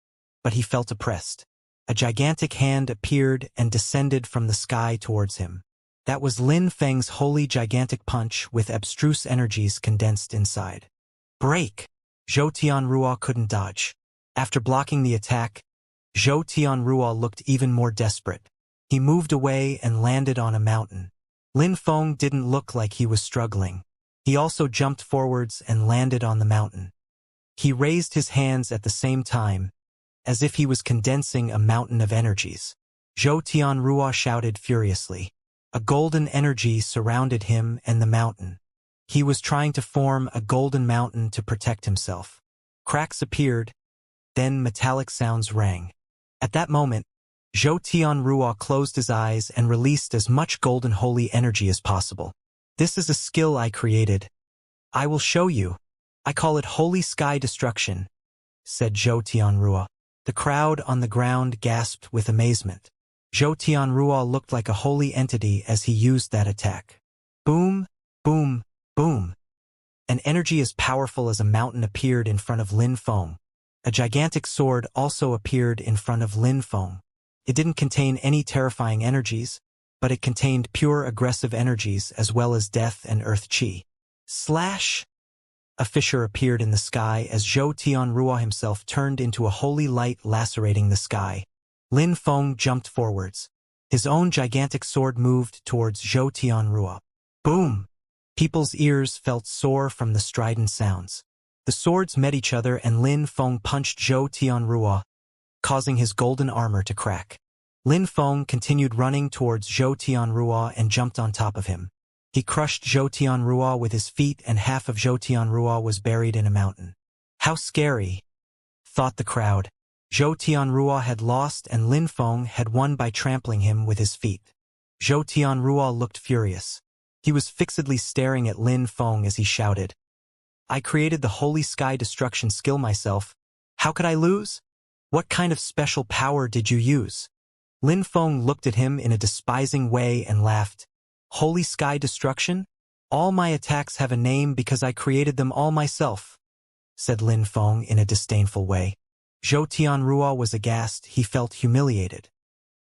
but he felt oppressed. A gigantic hand appeared and descended from the sky towards him. That was Lin Feng's holy gigantic punch with abstruse energies condensed inside. Break! Zhou Tianruo couldn't dodge. After blocking the attack, Zhou Tianruo looked even more desperate. He moved away and landed on a mountain. Lin Feng didn't look like he was struggling. He also jumped forwards and landed on the mountain. He raised his hands at the same time, as if he was condensing a mountain of energies. Zhou Tianruo shouted furiously. A golden energy surrounded him and the mountain. He was trying to form a golden mountain to protect himself. Cracks appeared, then metallic sounds rang. At that moment, Zhou Tianruo closed his eyes and released as much golden holy energy as possible. This is a skill I created. I will show you. I call it Holy Sky Destruction, said Zhou Tianruo. The crowd on the ground gasped with amazement. Zhou Tianruo looked like a holy entity as he used that attack. Boom, boom, boom. An energy as powerful as a mountain appeared in front of Lin Feng. A gigantic sword also appeared in front of Lin Feng. It didn't contain any terrifying energies, but it contained pure aggressive energies as well as death and earth qi. Slash! A fissure appeared in the sky as Zhou Tianruo himself turned into a holy light lacerating the sky. Lin Feng jumped forwards. His own gigantic sword moved towards Zhou Tianruo. Boom! People's ears felt sore from the strident sounds. The swords met each other and Lin Feng punched Zhou Tianruo, causing his golden armor to crack. Lin Feng continued running towards Zhou Tianruo and jumped on top of him. He crushed Zhou Tianruo with his feet and half of Zhou Tianruo was buried in a mountain. How scary, thought the crowd. Zhou Tianruo had lost and Lin Feng had won by trampling him with his feet. Zhou Tianruo looked furious. He was fixedly staring at Lin Feng as he shouted, I created the Holy Sky Destruction skill myself, How could I lose? What kind of special power did you use? Lin Feng looked at him in a despising way and laughed. Holy sky destruction? All my attacks have a name because I created them all myself, said Lin Feng in a disdainful way. Zhou Tianrua was aghast. He felt humiliated.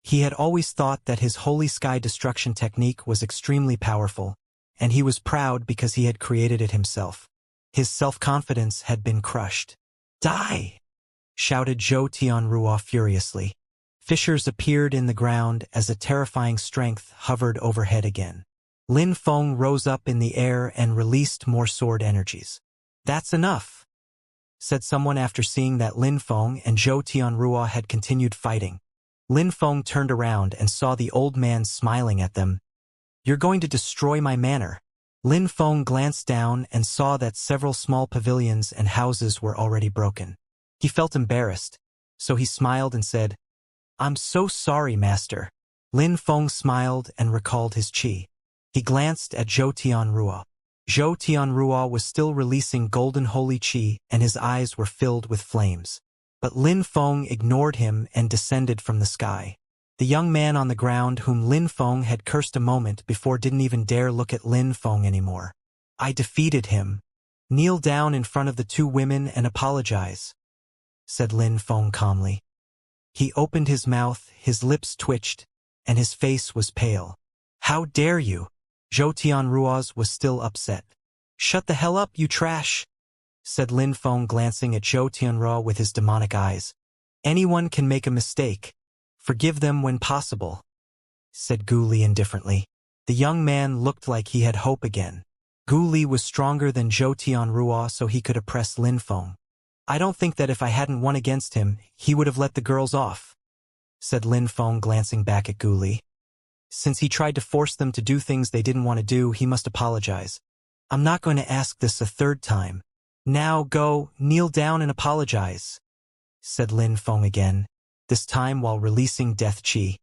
He had always thought that his holy sky destruction technique was extremely powerful, and he was proud because he had created it himself. His self-confidence had been crushed. Die! Shouted Zhou Tianrua furiously. Fissures appeared in the ground as a terrifying strength hovered overhead again. Lin Feng rose up in the air and released more sword energies. That's enough, said someone after seeing that Lin Feng and Zhou Tianrua had continued fighting. Lin Feng turned around and saw the old man smiling at them. You're going to destroy my manor. Lin Feng glanced down and saw that several small pavilions and houses were already broken. He felt embarrassed, so he smiled and said, I'm so sorry, master. Lin Feng smiled and recalled his qi. He glanced at Zhou Tianrua. Zhou Tianrua was still releasing golden holy qi and his eyes were filled with flames. But Lin Feng ignored him and descended from the sky. The young man on the ground whom Lin Feng had cursed a moment before didn't even dare look at Lin Feng anymore. I defeated him. Kneel down in front of the two women and apologize, said Lin Feng calmly. He opened his mouth, his lips twitched, and his face was pale. How dare you? Zhou Tianrua's was still upset. Shut the hell up, you trash, said Lin Feng glancing at Zhou Tianrua with his demonic eyes. Anyone can make a mistake. Forgive them when possible, said Gu Li indifferently. The young man looked like he had hope again. Gu Li was stronger than Zhou Tianrua, so he could oppress Lin Feng. I don't think that if I hadn't won against him, he would have let the girls off, said Lin Feng glancing back at Gu Li. Since he tried to force them to do things they didn't want to do, he must apologize. I'm not going to ask this a third time. Now go, kneel down and apologize, said Lin Feng again, this time while releasing death qi.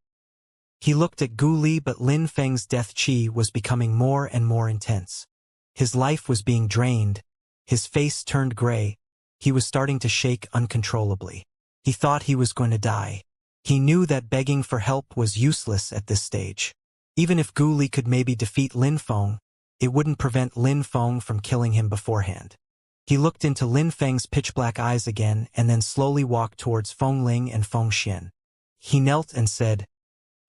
He looked at Gu Li, but Lin Feng's death qi was becoming more and more intense. His life was being drained. His face turned gray. He was starting to shake uncontrollably. He thought he was going to die. He knew that begging for help was useless at this stage. Even if Gu Li could maybe defeat Lin Feng, it wouldn't prevent Lin Feng from killing him beforehand. He looked into Lin Feng's pitch-black eyes again and then slowly walked towards Feng Ling and Feng Xian. He knelt and said,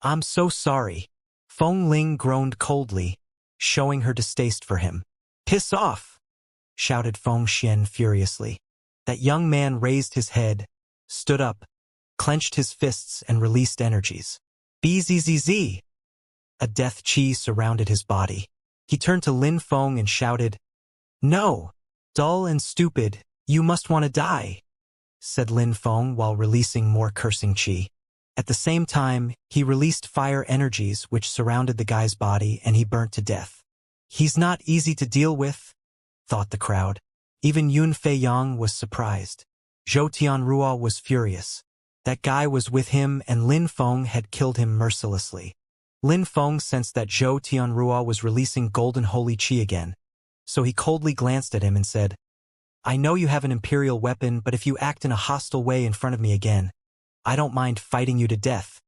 I'm so sorry. Feng Ling groaned coldly, showing her distaste for him. Piss off, shouted Feng Xian furiously. That young man raised his head, stood up, clenched his fists and released energies. Bzzz. A death qi surrounded his body. He turned to Lin Feng and shouted, No, dull and stupid, you must want to die, said Lin Feng while releasing more cursing qi. At the same time, he released fire energies which surrounded the guy's body and he burnt to death. He's not easy to deal with, thought the crowd. Even Yun Fei Yang was surprised. Zhou Tianrua was furious. That guy was with him and Lin Feng had killed him mercilessly. Lin Feng sensed that Zhou Tianrua was releasing golden holy qi again, so he coldly glanced at him and said, I know you have an imperial weapon, but if you act in a hostile way in front of me again, I don't mind fighting you to death,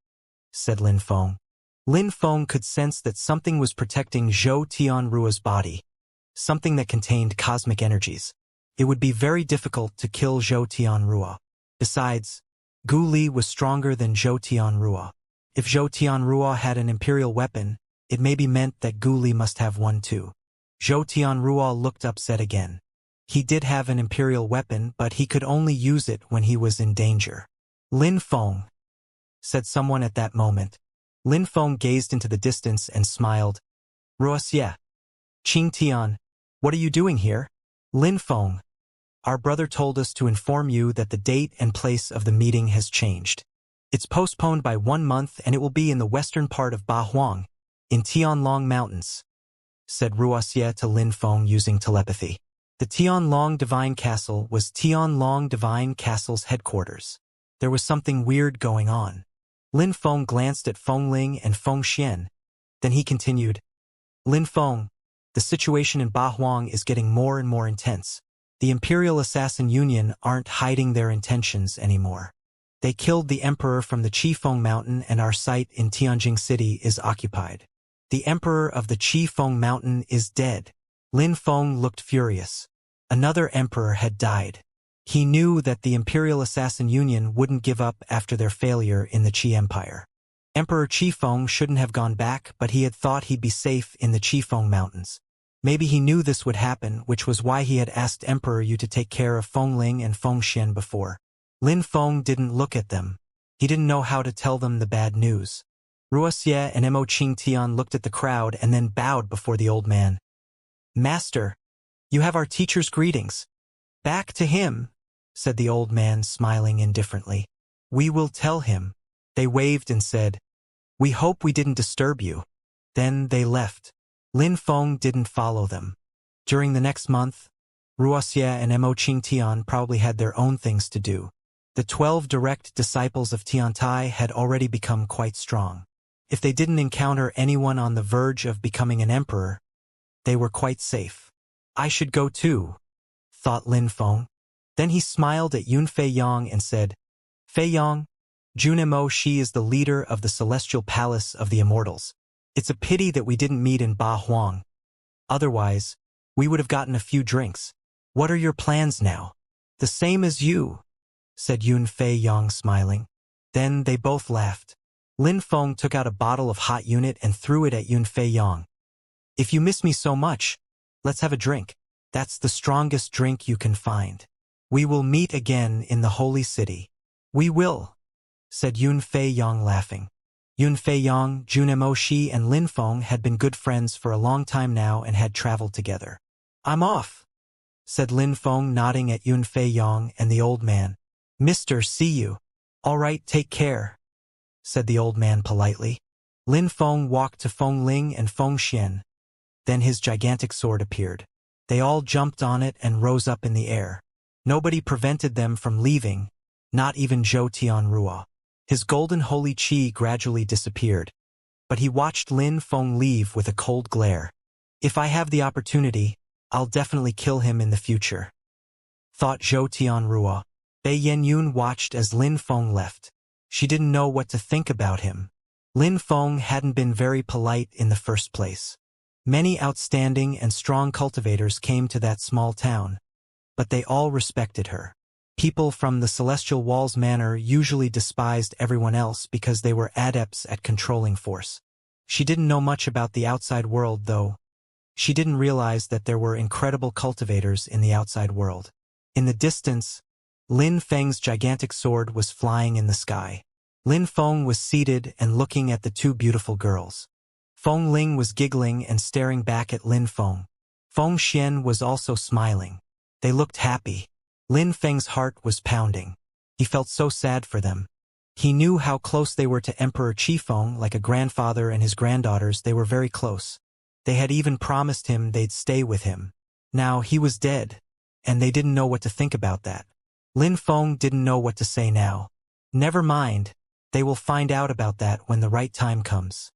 said Lin Feng. Lin Feng could sense that something was protecting Zhou Tianrua's body, something that contained cosmic energies. It would be very difficult to kill Zhou Tianrua. Besides, Gu Li was stronger than Zhou Tianrua. If Zhou Tianrua had an imperial weapon, it maybe meant that Gu Li must have one too. Zhou Tianrua looked upset again. He did have an imperial weapon, but he could only use it when he was in danger. Lin Feng, said someone at that moment. Lin Feng gazed into the distance and smiled. Wuxia. Qing Tian, what are you doing here? Lin Feng, our brother told us to inform you that the date and place of the meeting has changed. It's postponed by 1 month and it will be in the western part of Bahuang, in Tianlong Mountains, said Wuxia to Lin Feng using telepathy. The Tianlong Divine Castle was Tianlong Divine Castle's headquarters. There was something weird going on. Lin Feng glanced at Feng Ling and Feng Xian. Then he continued, Lin Feng, the situation in Bahuang is getting more and more intense. The Imperial Assassin Union aren't hiding their intentions anymore. They killed the Emperor from the Qifeng Mountain and our site in Tianjing City is occupied. The Emperor of the Qifeng Mountain is dead. Lin Feng looked furious. Another emperor had died. He knew that the Imperial Assassin Union wouldn't give up after their failure in the Qi Empire. Emperor Qifeng shouldn't have gone back, but he had thought he'd be safe in the Qifeng Mountains. Maybe he knew this would happen, which was why he had asked Emperor Yu to take care of Fengling and Fengxian before. Lin Feng didn't look at them. He didn't know how to tell them the bad news. Wuxia and Mo Qingtian looked at the crowd and then bowed before the old man. "Master, you have our teacher's greetings." "Back to him," said the old man, smiling indifferently. "We will tell him." They waved and said, "We hope we didn't disturb you." Then they left. Lin Feng didn't follow them. During the next month, Wuxia and Mo Qingtian probably had their own things to do. The 12 direct disciples of Tiantai had already become quite strong. If they didn't encounter anyone on the verge of becoming an emperor, they were quite safe. "I should go too," thought Lin Feng. Then he smiled at Yun Fei Yang and said, "Fei Yang, Junimo Shi is the leader of the Celestial Palace of the Immortals. It's a pity that we didn't meet in Ba Huang. Otherwise, we would have gotten a few drinks. What are your plans now?" "The same as you," said Yun Fei Yang, smiling. Then they both laughed. Lin Feng took out a bottle of hot unit and threw it at Yun Fei Yang. "If you miss me so much, let's have a drink. That's the strongest drink you can find. We will meet again in the Holy City." "We will," said Yun Fei Yang, laughing. Yun Fei Yang, Junimo Shi, and Lin Feng had been good friends for a long time now and had traveled together. "I'm off," said Lin Feng, nodding at Yun Fei Yang and the old man. "Mr. See you." "All right, take care," said the old man politely. Lin Feng walked to Fengling and Fengxian. Then his gigantic sword appeared. They all jumped on it and rose up in the air. Nobody prevented them from leaving, not even Zhou Tianrua. His golden holy qi gradually disappeared, but he watched Lin Feng leave with a cold glare. "If I have the opportunity, I'll definitely kill him in the future," thought Zhou Tianrua. Bei Yenyun watched as Lin Feng left. She didn't know what to think about him. Lin Feng hadn't been very polite in the first place. Many outstanding and strong cultivators came to that small town, but they all respected her. People from the Celestial Walls Manor usually despised everyone else because they were adepts at controlling force. She didn't know much about the outside world, though. She didn't realize that there were incredible cultivators in the outside world. In the distance, Lin Feng's gigantic sword was flying in the sky. Lin Feng was seated and looking at the two beautiful girls. Feng Ling was giggling and staring back at Lin Feng. Feng Xian was also smiling. They looked happy. Lin Feng's heart was pounding. He felt so sad for them. He knew how close they were to Emperor Qifeng, like a grandfather and his granddaughters. They were very close. They had even promised him they'd stay with him. Now he was dead, and they didn't know what to think about that. Lin Feng didn't know what to say now. Never mind, they will find out about that when the right time comes,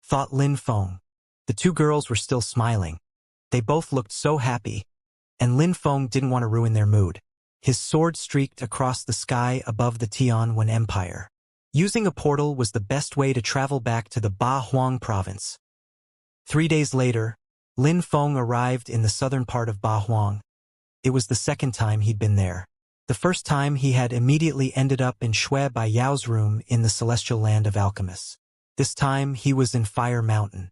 thought Lin Feng. The two girls were still smiling. They both looked so happy, and Lin Feng didn't want to ruin their mood. His sword streaked across the sky above the Tianwen Empire. Using a portal was the best way to travel back to the Ba Huang province. 3 days later, Lin Feng arrived in the southern part of Ba Huang. It was the second time he'd been there. The first time he had immediately ended up in Shui Bai Yao's room in the celestial land of alchemists. This time he was in Fire Mountain.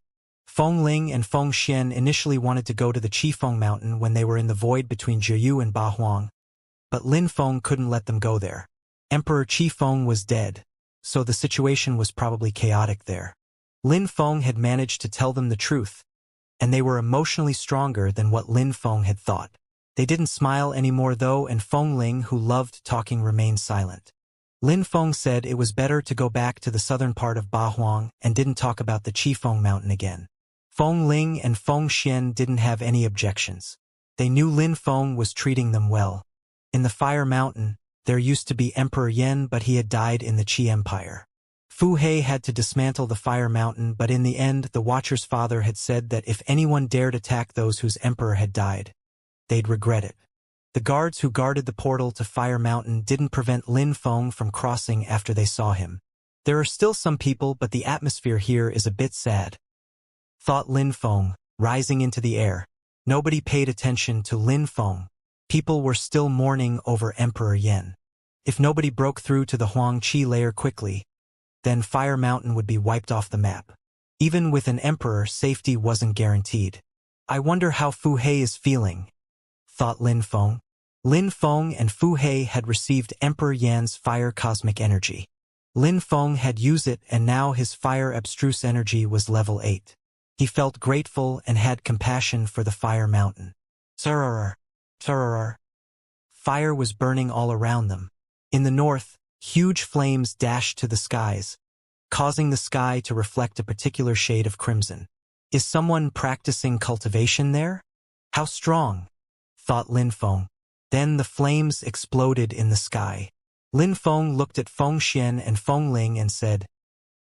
Feng Ling and Feng Xian initially wanted to go to the Qifeng Mountain when they were in the void between Jiyu and Ba Huang, but Lin Feng couldn't let them go there. Emperor Qifeng was dead, so the situation was probably chaotic there. Lin Feng had managed to tell them the truth, and they were emotionally stronger than what Lin Feng had thought. They didn't smile anymore though, and Feng Ling, who loved talking, remained silent. Lin Feng said it was better to go back to the southern part of Ba Huang and didn't talk about the Qifeng Mountain again. Feng Ling and Feng Xian didn't have any objections. They knew Lin Feng was treating them well. In the Fire Mountain, there used to be Emperor Yen, but he had died in the Qi Empire. Fu He had to dismantle the Fire Mountain, but in the end the Watcher's father had said that if anyone dared attack those whose emperor had died, they'd regret it. The guards who guarded the portal to Fire Mountain didn't prevent Lin Feng from crossing after they saw him. There are still some people, but the atmosphere here is a bit sad, thought Lin Feng, rising into the air. Nobody paid attention to Lin Feng. People were still mourning over Emperor Yan. If nobody broke through to the Huangqi layer quickly, then Fire Mountain would be wiped off the map. Even with an emperor, safety wasn't guaranteed. I wonder how Fu Hei is feeling, thought Lin Feng. Lin Feng and Fu Hei had received Emperor Yan's fire cosmic energy. Lin Feng had used it, and now his fire abstruse energy was level 8. He felt grateful and had compassion for the Fire Mountain. Tsararr, tsararr. Fire was burning all around them. In the north, huge flames dashed to the skies, causing the sky to reflect a particular shade of crimson. Is someone practicing cultivation there? How strong, thought Lin Feng. Then the flames exploded in the sky. Lin Feng looked at Feng Xian and Feng Ling and said,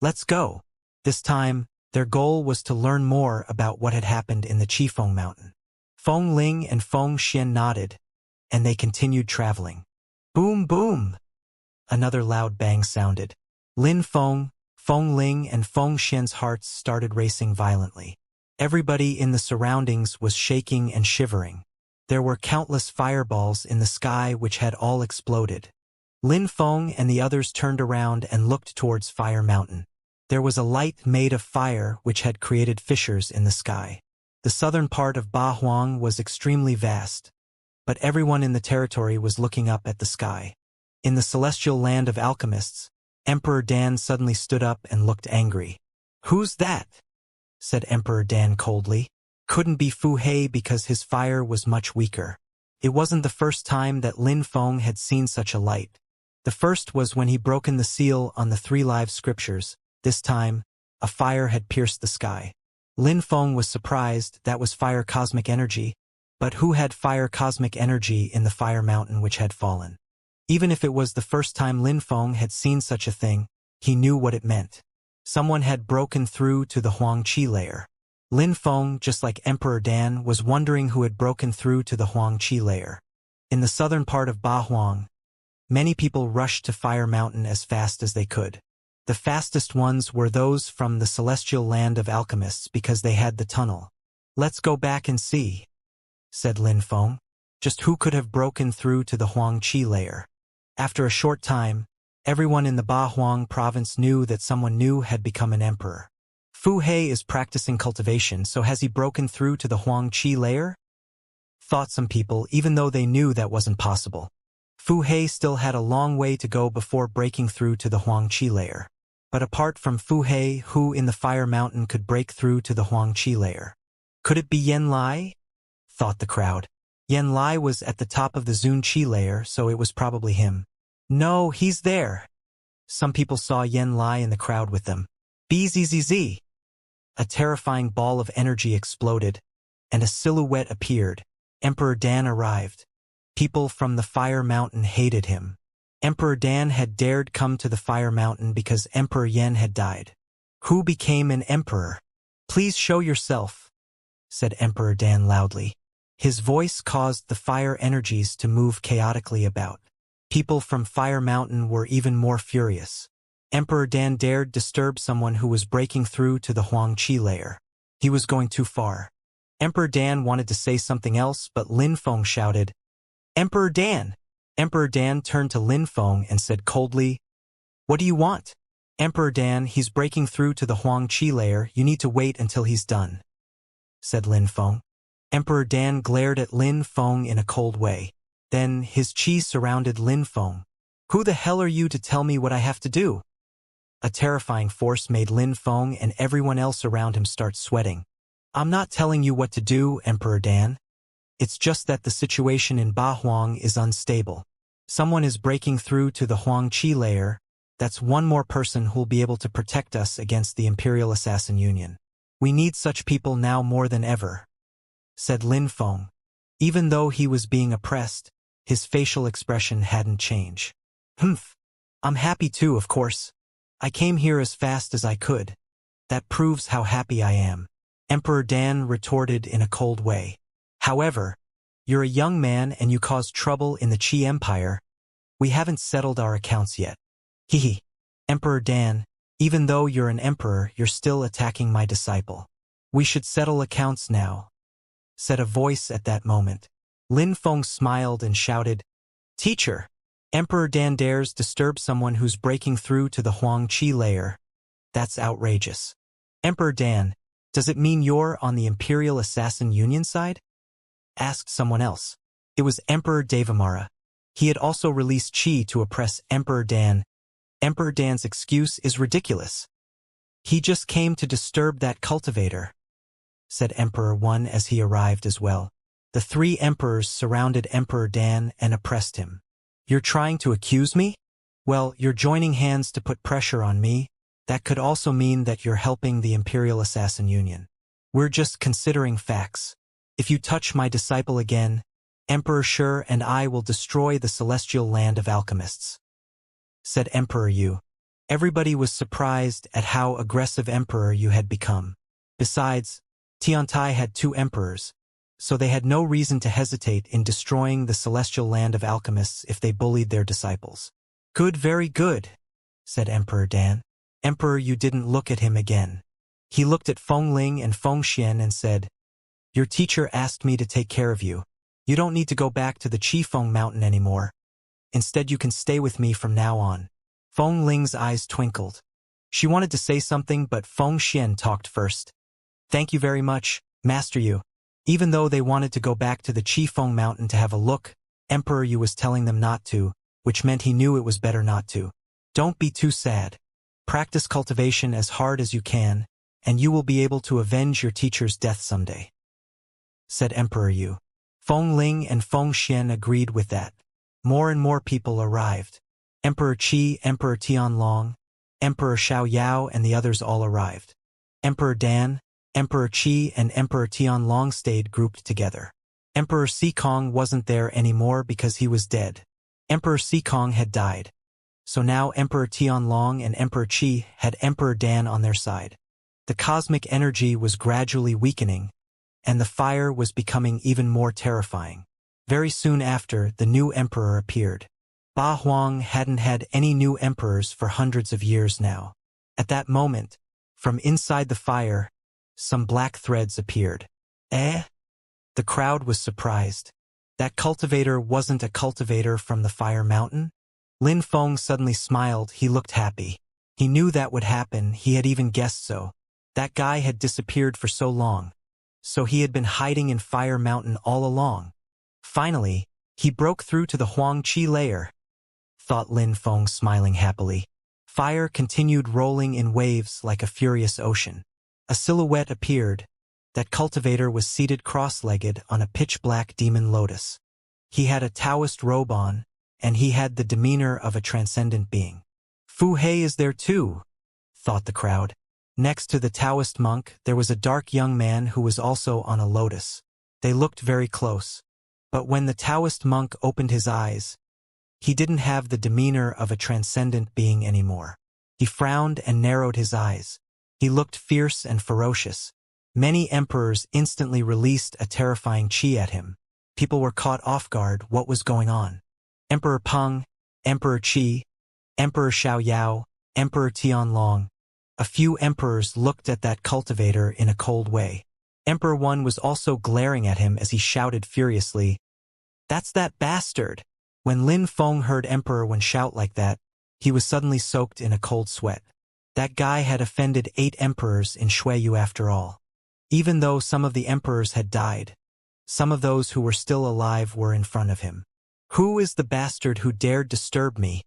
"Let's go." This time, their goal was to learn more about what had happened in the Qifeng Mountain. Feng Ling and Feng Xian nodded, and they continued traveling. Boom, boom! Another loud bang sounded. Lin Feng, Feng Ling, and Feng Xian's hearts started racing violently. Everybody in the surroundings was shaking and shivering. There were countless fireballs in the sky which had all exploded. Lin Feng and the others turned around and looked towards Fire Mountain. There was a light made of fire which had created fissures in the sky. The southern part of Ba Huang was extremely vast, but everyone in the territory was looking up at the sky. In the celestial land of alchemists, Emperor Dan suddenly stood up and looked angry. "Who's that?" said Emperor Dan coldly. Couldn't be Fu Hei because his fire was much weaker. It wasn't the first time that Lin Feng had seen such a light. The first was when he broken the seal on the 3 live scriptures. This time, a fire had pierced the sky. Lin Feng was surprised that was fire cosmic energy, but who had fire cosmic energy in the Fire Mountain which had fallen? Even if it was the first time Lin Feng had seen such a thing, he knew what it meant. Someone had broken through to the Huangqi layer. Lin Feng, just like Emperor Dan, was wondering who had broken through to the Huangqi layer. In the southern part of Ba Huang, many people rushed to Fire Mountain as fast as they could. The fastest ones were those from the celestial land of alchemists because they had the tunnel. "Let's go back and see," said Lin Feng. Just who could have broken through to the Huangqi layer? After a short time, everyone in the Ba Huang province knew that someone new had become an emperor. Fu Hei is practicing cultivation, so has he broken through to the Huangqi layer? Thought some people, even though they knew that wasn't possible. Fu Hei still had a long way to go before breaking through to the Huangqi layer. But apart from Fu Hei, who in the Fire Mountain could break through to the Huangqi layer? Could it be Yan Lai? Thought the crowd. Yan Lai was at the top of the Zunqi layer, so it was probably him. No, he's there. Some people saw Yan Lai in the crowd with them. Bzzz. A terrifying ball of energy exploded, and a silhouette appeared. Emperor Dan arrived. People from the Fire Mountain hated him. Emperor Dan had dared come to the Fire Mountain because Emperor Yan had died. Who became an emperor? "Please show yourself," said Emperor Dan loudly. His voice caused the fire energies to move chaotically about. People from Fire Mountain were even more furious. Emperor Dan dared disturb someone who was breaking through to the Huangqi layer. He was going too far. Emperor Dan wanted to say something else, but Lin Feng shouted, "Emperor Dan!" Emperor Dan turned to Lin Feng and said coldly, "What do you want?" "Emperor Dan, he's breaking through to the Huangqi layer. You need to wait until he's done," said Lin Feng. Emperor Dan glared at Lin Feng in a cold way. Then his chi surrounded Lin Feng. "Who the hell are you to tell me what I have to do?" A terrifying force made Lin Feng and everyone else around him start sweating. "I'm not telling you what to do, Emperor Dan. It's just that the situation in Ba Huang is unstable. Someone is breaking through to the Huangqi layer. That's one more person who'll be able to protect us against the Imperial Assassin Union. We need such people now more than ever," said Lin Feng. Even though he was being oppressed, his facial expression hadn't changed. "Humph. I'm happy too, of course. I came here as fast as I could. That proves how happy I am," Emperor Dan retorted in a cold way. "However, You're a young man and you caused trouble in the Qi Empire. We haven't settled our accounts yet. Hehe. Emperor Dan, even though you're an emperor, you're still attacking my disciple. We should settle accounts now, said a voice at that moment. Lin Feng smiled and shouted, Teacher! Emperor Dan dares disturb someone who's breaking through to the Huang Qi layer. That's outrageous. Emperor Dan, does it mean you're on the Imperial Assassin Union side? Asked someone else. It was Emperor Devamara. He had also released Qi to oppress Emperor Dan. Emperor Dan's excuse is ridiculous. He just came to disturb that cultivator, said Emperor 1 as he arrived as well. The three emperors surrounded Emperor Dan and oppressed him. You're trying to accuse me? Well, you're joining hands to put pressure on me. That could also mean that you're helping the Imperial Assassin Union. We're just considering facts. If you touch my disciple again, Emperor Shi and I will destroy the celestial land of alchemists, said Emperor Yu. Everybody was surprised at how aggressive Emperor Yu had become. Besides, Tiantai had two emperors, so they had no reason to hesitate in destroying the celestial land of alchemists if they bullied their disciples. Good, very good, said Emperor Dan. Emperor Yu didn't look at him again. He looked at Feng Ling and Feng Xian and said, Your teacher asked me to take care of you. You don't need to go back to the Qifeng Mountain anymore. Instead, you can stay with me from now on. Feng Ling's eyes twinkled. She wanted to say something, but Feng Xian talked first. Thank you very much, Master Yu. Even though they wanted to go back to the Qifeng Mountain to have a look, Emperor Yu was telling them not to, which meant he knew it was better not to. Don't be too sad. Practice cultivation as hard as you can, and you will be able to avenge your teacher's death someday, said Emperor Yu. Feng Ling and Feng Xian agreed with that. More and more people arrived. Emperor Qi, Emperor Tianlong, Emperor Xiaoyao, and the others all arrived. Emperor Dan, Emperor Qi, and Emperor Tianlong stayed grouped together. Emperor Sikong wasn't there anymore because he was dead. Emperor Sikong had died. So now Emperor Tianlong and Emperor Qi had Emperor Dan on their side. The cosmic energy was gradually weakening, and the fire was becoming even more terrifying. Very soon after, the new emperor appeared. Ba Huang hadn't had any new emperors for hundreds of years now. At that moment, from inside the fire, some black threads appeared. Eh? The crowd was surprised. That cultivator wasn't a cultivator from the Fire Mountain? Lin Feng suddenly smiled. He looked happy. He knew that would happen. He had even guessed so. That guy had disappeared for so long. So he had been hiding in Fire Mountain all along. Finally, he broke through to the Huang Qi layer, thought Lin Feng, smiling happily. Fire continued rolling in waves like a furious ocean. A silhouette appeared. That cultivator was seated cross-legged on a pitch-black demon lotus. He had a Taoist robe on, and he had the demeanor of a transcendent being. Fu Hei is there too, thought the crowd. Next to the Taoist monk, there was a dark young man who was also on a lotus. They looked very close. But when the Taoist monk opened his eyes, he didn't have the demeanor of a transcendent being anymore. He frowned and narrowed his eyes. He looked fierce and ferocious. Many emperors instantly released a terrifying qi at him. People were caught off guard. What was going on? Emperor Peng, Emperor Qi, Emperor Xiaoyao, Emperor Tianlong. A few emperors looked at that cultivator in a cold way. Emperor 1 was also glaring at him as he shouted furiously, "That's that bastard!" When Lin Feng heard Emperor 1 shout like that, he was suddenly soaked in a cold sweat. That guy had offended 8 emperors in Xueyu after all. Even though some of the emperors had died, some of those who were still alive were in front of him. Who is the bastard who dared disturb me?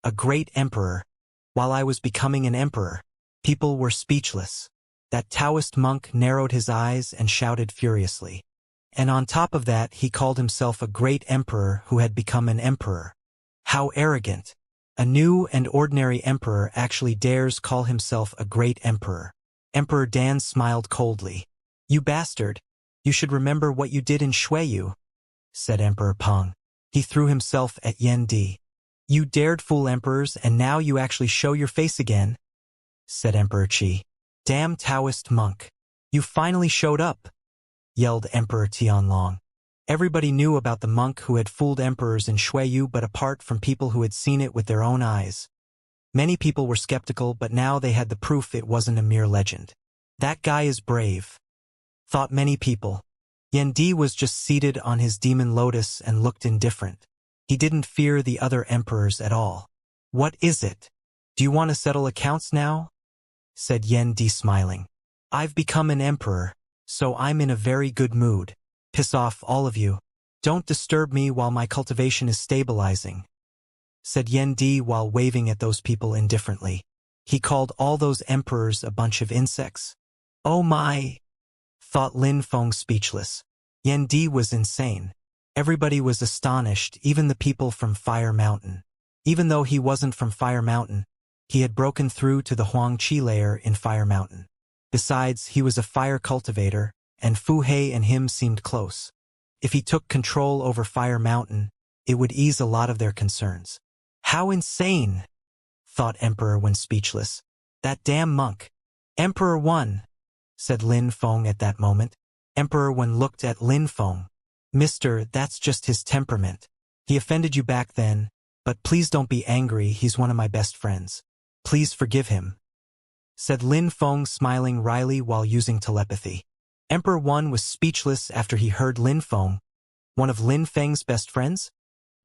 A great emperor. While I was becoming an emperor, people were speechless. That Taoist monk narrowed his eyes and shouted furiously. And on top of that, he called himself a great emperor who had become an emperor. How arrogant! A new and ordinary emperor actually dares call himself a great emperor. Emperor Dan smiled coldly. "You bastard! You should remember what you did in Xueyu," said Emperor Peng. He threw himself at Yan Di. "You dared fool emperors, and now you actually show your face again," said Emperor Qi. "Damn Taoist monk! You finally showed up," yelled Emperor Tianlong. Everybody knew about the monk who had fooled emperors in Xueyu, but apart from people who had seen it with their own eyes. Many people were skeptical, but now they had the proof it wasn't a mere legend. That guy is brave, thought many people. Yendi was just seated on his demon lotus and looked indifferent. He didn't fear the other emperors at all. What is it? Do you want to settle accounts now? Said Yendi smiling. I've become an emperor, so I'm in a very good mood. Piss off, all of you. Don't disturb me while my cultivation is stabilizing, said Yendi while waving at those people indifferently. He called all those emperors a bunch of insects. Oh my, thought Lin Feng speechless. Yendi was insane. Everybody was astonished, even the people from Fire Mountain. Even though he wasn't from Fire Mountain, he had broken through to the Huangqi layer in Fire Mountain. Besides, he was a fire cultivator, and Fu Hei and him seemed close. If he took control over Fire Mountain, it would ease a lot of their concerns. How insane, thought Emperor Wen speechless. That damn monk. Emperor Wen, said Lin Feng at that moment. Emperor Wen looked at Lin Feng. Mister, that's just his temperament. He offended you back then, but please don't be angry, he's one of my best friends. Please forgive him, said Lin Feng smiling wryly while using telepathy. Emperor Wen was speechless after he heard Lin Feng, one of Lin Feng's best friends.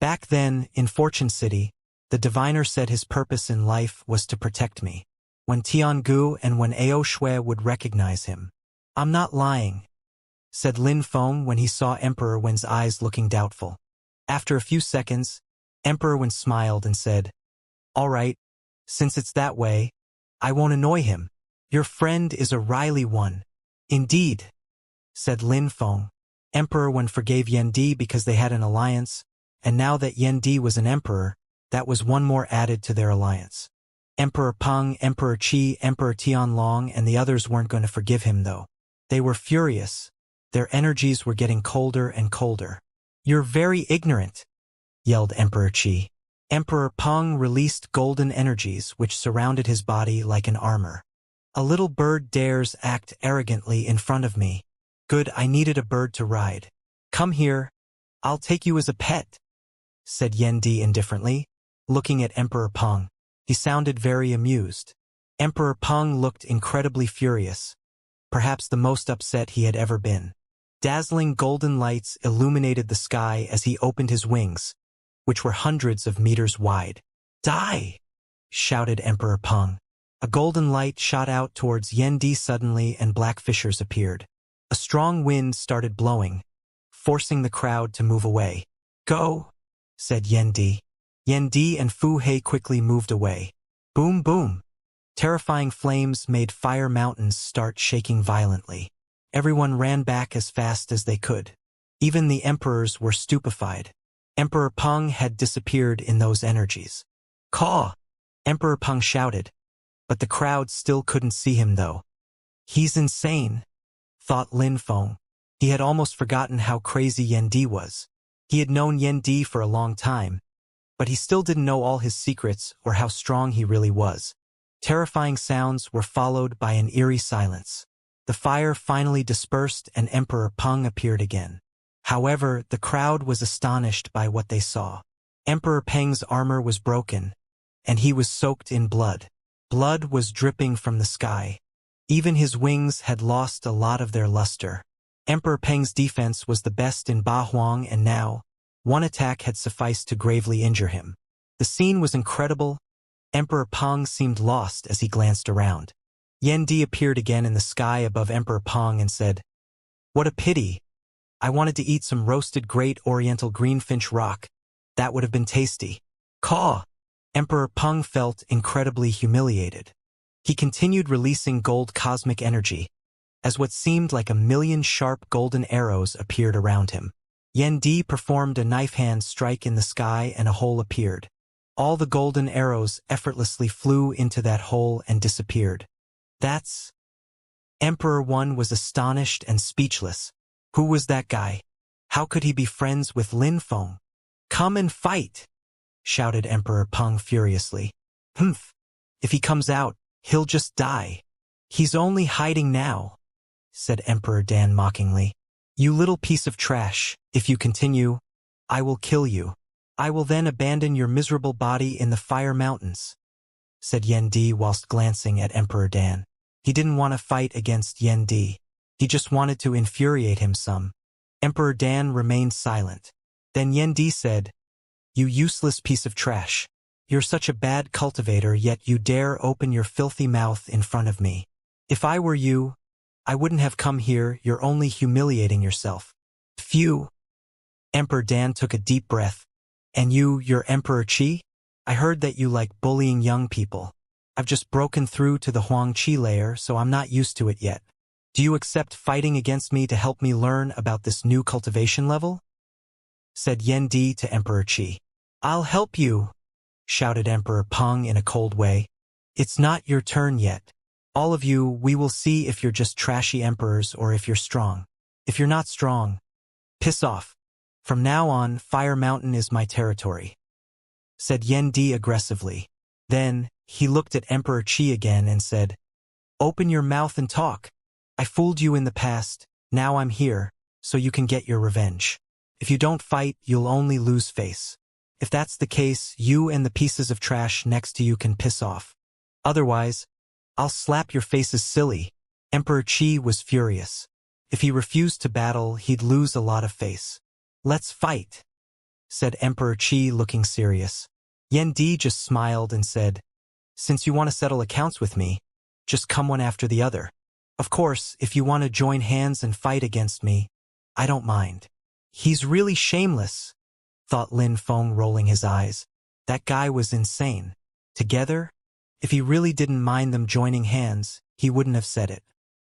Back then, in Fortune City, the diviner said his purpose in life was to protect me. When Tiangu and when Ao Shui would recognize him. I'm not lying, said Lin Feng when he saw Emperor Wen's eyes looking doubtful. After a few seconds, Emperor Wen smiled and said, All right, since it's that way, I won't annoy him. Your friend is a wily one. Indeed, said Lin Feng. Emperor Wen forgave Yendi because they had an alliance, and now that Yendi was an emperor, that was one more added to their alliance. Emperor Peng, Emperor Qi, Emperor Tianlong, and the others weren't going to forgive him though. They were furious. Their energies were getting colder and colder. You're very ignorant, yelled Emperor Qi. Emperor Peng released golden energies which surrounded his body like an armor. A little bird dares act arrogantly in front of me. Good, I needed a bird to ride. Come here, I'll take you as a pet, said Yendi indifferently, looking at Emperor Peng. He sounded very amused. Emperor Peng looked incredibly furious, perhaps the most upset he had ever been. Dazzling golden lights illuminated the sky as he opened his wings, which were hundreds of meters wide. Die! Shouted Emperor Peng. A golden light shot out towards Yendi suddenly and black fissures appeared. A strong wind started blowing, forcing the crowd to move away. Go, said Yendi. Yendi and Fu Hei quickly moved away. Boom boom. Terrifying flames made fire mountains start shaking violently. Everyone ran back as fast as they could. Even the emperors were stupefied. Emperor Peng had disappeared in those energies. Caw! Emperor Peng shouted. But the crowd still couldn't see him though. He's insane, thought Lin Feng. He had almost forgotten how crazy Yendi was. He had known Yendi for a long time, but he still didn't know all his secrets or how strong he really was. Terrifying sounds were followed by an eerie silence. The fire finally dispersed and Emperor Peng appeared again. However, the crowd was astonished by what they saw. Emperor Peng's armor was broken, and he was soaked in blood. Blood was dripping from the sky. Even his wings had lost a lot of their luster. Emperor Peng's defense was the best in Ba Huang, and now, one attack had sufficed to gravely injure him. The scene was incredible. Emperor Peng seemed lost as he glanced around. Yendi appeared again in the sky above Emperor Peng and said, What a pity. I wanted to eat some roasted great oriental greenfinch rock. That would have been tasty. Caw! Emperor Peng felt incredibly humiliated. He continued releasing gold cosmic energy, as what seemed like 1,000,000 sharp golden arrows appeared around him. Yendi performed a knife hand strike in the sky and a hole appeared. All the golden arrows effortlessly flew into that hole and disappeared. That's... Emperor Wen was astonished and speechless. Who was that guy? How could he be friends with Lin Feng? Come and fight! Shouted Emperor Peng furiously. Humph! If he comes out, he'll just die. He's only hiding now, said Emperor Dan mockingly. You little piece of trash, if you continue, I will kill you. I will then abandon your miserable body in the fire mountains," said Yen Di whilst glancing at Emperor Dan. He didn't want to fight against Yen Di. He just wanted to infuriate him some. Emperor Dan remained silent. Then Yen Di said, "You useless piece of trash. You're such a bad cultivator, yet you dare open your filthy mouth in front of me. If I were you, I wouldn't have come here. You're only humiliating yourself." Phew. Emperor Dan took a deep breath. "And you're Emperor Qi? I heard that you like bullying young people. I've just broken through to the Huang Qi layer, so I'm not used to it yet. Do you accept fighting against me to help me learn about this new cultivation level?" said Yen Di to Emperor Qi. "I'll help you," shouted Emperor Peng in a cold way. "It's not your turn yet. All of you, we will see if you're just trashy emperors or if you're strong. If you're not strong, piss off. From now on, Fire Mountain is my territory," said Yen Di aggressively. Then, he looked at Emperor Qi again and said, "Open your mouth and talk. I fooled you in the past, now I'm here, so you can get your revenge. If you don't fight, you'll only lose face. If that's the case, you and the pieces of trash next to you can piss off. Otherwise, I'll slap your faces silly." Emperor Qi was furious. If he refused to battle, he'd lose a lot of face. "Let's fight," said Emperor Qi looking serious. Yen Di just smiled and said, "Since you want to settle accounts with me, just come one after the other. Of course, if you want to join hands and fight against me, I don't mind." "He's really shameless," thought Lin Feng, rolling his eyes. That guy was insane. Together? If he really didn't mind them joining hands, he wouldn't have said it.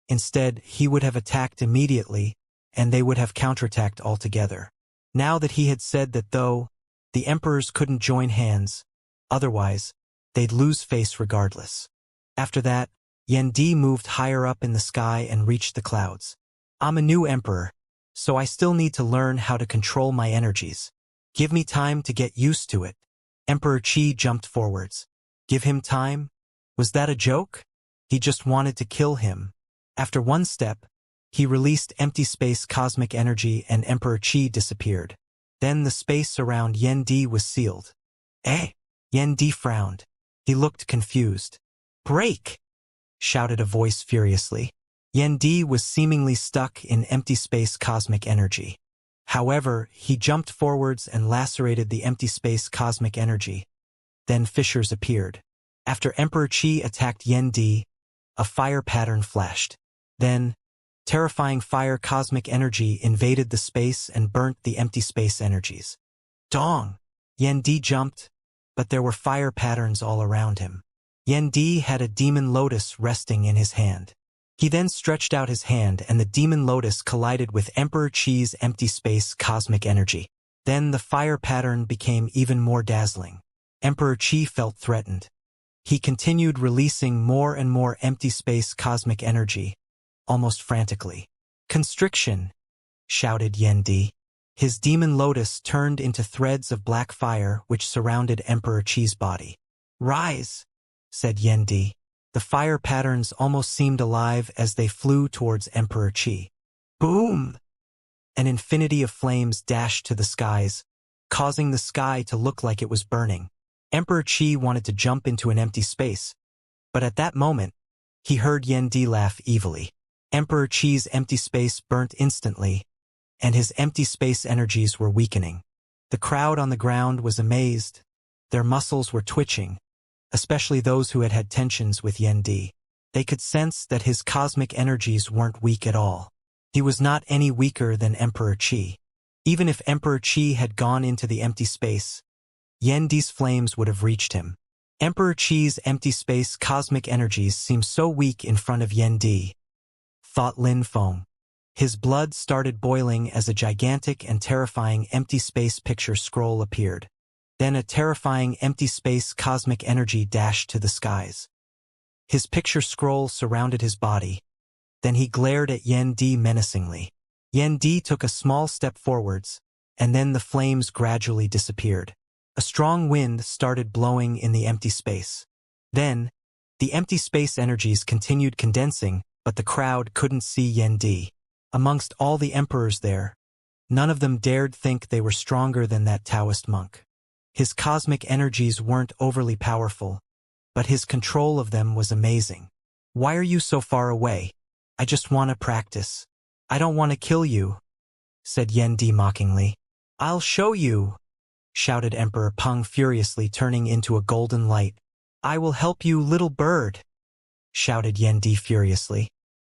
Instead, he would have attacked immediately, and they would have counterattacked altogether. Now that he had said that though, the emperors couldn't join hands, otherwise, they'd lose face regardless. After that, Yen Di moved higher up in the sky and reached the clouds. "I'm a new emperor, so I still need to learn how to control my energies. Give me time to get used to it." Emperor Qi jumped forwards. Give him time? Was that a joke? He just wanted to kill him. After one step, he released empty space cosmic energy and Emperor Qi disappeared. Then the space around Yen Di was sealed. "Eh?" Yen Di frowned. He looked confused. "Break!" shouted a voice furiously. Yen Di was seemingly stuck in empty space cosmic energy. However, he jumped forwards and lacerated the empty space cosmic energy. Then fissures appeared. After Emperor Qi attacked Yen Di, a fire pattern flashed. Then, terrifying fire cosmic energy invaded the space and burnt the empty space energies. Dong! Yen Di jumped, but there were fire patterns all around him. Yen Di had a demon lotus resting in his hand. He then stretched out his hand and the demon lotus collided with Emperor Qi's empty space cosmic energy. Then the fire pattern became even more dazzling. Emperor Qi felt threatened. He continued releasing more and more empty space cosmic energy, almost frantically. "Constriction!" shouted Yen Di. His demon lotus turned into threads of black fire which surrounded Emperor Qi's body. "Rise!" said Yen Di. The fire patterns almost seemed alive as they flew towards Emperor Qi. Boom! An infinity of flames dashed to the skies, causing the sky to look like it was burning. Emperor Qi wanted to jump into an empty space, but at that moment, he heard Yen Di laugh evilly. Emperor Qi's empty space burnt instantly, and his empty space energies were weakening. The crowd on the ground was amazed. Their muscles were twitching, especially those who had had tensions with Yen Di. They could sense that his cosmic energies weren't weak at all. He was not any weaker than Emperor Qi. Even if Emperor Qi had gone into the empty space, Yen Di's flames would have reached him. Emperor Qi's empty space cosmic energies seemed so weak in front of Yen Di, thought Lin Feng. His blood started boiling as a gigantic and terrifying empty space picture scroll appeared. Then a terrifying empty space cosmic energy dashed to the skies. His picture scroll surrounded his body. Then he glared at Yen Di menacingly. Yen Di took a small step forwards, and then the flames gradually disappeared. A strong wind started blowing in the empty space. Then, the empty space energies continued condensing, but the crowd couldn't see Yen Di. Amongst all the emperors there, none of them dared think they were stronger than that Taoist monk. His cosmic energies weren't overly powerful, but his control of them was amazing. "Why are you so far away? I just want to practice. I don't want to kill you," said Yen Di mockingly. "I'll show you," shouted Emperor Peng furiously, turning into a golden light. "I will help you, little bird," shouted Yen Di furiously.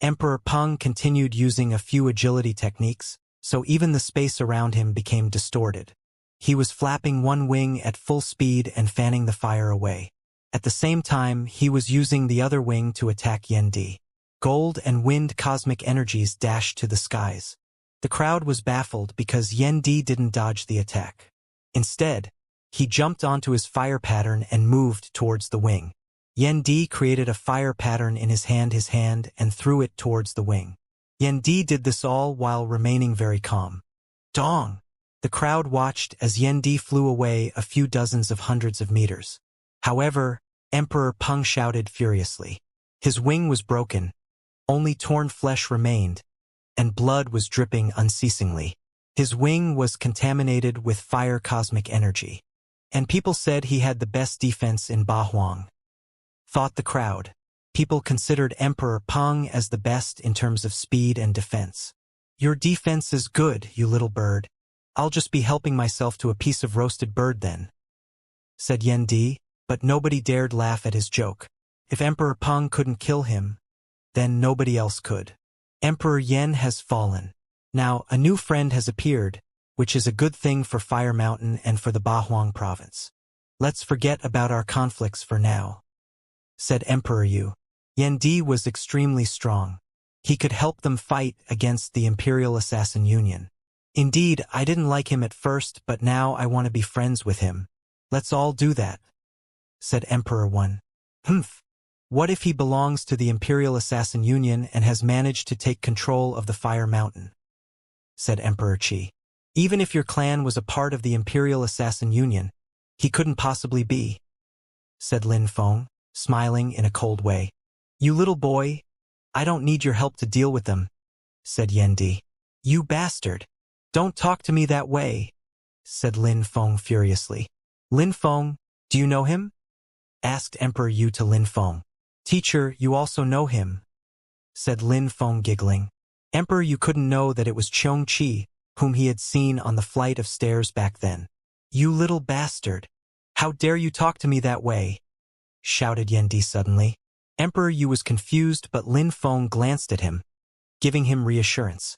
Emperor Peng continued using a few agility techniques, so even the space around him became distorted. He was flapping one wing at full speed and fanning the fire away. At the same time, he was using the other wing to attack Yen Di. Gold and wind cosmic energies dashed to the skies. The crowd was baffled because Yen Di didn't dodge the attack. Instead, he jumped onto his fire pattern and moved towards the wing. Yen Di created a fire pattern in his hand and threw it towards the wing. Yen Di did this all while remaining very calm. Dong! The crowd watched as Yen Di flew away a few dozens of hundreds of meters. However, Emperor Peng shouted furiously. His wing was broken, only torn flesh remained, and blood was dripping unceasingly. His wing was contaminated with fire cosmic energy, and people said he had the best defense in Bahuang. Thought the crowd. People considered Emperor Peng as the best in terms of speed and defense. "Your defense is good, you little bird. I'll just be helping myself to a piece of roasted bird then," said Yen Di, but nobody dared laugh at his joke. If Emperor Peng couldn't kill him, then nobody else could. Emperor Yen has fallen. Now, a new friend has appeared, which is a good thing for Fire Mountain and for the Bahuang province. "Let's forget about our conflicts for now," said Emperor Yu. Yen Di was extremely strong. He could help them fight against the Imperial Assassin Union. "Indeed, I didn't like him at first, but now I want to be friends with him. Let's all do that," said Emperor One. "Humph. What if he belongs to the Imperial Assassin Union and has managed to take control of the Fire Mountain?" said Emperor Qi. "Even if your clan was a part of the Imperial Assassin Union, he couldn't possibly be," said Lin Feng, smiling in a cold way. "You little boy, I don't need your help to deal with them," said Yen Di. "You bastard! Don't talk to me that way," said Lin Feng furiously. "Lin Feng, do you know him?" asked Emperor Yu to Lin Feng. "Teacher, you also know him," said Lin Feng giggling. Emperor Yu couldn't know that it was Qiong Qi, whom he had seen on the flight of stairs back then. "You little bastard! How dare you talk to me that way?" shouted Yen Di suddenly. Emperor Yu was confused, but Lin Feng glanced at him, giving him reassurance.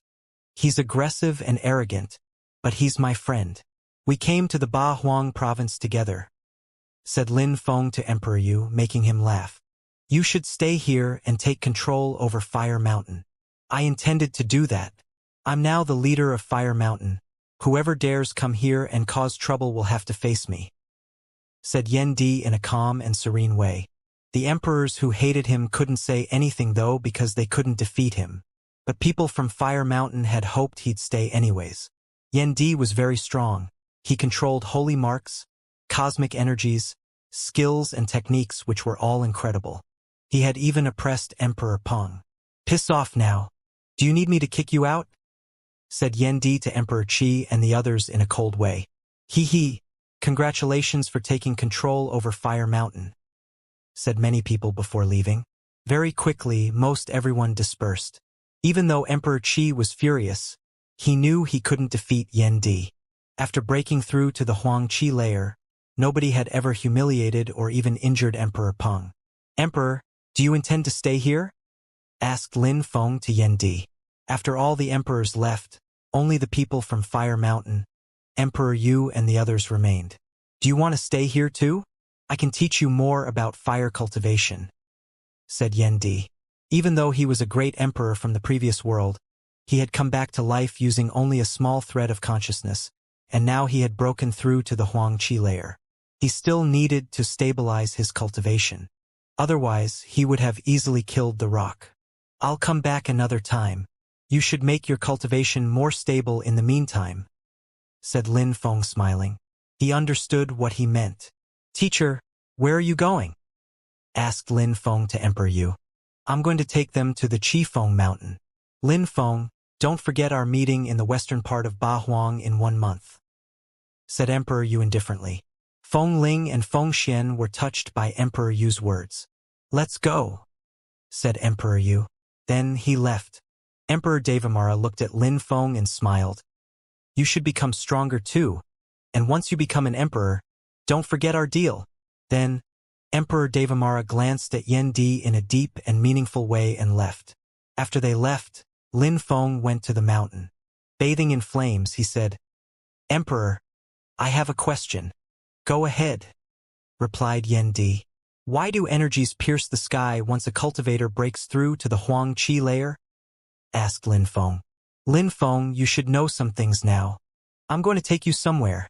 "He's aggressive and arrogant, but he's my friend. We came to the Bahuang province together," said Lin Feng to Emperor Yu, making him laugh. "You should stay here and take control over Fire Mountain." "I intended to do that. I'm now the leader of Fire Mountain. Whoever dares come here and cause trouble will have to face me," said Yen Di in a calm and serene way. The emperors who hated him couldn't say anything though because they couldn't defeat him. But people from Fire Mountain had hoped he'd stay anyways. Yen Di was very strong. He controlled holy marks, cosmic energies, skills and techniques which were all incredible. He had even oppressed Emperor Peng. "Piss off now. Do you need me to kick you out?" said Yen Di to Emperor Qi and the others in a cold way. "Hee. Congratulations for taking control over Fire Mountain," said many people before leaving. Very quickly, most everyone dispersed. Even though Emperor Qi was furious, he knew he couldn't defeat Yen Di. After breaking through to the Huang Qi layer, nobody had ever humiliated or even injured Emperor Peng. "Emperor, do you intend to stay here?" asked Lin Feng to Yen Di. After all the emperors left, only the people from Fire Mountain, Emperor Yu and the others remained. "Do you want to stay here too? I can teach you more about fire cultivation," said Yen Di. Even though he was a great emperor from the previous world, he had come back to life using only a small thread of consciousness, and now he had broken through to the Huang Qi layer. He still needed to stabilize his cultivation. Otherwise, he would have easily killed the rock. "I'll come back another time. You should make your cultivation more stable in the meantime," said Lin Feng smiling. He understood what he meant. "Teacher, where are you going?" asked Lin Feng to Emperor Yu. "I'm going to take them to the Qifeng Mountain." Lin Feng, Don't forget our meeting in the western part of Ba Huang in 1 month, said Emperor Yu indifferently. Feng Ling and Feng Xian were touched by Emperor Yu's words. Let's go, said Emperor Yu. Then he left. Emperor Devamara looked at Lin Feng and smiled. You should become stronger too, and once you become an emperor, don't forget our deal. Then, Emperor Devamara glanced at Yen Di in a deep and meaningful way and left. After they left, Lin Feng went to the mountain. Bathing in flames, he said, Emperor, I have a question. Go ahead, replied Yen Di. Why do energies pierce the sky once a cultivator breaks through to the Huang Qi layer? Asked Lin Feng. Lin Feng, you should know some things now. I'm going to take you somewhere,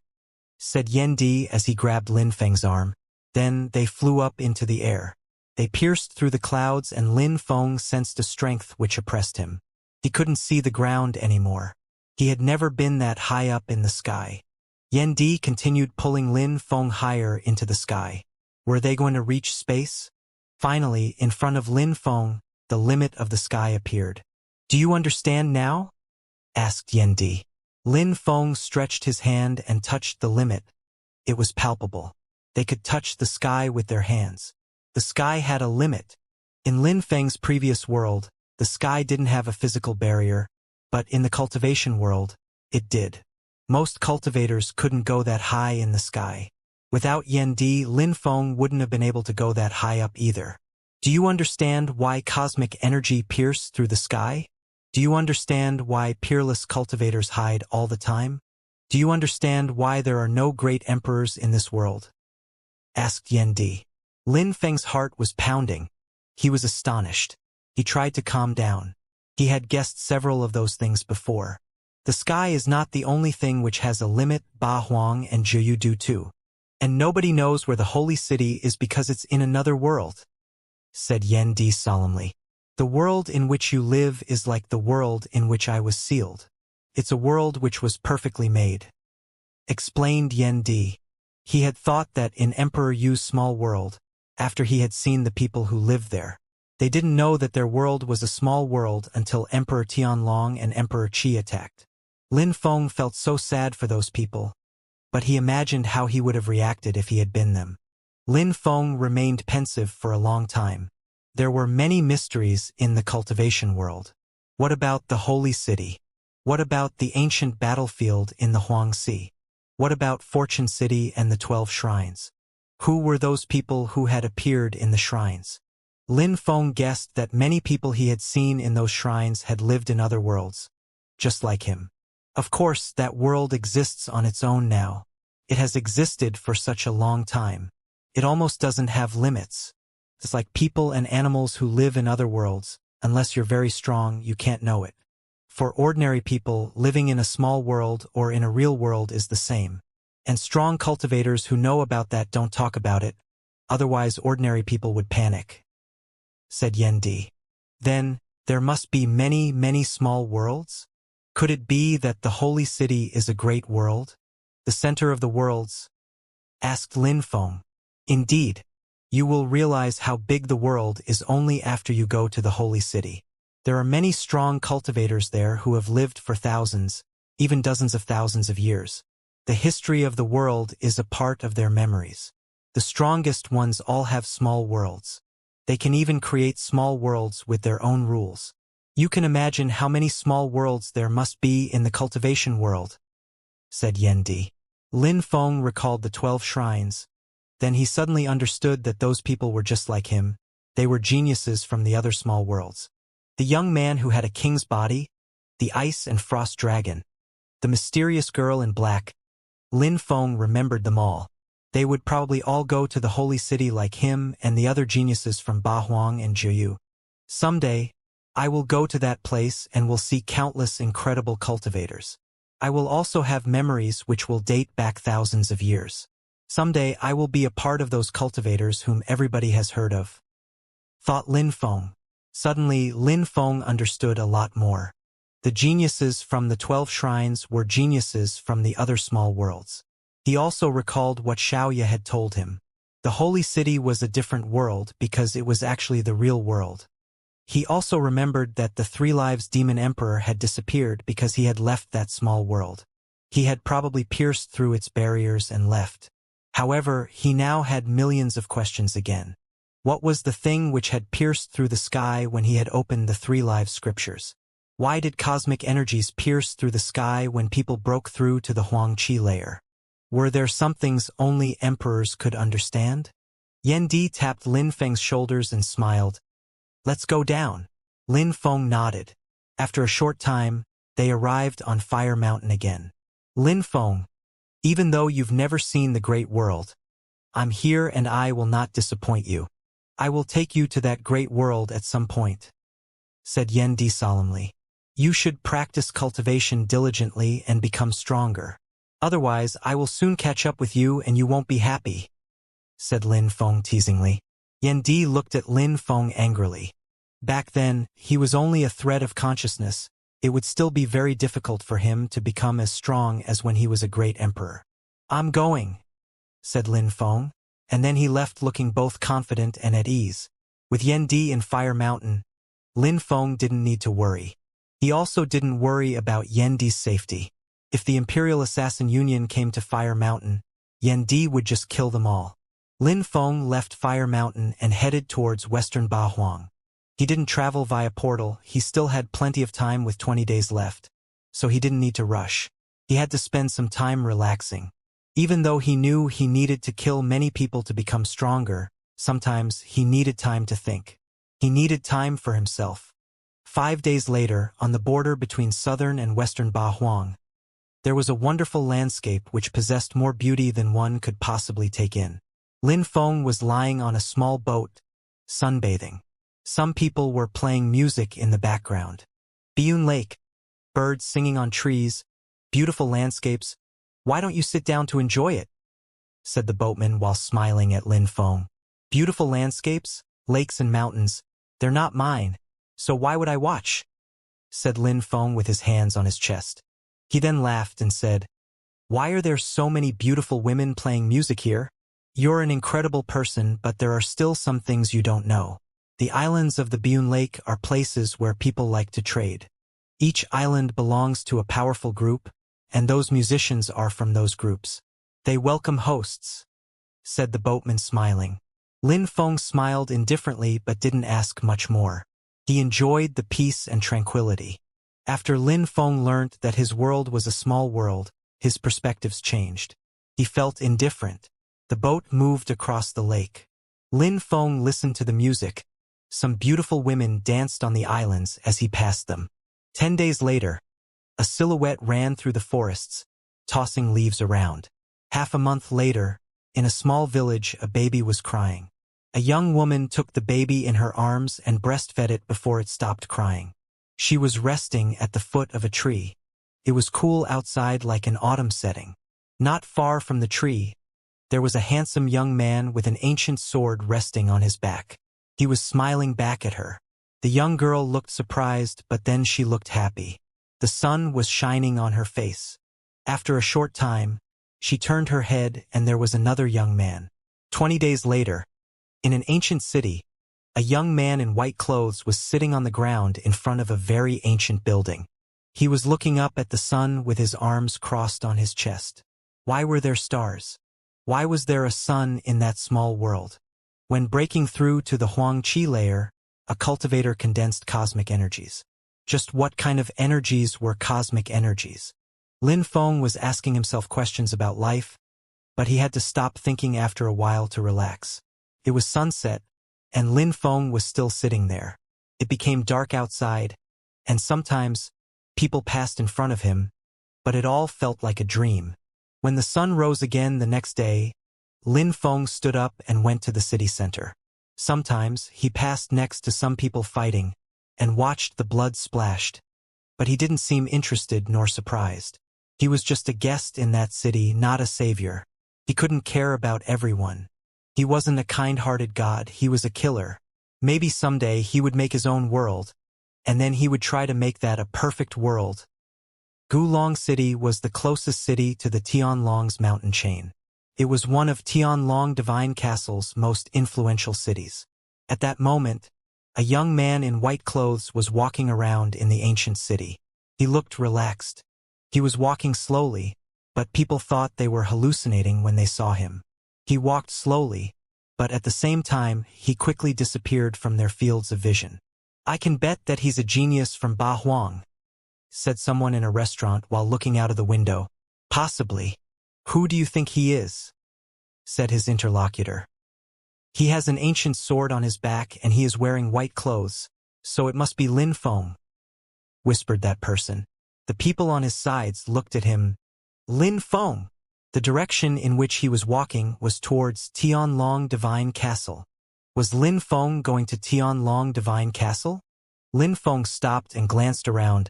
said Yen Di as he grabbed Lin Feng's arm. Then they flew up into the air. They pierced through the clouds and Lin Feng sensed a strength which oppressed him. He couldn't see the ground anymore. He had never been that high up in the sky. Yen Di continued pulling Lin Feng higher into the sky. Were they going to reach space? Finally, in front of Lin Feng, the limit of the sky appeared. Do you understand now? Asked Yen Di. Lin Feng stretched his hand and touched the limit. It was palpable. They could touch the sky with their hands. The sky had a limit. In Lin Feng's previous world, the sky didn't have a physical barrier, but in the cultivation world, it did. Most cultivators couldn't go that high in the sky. Without Yen Di, Lin Feng wouldn't have been able to go that high up either. Do you understand why cosmic energy pierces through the sky? Do you understand why peerless cultivators hide all the time? Do you understand why there are no great emperors in this world? Asked Yen Di. Lin Feng's heart was pounding. He was astonished. He tried to calm down. He had guessed several of those things before. The sky is not the only thing which has a limit, Ba Huang and Zhiyu do too. And nobody knows where the holy city is because it's in another world, said Yen Di solemnly. The world in which you live is like the world in which I was sealed. It's a world which was perfectly made, explained Yen Di. He had thought that in Emperor Yu's small world, after he had seen the people who lived there, they didn't know that their world was a small world until Emperor Tianlong and Emperor Qi attacked. Lin Feng felt so sad for those people, but he imagined how he would have reacted if he had been them. Lin Feng remained pensive for a long time. There were many mysteries in the cultivation world. What about the holy city? What about the ancient battlefield in the Huangxi? What about Fortune City and the 12 shrines? Who were those people who had appeared in the shrines? Lin Feng guessed that many people he had seen in those shrines had lived in other worlds, just like him. Of course, that world exists on its own now. It has existed for such a long time. It almost doesn't have limits. It's like people and animals who live in other worlds. Unless you're very strong, you can't know it. For ordinary people, living in a small world or in a real world is the same. And strong cultivators who know about that don't talk about it. Otherwise, ordinary people would panic, said Yen Di. Then, there must be many, many small worlds? Could it be that the holy city is a great world? The center of the worlds? Asked Lin Feng. Indeed. You will realize how big the world is only after you go to the holy city. There are many strong cultivators there who have lived for thousands, even dozens of thousands of years. The history of the world is a part of their memories. The strongest ones all have small worlds. They can even create small worlds with their own rules. You can imagine how many small worlds there must be in the cultivation world, said Yen Di. Lin Feng recalled the 12 shrines. Then he suddenly understood that those people were just like him. They were geniuses from the other small worlds. The young man who had a king's body, the ice and frost dragon, the mysterious girl in black. Lin Feng remembered them all. They would probably all go to the holy city like him and the other geniuses from Ba Huang and Zhiyu. Someday, I will go to that place and will see countless incredible cultivators. I will also have memories which will date back thousands of years. Someday I will be a part of those cultivators whom everybody has heard of, thought Lin Feng. Suddenly, Lin Feng understood a lot more. The geniuses from the 12 shrines were geniuses from the other small worlds. He also recalled what Xianxia had told him. The holy city was a different world because it was actually the real world. He also remembered that the 3 Lives Demon Emperor had disappeared because he had left that small world. He had probably pierced through its barriers and left. However, he now had millions of questions again. What was the thing which had pierced through the sky when he had opened the 3 Lives scriptures? Why did cosmic energies pierce through the sky when people broke through to the Huangqi layer? Were there some things only emperors could understand? Yan Di tapped Lin Feng's shoulders and smiled. Let's go down. Lin Feng nodded. After a short time, they arrived on Fire Mountain again. Lin Feng, even though you've never seen the great world, I'm here and I will not disappoint you. I will take you to that great world at some point, said Yan Di solemnly. You should practice cultivation diligently and become stronger. Otherwise, I will soon catch up with you and you won't be happy, said Lin Feng teasingly. Yan Di looked at Lin Feng angrily. Back then, he was only a thread of consciousness. It would still be very difficult for him to become as strong as when he was a great emperor. I'm going, said Lin Feng, and then he left looking both confident and at ease. With Yan Di in Fire Mountain, Lin Feng didn't need to worry. He also didn't worry about Yan Di's safety. If the Imperial Assassin Union came to Fire Mountain, Yan Di would just kill them all. Lin Feng left Fire Mountain and headed towards Western Bahuang. He didn't travel via portal, he still had plenty of time with 20 days left, so he didn't need to rush. He had to spend some time relaxing. Even though he knew he needed to kill many people to become stronger, sometimes he needed time to think. He needed time for himself. 5 days later, on the border between southern and western Bahuang, there was a wonderful landscape which possessed more beauty than one could possibly take in. Lin Feng was lying on a small boat, sunbathing. Some people were playing music in the background. Biyun Lake, birds singing on trees, beautiful landscapes. Why don't you sit down to enjoy it? Said the boatman while smiling at Lin Feng. Beautiful landscapes, lakes and mountains, they're not mine, so why would I watch? Said Lin Feng with his hands on his chest. He then laughed and said, Why are there so many beautiful women playing music here? You're an incredible person, but there are still some things you don't know. The islands of the Biyun Lake are places where people like to trade. Each island belongs to a powerful group, and those musicians are from those groups. They welcome hosts, said the boatman smiling. Lin Feng smiled indifferently but didn't ask much more. He enjoyed the peace and tranquility. After Lin Feng learnt that his world was a small world, his perspectives changed. He felt indifferent. The boat moved across the lake. Lin Feng listened to the music. Some beautiful women danced on the islands as he passed them. 10 days later, a silhouette ran through the forests, tossing leaves around. Half a month later, in a small village, a baby was crying. A young woman took the baby in her arms and breastfed it before it stopped crying. She was resting at the foot of a tree. It was cool outside like an autumn setting. Not far from the tree, there was a handsome young man with an ancient sword resting on his back. He was smiling back at her. The young girl looked surprised, but then she looked happy. The sun was shining on her face. After a short time, she turned her head and there was another young man. 20 days later, in an ancient city, a young man in white clothes was sitting on the ground in front of a very ancient building. He was looking up at the sun with his arms crossed on his chest. Why were there stars? Why was there a sun in that small world? When breaking through to the Huangqi layer, a cultivator condensed cosmic energies. Just what kind of energies were cosmic energies? Lin Feng was asking himself questions about life, but he had to stop thinking after a while to relax. It was sunset, and Lin Feng was still sitting there. It became dark outside, and sometimes people passed in front of him, but it all felt like a dream. When the sun rose again the next day, Lin Feng stood up and went to the city center. Sometimes he passed next to some people fighting and watched the blood splashed, but he didn't seem interested nor surprised. He was just a guest in that city, not a savior. He couldn't care about everyone. He wasn't a kind-hearted god, he was a killer. Maybe someday he would make his own world, and then he would try to make that a perfect world. Gulong City was the closest city to the Tianlong's mountain chain. It was one of Tianlong Divine Castle's most influential cities. At that moment, A young man in white clothes was walking around in the ancient city. He looked relaxed. He was walking slowly, but people thought they were hallucinating when they saw him. He walked slowly, but at the same time, he quickly disappeared from their fields of vision. "I can bet that he's a genius from Ba Huang," said someone in a restaurant while looking out of the window. "Possibly." "Who do you think he is?" said his interlocutor. "He has an ancient sword on his back and he is wearing white clothes, so it must be Lin Feng," whispered that person. The people on his sides looked at him. Lin Feng! The direction in which he was walking was towards Tianlong Divine Castle. Was Lin Feng going to Tianlong Divine Castle? Lin Feng stopped and glanced around.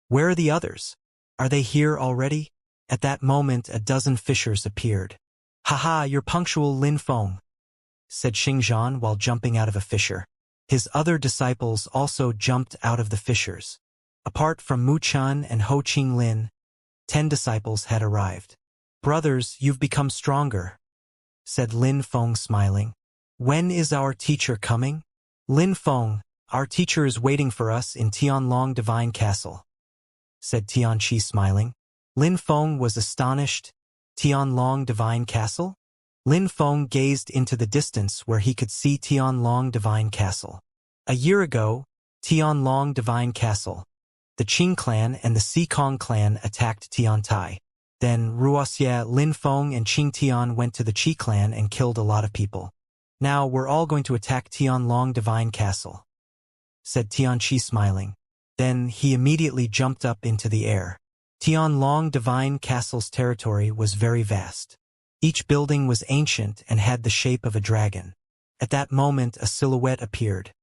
"Where are the others? Are they here already?" At that moment a dozen fishers appeared. "Haha, you're punctual, Lin Feng," said Xingzhan while jumping out of a fissure. His other disciples also jumped out of the fissures. Apart from Mu Chun and Ho Qing Lin, 10 disciples had arrived. "Brothers, you've become stronger," said Lin Feng smiling. "When is our teacher coming?" "Lin Feng, our teacher is waiting for us in Tianlong Divine Castle," said Tianqi smiling. Lin Feng was astonished. Tianlong Divine Castle? Lin Feng gazed into the distance where he could see Tianlong Divine Castle. A year ago, Tianlong Divine Castle. The Qing clan and the Xikong clan attacked Tiantai. Then Wuxia, Lin Feng and Qing Tian went to the Qi clan and killed a lot of people. "Now we're all going to attack Tianlong Divine Castle," said Tianqi smiling. Then he immediately jumped up into the air. Tianlong Divine Castle's territory was very vast. Each building was ancient and had the shape of a dragon. At that moment a silhouette appeared.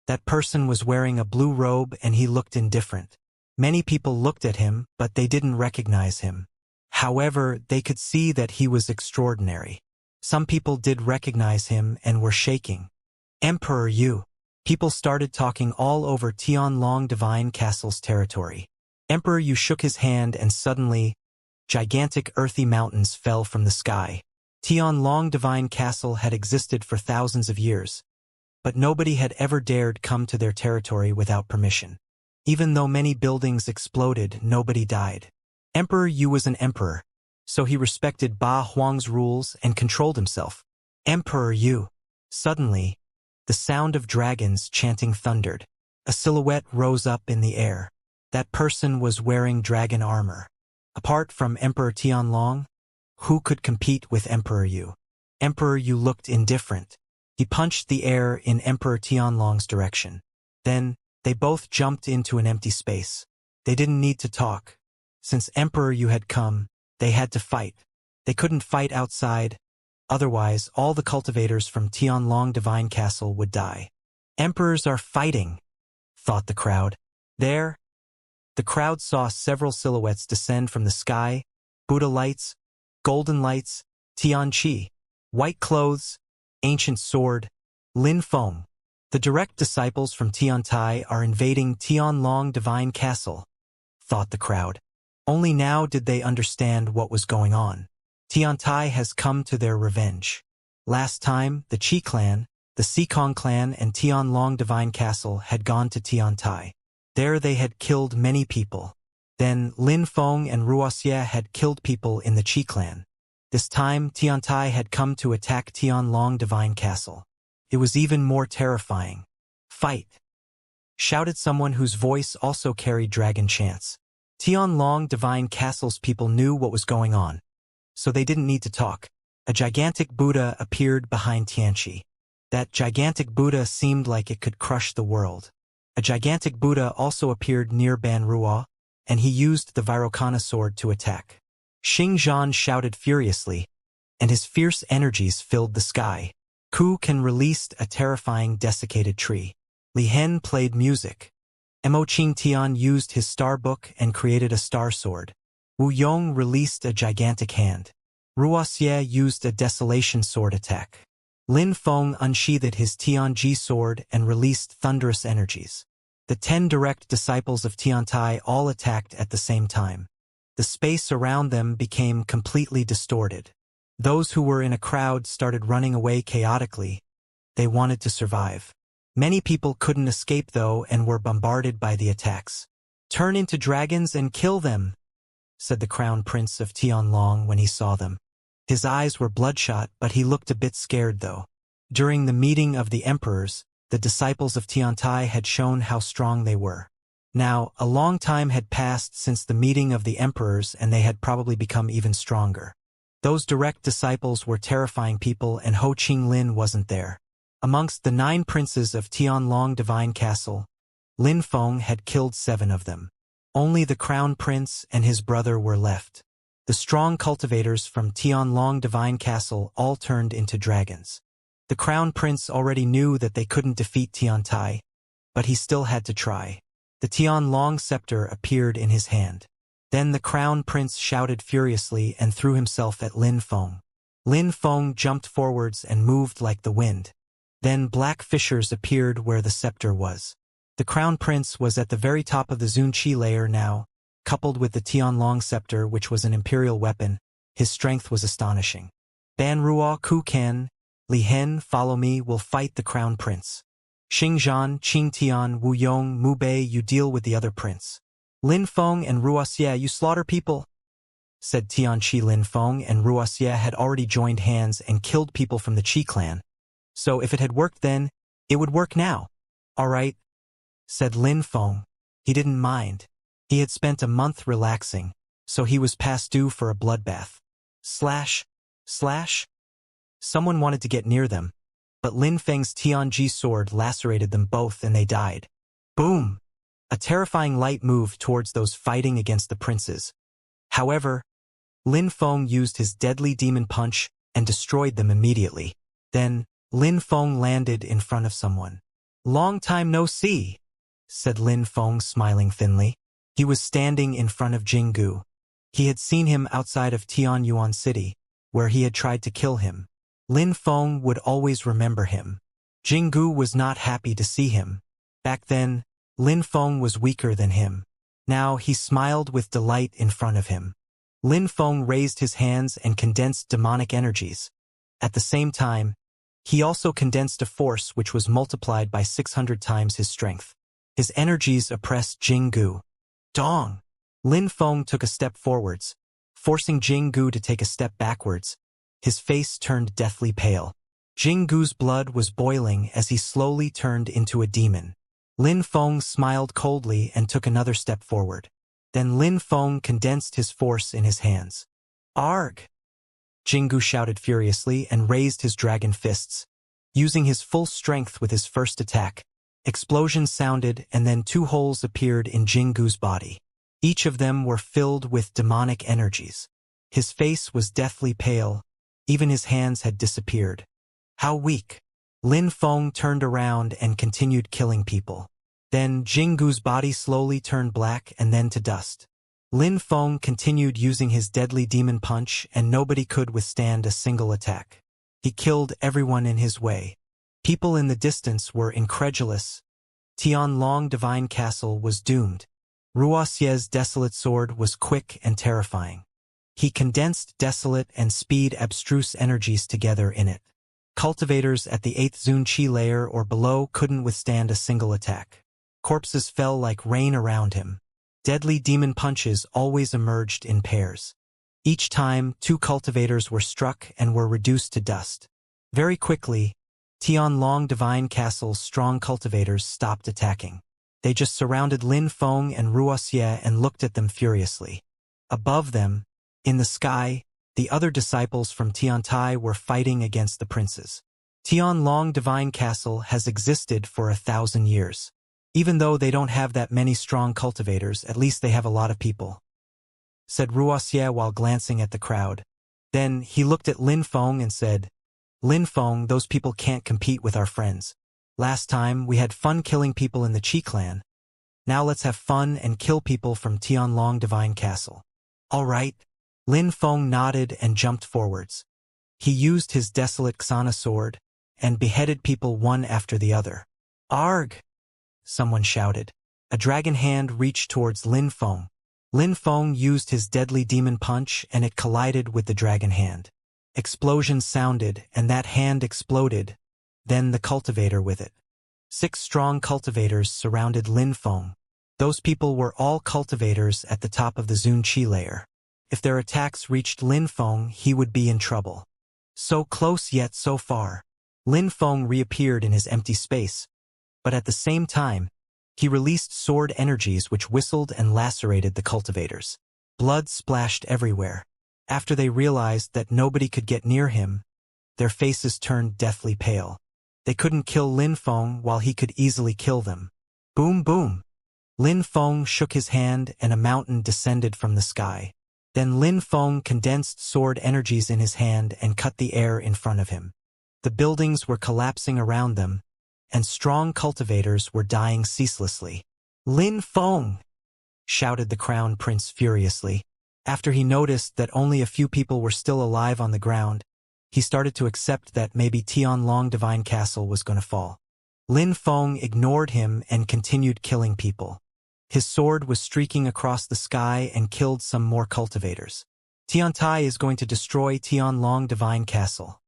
That person was wearing a blue robe and he looked indifferent. Many people looked at him, but they didn't recognize him. However, they could see that he was extraordinary. Some people did recognize him and were shaking. "Emperor Yu." People started talking all over Tianlong Divine Castle's territory. Emperor Yu shook his hand and suddenly, gigantic earthy mountains fell from the sky. Tianlong Divine Castle had existed for thousands of years, but nobody had ever dared come to their territory without permission. Even though many buildings exploded, nobody died. Emperor Yu was an emperor, so he respected Ba Huang's rules and controlled himself. "Emperor Yu." Suddenly, the sound of dragons chanting thundered. A silhouette rose up in the air. That person was wearing dragon armor. Apart from Emperor Tianlong, who could compete with Emperor Yu? Emperor Yu looked indifferent. He punched the air in Emperor Tianlong's direction. Then, they both jumped into an empty space. They didn't need to talk. Since Emperor Yu had come, they had to fight. They couldn't fight outside, otherwise all the cultivators from Tianlong Divine Castle would die. "Emperors are fighting," thought the crowd. There, the crowd saw several silhouettes descend from the sky: Buddha lights, golden lights, Tianqi, white clothes, ancient sword, Lin Feng. The direct disciples from Tiantai are invading Tianlong Divine Castle, thought the crowd. Only now did they understand what was going on. Tiantai has come to their revenge. Last time, the Qi clan, the Xikong clan and Tianlong Divine Castle had gone to Tiantai. There they had killed many people. Then Lin Feng and Wuxia had killed people in the Qi clan. This time, Tiantai had come to attack Tianlong Divine Castle. It was even more terrifying. "Fight!" shouted someone whose voice also carried dragon chants. Tianlong Divine Castle's people knew what was going on, so they didn't need to talk. A gigantic Buddha appeared behind Tianqi. That gigantic Buddha seemed like it could crush the world. A gigantic Buddha also appeared near Ban Ruo, and he used the Vairocana sword to attack. Xingzhan shouted furiously, and his fierce energies filled the sky. Ku Kan released a terrifying desiccated tree. Li Hen played music. Mo Qing Tian used his star book and created a star sword. Wu Yong released a gigantic hand. Wuxia used a desolation sword attack. Lin Feng unsheathed his Tianji sword and released thunderous energies. The 10 direct disciples of Tiantai all attacked at the same time. The space around them became completely distorted. Those who were in a crowd started running away chaotically. They wanted to survive. Many people couldn't escape though and were bombarded by the attacks. "Turn into dragons and kill them," said the Crown Prince of Tianlong when he saw them. His eyes were bloodshot, but he looked a bit scared though. During the meeting of the emperors, the disciples of Tiantai had shown how strong they were. Now, a long time had passed since the meeting of the emperors and they had probably become even stronger. Those direct disciples were terrifying people and Ho Qinglin wasn't there. Amongst the 9 princes of Tianlong Divine Castle, Lin Feng had killed 7 of them. Only the Crown Prince and his brother were left. The strong cultivators from Tianlong Divine Castle all turned into dragons. The Crown Prince already knew that they couldn't defeat Tiantai, but he still had to try. The Tianlong scepter appeared in his hand. Then the Crown Prince shouted furiously and threw himself at Lin Feng. Lin Feng jumped forwards and moved like the wind. Then black fissures appeared where the scepter was. The Crown Prince was at the very top of the Zunqi layer now. Coupled with the Tianlong scepter, which was an imperial weapon, his strength was astonishing. "Ban Ruo Ku Ken, Li Hen, follow me, we'll fight the Crown Prince. Xingzhan, Qingtian, Wu Yong, Mu Bei, you deal with the other prince. Lin Feng and Ruoxia, you slaughter people," said Tianqi. Lin Feng and Ruoxia had already joined hands and killed people from the Qi clan. So if it had worked then, it would work now. "All right," said Lin Feng. He didn't mind. He had spent a month relaxing, so he was past due for a bloodbath. Slash, slash. Someone wanted to get near them, but Lin Feng's Tianji sword lacerated them both and they died. Boom! A terrifying light moved towards those fighting against the princes. However, Lin Feng used his deadly demon punch and destroyed them immediately. Then, Lin Feng landed in front of someone. "Long time no see," said Lin Feng, smiling thinly. He was standing in front of Jinggu. He had seen him outside of Tianyuan City, where he had tried to kill him. Lin Feng would always remember him. Jinggu was not happy to see him. Back then, Lin Feng was weaker than him. Now he smiled with delight in front of him. Lin Feng raised his hands and condensed demonic energies. At the same time, he also condensed a force which was multiplied by 600 times his strength. His energies oppressed Jinggu. Dong! Lin Feng took a step forwards, forcing Jinggu to take a step backwards. His face turned deathly pale. Jinggu's blood was boiling as he slowly turned into a demon. Lin Feng smiled coldly and took another step forward. Then Lin Feng condensed his force in his hands. "Arg!" Jinggu shouted furiously and raised his dragon fists. Using his full strength with his first attack, explosions sounded and then 2 holes appeared in Jinggu's body. Each of them were filled with demonic energies. His face was deathly pale. Even his hands had disappeared. How weak! Lin Feng turned around and continued killing people. Then Jinggu's body slowly turned black and then to dust. Lin Feng continued using his deadly demon punch and nobody could withstand a single attack. He killed everyone in his way. People in the distance were incredulous. Tianlong Divine Castle was doomed. Ruoxie's desolate sword was quick and terrifying. He condensed desolate and speed abstruse energies together in it. Cultivators at the 8th Zunqi layer or below couldn't withstand a single attack. Corpses fell like rain around him. Deadly demon punches always emerged in pairs. Each time, 2 cultivators were struck and were reduced to dust. Very quickly, Tianlong Divine Castle's strong cultivators stopped attacking. They just surrounded Lin Feng and Ruoxie and looked at them furiously. Above them, in the sky, the other disciples from Tiantai were fighting against the princes. Tianlong Divine Castle has existed for 1,000 years. Even though they don't have that many strong cultivators, at least they have a lot of people, said Ruoxie while glancing at the crowd. Then he looked at Lin Feng and said, "Lin Feng, those people can't compete with our friends. Last time, we had fun killing people in the Qi clan. Now let's have fun and kill people from Tianlong Divine Castle." "All right." Lin Feng nodded and jumped forwards. He used his desolate Xana sword and beheaded people one after the other. "Arg!" someone shouted. A dragon hand reached towards Lin Feng. Lin Feng used his deadly demon punch and it collided with the dragon hand. Explosions sounded and that hand exploded, then the cultivator with it. 6 strong cultivators surrounded Lin Feng. Those people were all cultivators at the top of the Zun Qi layer. If their attacks reached Lin Feng, he would be in trouble. So close yet so far. Lin Feng reappeared in his empty space, but at the same time, he released sword energies which whistled and lacerated the cultivators. Blood splashed everywhere. After they realized that nobody could get near him, their faces turned deathly pale. They couldn't kill Lin Feng while he could easily kill them. Boom boom! Lin Feng shook his hand and a mountain descended from the sky. Then Lin Feng condensed sword energies in his hand and cut the air in front of him. The buildings were collapsing around them, and strong cultivators were dying ceaselessly. Lin Feng! Shouted the Crown Prince furiously. After he noticed that only a few people were still alive on the ground, he started to accept that maybe Tianlong Divine Castle was going to fall. Lin Feng ignored him and continued killing people. His sword was streaking across the sky and killed some more cultivators. Tiantai is going to destroy Tianlong Divine Castle,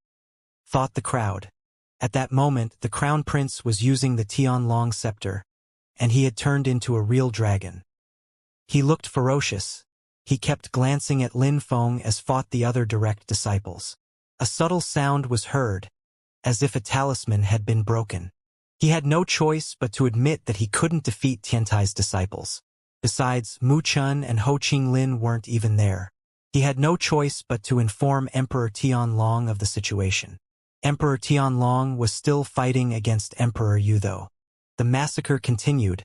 thought the crowd. At that moment, the Crown Prince was using the Tianlong scepter, and he had turned into a real dragon. He looked ferocious. He kept glancing at Lin Feng as fought the other direct disciples. A subtle sound was heard, as if a talisman had been broken. He had no choice but to admit that he couldn't defeat Tiantai's disciples. Besides, Mu Chun and Ho Qinglin weren't even there. He had no choice but to inform Emperor Tianlong of the situation. Emperor Tianlong was still fighting against Emperor Yu though. The massacre continued,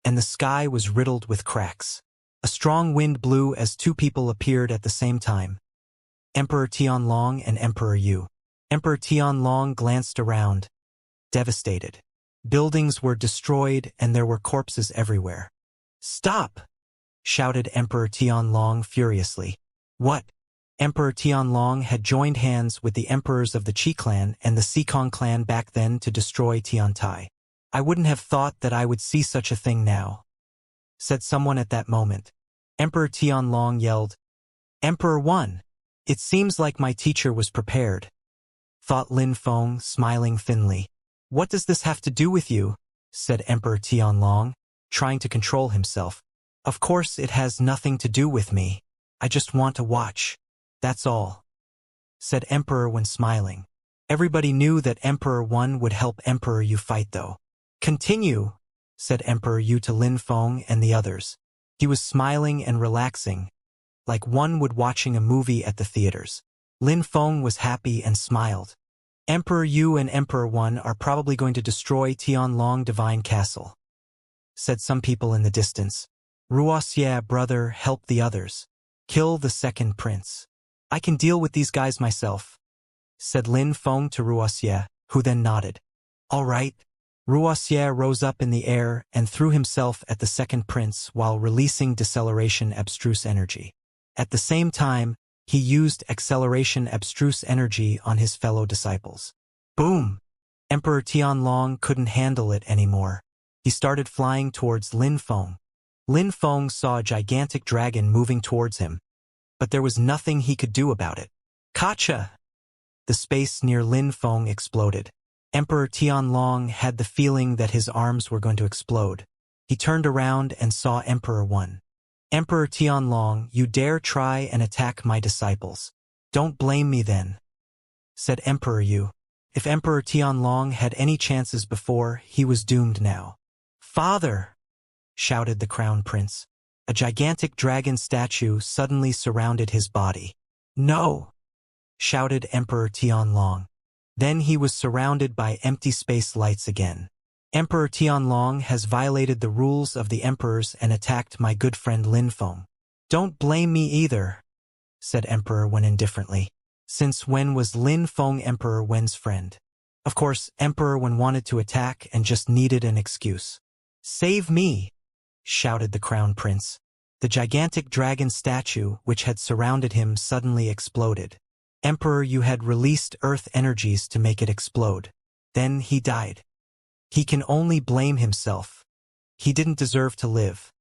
and the sky was riddled with cracks. A strong wind blew as 2 people appeared at the same time. Emperor Tianlong and Emperor Yu. Emperor Tianlong glanced around, devastated. Buildings were destroyed and there were corpses everywhere. "Stop!" shouted Emperor Tianlong furiously. "What?" Emperor Tianlong had joined hands with the emperors of the Qi clan and the Sikong clan back then to destroy Tiantai. "I wouldn't have thought that I would see such a thing now," said someone at that moment. Emperor Tianlong yelled, "Emperor 1! It seems like my teacher was prepared," thought Lin Feng, smiling thinly. "What does this have to do with you?" said Emperor Tianlong, trying to control himself. "Of course it has nothing to do with me. I just want to watch. That's all," said Emperor when smiling. Everybody knew that Emperor 1 would help Emperor Yu fight though. "Continue," said Emperor Yu to Lin Feng and the others. He was smiling and relaxing, like one would watching a movie at the theaters. Lin Feng was happy and smiled. "Emperor Yu and Emperor 1 are probably going to destroy Tianlong Divine Castle," said some people in the distance. "Wuxia, brother, help the others. Kill the second prince. I can deal with these guys myself," said Lin Feng to Wuxia, who then nodded. "All right." Wuxia rose up in the air and threw himself at the second prince while releasing deceleration abstruse energy. At the same time, he used acceleration abstruse energy on his fellow disciples. Boom! Emperor Tianlong couldn't handle it anymore. He started flying towards Lin Feng. Lin Feng saw a gigantic dragon moving towards him, but there was nothing he could do about it. Kacha! The space near Lin Feng exploded. Emperor Tianlong had the feeling that his arms were going to explode. He turned around and saw Emperor 1. "Emperor Tianlong, you dare try and attack my disciples. Don't blame me then," said Emperor Yu. If Emperor Tianlong had any chances before, he was doomed now. "Father!" shouted the Crown Prince. A gigantic dragon statue suddenly surrounded his body. "No!" shouted Emperor Tianlong. Then he was surrounded by empty space lights again. "Emperor Tianlong has violated the rules of the emperors and attacked my good friend Lin Feng." "Don't blame me either," said Emperor Wen indifferently. Since when was Lin Feng Emperor Wen's friend? Of course, Emperor Wen wanted to attack and just needed an excuse. "Save me!" shouted the Crown Prince. The gigantic dragon statue, which had surrounded him, suddenly exploded. Emperor Yu had released earth energies to make it explode. Then he died. "He can only blame himself. He didn't deserve to live,"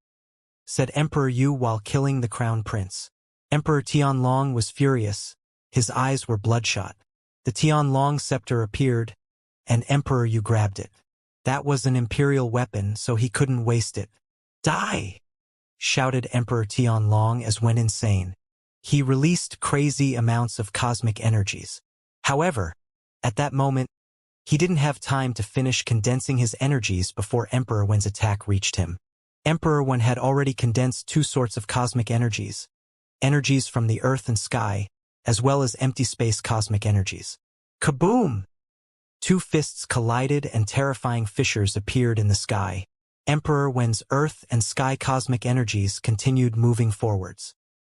said Emperor Yu while killing the Crown Prince. Emperor Tianlong was furious. His eyes were bloodshot. The Tianlong scepter appeared, and Emperor Yu grabbed it. That was an imperial weapon, so he couldn't waste it. Die! Shouted Emperor Tianlong as went insane. He released crazy amounts of cosmic energies. However, at that moment, he didn't have time to finish condensing his energies before Emperor Wen's attack reached him. Emperor Wen had already condensed two sorts of cosmic energies. Energies from the earth and sky, as well as empty space cosmic energies. Kaboom! Two fists collided and terrifying fissures appeared in the sky. Emperor Wen's earth and sky cosmic energies continued moving forwards.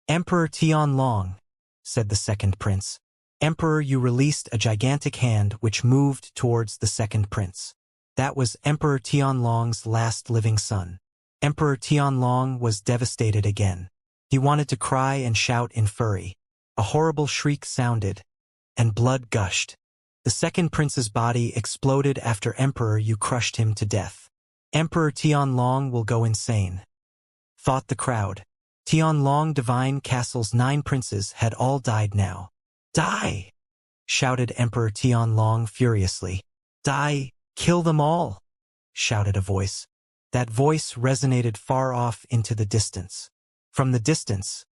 Emperor Tianlong, said the second prince. Emperor, you released a gigantic hand which moved towards the second prince. That was Emperor Tianlong's last living son. Emperor Tianlong was devastated again. He wanted to cry and shout in fury. A horrible shriek sounded, and blood gushed. The second prince's body exploded after Emperor Yu crushed him to death. Emperor Tianlong will go insane, thought the crowd. Tianlong Divine Castle's 9 princes had all died now. Die! Shouted Emperor Tianlong furiously. Die! Kill them all! Shouted a voice. That voice resonated far off into the distance. From the distance,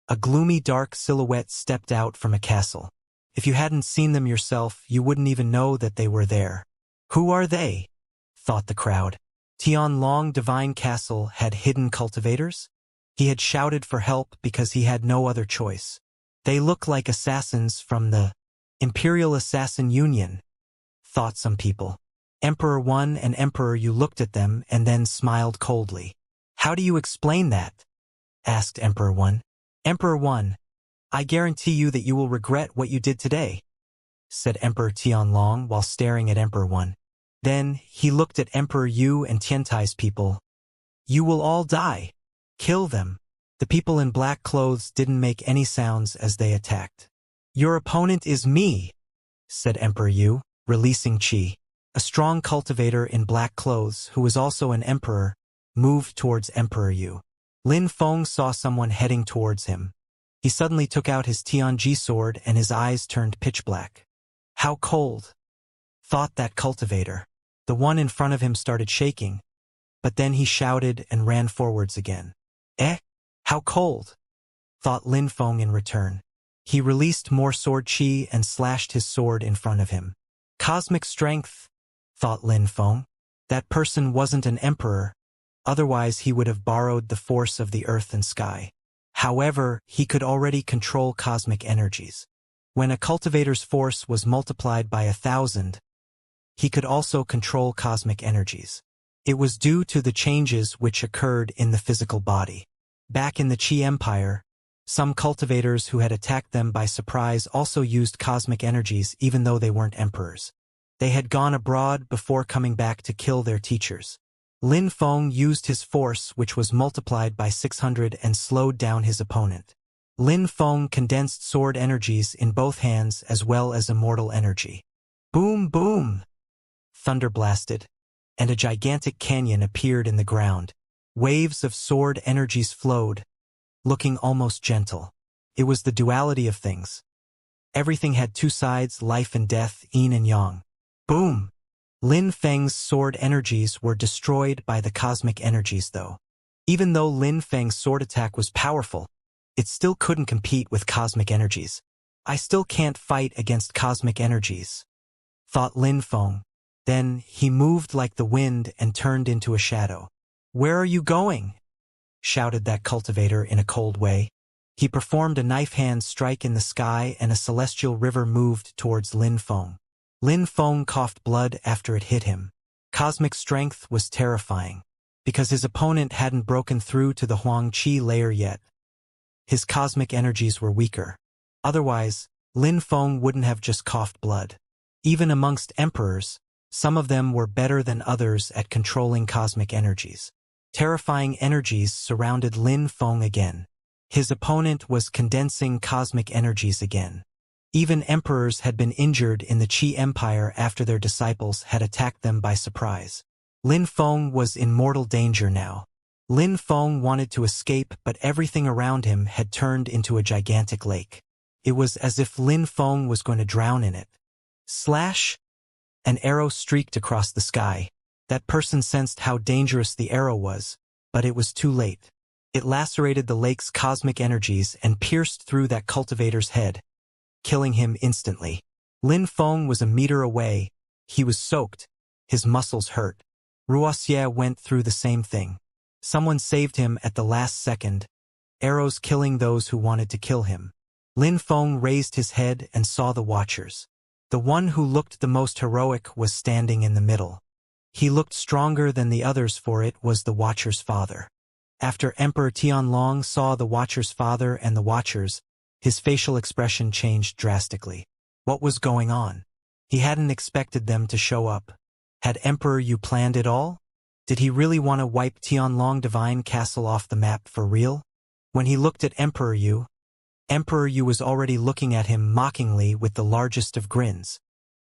a gloomy dark silhouette stepped out from a castle. If you hadn't seen them yourself, you wouldn't even know that they were there. Who are they? Thought the crowd. Tianlong Divine Castle had hidden cultivators? He had shouted for help because he had no other choice. They look like assassins from the Imperial Assassin Union, thought some people. Emperor One and Emperor Yu looked at them and then smiled coldly. How do you explain that? Asked Emperor One. Emperor One, I guarantee you that you will regret what you did today, said Emperor Tianlong while staring at Emperor One. Then he looked at Emperor Yu and Tiantai's people. You will all die. Kill them. The people in black clothes didn't make any sounds as they attacked. Your opponent is me, said Emperor Yu, releasing Qi. A strong cultivator in black clothes, who was also an emperor, moved towards Emperor Yu. Lin Feng saw someone heading towards him. He suddenly took out his Tianji sword and his eyes turned pitch black. How cold, thought that cultivator. The one in front of him started shaking, but then he shouted and ran forwards again. How cold, thought Lin Feng in return. He released more sword chi and slashed his sword in front of him. Cosmic strength, thought Lin Feng. That person wasn't an emperor, otherwise he would have borrowed the force of the earth and sky. However, he could already control cosmic energies. When a cultivator's force was multiplied by 1,000, he could also control cosmic energies. It was due to the changes which occurred in the physical body. Back in the Qi Empire, some cultivators who had attacked them by surprise also used cosmic energies even though they weren't emperors. They had gone abroad before coming back to kill their teachers. Lin Feng used his force, which was multiplied by 600, and slowed down his opponent. Lin Feng condensed sword energies in both hands as well as immortal energy. Boom, boom! Thunder blasted, and a gigantic canyon appeared in the ground. Waves of sword energies flowed, looking almost gentle. It was the duality of things. Everything had two sides, life and death, yin and yang. Boom! Lin Feng's sword energies were destroyed by the cosmic energies though. Even though Lin Feng's sword attack was powerful, it still couldn't compete with cosmic energies. I still can't fight against cosmic energies, thought Lin Feng. Then he moved like the wind and turned into a shadow. Where are you going? Shouted that cultivator in a cold way. He performed a knife hand strike in the sky and a celestial river moved towards Lin Feng. Lin Feng coughed blood after it hit him. Cosmic strength was terrifying, because his opponent hadn't broken through to the Huang Qi layer yet. His cosmic energies were weaker. Otherwise, Lin Feng wouldn't have just coughed blood. Even amongst emperors, some of them were better than others at controlling cosmic energies. Terrifying energies surrounded Lin Feng again. His opponent was condensing cosmic energies again. Even emperors had been injured in the Qi Empire after their disciples had attacked them by surprise. Lin Feng was in mortal danger now. Lin Feng wanted to escape, but everything around him had turned into a gigantic lake. It was as if Lin Feng was going to drown in it. Slash! An arrow streaked across the sky. That person sensed how dangerous the arrow was, but it was too late. It lacerated the lake's cosmic energies and pierced through that cultivator's head, killing him instantly. Lin Feng was a meter away. He was soaked. His muscles hurt. Wuxia went through the same thing. Someone saved him at the last second, arrows killing those who wanted to kill him. Lin Feng raised his head and saw the watchers. The one who looked the most heroic was standing in the middle. He looked stronger than the others, for it was the Watcher's father. After Emperor Tianlong saw the Watcher's father and the Watchers, his facial expression changed drastically. What was going on? He hadn't expected them to show up. Had Emperor Yu planned it all? Did he really want to wipe Tianlong Divine Castle off the map for real? When he looked at Emperor Yu was already looking at him mockingly with the largest of grins.